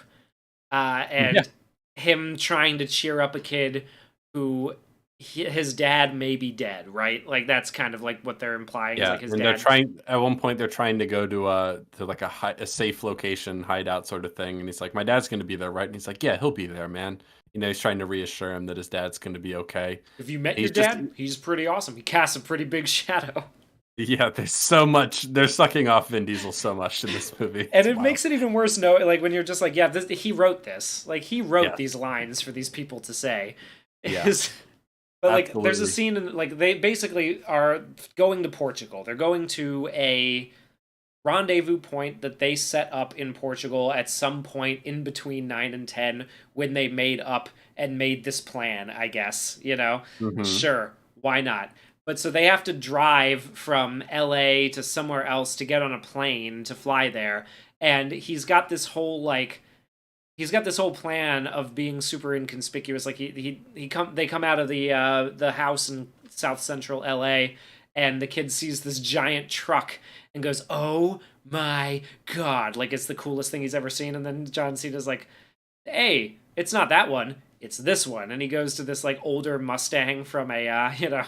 And him trying to cheer up a kid who his dad may be dead, right? Like, that's kind of like what they're implying. Yeah, like his and dad... at one point they're trying to go to like a safe location, hideout sort of thing, and he's like, my dad's going to be there, right? And he's like, yeah, he'll be there, man. He's trying to reassure him that his dad's going to be okay. Have you met your dad? He's pretty awesome. He casts a pretty big shadow. Yeah, there's so much. They're sucking off Vin Diesel so much in this movie. And it makes it even worse, like, when you're just like, yeah, he wrote this. Like, he wrote these lines for these people to say. Yeah. But, like, absolutely. There's a scene, in, like, they basically are going to Portugal. They're going to a rendezvous point that they set up in Portugal at some point in between 9 and 10 when they made this plan, I guess, Sure, why not? But so they have to drive from LA to somewhere else to get on a plane to fly there. And he's got this whole plan of being super inconspicuous. Like they come out of the house in South Central LA, and the kid sees this giant truck and goes, "Oh my God." Like, it's the coolest thing he's ever seen. And then John Cena's like, "Hey, it's not that one. It's this one." And he goes to this, like, older Mustang from a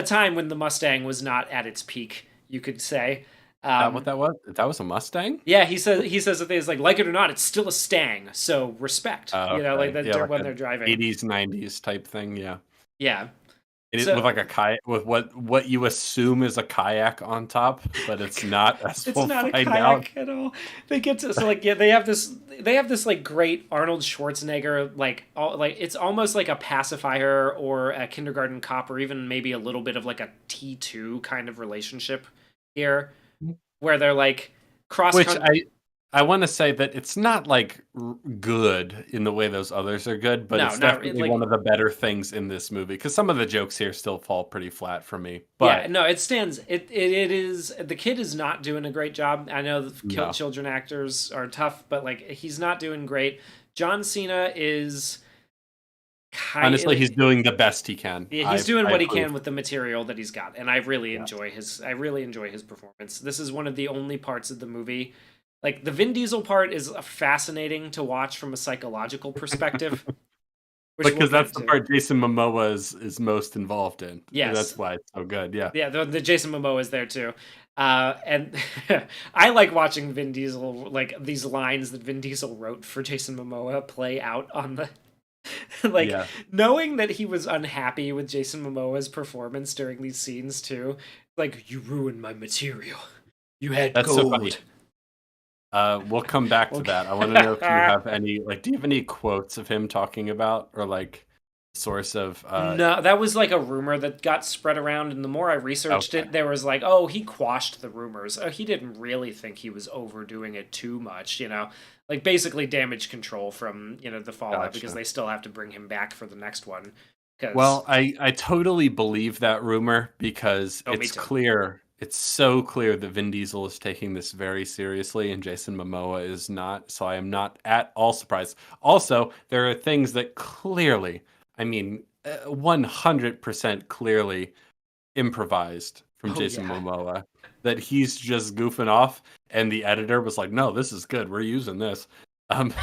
time when the Mustang was not at its peak, you could say. What that was? That was a Mustang? Yeah, he says that it's like it or not, it's still a Stang. So respect, okay. Like like when they're driving. 80s, 90s type thing, yeah. Yeah. It is with like a kayak, with what you assume is a kayak on top, but it's not. It's not a kayak at all. They get to they have this like great Arnold Schwarzenegger it's almost like a pacifier or a kindergarten cop, or even maybe a little bit of like a T2 kind of relationship here, where they're like cross. Which I want to say that it's not like good in the way those others are good, but it's definitely one of the better things in this movie, because some of the jokes here still fall pretty flat for me. But yeah, no, it stands. It is, the kid is not doing a great job. I know children actors are tough, but like, he's not doing great. John Cena is honestly, he's doing the best he can. Yeah, he's doing what he can with the material that he's got, and I really enjoy his performance. This is one of the only parts of the movie. Like, the Vin Diesel part is fascinating to watch from a psychological perspective. Because that's the part Jason Momoa is most involved in. Yes. That's why it's so good, yeah. Yeah, the Jason Momoa is there too. And I like watching Vin Diesel, like, these lines that Vin Diesel wrote for Jason Momoa play out on the... knowing that he was unhappy with Jason Momoa's performance during these scenes too. Like, you ruined my material. You had gold. So funny. We'll come back to that. I want to know if you have any, like, do you have any quotes of him talking about, or like source of No, that was like a rumor that got spread around, and the more I researched it, there was like, oh, he quashed the rumors. He didn't really think he was overdoing it too much, like basically damage control from the fallout, because they still have to bring him back for the next one. Well, I totally believe that rumor, because it's clear It's so clear that Vin Diesel is taking this very seriously and Jason Momoa is not, so I am not at all surprised. Also, there are things that clearly, I mean, 100% clearly improvised from Oh, Jason yeah. Momoa, that he's just goofing off and the editor was like, no, this is good. We're using this. Um,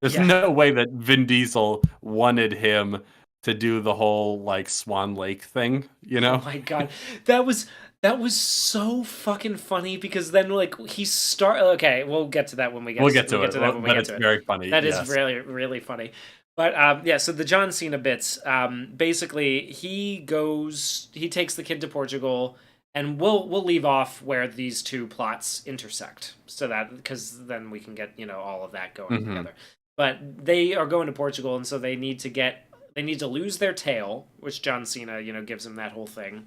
there's Yeah. no way that Vin Diesel wanted him to do the whole like Swan Lake thing, you know? Oh my god, that was so fucking funny because then like Okay, we'll get to that when we get. We'll get to we'll it, get to that when we but get it's to it. very funny. That is yes. really really funny. But yeah, so the John Cena bits. Basically, he takes the kid to Portugal, and we'll leave off where these two plots intersect, so that because then we can get all of that going Mhm. together. But they are going to Portugal, and so they need to lose their tail, which John Cena, gives him that whole thing,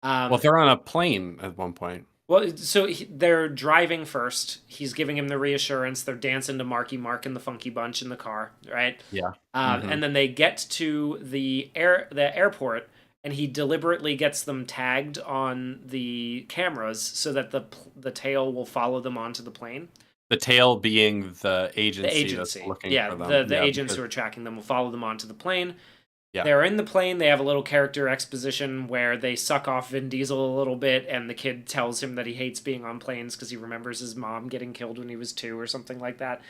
Well, they're on a plane at one point. Well, so they're driving first. He's giving him the reassurance. They're dancing to Marky Mark and the Funky Bunch in the car, right? Yeah. And then they get to the airport, and he deliberately gets them tagged on the cameras so that the tail will follow them onto the plane. The tail being the The agency, agency, that's looking yeah, for them. the agents because- who are tracking them will follow them onto the plane. Yeah. They're in the plane. They have a little character exposition where they suck off Vin Diesel a little bit, and the kid tells him that he hates being on planes because he remembers his mom getting killed when he was 2 or something like that.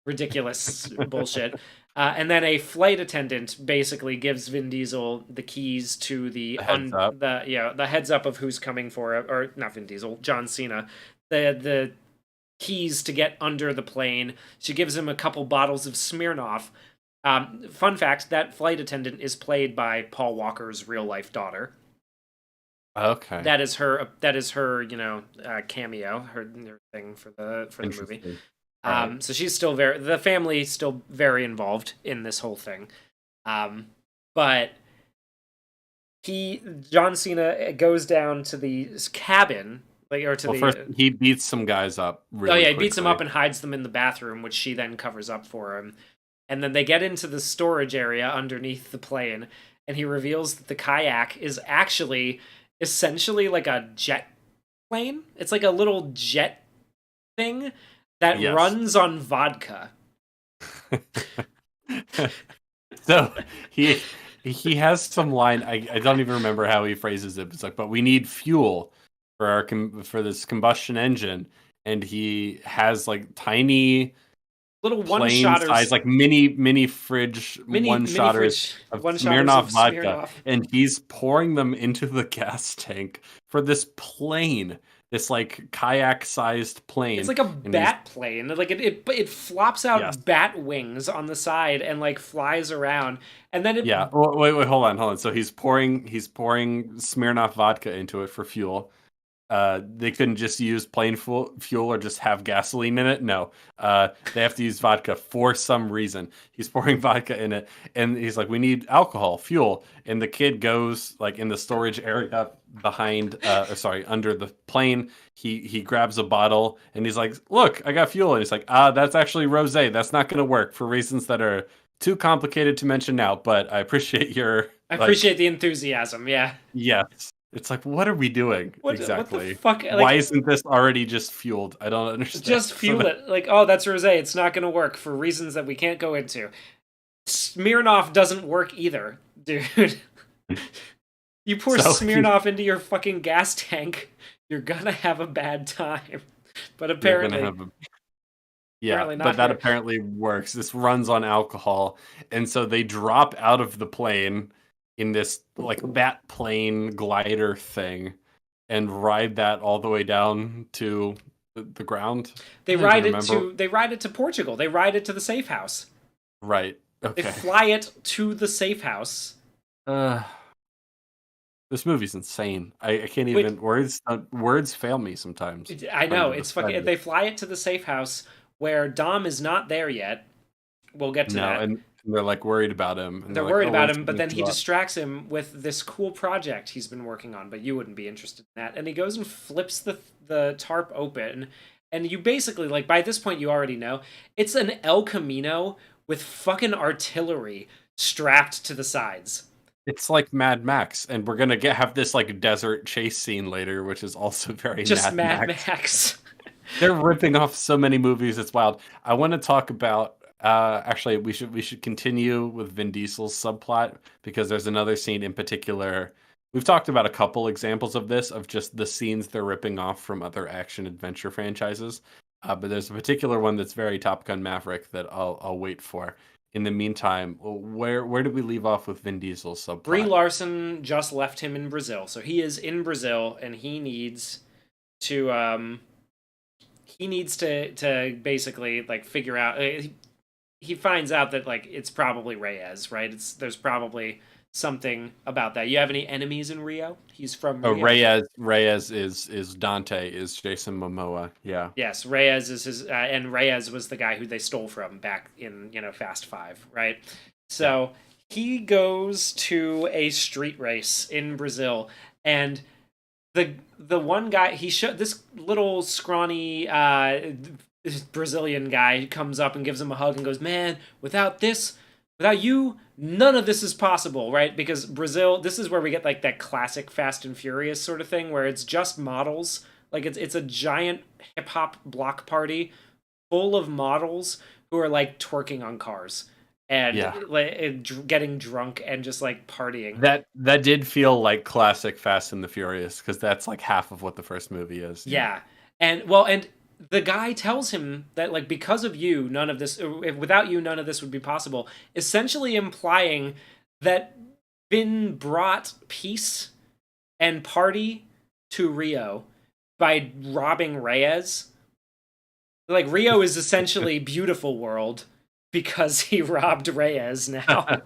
Ridiculous bullshit. And then a flight attendant basically gives Vin Diesel the keys to the heads up. the heads up of who's coming for it, or not Vin Diesel, John Cena. The keys to get under the plane. She gives him a couple bottles of Smirnoff. Fun fact, that flight attendant is played by Paul Walker's real life daughter. Okay. That is her cameo, her thing for the movie. Interesting. Right. So she's still the family is still very involved in this whole thing. But John Cena goes down to the cabin, First he beats some guys up really he beats them quickly. up and hides them in the bathroom, which she then covers up for him. And then they get into the storage area underneath the plane, and he reveals that the kayak is actually essentially like a jet plane. It's like a little jet thing that Yes. runs on vodka. So he has some line. I don't even remember how he phrases it. It's like, but we need fuel for this combustion engine, and he has like tiny Little plane one-shotters. size, like mini fridge one-shotters of Smirnoff vodka, Smirnoff. and he's pouring them into the gas tank for this plane, this like kayak-sized plane. It's like a and bat plane. Like it flops out Yes. bat wings on the side and like flies around, and then Yeah. Wait, hold on. So he's pouring Smirnoff vodka into it for fuel. They couldn't just use plain fuel or just have gasoline in it. No, they have to use vodka for some reason. He's pouring vodka in it, and he's like, "We need alcohol, fuel." And the kid goes like in the storage area behind, under the plane. He grabs a bottle and he's like, "Look, I got fuel." And he's like, that's actually rosé. That's not going to work for reasons that are too complicated to mention now. But I appreciate I appreciate the enthusiasm. Yeah. Yes. It's like, what are we doing exactly? What the fuck? Like, why isn't this already just fueled? I don't understand. just fuel it. Like, oh, that's rosé. It's not going to work for reasons that we can't go into. Smirnoff doesn't work either, dude. You pour Smirnoff into your fucking gas tank, you're gonna have a bad time. But apparently, apparently not but that here. apparently works. This runs on alcohol, and so they drop out of the plane in this like bat plane glider thing, and ride that all the way down to the ground. They ride it to Portugal. They ride it to the safe house. Right. Okay. They fly it to the safe house. This movie's insane. I can't even words fail me sometimes. I know, it's fucking. They fly it to the safe house where Dom is not there yet. We'll get to that. And they're like worried about him. And they're like, worried about when's him, but he then gonna he show up? distracts him with this cool project he's been working on, but you wouldn't be interested in that. And he goes and flips the tarp open, and you basically, like, by this point you already know, it's an El Camino with fucking artillery strapped to the sides. It's like Mad Max, and we're gonna have this like desert chase scene later, which is also very Just Mad Mad Max. Max. They're ripping off so many movies. It's wild. I want to talk about. Actually, we should continue with Vin Diesel's subplot because there's another scene in particular. We've talked about a couple examples of this, of just the scenes they're ripping off from other action adventure franchises. But there's a particular one that's very Top Gun Maverick that I'll wait for. In the meantime, where did we leave off with Vin Diesel's Brie subplot? Larson just left him in Brazil, so he is in Brazil, and he needs to to basically like figure out. He finds out that like it's probably Reyes, right? There's probably something about that. You have any enemies in Rio? He's from Oh, Rio. Reyes is Dante, is Jason Momoa. Yeah. Yes, Reyes is his, and Reyes was the guy who they stole from back in Fast Five, right? Yeah. So he goes to a street race in Brazil, and the one guy this little scrawny Brazilian guy comes up and gives him a hug and goes, "Man, without you, none of this is possible," right? Because Brazil, this is where we get like that classic Fast and Furious sort of thing, where it's just models. Like it's a giant hip hop block party full of models who are like twerking on cars and Yeah. like getting drunk and just like partying. That did feel like classic Fast and the Furious, because that's like half of what the first movie is. Yeah. And the guy tells him that like because of you, none of this without you, none of this would be possible, essentially implying that Vin brought peace and party to Rio by robbing Reyes. Like Rio is essentially beautiful world because he robbed Reyes now.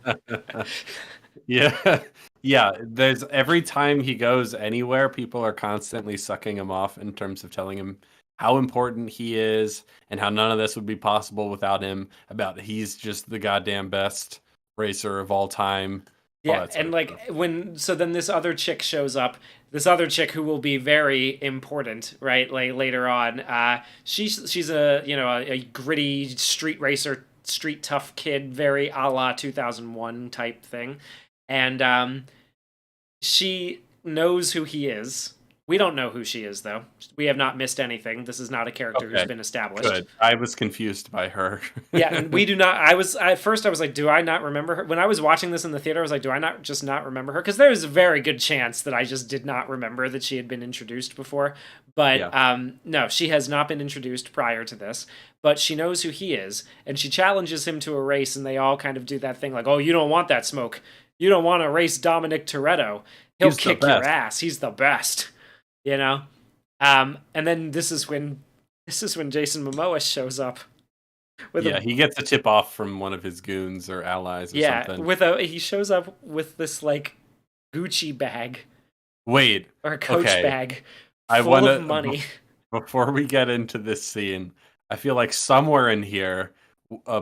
Yeah. Yeah, there's every time he goes anywhere, people are constantly sucking him off in terms of telling him how important he is and how none of this would be possible without him, about he's just the goddamn best racer of all time. All Yeah, that sort and of like stuff. then this other chick shows up. This other chick who will be very important, right? Like later on, she's a a gritty street racer, street tough kid, very a la 2001 type thing, and she knows who he is. We don't know who she is though. We have not missed anything. This is not a character who's Okay, been established. good. I was confused by her. Yeah, and we do not. At first I was like, do I not remember her? When I was watching this in the theater, I was like, do I not remember her? Because there's a very good chance that I just did not remember that she had been introduced before. But Yeah. no, she has not been introduced prior to this. But she knows who he is, and she challenges him to a race, and they all kind of do that thing like, oh, you don't want that smoke. You don't want to race Dominic Toretto. He'll He's the kick your best. ass. He's the best. You know. And then this is when Jason Momoa shows up. Yeah, he gets a tip off from one of his goons or allies or something. He shows up with this like Gucci bag Wait, or a Coach okay. bag I full want of to money. before we get into this scene, I feel like somewhere in here,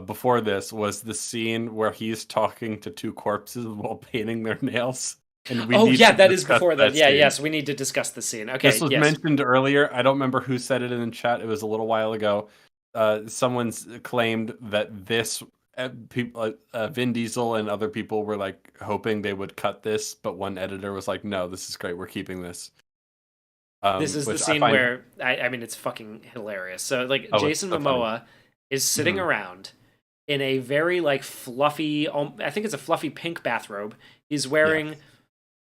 before this, was the scene where he's talking to two corpses while painting their nails. And we Oh need yeah, to that is discuss before that. Yeah, scene. yes, we need to discuss the scene. Okay, This was yes. mentioned earlier. I don't remember who said it in the chat. It was a little while ago. Someone's claimed that this Vin Diesel and other people were like hoping they would cut this, but one editor was like, "No, this is great. We're keeping this." This is the which I scene find- where I mean it's fucking hilarious. So like Oh, it's Jason so funny. Momoa is sitting Mhm. around in a very like fluffy, I think it's a fluffy pink bathrobe. He's wearing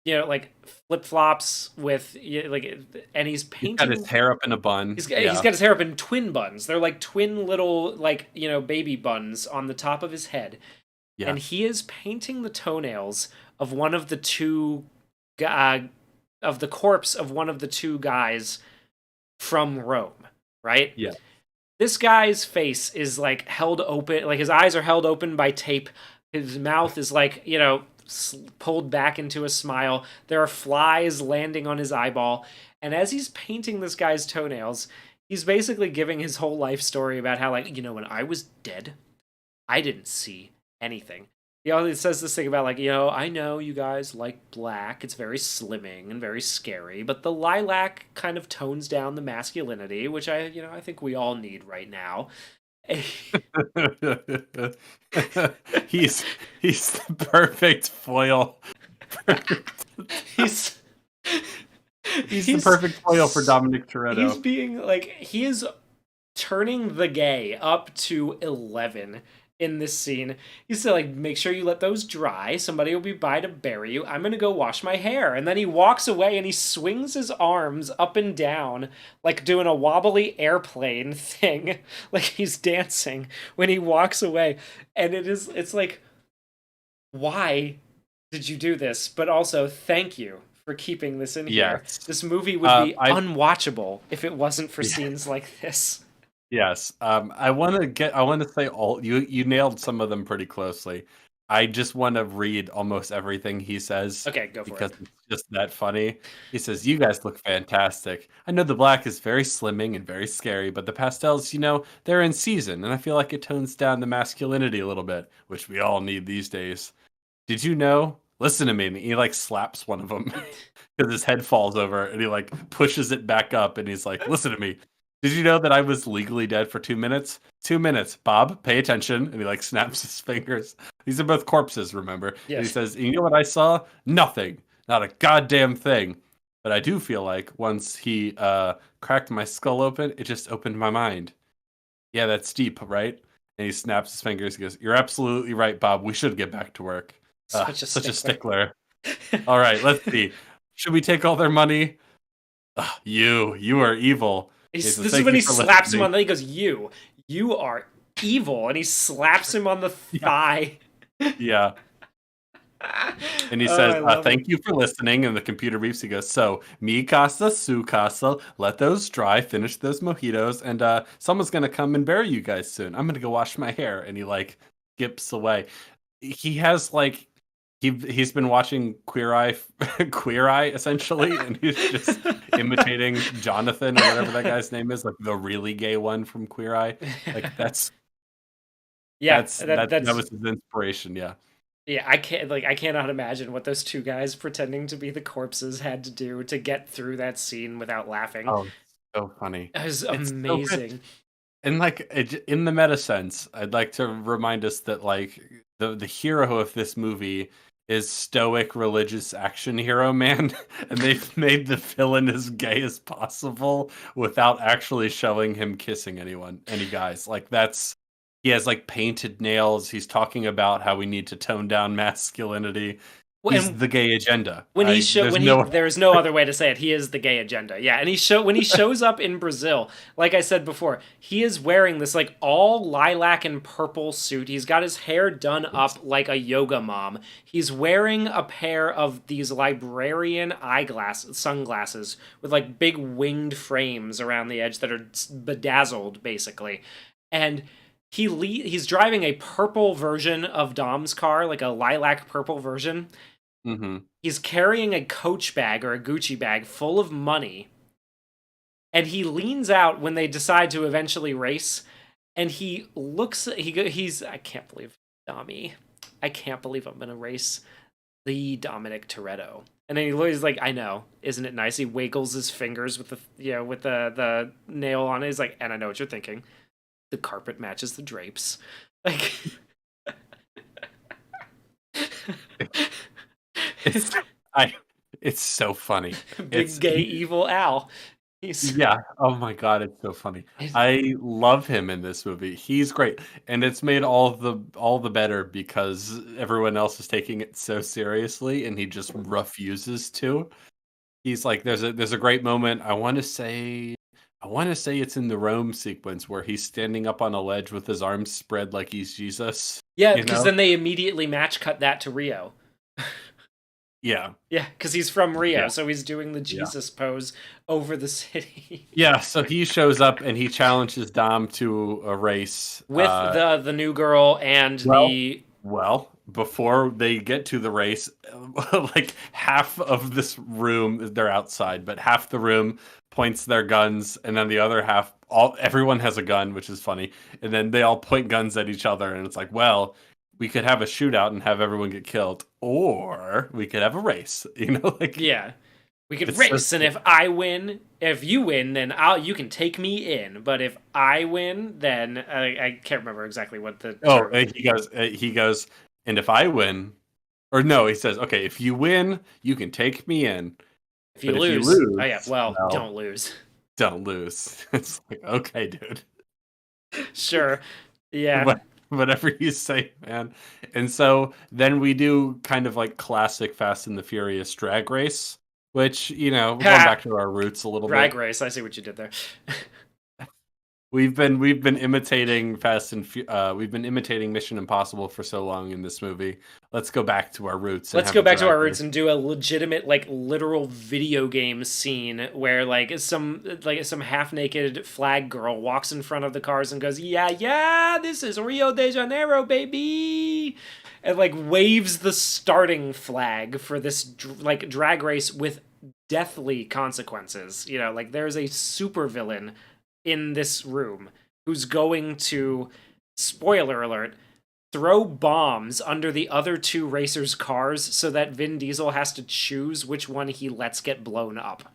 like flip flops with like, and he's painting. He's got his hair up in a bun. He's got his hair up in twin buns. They're like twin little like baby buns on the top of his head, Yeah. and he is painting the toenails of one of the two of the corpse of one of the two guys from Rome, right? Yeah. This guy's face is like held open, like his eyes are held open by tape. His mouth is like pulled back into a smile. There are flies landing on his eyeball. And as he's painting this guy's toenails, he's basically giving his whole life story about how, like, when I was dead, I didn't see anything. He always says this thing about, like, I know you guys like black. It's very slimming and very scary, but the lilac kind of tones down the masculinity, which I think we all need right now. he's the perfect foil He's He's the perfect foil for Dominic Toretto. He's being like, he is turning the gay up to 11 in this scene. He's like, make sure you let those dry. Somebody will be by to bury you. I'm gonna go wash my hair. And then he walks away and he swings his arms up and down, like doing a wobbly airplane thing. Like he's dancing when he walks away. And it's like, why did you do this? But also, thank you for keeping this in here. Yes. This movie would be unwatchable if it wasn't for scenes like this. Yes. I want to say you nailed some of them pretty closely. I just want to read almost everything he says. Okay, go for because it. it's just that funny. He says, "You guys look fantastic. I know the black is very slimming and very scary, but the pastels, they're in season, and I feel like it tones down the masculinity a little bit, which we all need these days. Did you know? Listen to me." And he like slaps one of them because his head falls over, and he like pushes it back up, and he's like, "Listen to me. Did you know that I was legally dead for 2 minutes? 2 minutes. Bob, pay attention." And he like snaps his fingers. These are both corpses, remember? Yes. And he says, "You know what I saw? Nothing. Not a goddamn thing. But I do feel like once he cracked my skull open, it just opened my mind. Yeah, that's deep, right?" And he snaps his fingers. He goes, "You're absolutely right, Bob. We should get back to work." Such a stickler. All right, let's see. Should we take all their money? You are evil. This is when he slaps him on the. He goes, "You are evil," and he slaps him on the thigh. Yeah. And he says, "Thank you for listening." And the computer beeps. He goes, "So, mi casa, su casa. Let those dry. Finish those mojitos, and someone's gonna come and bury you guys soon. I'm gonna go wash my hair." And he like skips away. He has like. He's been watching Queer Eye essentially, and he's just imitating Jonathan or whatever that guy's name is, like the really gay one from Queer Eye. Like that was his inspiration. Yeah. Yeah, I cannot imagine what those two guys pretending to be the corpses had to do to get through that scene without laughing. Oh, so funny! It was amazing. So and like in the meta sense, I'd like to remind us that like the hero of this movie is stoic religious action hero man, and they've made the villain as gay as possible without actually showing him kissing any guys. Like he has like painted nails. He's talking about how we need to tone down masculinity. He's the gay agenda. There is no other way to say it. He is the gay agenda. Yeah, and when he shows up in Brazil, like I said before, he is wearing this like all lilac and purple suit. He's got his hair done up like a yoga mom. He's wearing a pair of these librarian sunglasses with like big winged frames around the edge that are bedazzled, basically, and. He's driving a purple version of Dom's car, like a lilac purple version. Mm-hmm. He's carrying a Coach bag or a Gucci bag full of money. And he leans out when they decide to eventually race. And I can't believe Dommy. I can't believe I'm going to race the Dominic Toretto. And then he's like, "I know, isn't it nice?" He wiggles his fingers with the nail on it. He's like, "And I know what you're thinking. The carpet matches the drapes." Like, it's so funny. Big gay evil Al. Yeah. Oh my god, it's so funny. I love him in this movie. He's great, and it's made all the better because everyone else is taking it so seriously, and he just refuses to. He's like, there's a great moment. I want to say it's in the Rome sequence where he's standing up on a ledge with his arms spread like he's Jesus. Yeah, because then they immediately match cut that to Rio. Yeah. Yeah, because he's from Rio, so he's doing the Jesus pose over the city. Yeah, so he shows up and he challenges Dom to a race. With the new girl and Well, before they get to the race, like half of this room, they're outside, but half the room points their guns, and then the other half, everyone has a gun, which is funny, and then they all point guns at each other, and it's like, well, we could have a shootout and have everyone get killed, or we could have a race, like we could race, and if you win, then you can take me in, but if I win, then I can't remember exactly what the he goes, and if I win, Or no, he says, okay, if you win, you can take me in. If you But if you lose, lose, oh yeah, well, well, don't lose. don't lose. It's like, okay, dude. Sure. Yeah. What, whatever you say, man. And so then we do kind of like classic Fast and the Furious drag race, which, we're going Ha! back to our roots a little Drag bit. race. I see what you did there. We've been imitating we've been imitating Mission Impossible for so long in this movie. Let's go back to our roots. And Let's have go a back to drag our roots race. and do a legitimate, like, literal video game scene where, like, some half-naked flag girl walks in front of the cars and goes, "Yeah, yeah, this is Rio de Janeiro, baby," and like waves the starting flag for this drag race with deathly consequences. Like there's a supervillain in this room who's going to, spoiler alert, throw bombs under the other two racers' cars so that Vin Diesel has to choose which one he lets get blown up.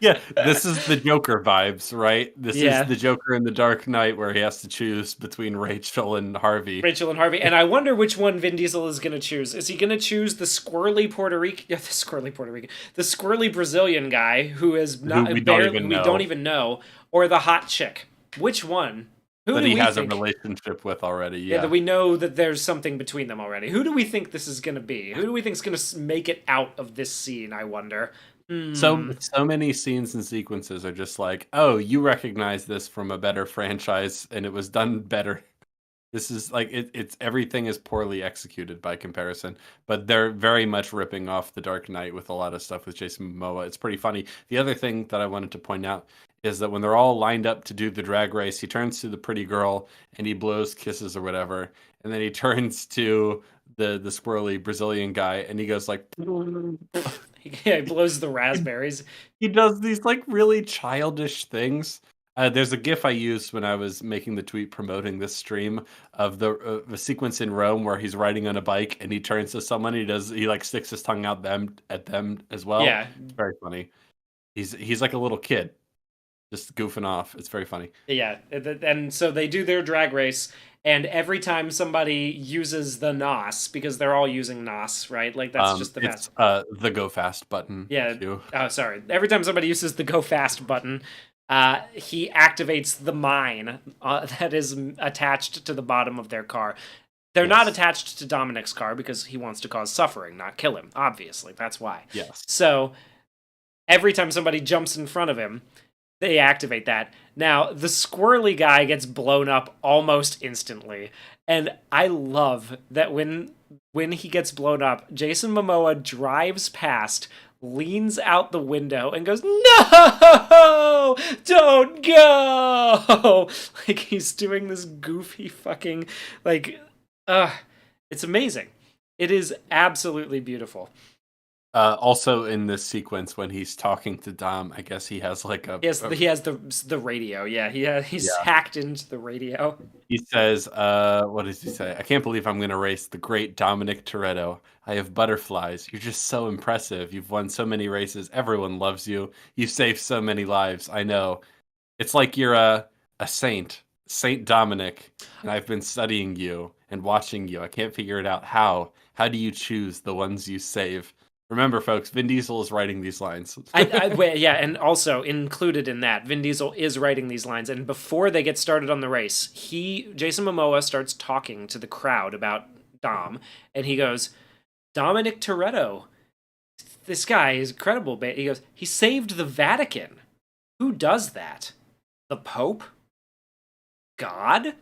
Yeah, this is the Joker vibes, right? This is Yeah. the Joker in the Dark Knight where he has to choose between Rachel and Harvey. Rachel and Harvey. And I wonder which one Vin Diesel is going to choose. Is he going to choose the squirrely Puerto Rican, the squirrely Brazilian guy who is not Who we barely, don't we don't even know, or the hot chick? Which one? Who that do he we has think? a relationship with already. Yeah, Yeah. that we know that there's something between them already. Who do we think this is going to be? Who do we think is going to make it out of this scene, I wonder? So many scenes and sequences are just like, oh, you recognize this from a better franchise and it was done better. This is like it's everything is poorly executed by comparison, but they're very much ripping off The Dark Knight with a lot of stuff with Jason Momoa. It's pretty funny. The other thing that I wanted to point out is that when they're all lined up to do the drag race, he turns to the pretty girl and he blows kisses or whatever, and then he turns to the squirrely Brazilian guy and he goes like He blows the raspberries. he does these like really childish things. There's a GIF I used when I was making the tweet promoting this stream of the sequence in Rome where he's riding on a bike and he turns to someone. He like sticks his tongue out at them as well. Yeah. It's very funny. He's like a little kid, just goofing off. It's very funny. Yeah, and so they do their drag race, and every time somebody uses the NOS, because they're all using NOS, right? Like that's just the it's the go fast button. Yeah. Hugh. Oh, sorry. Every time somebody uses the go fast button, he activates the mine that is attached to the bottom of their car. They're not attached to Dominic's car because he wants to cause suffering, not kill him. Obviously, that's why. Yes. So every time somebody jumps in front of him, they activate that. Now, the squirrely guy gets blown up almost instantly. And I love that when he gets blown up, Jason Momoa drives past, leans out the window, and goes, "No! Don't go!" Like, he's doing this goofy fucking, like, it's amazing. It is absolutely beautiful. Also in this sequence when he's talking to Dom, I guess he has like He has the radio. Yeah, he's hacked into the radio. He says, what does he say? I can't believe I'm going to race the great Dominic Toretto. I have butterflies. You're just so impressive. You've won so many races. Everyone loves you. You've saved so many lives. I know. It's like you're a saint, Saint Dominic, and I've been studying you and watching you. I can't figure it out. How do you choose the ones you save? Remember, folks, Vin Diesel is writing these lines. Yeah, and also included in that, Vin Diesel is writing these lines. And before they get started on the race, Jason Momoa starts talking to the crowd about Dom, and he goes, "Dominic Toretto, this guy is incredible." He goes, "He saved the Vatican. Who does that? The Pope? God?"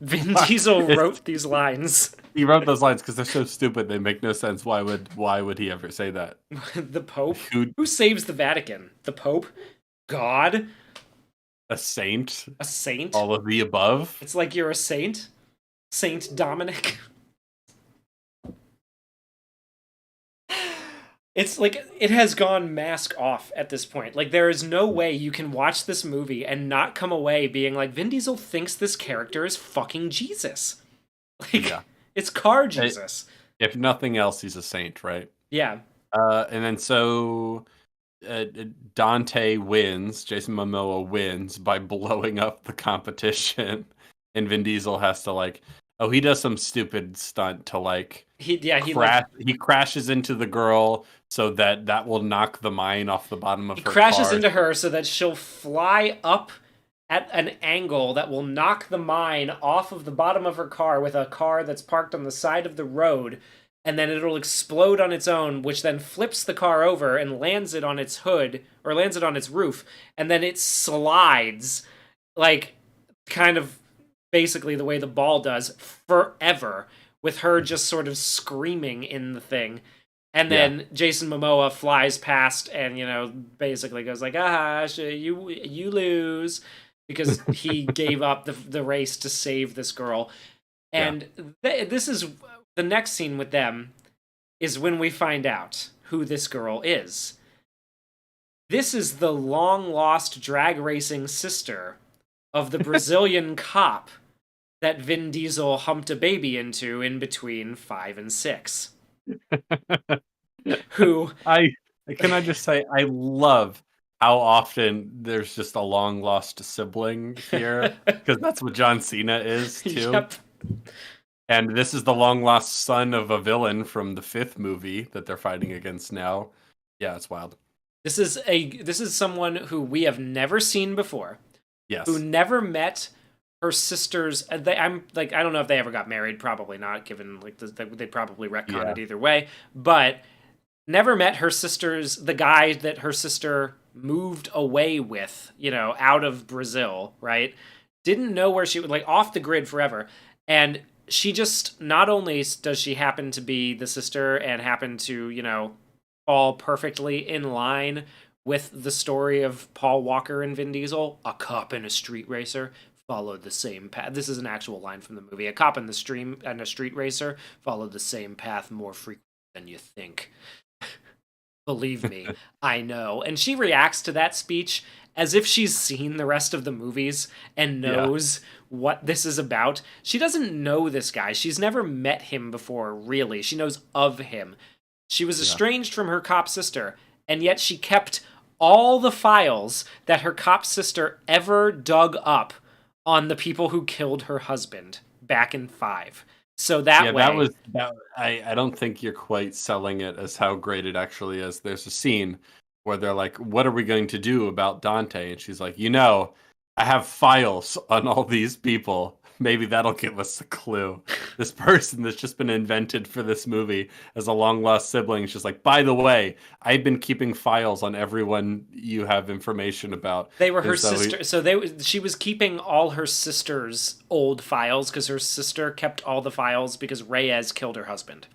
Vin Diesel wrote these lines. He wrote those lines because they're so stupid. They make no sense. Why would he ever say that? The Pope? Who saves the Vatican? The Pope? God? A saint? A saint? All of the above? It's like you're a saint? Saint Dominic? It's like, it has gone mask off at this point. Like, there is no way you can watch this movie and not come away being like, Vin Diesel thinks this character is fucking Jesus. Like, Yeah. It's car Jesus. If nothing else, he's a saint, right? Yeah. And then so Dante wins. Jason Momoa wins by blowing up the competition. and Vin Diesel has to like, oh, he does some stupid stunt to like he crashes into the girl so that will knock the mine off the bottom of her car. He crashes into her so that she'll fly up at an angle that will knock the mine off of the bottom of her car with a car that's parked on the side of the road, and then it'll explode on its own, which then flips the car over and lands it on its hood, or lands it on its roof, and then it slides, like, kind of basically the way the ball does, forever, with her just sort of screaming in the thing. And then Jason Momoa flies past and, basically goes like, you lose, because he gave up the race to save this girl. And this is the next scene with them is when we find out who this girl is. This is the long-lost drag racing sister of the Brazilian cop that Vin Diesel humped a baby into in between 5 and 6. Who can I just say, I love how often there's just a long lost sibling here, because that's what John Cena is too. Yep. And this is the long lost son of a villain from the 5th movie that they're fighting against now. Yeah, it's wild. This is someone who we have never seen before. Yes. Who never met her sisters. I don't know if they ever got married. Probably not, given they'd probably retcon it either way. But never met her sisters, the guy that her sister moved away with, out of Brazil, right? Didn't know where she was, like, off the grid forever. And she just, not only does she happen to be the sister and happen to, fall perfectly in line with the story of Paul Walker and Vin Diesel, a cop and a street racer followed the same path. This is an actual line from the movie. A cop and a street racer followed the same path more frequently than you think. Believe me, I know. And she reacts to that speech as if she's seen the rest of the movies and knows what this is about. She doesn't know this guy. She's never met him before, really. She knows of him. She was estranged from her cop sister, and yet she kept all the files that her cop sister ever dug up on the people who killed her husband back in 5. So that way... I don't think you're quite selling it as how great it actually is. There's a scene where they're like, what are we going to do about Dante? And she's like, I have files on all these people. Maybe that'll give us a clue. This person that's just been invented for this movie as a long-lost sibling is just like, by the way, I've been keeping files on everyone you have information about. They were her sister. She was keeping all her sister's old files because her sister kept all the files because Reyes killed her husband.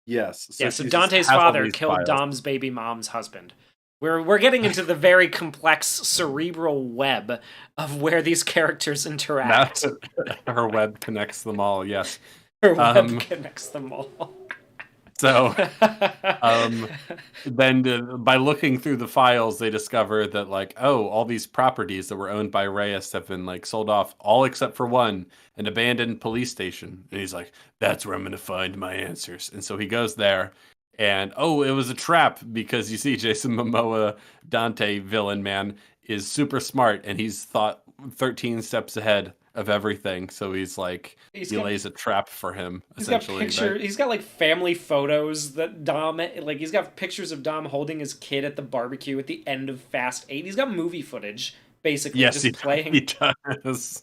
Yes. So Dante's father killed Dom's baby mom's husband. We're getting into the very complex cerebral web of where these characters interact. Her web connects them all, yes. Her web connects them all. So, then by looking through the files, they discover that, all these properties that were owned by Reyes have been, sold off, all except for one, an abandoned police station. And he's like, that's where I'm going to find my answers. And so he goes there. And, it was a trap, because you see Jason Momoa, Dante, villain man, is super smart, and he's thought 13 steps ahead of everything. So he lays a trap for him, essentially. He's got, family photos that Dom, he's got pictures of Dom holding his kid at the barbecue at the end of Fast 8. He's got movie footage, basically, playing. He does.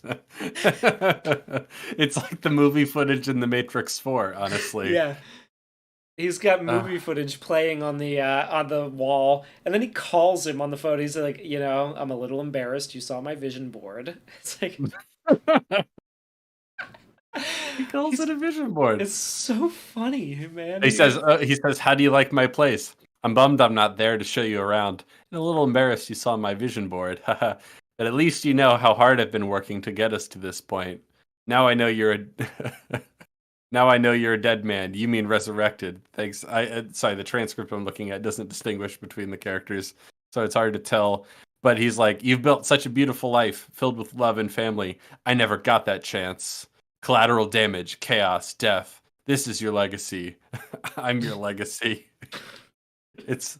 It's like the movie footage in The Matrix 4, honestly. Yeah. He's got movie footage playing on the wall, and then he calls him on the phone. He's like, I'm a little embarrassed. You saw my vision board. It's like he calls it a vision board. It's so funny, man. He says, "How do you like my place? I'm bummed I'm not there to show you around, and a little embarrassed you saw my vision board. But at least you know how hard I've been working to get us to this point. Now I know you're a." Now I know you're a dead man. You mean resurrected. Thanks. Sorry, the transcript I'm looking at doesn't distinguish between the characters, so it's hard to tell. But he's like, you've built such a beautiful life, filled with love and family. I never got that chance. Collateral damage, chaos, death. This is your legacy. I'm your legacy. It's...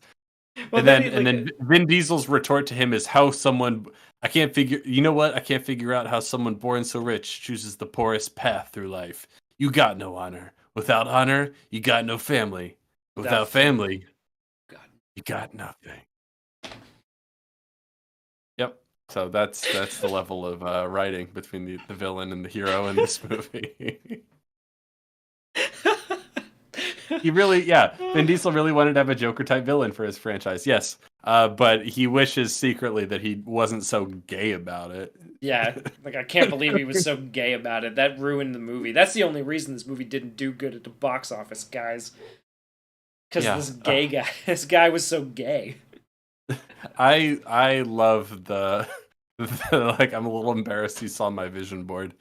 Well, and then Vin Diesel's retort to him is how someone I can't figure. You know what? I can't figure out how someone born so rich chooses the poorest path through life. You got no honor. Without honor, you got no family. Without family, God. you got nothing. Yep. So that's the level of writing between the villain and the hero in this movie. He really, yeah, Vin Diesel really wanted to have a Joker type villain for his franchise. Yes, but he wishes secretly that he wasn't so gay about it. Yeah, like I can't believe he was so gay about it. That ruined the movie. That's the only reason this movie didn't do good at the box office, guys. Because Yeah. this gay guy, this guy was so gay. I love the like I'm a little embarrassed he saw my vision board.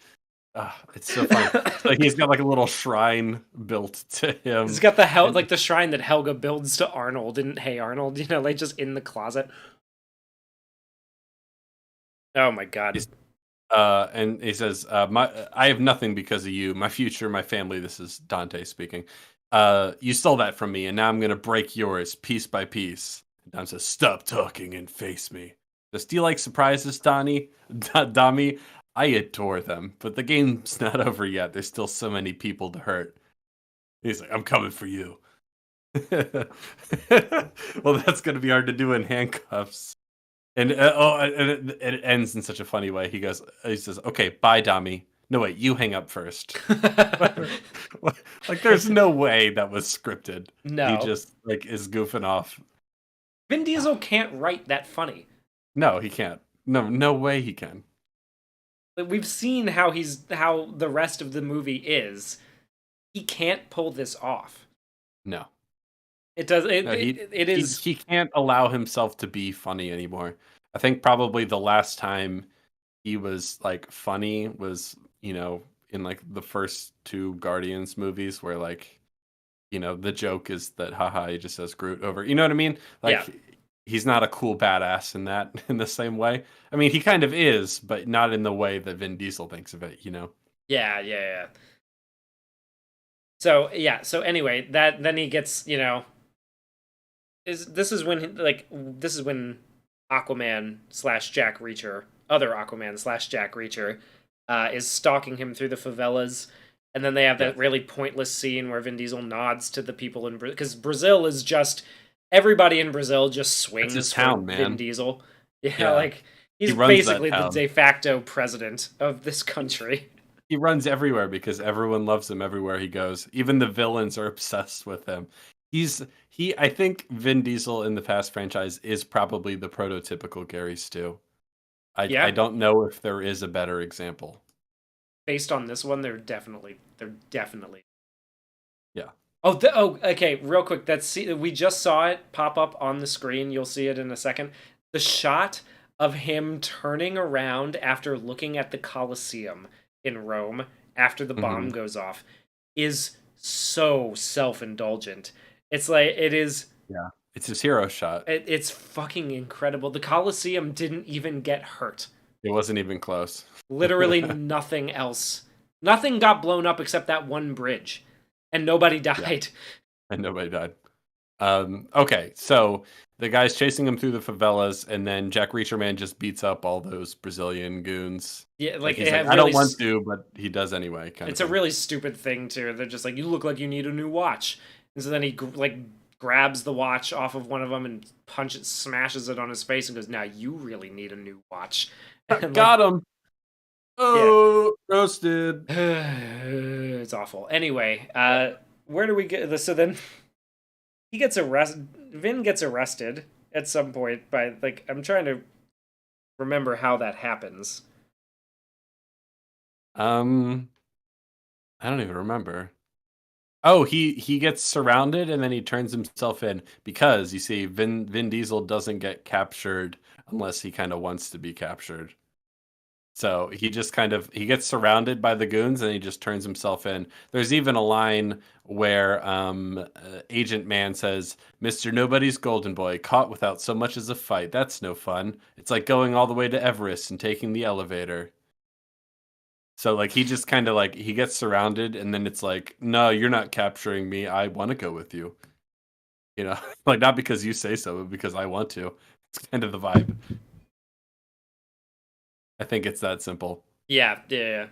It's so funny. Like he's got like a little shrine built to him. He's got like the shrine that Helga builds to Arnold in Hey Arnold. You know, like just in the closet. Oh my god. And he says, I have nothing because of you. My future, my family. This is Dante speaking. You stole that from me, and now I'm gonna break yours piece by piece. And Dante says, stop talking and face me. Does do you like surprises, Dami? I adore them, but the game's not over yet. There's still so many people to hurt. He's like, I'm coming for you. Well, that's gonna be hard to do in handcuffs. And it ends in such a funny way. He says, "Okay, bye, Dami." No, wait, you hang up first. Like, there's no way that was scripted. No. He just like is goofing off. Vin Diesel can't write that funny. No, he can't. No way he can. Like, we've seen how the rest of the movie is. He can't pull this off. No. It does. He can't allow himself to be funny anymore. I think probably the last time he was like funny was, in like the first two Guardians movies where like, the joke is that haha he just says Groot over. You know what I mean? Like he's not a cool badass in the same way. I mean, he kind of is, but not in the way that Vin Diesel thinks of it, Yeah. So anyway, then he gets, this is when Aquaman / Jack Reacher, other Aquaman / Jack Reacher, is stalking him through the favelas, and then they have that really pointless scene where Vin Diesel nods to the people in Brazil, because Brazil is just everybody in Brazil just swings for Vin Diesel. Yeah, like he's basically the de facto president of this country. He runs everywhere because everyone loves him everywhere he goes. Even the villains are obsessed with him. I think Vin Diesel in the Fast franchise is probably the prototypical Gary Stu. I don't know if there is a better example. Based on this one, they're definitely. Yeah. Okay, real quick. We just saw it pop up on the screen. You'll see it in a second. The shot of him turning around after looking at the Colosseum in Rome after the bomb goes off is so self-indulgent. It's like it is. Yeah, it's his hero shot. It's fucking incredible. The Colosseum didn't even get hurt. It wasn't even close. Literally nothing else. Nothing got blown up except that one bridge, and nobody died. Yeah. And nobody died. Okay, so the guy's chasing him through the favelas, and then Jack Reacher Man just beats up all those Brazilian goons. Yeah, I don't want to, but he does anyway. It's a really stupid thing too. They're just like, you look like you need a new watch, and so then he grabs the watch off of one of them and smashes it on his face, and goes, "Now you really need a new watch." And got him. Oh, roasted. It's awful. Anyway, where do we get? So then he gets arrested. Vin gets arrested at some point by I'm trying to remember how that happens. I don't even remember. Oh, he gets surrounded and then he turns himself in because you see Vin Diesel doesn't get captured unless he kind of wants to be captured. So he just he gets surrounded by the goons and he just turns himself in. There's even a line where Agent Man says, "Mr. Nobody's golden boy, caught without so much as a fight. That's no fun. It's like going all the way to Everest and taking the elevator." So he just he gets surrounded and then it's like, "No, you're not capturing me. I want to go with you." Not because you say so, but because I want to. It's kind of the vibe. I think it's that simple. Yeah, yeah.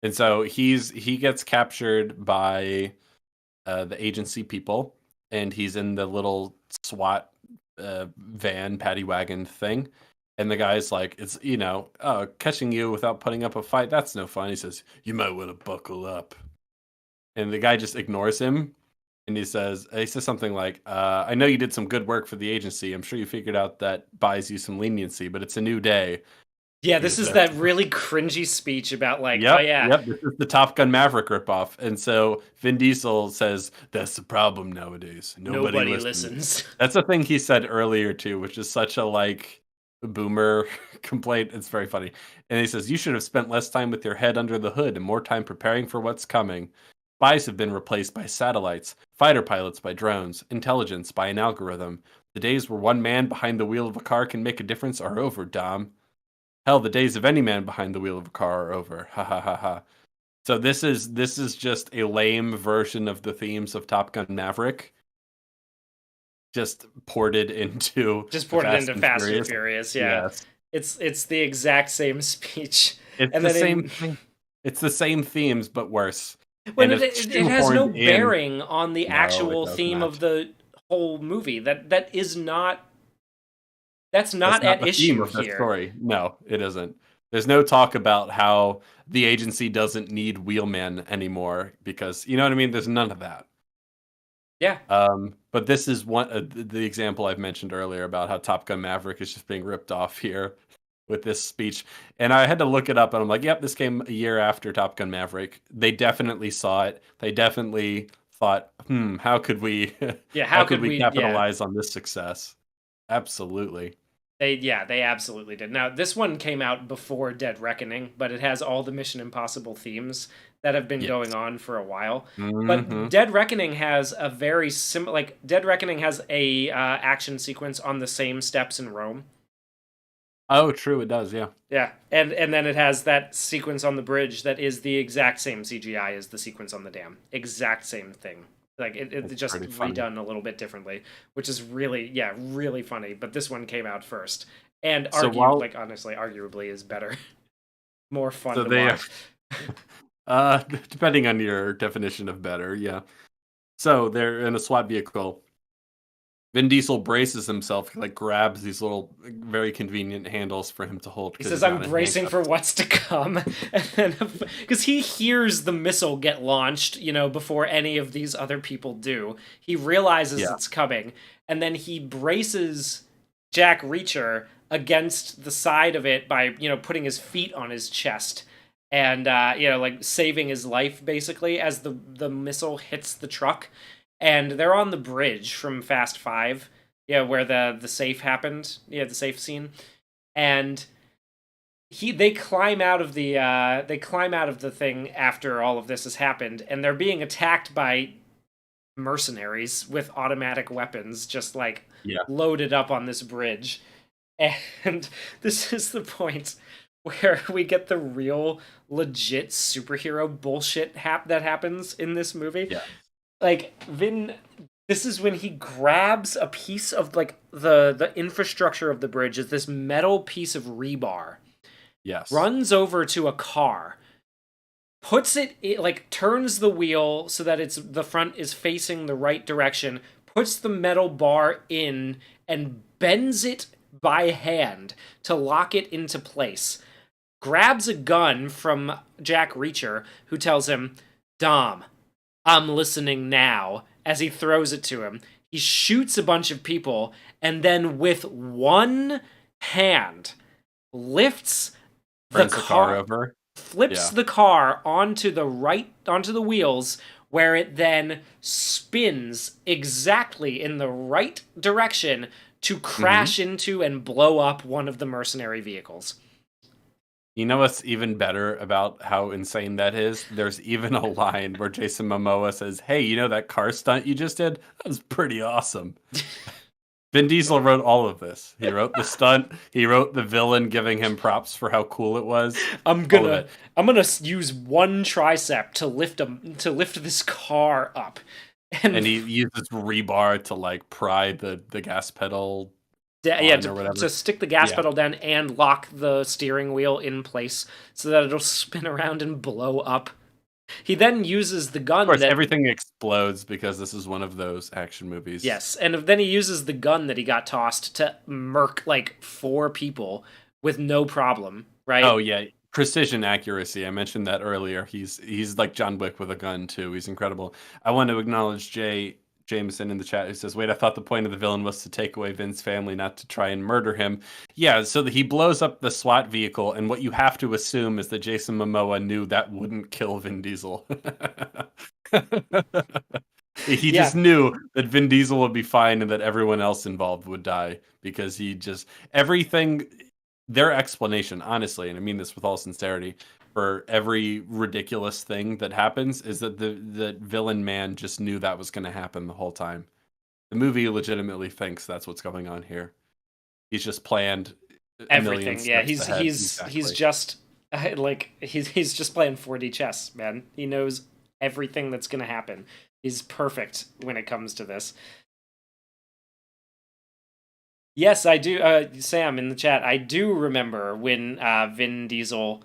And so he gets captured by the agency people, and he's in the little SWAT van paddy wagon thing. And the guy's like, it's catching you without putting up a fight, that's no fun. He says, you might want to buckle up. And the guy just ignores him, and he says something like, I know you did some good work for the agency. I'm sure you figured out that buys you some leniency, but it's a new day. Yeah, this is that really cringy speech about like, Yep, oh yeah, yep. This is the Top Gun Maverick ripoff. And so Vin Diesel says, that's the problem nowadays. Nobody listens. That's a thing he said earlier too, which is such a like boomer complaint. It's very funny. And he says, you should have spent less time with your head under the hood and more time preparing for what's coming. Spies have been replaced by satellites, fighter pilots by drones, intelligence by an algorithm. The days where one man behind the wheel of a car can make a difference are over, Dom. Hell, the days of any man behind the wheel of a car are over. Ha ha ha ha. So this is just a lame version of the themes of Top Gun Maverick, just ported into Fast and Furious. Yeah, yes. it's the exact same speech. It's and the same thing. It's the same themes but worse. Well, it has no bearing on the actual theme not. of the whole movie. That's not at issue here. Story. No, it isn't. There's no talk about how the agency doesn't need wheelmen anymore because, you know what I mean? There's none of that. Yeah. But this is one the example I've mentioned earlier about how Top Gun Maverick is just being ripped off here with this speech. And I had to look it up, and I'm like, yep, this came a year after Top Gun Maverick. They definitely saw it. They definitely thought, how could we how could we capitalize on this success? Absolutely. They absolutely did. Now, this one came out before Dead Reckoning, but it has all the Mission Impossible themes that have been going on for a while. Mm-hmm. But Dead Reckoning has a very Dead Reckoning has a action sequence on the same steps in Rome. Oh, true, it does, yeah. Yeah, and then it has that sequence on the bridge that is the exact same CGI as the sequence on the dam. Exact same thing. Like it's just redone a little bit differently, which is really funny. But this one came out first, and honestly, arguably is better, more fun to watch. Depending on your definition of better, yeah. So they're in a SWAT vehicle. Vin Diesel braces himself, like grabs these little very convenient handles for him to hold. He says, I'm bracing for what's to come. And then, because he hears the missile get launched, before any of these other people do. He realizes it's coming. And then he braces Jack Reacher against the side of it by, putting his feet on his chest. And, saving his life, basically, as the missile hits the truck. And they're on the bridge from Fast 5, where the safe happened, the safe scene, and they climb out of the thing after all of this has happened, and they're being attacked by mercenaries with automatic weapons, just loaded up on this bridge, and this is the point where we get the real legit superhero bullshit that happens in this movie. Yeah. This is when he grabs a piece of the infrastructure of the bridge, is this metal piece of rebar. Yes. Runs over to a car, puts it turns the wheel so that the front is facing the right direction, puts the metal bar in and bends it by hand to lock it into place. Grabs a gun from Jack Reacher, who tells him, Dom, I'm listening now, as he throws it to him. He shoots a bunch of people, and then with one hand, lifts the car over, flips the car onto the wheels, where it then spins exactly in the right direction to crash into and blow up one of the mercenary vehicles. You know what's even better about how insane that is? There's even a line where Jason Momoa says, hey, that car stunt you just did? That was pretty awesome. Vin Diesel wrote all of this. He wrote the stunt. He wrote the villain giving him props for how cool it was. I'm gonna use one tricep to lift this car up. And he uses rebar to pry the gas pedal or whatever. To stick the gas Yeah. pedal down and lock the steering wheel in place so that it'll spin around and blow up. He then uses the gun Of course, that everything explodes because this is one of those action movies. yes, and then he uses the gun that he got tossed to murk like 4 people with no problem, right? Oh yeah, precision accuracy. I mentioned that earlier. He's like John Wick with a gun too. He's incredible. I want to acknowledge Jay Jameson in the chat who says, "Wait, I thought the point of the villain was to take away Vin's family, not to try and murder him." Yeah, so that he blows up the SWAT vehicle, and what you have to assume is that Jason Momoa knew that wouldn't kill Vin Diesel. He just knew that Vin Diesel would be fine and that everyone else involved would die because everything, their explanation, honestly, and I mean this with all sincerity, for every ridiculous thing that happens is that the villain man just knew that was going to happen the whole time. The movie legitimately thinks that's what's going on here. He's just planned everything. Yeah, he's Exactly. just like he's just playing 4D chess, man. He knows everything that's going to happen. He's perfect when it comes to this. Yes, I do. Sam in the chat, I do remember when Vin Diesel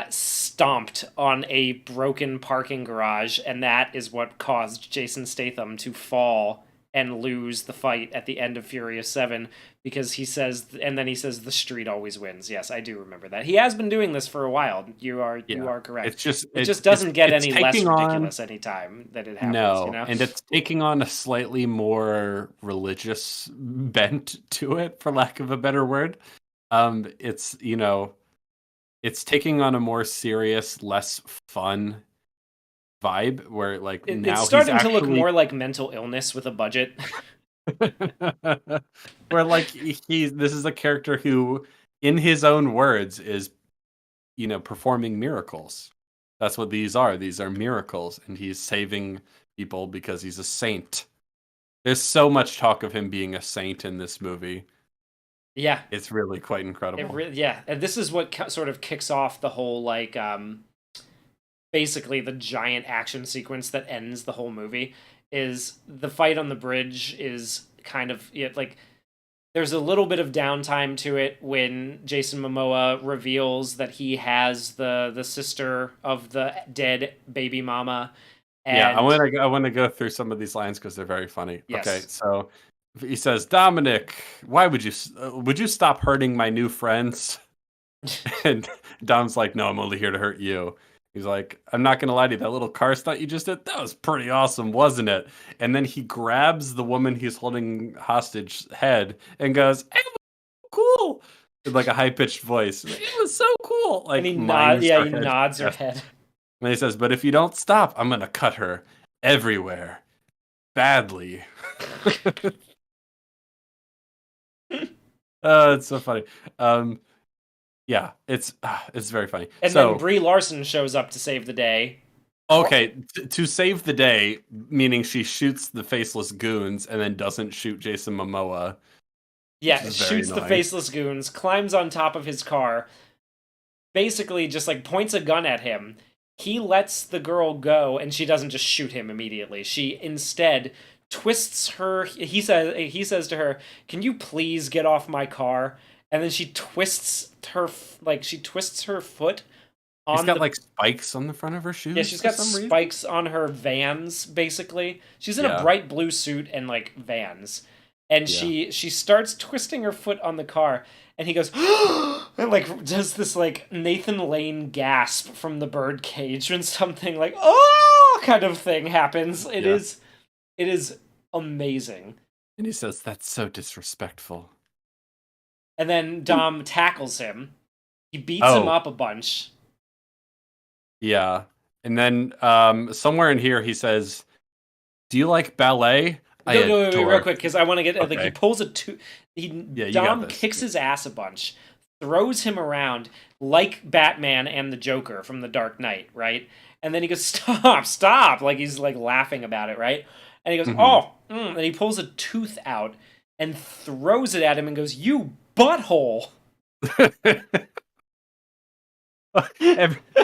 stomped on a broken parking garage, and that is what caused Jason Statham to fall and lose the fight at the end of Furious 7 because he says the street always wins. Yes, I do remember that. He has been doing this for a while. You are correct. It just doesn't get any less taking ridiculous any time that it happens. No, You know? and it's taking on a slightly more religious bent to it, for lack of a better word. It's it's taking on a more serious, less fun vibe where like now it's starting he's to look actually... more like mental illness with a budget. where like this is a character who, in his own words, is performing miracles. That's what these are. These are miracles, and he's saving people because he's a saint. There's so much talk of him being a saint in this movie. Yeah, it's really quite incredible. And this is what sort of kicks off the whole like basically the giant action sequence that ends the whole movie. Is the fight on the bridge is kind of like there's a little bit of downtime to it when Jason Momoa reveals that he has the sister of the dead baby mama. And I want to go through some of these lines because they're very funny. Yes. Okay, so he says, "Dominic, why would you stop hurting my new friends?" And Dom's like, "No, I'm only here to hurt you." He's like, "I'm not going to lie to you, that little car stunt you just did, that was pretty awesome, wasn't it?" And then he grabs the woman he's holding hostage head and goes, "It was cool," with like a high-pitched voice. It was so cool. Like, and he he nods her head. And he says, "But if you don't stop, I'm going to cut her everywhere. Badly." It's so funny. Yeah, it's very funny. And then Brie Larson shows up to save the day. Okay, to save the day, meaning she shoots the faceless goons and then doesn't shoot Jason Momoa. Yeah, shoots the faceless goons, climbs on top of his car, basically just like points a gun at him. He lets the girl go, and she doesn't just shoot him immediately. She instead twists her. He says to her, "Can you please get off my car?" And then she twists her foot on. She's got like spikes on the front of her shoes. Yeah, she's got spikes on her Vans. Basically, she's in a bright blue suit and like Vans, and she starts twisting her foot on the car, and he goes and like does this like Nathan Lane gasp from the birdcage when something like "oh" kind of thing happens. It is amazing. And he says, "That's so disrespectful." And then Dom tackles him. He beats him up a bunch. Yeah. And then somewhere in here he says, "Do you like ballet?" No, wait, real quick, because I want to get like he pulls Dom kicks his ass a bunch, throws him around like Batman and the Joker from The Dark Knight, right? And then he goes, "Stop!" Like he's like laughing about it, right? And he goes, and he pulls a tooth out and throws it at him and goes, "You butthole."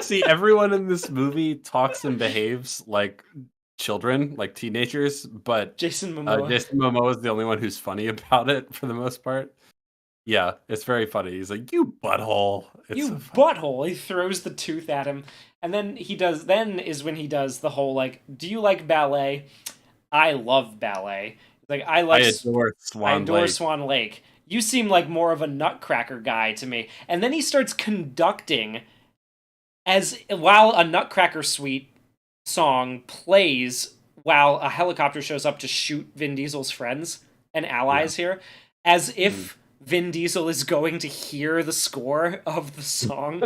See, everyone in this movie talks and behaves like children, like teenagers, but Jason Momoa. Jason Momoa is the only one who's funny about it for the most part. Yeah, it's very funny. He's like, "You butthole." It's You so funny. butthole. He throws the tooth at him. And then is when he does the whole like, do you like ballet? I love ballet. Like I adore Swan Lake. Swan Lake. You seem like more of a Nutcracker guy to me. And then he starts conducting while a Nutcracker Suite song plays while a helicopter shows up to shoot Vin Diesel's friends and allies here, as if Vin Diesel is going to hear the score of the song.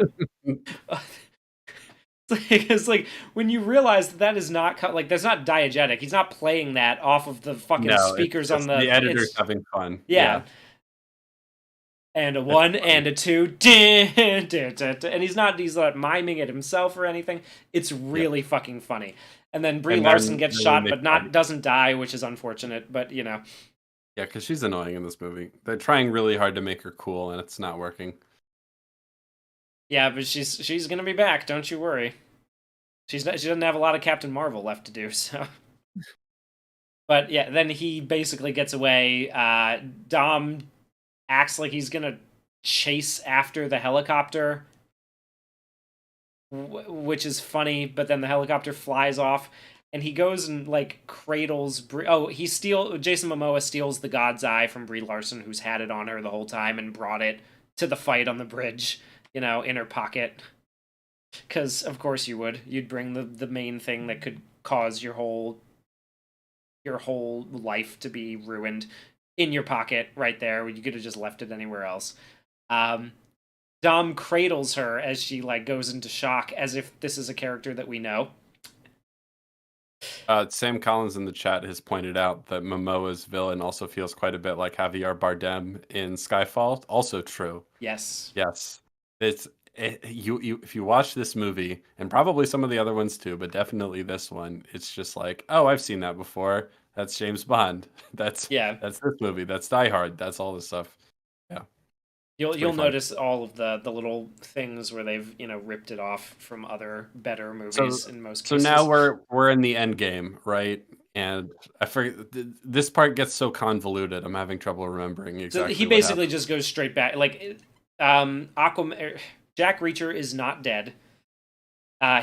It's like when you realize that is not that's not diegetic. He's not playing that off of the fucking speakers on the editor's having fun. Yeah. And a one and a two, and he's not miming it himself or anything. It's really fucking funny. And then Brie Larson gets shot, but doesn't die, which is unfortunate. But Yeah, because she's annoying in this movie. They're trying really hard to make her cool, and it's not working. Yeah, but she's gonna be back. Don't you worry. She doesn't have a lot of Captain Marvel left to do. So, but yeah, then he basically gets away. Dom acts like he's gonna chase after the helicopter, which is funny. But then the helicopter flies off, and he goes and like cradles. Jason Momoa steals the God's Eye from Brie Larson, who's had it on her the whole time, and brought it to the fight on the bridge. In her pocket. Because, of course you would. You'd bring the main thing that could cause your whole life to be ruined in your pocket right there. You could have just left it anywhere else. Dom cradles her as she goes into shock, as if this is a character that we know. Sam Collins in the chat has pointed out that Momoa's villain also feels quite a bit like Javier Bardem in Skyfall. Also true. Yes. If you watch this movie, and probably some of the other ones too, but definitely this one, it's just like, oh, I've seen that before. That's James Bond. That's this movie. That's Die Hard. That's all this stuff. Yeah. You'll notice all of the little things where they've ripped it off from other better movies in most cases. So now we're in the end game, right? And I forget, this part gets so convoluted. I'm having trouble remembering exactly. So he basically just goes straight back. Aquaman, Jack Reacher is not dead.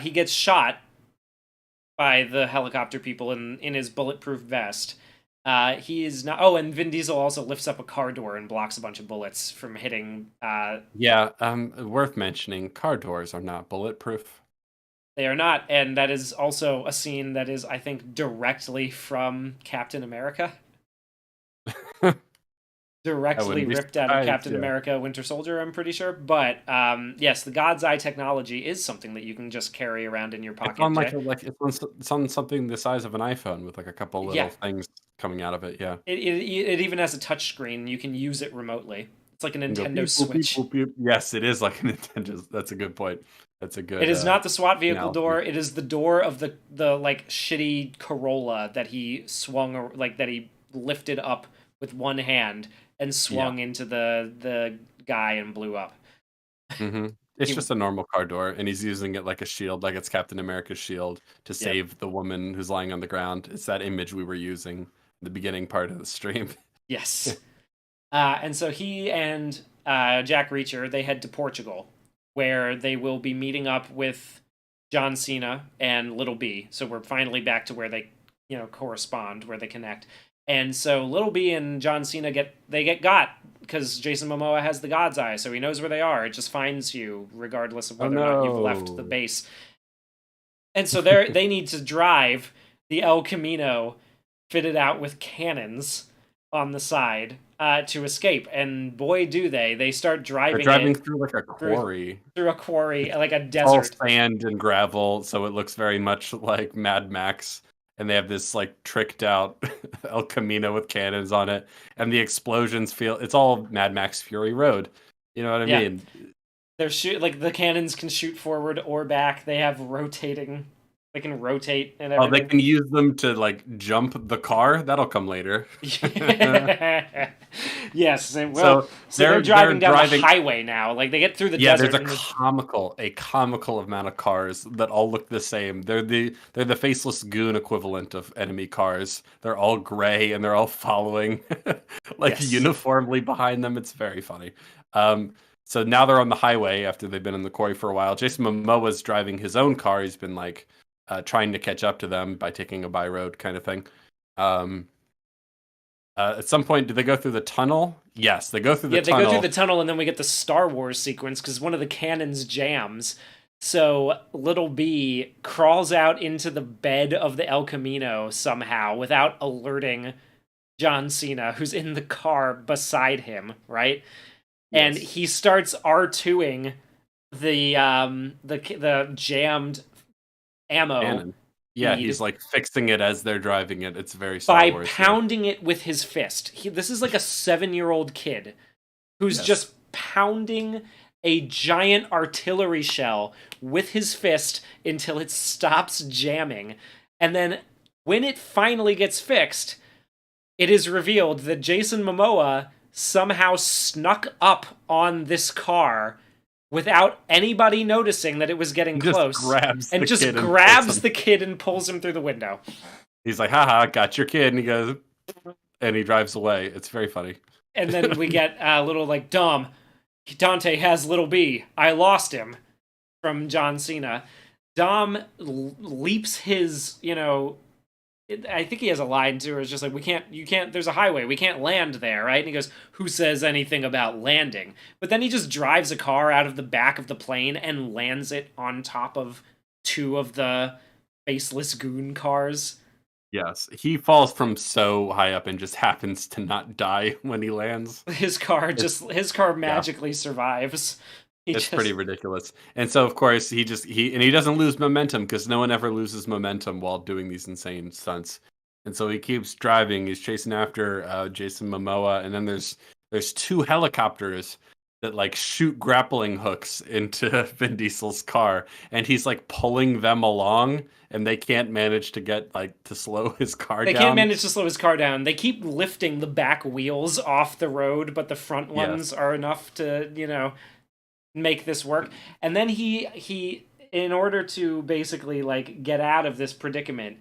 He gets shot by the helicopter people in his bulletproof vest. He is not. Oh, and Vin Diesel also lifts up a car door and blocks a bunch of bullets from hitting. Worth mentioning, car doors are not bulletproof. They are not, and that is also a scene that is, I think, directly from Captain America. Directly ripped out of Captain America Winter Soldier, I'm pretty sure. But yes, the God's Eye technology is something that you can just carry around in your pocket. It's on something the size of an iPhone with a couple little things coming out of it. Yeah. It even has a touch screen. You can use it remotely. It's like a Nintendo Switch. Beep, beep, beep. Yes, it is like a Nintendo. That's a good point. It is not the SWAT vehicle door. It is the door of the shitty Corolla that he swung, that he lifted up with one hand and swung into the guy and blew up. Mm-hmm. It's just a normal car door, and he's using it like a shield, like it's Captain America's shield, to save the woman who's lying on the ground. It's that image we were using in the beginning part of the stream. Yes. And so he and Jack Reacher, they head to Portugal, where they will be meeting up with John Cena and Little B. So we're finally back to where they, correspond, where they connect. And so Little B and John Cena get got because Jason Momoa has the God's Eye, so he knows where they are. It just finds you regardless of whether or not you've left the base. And so they need to drive the El Camino fitted out with cannons on the side to escape. And boy, do they! They start driving. They're driving through a quarry. Through a quarry, like a desert. All sand and gravel, so it looks very much like Mad Max. And they have this tricked out El Camino with cannons on it, and the explosions it's all Mad Max Fury Road. You know what I mean? They're the cannons can shoot forward or back. They have rotating They can rotate and Oh, they everything. can use them to like jump the car. That'll come later. Yes, and well, So so they're they're driving down the driving. highway now. Like they get through the Yeah, desert there's and a comical amount of cars that all look the same. They're the faceless goon equivalent of enemy cars. They're all gray and they're all following like yes. uniformly behind them. It's very funny. So now they're on the highway after they've been in the quarry for a while. Jason Momoa's driving his own car. He's been like trying to catch up to them by taking a by road kind of thing. At some point, do they go through the tunnel? Yes, they go through the tunnel. Yeah, they go through the tunnel, and then we get the Star Wars sequence because one of the cannons jams. So Little B crawls out into the bed of the El Camino somehow without alerting John Cena, who's in the car beside him, right? And Yes. he starts R2ing the jammed ammo Cannon. Yeah, feed he's like fixing it as they're driving it. It's very Star by Wars. pounding it with his fist. This is like a 7-year-old kid who's Yes. just pounding a giant artillery shell with his fist until it stops jamming. And then when it finally gets fixed, it is revealed that Jason Momoa somehow snuck up on this car without anybody noticing that it was getting Just close. grabs and the just kid and grabs pulls him. the kid and pulls him through the window. He's like, haha, got your kid. And he goes, and he drives away. It's very funny. And then we get a little like, Dante has Little B. I lost him from John Cena. Dom leaps his, I think he has a line too, where it's just like, there's a highway, we can't land there, right? And he goes, who says anything about landing? But then he just drives a car out of the back of the plane and lands it on top of two of the faceless goon cars. Yes, he falls from so high up and just happens to not die when he lands. His car magically survives. It's pretty ridiculous. And so of course he doesn't lose momentum because no one ever loses momentum while doing these insane stunts. And so he keeps driving. He's chasing after Jason Momoa, and then there's two helicopters that like shoot grappling hooks into Vin Diesel's car, and he's like pulling them along, and they can't manage to get like to slow his car down. They can't manage to slow his car down. They keep lifting the back wheels off the road, but the front ones are enough to, make this work. And then he in order to basically like get out of this predicament,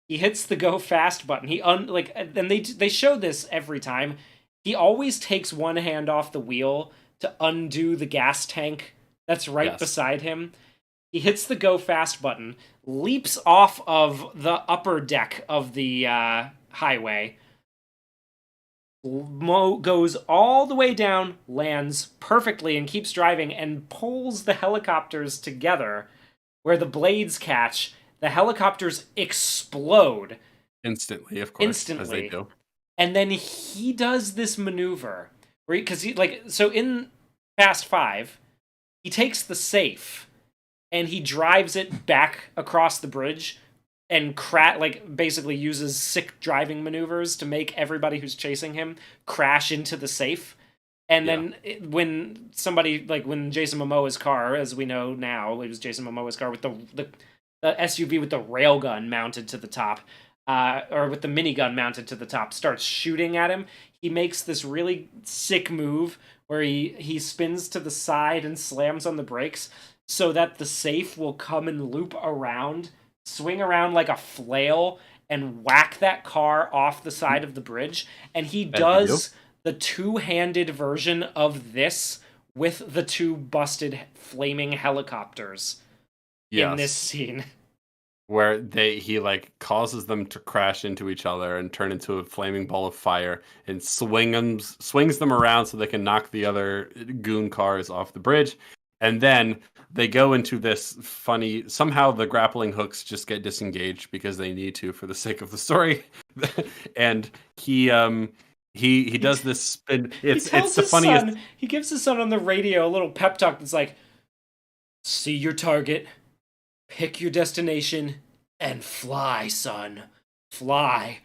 he hits the go fast button. And they show this every time. He always takes one hand off the wheel to undo the gas tank that's right beside him. He hits the go fast button, leaps off of the upper deck of the highway, goes all the way down, lands perfectly, and keeps driving, and pulls the helicopters together where the blades catch. The helicopters explode. Instantly, of course, as they do. And then he does this maneuver so in Fast 5, he takes the safe and he drives it back across the bridge and basically uses sick driving maneuvers to make everybody who's chasing him crash into the safe. And then when Jason Momoa's car, as we know now, it was Jason Momoa's car with the SUV with the railgun mounted to the top, or with the minigun mounted to the top, starts shooting at him. He makes this really sick move where he spins to the side and slams on the brakes so that the safe will come and loop around, swing around like a flail, and whack that car off the side of the bridge. And he does the two-handed version of this with the two busted flaming helicopters in this scene. Where he like causes them to crash into each other and turn into a flaming ball of fire, and swings them around so they can knock the other goon cars off the bridge. And then they go into this funny, somehow the grappling hooks just get disengaged because they need to for the sake of the story. And he does this spin. It's the funniest. He gives his son on the radio a little pep talk that's like, see your target, pick your destination, and fly, son. Fly.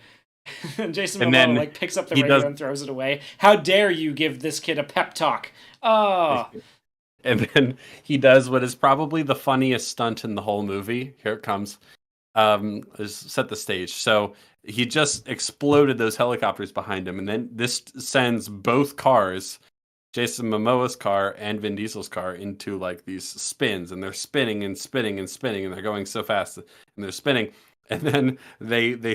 And Jason Momoa picks up the radio and throws it away. How dare you give this kid a pep talk? Oh. And then he does what is probably the funniest stunt in the whole movie. Here it comes. set the stage. So he just exploded those helicopters behind him, and then this sends both cars, Jason Momoa's car and Vin Diesel's car, into like these spins, and they're spinning and spinning and spinning, and they're going so fast, and they're spinning. And then Vin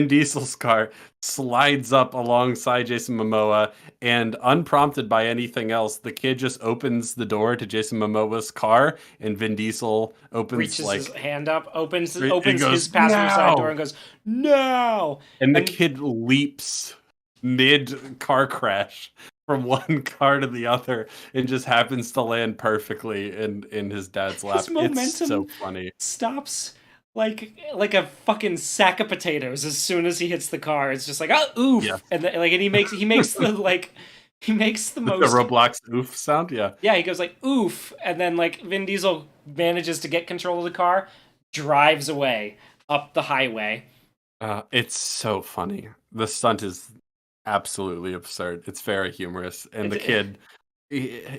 Diesel's car slides up alongside Jason Momoa, and unprompted by anything else, the kid just opens the door to Jason Momoa's car, and Vin Diesel opens Reaches his hand up, opens He opens goes, his passenger side "No!" door and goes, "No!" and the kid leaps mid car crash from one car to the other and just happens to land perfectly in his dad's lap. His momentum It's so funny. stops like a fucking sack of potatoes as soon as he hits the car. It's just like, oh, oof, Yeah. and he makes the like he makes the The most Roblox oof sound, yeah. Yeah, he goes like oof, and then like Vin Diesel manages to get control of the car, drives away up the highway. It's so funny. The stunt is absolutely absurd. It's very humorous, and the kid,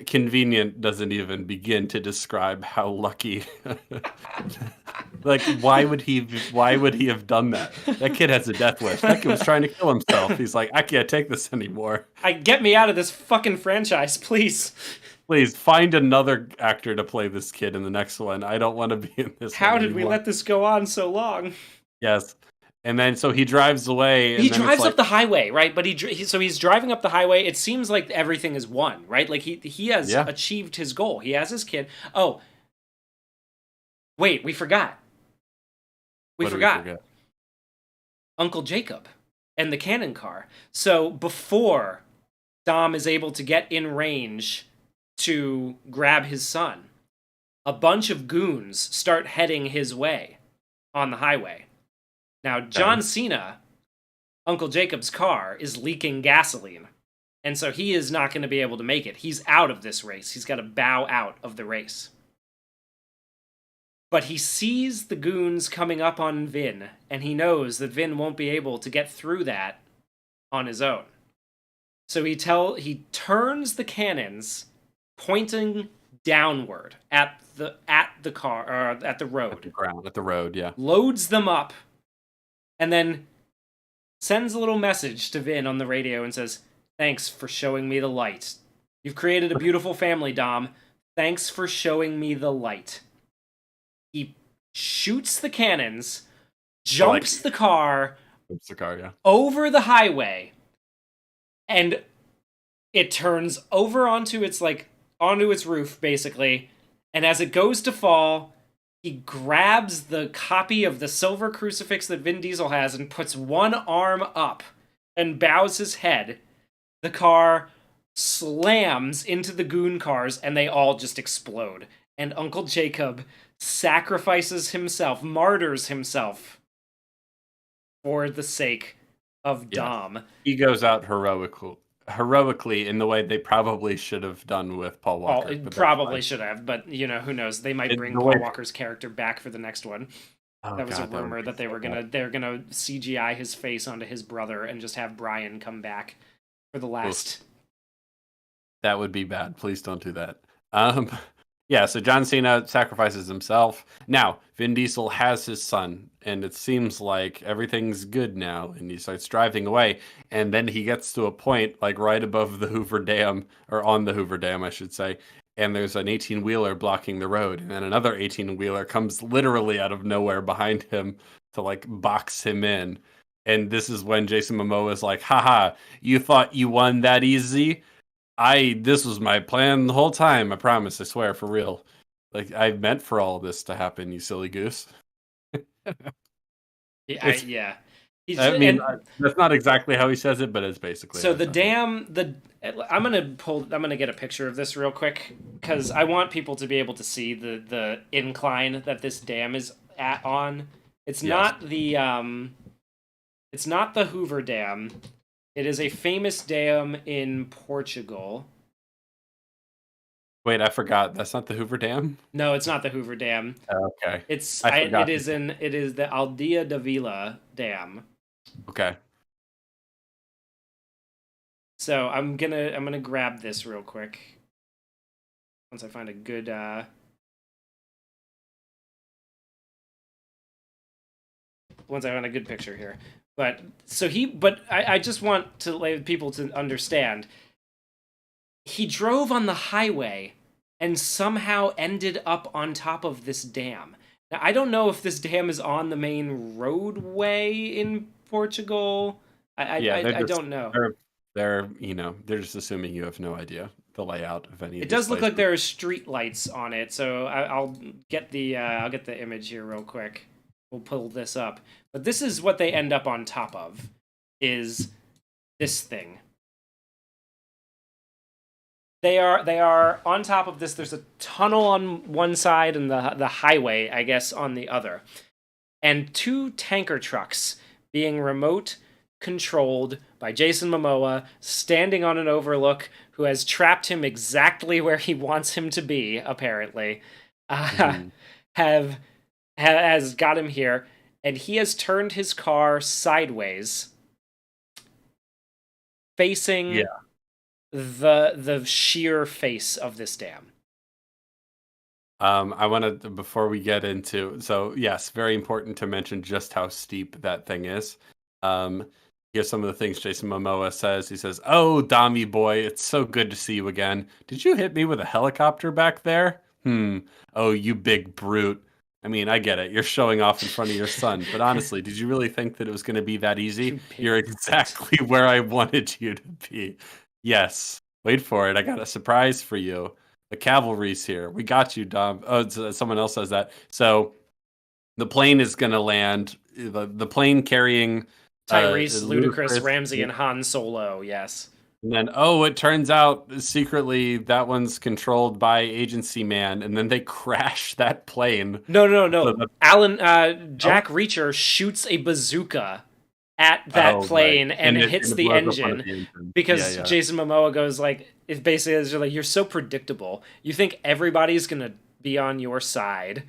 convenient, doesn't even begin to describe how lucky. Like, why would he have done that? That kid has a death wish. That kid was trying to kill himself. He's like, I can't take this anymore. Get me out of this fucking franchise, please. Please find another actor to play this kid in the next one. I don't want to be in this. How one did we anymore. let this go on so long? Yes. And then so he drives away. And He then it's drives like, up the highway, right? But so he's driving up the highway. It seems like everything is won, right? Like he has achieved his goal. He has his kid. Oh, wait, we forgot. We forgot Uncle Jacob and the cannon car. So before Dom is able to get in range to grab his son, a bunch of goons start heading his way on the highway. Now, John Cena, Uncle Jacob's car, is leaking gasoline, and so he is not going to be able to make it. He's out of this race. He's got to bow out of the race. But he sees the goons coming up on Vin, and he knows that Vin won't be able to get through that on his own. So he turns the cannons pointing downward at the car, or at the road. At the road, yeah. Loads them up, and then sends a little message to Vin on the radio and says, "Thanks for showing me the light. You've created a beautiful family, Dom. Thanks for showing me the light." He shoots the cannons, jumps the car over the highway, and it turns over onto its roof, basically. And as it goes to fall, he grabs the copy of the silver crucifix that Vin Diesel has and puts one arm up and bows his head. The car slams into the goon cars, and they all just explode. And Uncle Jacob sacrifices himself, martyrs himself for the sake of Dom. He goes out heroically in the way they probably should have done with Paul Walker. Probably should have, but who knows? They might bring Paul Walker's character back for the next one. That was a rumor that they're gonna CGI his face onto his brother and just have Brian come back for the last. Oof. That would be bad. Please don't do that. Yeah, so John Cena sacrifices himself. Now, Vin Diesel has his son, and it seems like everything's good now, and he starts driving away, and then he gets to a point, like right above the Hoover Dam, or on the Hoover Dam, I should say, and there's an 18-wheeler blocking the road, and then another 18-wheeler comes literally out of nowhere behind him to, like, box him in. And this is when Jason Momoa is like, haha, you thought you won that easy? This was my plan the whole time. I promise. I swear, for real. Like, I meant for all of this to happen, you silly goose. Yeah. That's not exactly how he says it, but it's basically. So I'm gonna get a picture of this real quick because I want people to be able to see the incline that this dam is on. It's not the Hoover Dam. It is a famous dam in Portugal. Wait, I forgot. That's not the Hoover Dam? No, it's not the Hoover Dam. Okay. It is the Aldeia da Vila Dam. Okay. So I'm gonna grab this real quick. Once I find a good once I find a good picture here. But I just want to let people to understand. He drove on the highway and somehow ended up on top of this dam. Now, I don't know if this dam is on the main roadway in Portugal. I don't know. They're just assuming you have no idea the layout of any of It these does look places. like there are street lights on it, so I'll get the image here real quick. We'll pull this up. But this is what they end up on top of, is this thing. They are on top of this. There's a tunnel on one side and the highway, I guess, on the other. And 2 tanker trucks being remote controlled by Jason Momoa, standing on an overlook, who has trapped him exactly where he wants him to be, apparently, has got him here, and he has turned his car sideways, facing the sheer face of this dam. I want to, before we get into, so yes, very important to mention just how steep that thing is. Here's some of the things Jason Momoa says. He says, "Oh, Dami boy, it's so good to see you again. Did you hit me with a helicopter back there? Oh, you big brute. I mean, I get it. You're showing off in front of your son. But honestly, did you really think that it was going to be that easy? You're exactly where I wanted you to be. Yes. Wait for it. I got a surprise for you. The cavalry's here. We got you, Dom." Oh, someone else says that. So the plane is going to land. The plane carrying Tyrese, Ludacris, Ramsey, and Han Solo, yes. And then, it turns out secretly that one's controlled by Agency Man, and then they crash that plane. No. Jack Reacher shoots a bazooka at that plane, right. and it hits the engine because Jason Momoa goes like, it basically is like, "You're so predictable. You think everybody's gonna be on your side."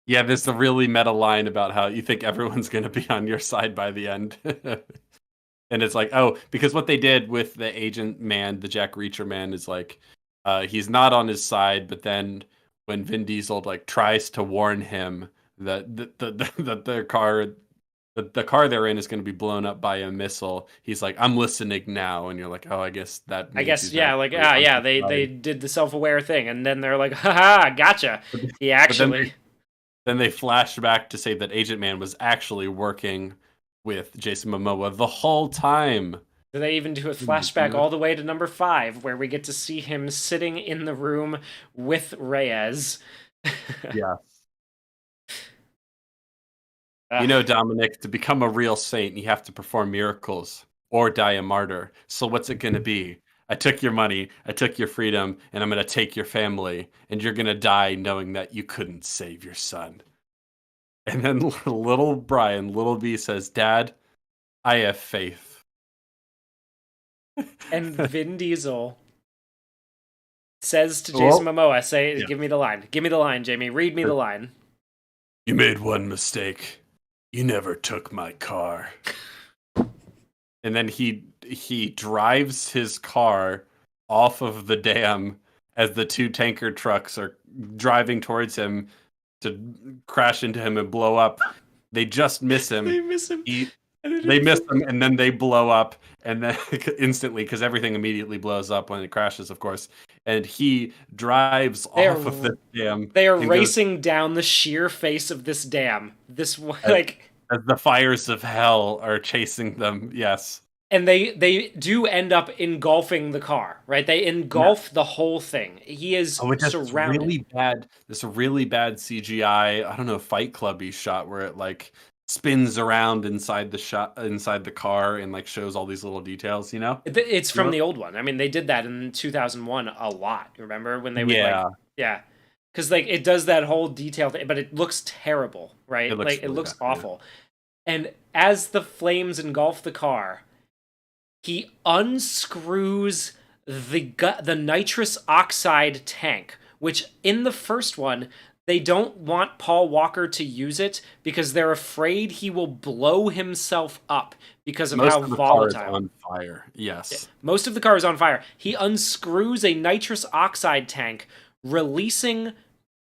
Yeah, there's a really meta line about how you think everyone's going to be on your side by the end. And it's like, because what they did with the agent man, the Jack Reacher man, is like, he's not on his side, but then when Vin Diesel like tries to warn him that the car they're in is going to be blown up by a missile, he's like, "I'm listening now," and you're like, "Oh, I guess that." They did the self-aware thing, and then they're like, "Haha, gotcha." He actually. Then they flash back to say that Agent Man was actually working with Jason Momoa the whole time. They even do a flashback all the way to number 5, where we get to see him sitting in the room with Reyes. Yeah. Dominic, to become a real saint, you have to perform miracles or die a martyr. So what's it going to be? I took your money, I took your freedom, and I'm going to take your family, and you're going to die knowing that you couldn't save your son. And then little Brian, little B says, "Dad, I have faith." And Vin Diesel says to Jason Momoa, "Give me the line. Give me the line, Jamie. Read me the line." "You made one mistake. You never took my car." And then he drives his car off of the dam as the 2 tanker trucks are driving towards him to crash into him and blow up. They just miss him. They miss him. They miss him, and then they blow up, and then instantly, because everything immediately blows up when it crashes, of course. And he drives off of the dam. They are racing down the sheer face of this dam. As the fires of hell are chasing them. Yes. And they do end up engulfing the car, right? They engulf the whole thing. He is surrounded. Really bad. This really bad CGI. I don't know, Fight Club-y shot where it like spins around inside the car and like shows all these little details. It's from the old one. I mean, they did that in 2001 a lot. Remember when they would because like it does that whole detail thing, but it looks terrible, right? It looks awful. Yeah. And as the flames engulf the car, he unscrews the nitrous oxide tank, which in the first one, they don't want Paul Walker to use it because they're afraid he will blow himself up because of how volatile. Most of the car is on fire, yes. Most of the car is on fire. He unscrews a nitrous oxide tank, releasing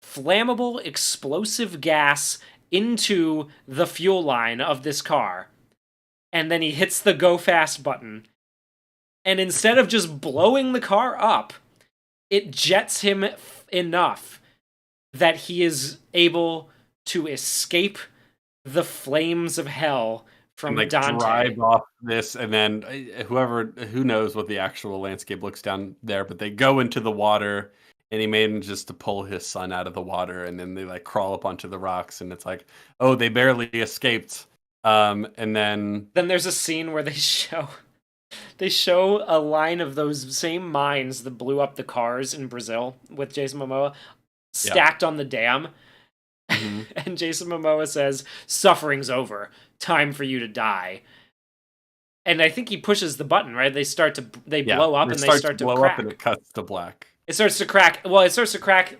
flammable explosive gas into the fuel line of this car. And then he hits the go fast button. And instead of just blowing the car up, it jets him enough that he is able to escape the flames of hell from like Dante. drive off this, and then who knows what the actual landscape looks down there, but they go into the water, and he manages to pull his son out of the water, and then they like crawl up onto the rocks, and it's like, oh, they barely escaped. And then there's a scene where they show a line of those same mines that blew up the cars in Brazil with Jason Momoa stacked on the dam. Mm-hmm. And Jason Momoa says, "Suffering's over. Time for you to die." And I think he pushes the button, right? They blow up and they start to blow crack. Up and it cuts to black. It starts to crack. Well, it starts to crack.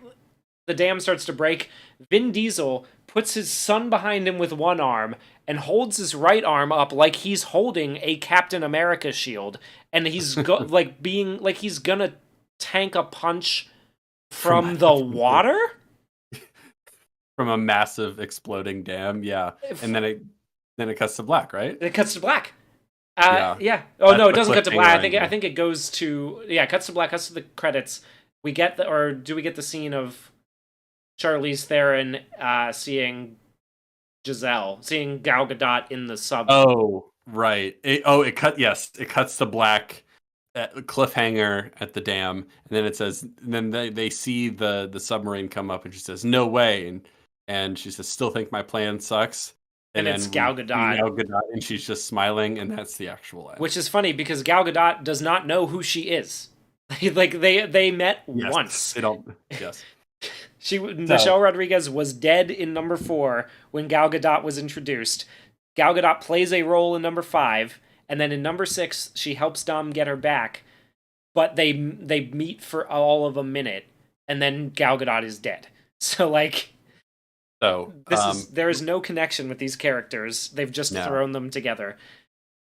The dam starts to break. Vin Diesel puts his son behind him with one arm and holds his right arm up like he's holding a Captain America shield, and he's he's gonna tank a punch from the water. From a massive exploding dam, yeah. And then it cuts to black, right? It cuts to black. Yeah. Oh, That's no, it doesn't cut to black. angle. I think it goes to it cuts to black, cuts to the credits. We get do we get the scene of Charlize Theron seeing Gal Gadot in the sub. Oh, right. It cuts to black. Cliffhanger at the dam, and then it says, then they see the submarine come up, and she says, "No way," and she says, "Still think my plan sucks." And it's Gal Gadot. And she's just smiling, and that's the actual end. Which is funny because Gal Gadot does not know who she is. Like they met once. They don't. Yes. Michelle Rodriguez was dead in number 4 when Gal Gadot was introduced. Gal Gadot plays a role in number 5, and then in number 6 she helps Dom get her back. But they meet for all of a minute, and then Gal Gadot is dead. So there is no connection with these characters. They've just thrown them together.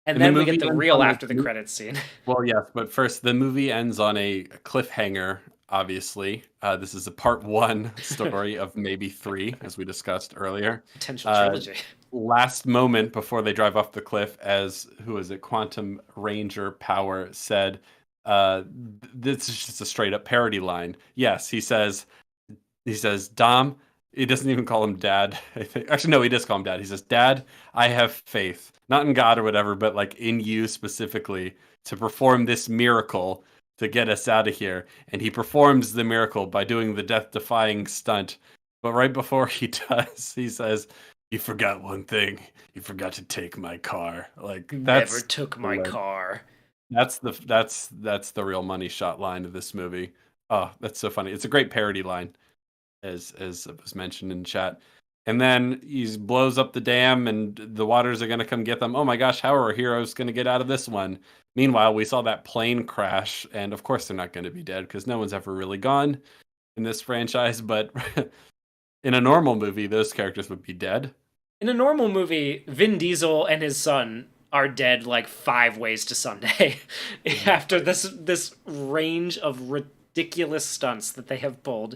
And then we get the real after the credits scene. Well, yes, but first the movie ends on a cliffhanger. Obviously, this is a part 1 story of maybe 3, as we discussed earlier. Potential trilogy. Last moment before they drive off the cliff, as Quantum Ranger Power said, this is just a straight up parody line. Yes, he says, Dom. He doesn't even call him Dad. I think. Actually, no, he does call him Dad. He says, "Dad, I have faith, not in God or whatever, but like in you specifically to perform this miracle to get us out of here." And he performs the miracle by doing the death-defying stunt. But right before he does, he says, "You forgot one thing. You forgot to take my car." Like never took my car. That's the real money shot line of this movie. Oh, that's so funny. It's a great parody line, as was mentioned in chat. And then he blows up the dam, and the waters are going to come get them. Oh my gosh, how are our heroes going to get out of this one? Meanwhile, we saw that plane crash, and of course they're not going to be dead because no one's ever really gone in this franchise. But in a normal movie, those characters would be dead. In a normal movie, Vin Diesel and his son are dead like 5 ways to Sunday after this range of ridiculous stunts that they have pulled.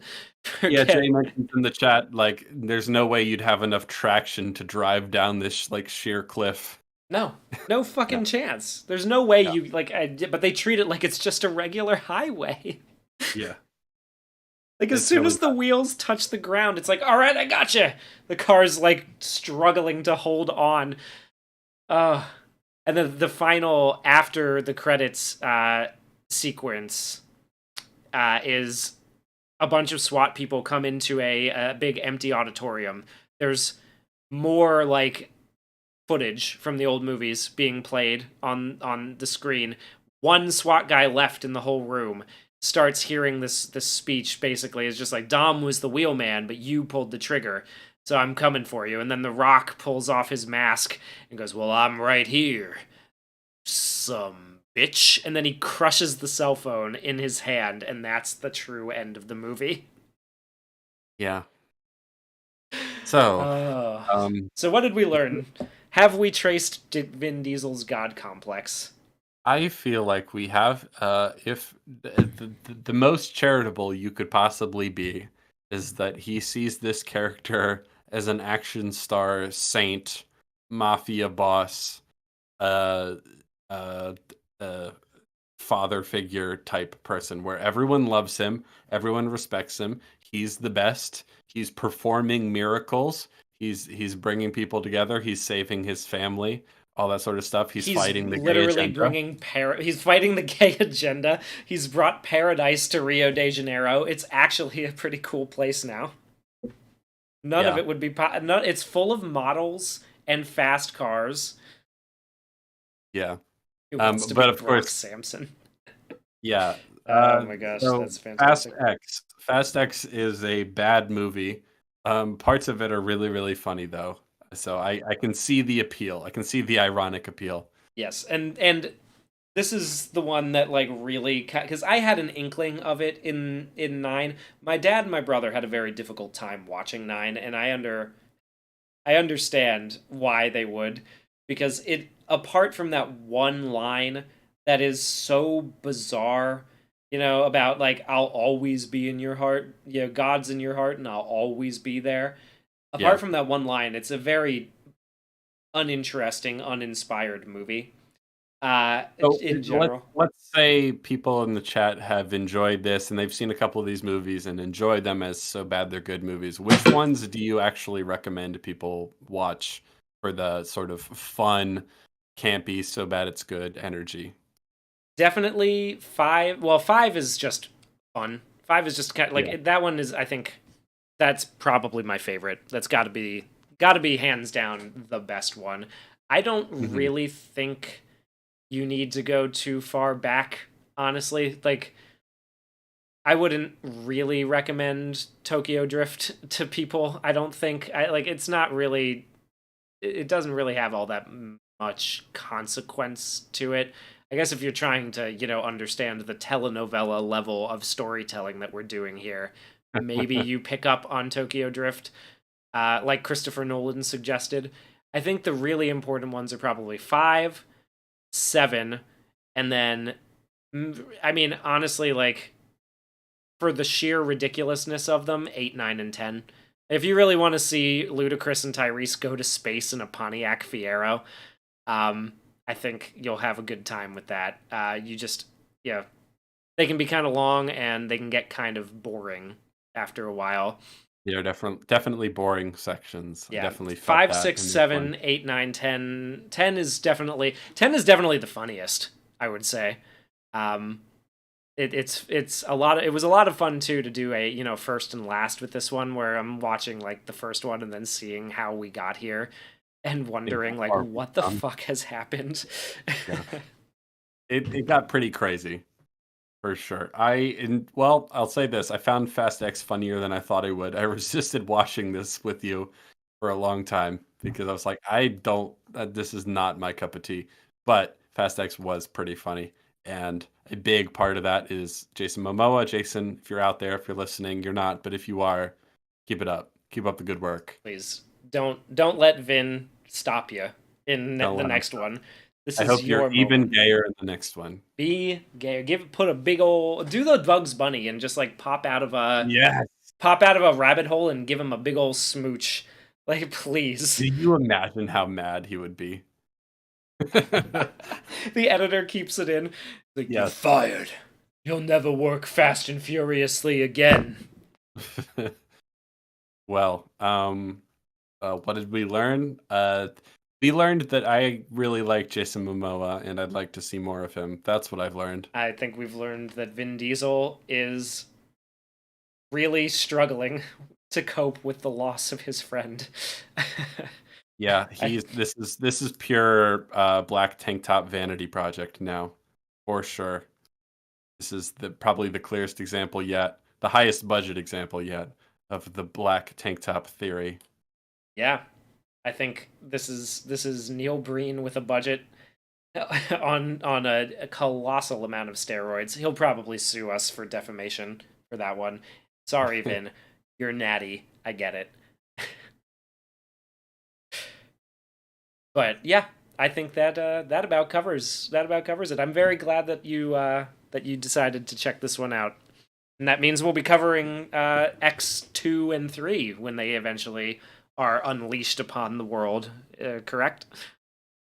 Yeah, Jay mentioned in the chat, like, there's no way you'd have enough traction to drive down this like sheer cliff. No fucking chance. There's no way you but they treat it like it's just a regular highway. Yeah. Like as soon as the wheels touch the ground, it's like, all right, I gotcha. The car's like struggling to hold on. And then the final after the credits sequence is a bunch of SWAT people come into a big empty auditorium. There's more like footage from the old movies being played on the screen. One SWAT guy left in the whole room starts hearing this speech. Basically is just like, Dom was the wheelman, but you pulled the trigger, so I'm coming for you. And then The Rock pulls off his mask and goes, well, I'm right here, some bitch. And then he crushes the cell phone in his hand, and that's the true end of the movie. Yeah. So so what did we learn? Have we traced Vin Diesel's God complex? I feel like we have. If the most charitable you could possibly be is that he sees this character as an action star, saint, mafia boss, uh, uh, uh, father figure type person where everyone loves him, everyone respects him. He's the best. He's performing miracles. He's bringing people together. He's saving his family. All that sort of stuff. He's fighting the gay literally agenda. he's fighting the gay agenda. He's brought paradise to Rio de Janeiro. It's actually a pretty cool place now. None of Yeah. it would be it's full of models and fast cars. Yeah. Who wants to But be of Brock course, Samson? yeah. Oh my gosh, So that's fantastic. Fast X is a bad movie. Parts of it are really, really funny though. So I can see the appeal. I can see the ironic appeal. Yes, and this is the one that like really, because I had an inkling of it in 9. My dad and my brother had a very difficult time watching 9, and I understand why they would, because it, apart from that one line that is so bizarre, about like I'll always be in your heart, God's in your heart and I'll always be there. Yeah. Apart from that one line, it's a very uninteresting, uninspired movie. So In general. let's say people in the chat have enjoyed this and they've seen a couple of these movies and enjoyed them as so bad they're good movies. Which ones do you actually recommend people watch for the sort of fun, campy, so bad it's good energy? Definitely 5. Well, 5 is just fun. 5 is just kind of like Yeah. that one is, I think that's probably my favorite. That's got to be hands down the best one. I don't Mhm. really think you need to go too far back, honestly. Like I wouldn't really recommend Tokyo Drift to people. I don't think I like it's not really it doesn't really have all that much consequence to it. I guess if you're trying to, understand the telenovela level of storytelling that we're doing here, maybe you pick up on Tokyo Drift, like Christopher Nolan suggested. I think the really important ones are probably 5, 7, and then, I mean, honestly, like, for the sheer ridiculousness of them, 8, 9, and 10. If you really want to see Ludacris and Tyrese go to space in a Pontiac Fiero, I think you'll have a good time with that. They can be kind of long and they can get kind of boring after a while. They're definitely boring sections. I Yeah, definitely felt 5, that 6, in this 7, one. 8, 9, 10. 10 is definitely the funniest, I would say. It's a lot of, it was a lot of fun too to do a first and last with this one, where I'm watching like the first one and then seeing how we got here and wondering like what the fuck has happened. Yeah. It got pretty crazy for sure. I'll say this: I found Fast X funnier than I thought I would. I resisted watching this with you for a long time because I was like, I don't. This is not my cup of tea. But Fast X was pretty funny, and a big part of that is Jason Momoa. Jason, if you're out there, if you're listening, you're not, but if you are, keep it up. Keep up the good work. Please don't let Vin stop you in Don't the let him next stop. one. This I is hope your you're even moment. gayer in the next one. Be gay. Put a big old do the Bugs Bunny and just like pop out of a rabbit hole and give him a big old smooch. Like please. Do you imagine how mad he would be? The editor keeps it in. Like, Yes. You're fired. You'll never work Fast and Furiously again. Well, what did we learn? We learned that I really like Jason Momoa, and I'd like to see more of him. That's what I've learned. I think we've learned that Vin Diesel is really struggling to cope with the loss of his friend. Yeah, this is pure black tank top vanity project now, for sure. This is probably the clearest example yet, the highest budget example yet of the black tank top theory. Yeah, I think this is Neil Breen with a budget on a colossal amount of steroids. He'll probably sue us for defamation for that one. Sorry, Vin, you're natty. I get it. But yeah, I think that that about covers it. I'm very glad that you decided to check this one out, and that means we'll be covering X2 and 3 when they eventually are unleashed upon the world. Correct?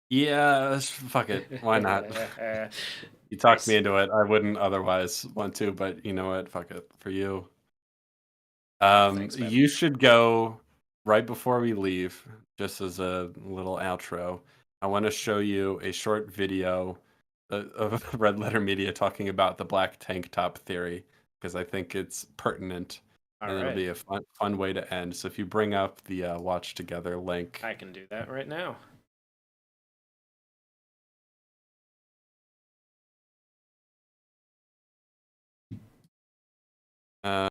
Yeah, fuck it. Why not? You talked me Nice. into it. I wouldn't otherwise want to, but you know what? Fuck it. For you. Thanks, man. You should go right before we leave, just as a little outro. I want to show you a short video of Red Letter Media talking about the black tank top theory because I think it's pertinent All and it'll right. be a fun way to end. So if you bring up the watch together link, I can do that right now. uh,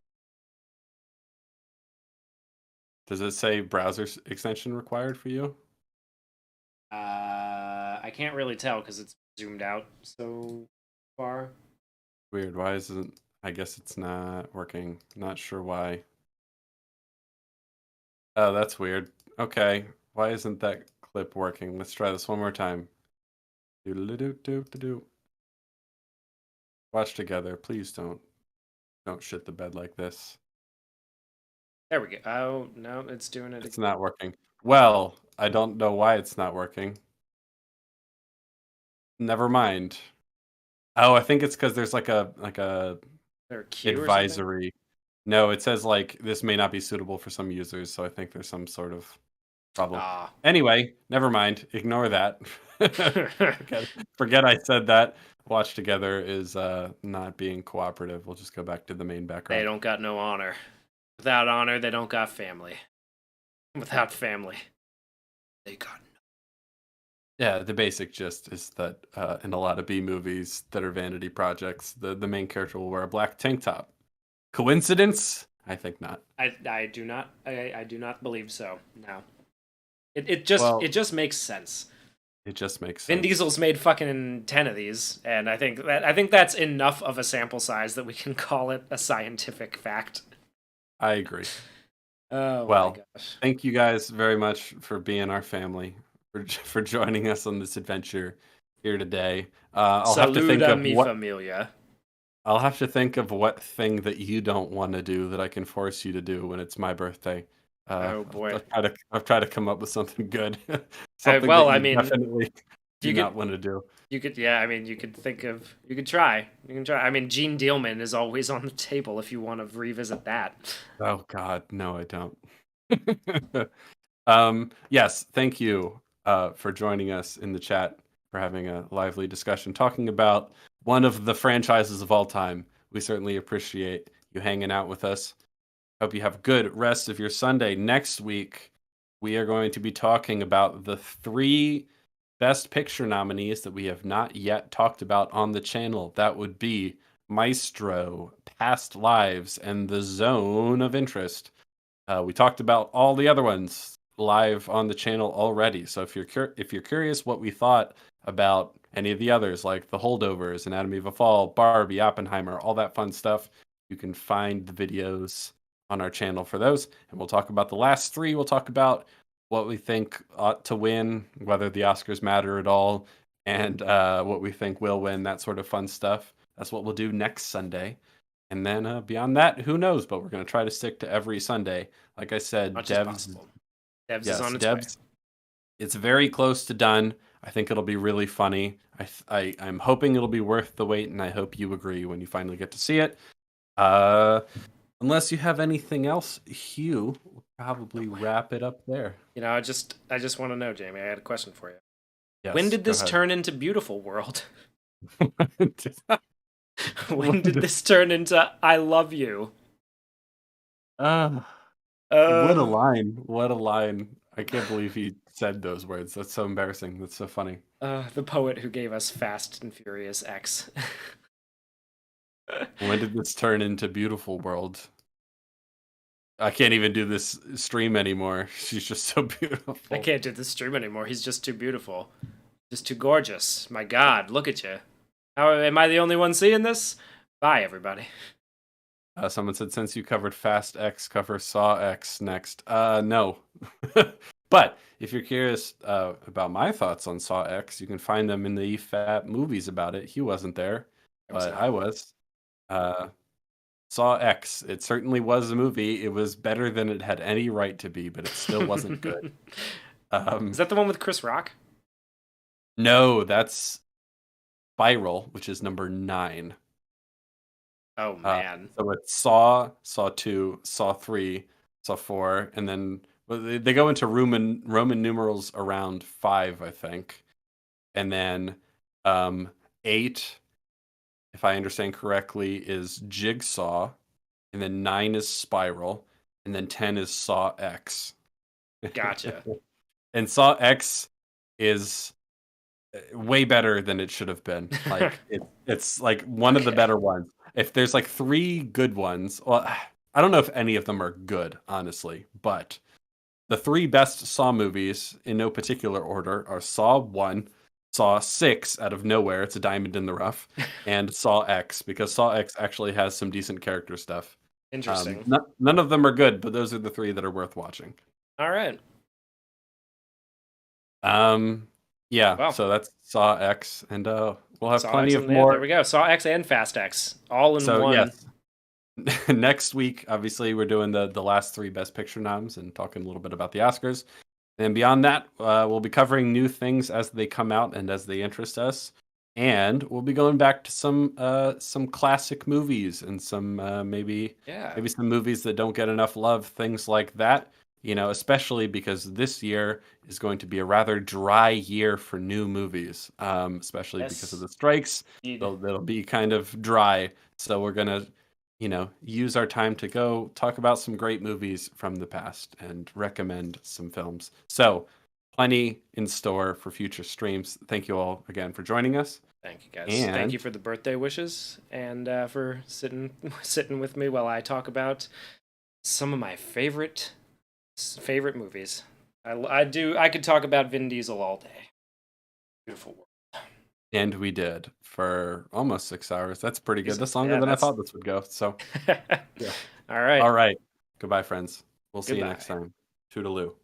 does it say browser extension required for you? I can't really tell because it's zoomed out so far. Weird. Why isn't? I guess it's not working. Not sure why. Oh, that's weird. Okay. Why isn't that clip working? Let's try this one more time. Do. Watch together. Please don't shit the bed like this. There we go. Oh no, it's doing it. It's not working. Well, I don't know why it's not working. Never mind. Oh, I think it's because there's like a There a queue or something? advisory. No, it says like this may not be suitable for some users, so I think there's some sort of problem. Ah. Anyway, never mind. Ignore that. Forget I said that. Watch together is not being cooperative. We'll just go back to the main They background. don't got no honor. Without honor, they don't got family. Without family, they got no. Yeah, the basic gist is that in a lot of B movies that are vanity projects, the main character will wear a black tank top. Coincidence? I think not. I do not. I do not believe so. No. It Well, just makes sense. it just makes Vin sense. Diesel's made fucking 10 of these, and I think that's enough of a sample size that we can call it a scientific fact. I agree. Oh Well, my gosh. thank you guys very much for being our family, for joining us on this adventure here today. I'll have to think Saluda of mi what familia. I'll have to think of what thing that you don't want to do that I can force you to do when it's my birthday. Oh boy. I'll try to come up with something good, something well, that I you mean, definitely do you not could want to do. you could yeah, I mean, you could try. You can try. I mean, Gene Dealman is always on the table if you want to revisit that. Oh God, no, I don't. Yes, thank you for joining us in the chat, for having a lively discussion, talking about one of the franchises of all time. We certainly appreciate you hanging out with us. Hope you have a good rest of your Sunday. Next week, we are going to be talking about the 3 Best Picture nominees that we have not yet talked about on the channel. That would be Maestro, Past Lives, and The Zone of Interest. We talked about all the other ones live on the channel already. So if you're curious what we thought about any of the others, like The Holdovers, Anatomy of a Fall, Barbie, Oppenheimer, all that fun stuff, you can find the videos on our channel for those. And we'll talk about the last 3. We'll talk about what we think ought to win, whether the Oscars matter at all, and what we think will win, that sort of fun stuff. That's what we'll do next Sunday. And then beyond that, who knows? But we're going to try to stick to every Sunday. Like I said, Much as possible. Devs is on its way. It's very close to done. I think it'll be really funny. I'm hoping it'll be worth the wait, and I hope you agree when you finally get to see it. Unless you have anything else, Hugh, we'll probably wrap it up there. You know, I just want to know, Jamie. I had a question for you. Yes, When did go this ahead. turn into Beautiful World? When did this turn into I Love You? What a line. What a line. I can't believe he said those words. That's so embarrassing. That's so funny. The poet who gave us Fast and Furious X. When did this turn into Beautiful World? I can't even do this stream anymore. She's just so beautiful. I can't do this stream anymore. He's just too beautiful. Just too gorgeous. My God, look at you. How am I the only one seeing this? Bye, everybody. Someone said, since you covered Fast X, cover Saw X next. No. But if you're curious about my thoughts on Saw X, you can find them in the EFAP movies about it. He wasn't there, but I was. Saw X. It certainly was a movie. It was better than it had any right to be, but it still wasn't good. Is that the one with Chris Rock? No, that's Spiral, which is number 9. Oh man. So it's Saw 2, Saw 3, Saw 4, and then they go into Roman numerals around 5, I think. And then 8, if I understand correctly, is Jigsaw, and then 9 is Spiral, and then 10 is Saw X. Gotcha. And Saw X is way better than it should have been. Like it's like one of the better ones. If there's like 3 good ones, well, I don't know if any of them are good, honestly, but the 3 best Saw movies in no particular order are Saw 1, Saw 6 out of nowhere, it's a diamond in the rough, and Saw X, because Saw X actually has some decent character stuff. Interesting. None of them are good, but those are the 3 that are worth watching. All right. Yeah, Wow. so that's Saw X, and we'll have Saw plenty X of and- yeah, more. there we go. Saw X and Fast X, all in So one. yes, next week, obviously, we're doing the last 3 Best Picture noms and talking a little bit about the Oscars. And beyond that, we'll be covering new things as they come out and as they interest us. And we'll be going back to some classic movies and some maybe some movies that don't get enough love, things like that. You know, especially because this year is going to be a rather dry year for new movies, especially because of the strikes. It'll be kind of dry. So we're gonna, use our time to go talk about some great movies from the past and recommend some films. So plenty in store for future streams. Thank you all again for joining us. Thank you, guys. Thank you for the birthday wishes and for sitting with me while I talk about some of my favorite movies. I could talk about Vin Diesel all day. Beautiful world. And we did for almost 6 hours. That's pretty good. That's longer Yeah, than I thought this would go. So, yeah. All right. All right. Goodbye, friends. We'll see you Goodbye. next time. Toodaloo.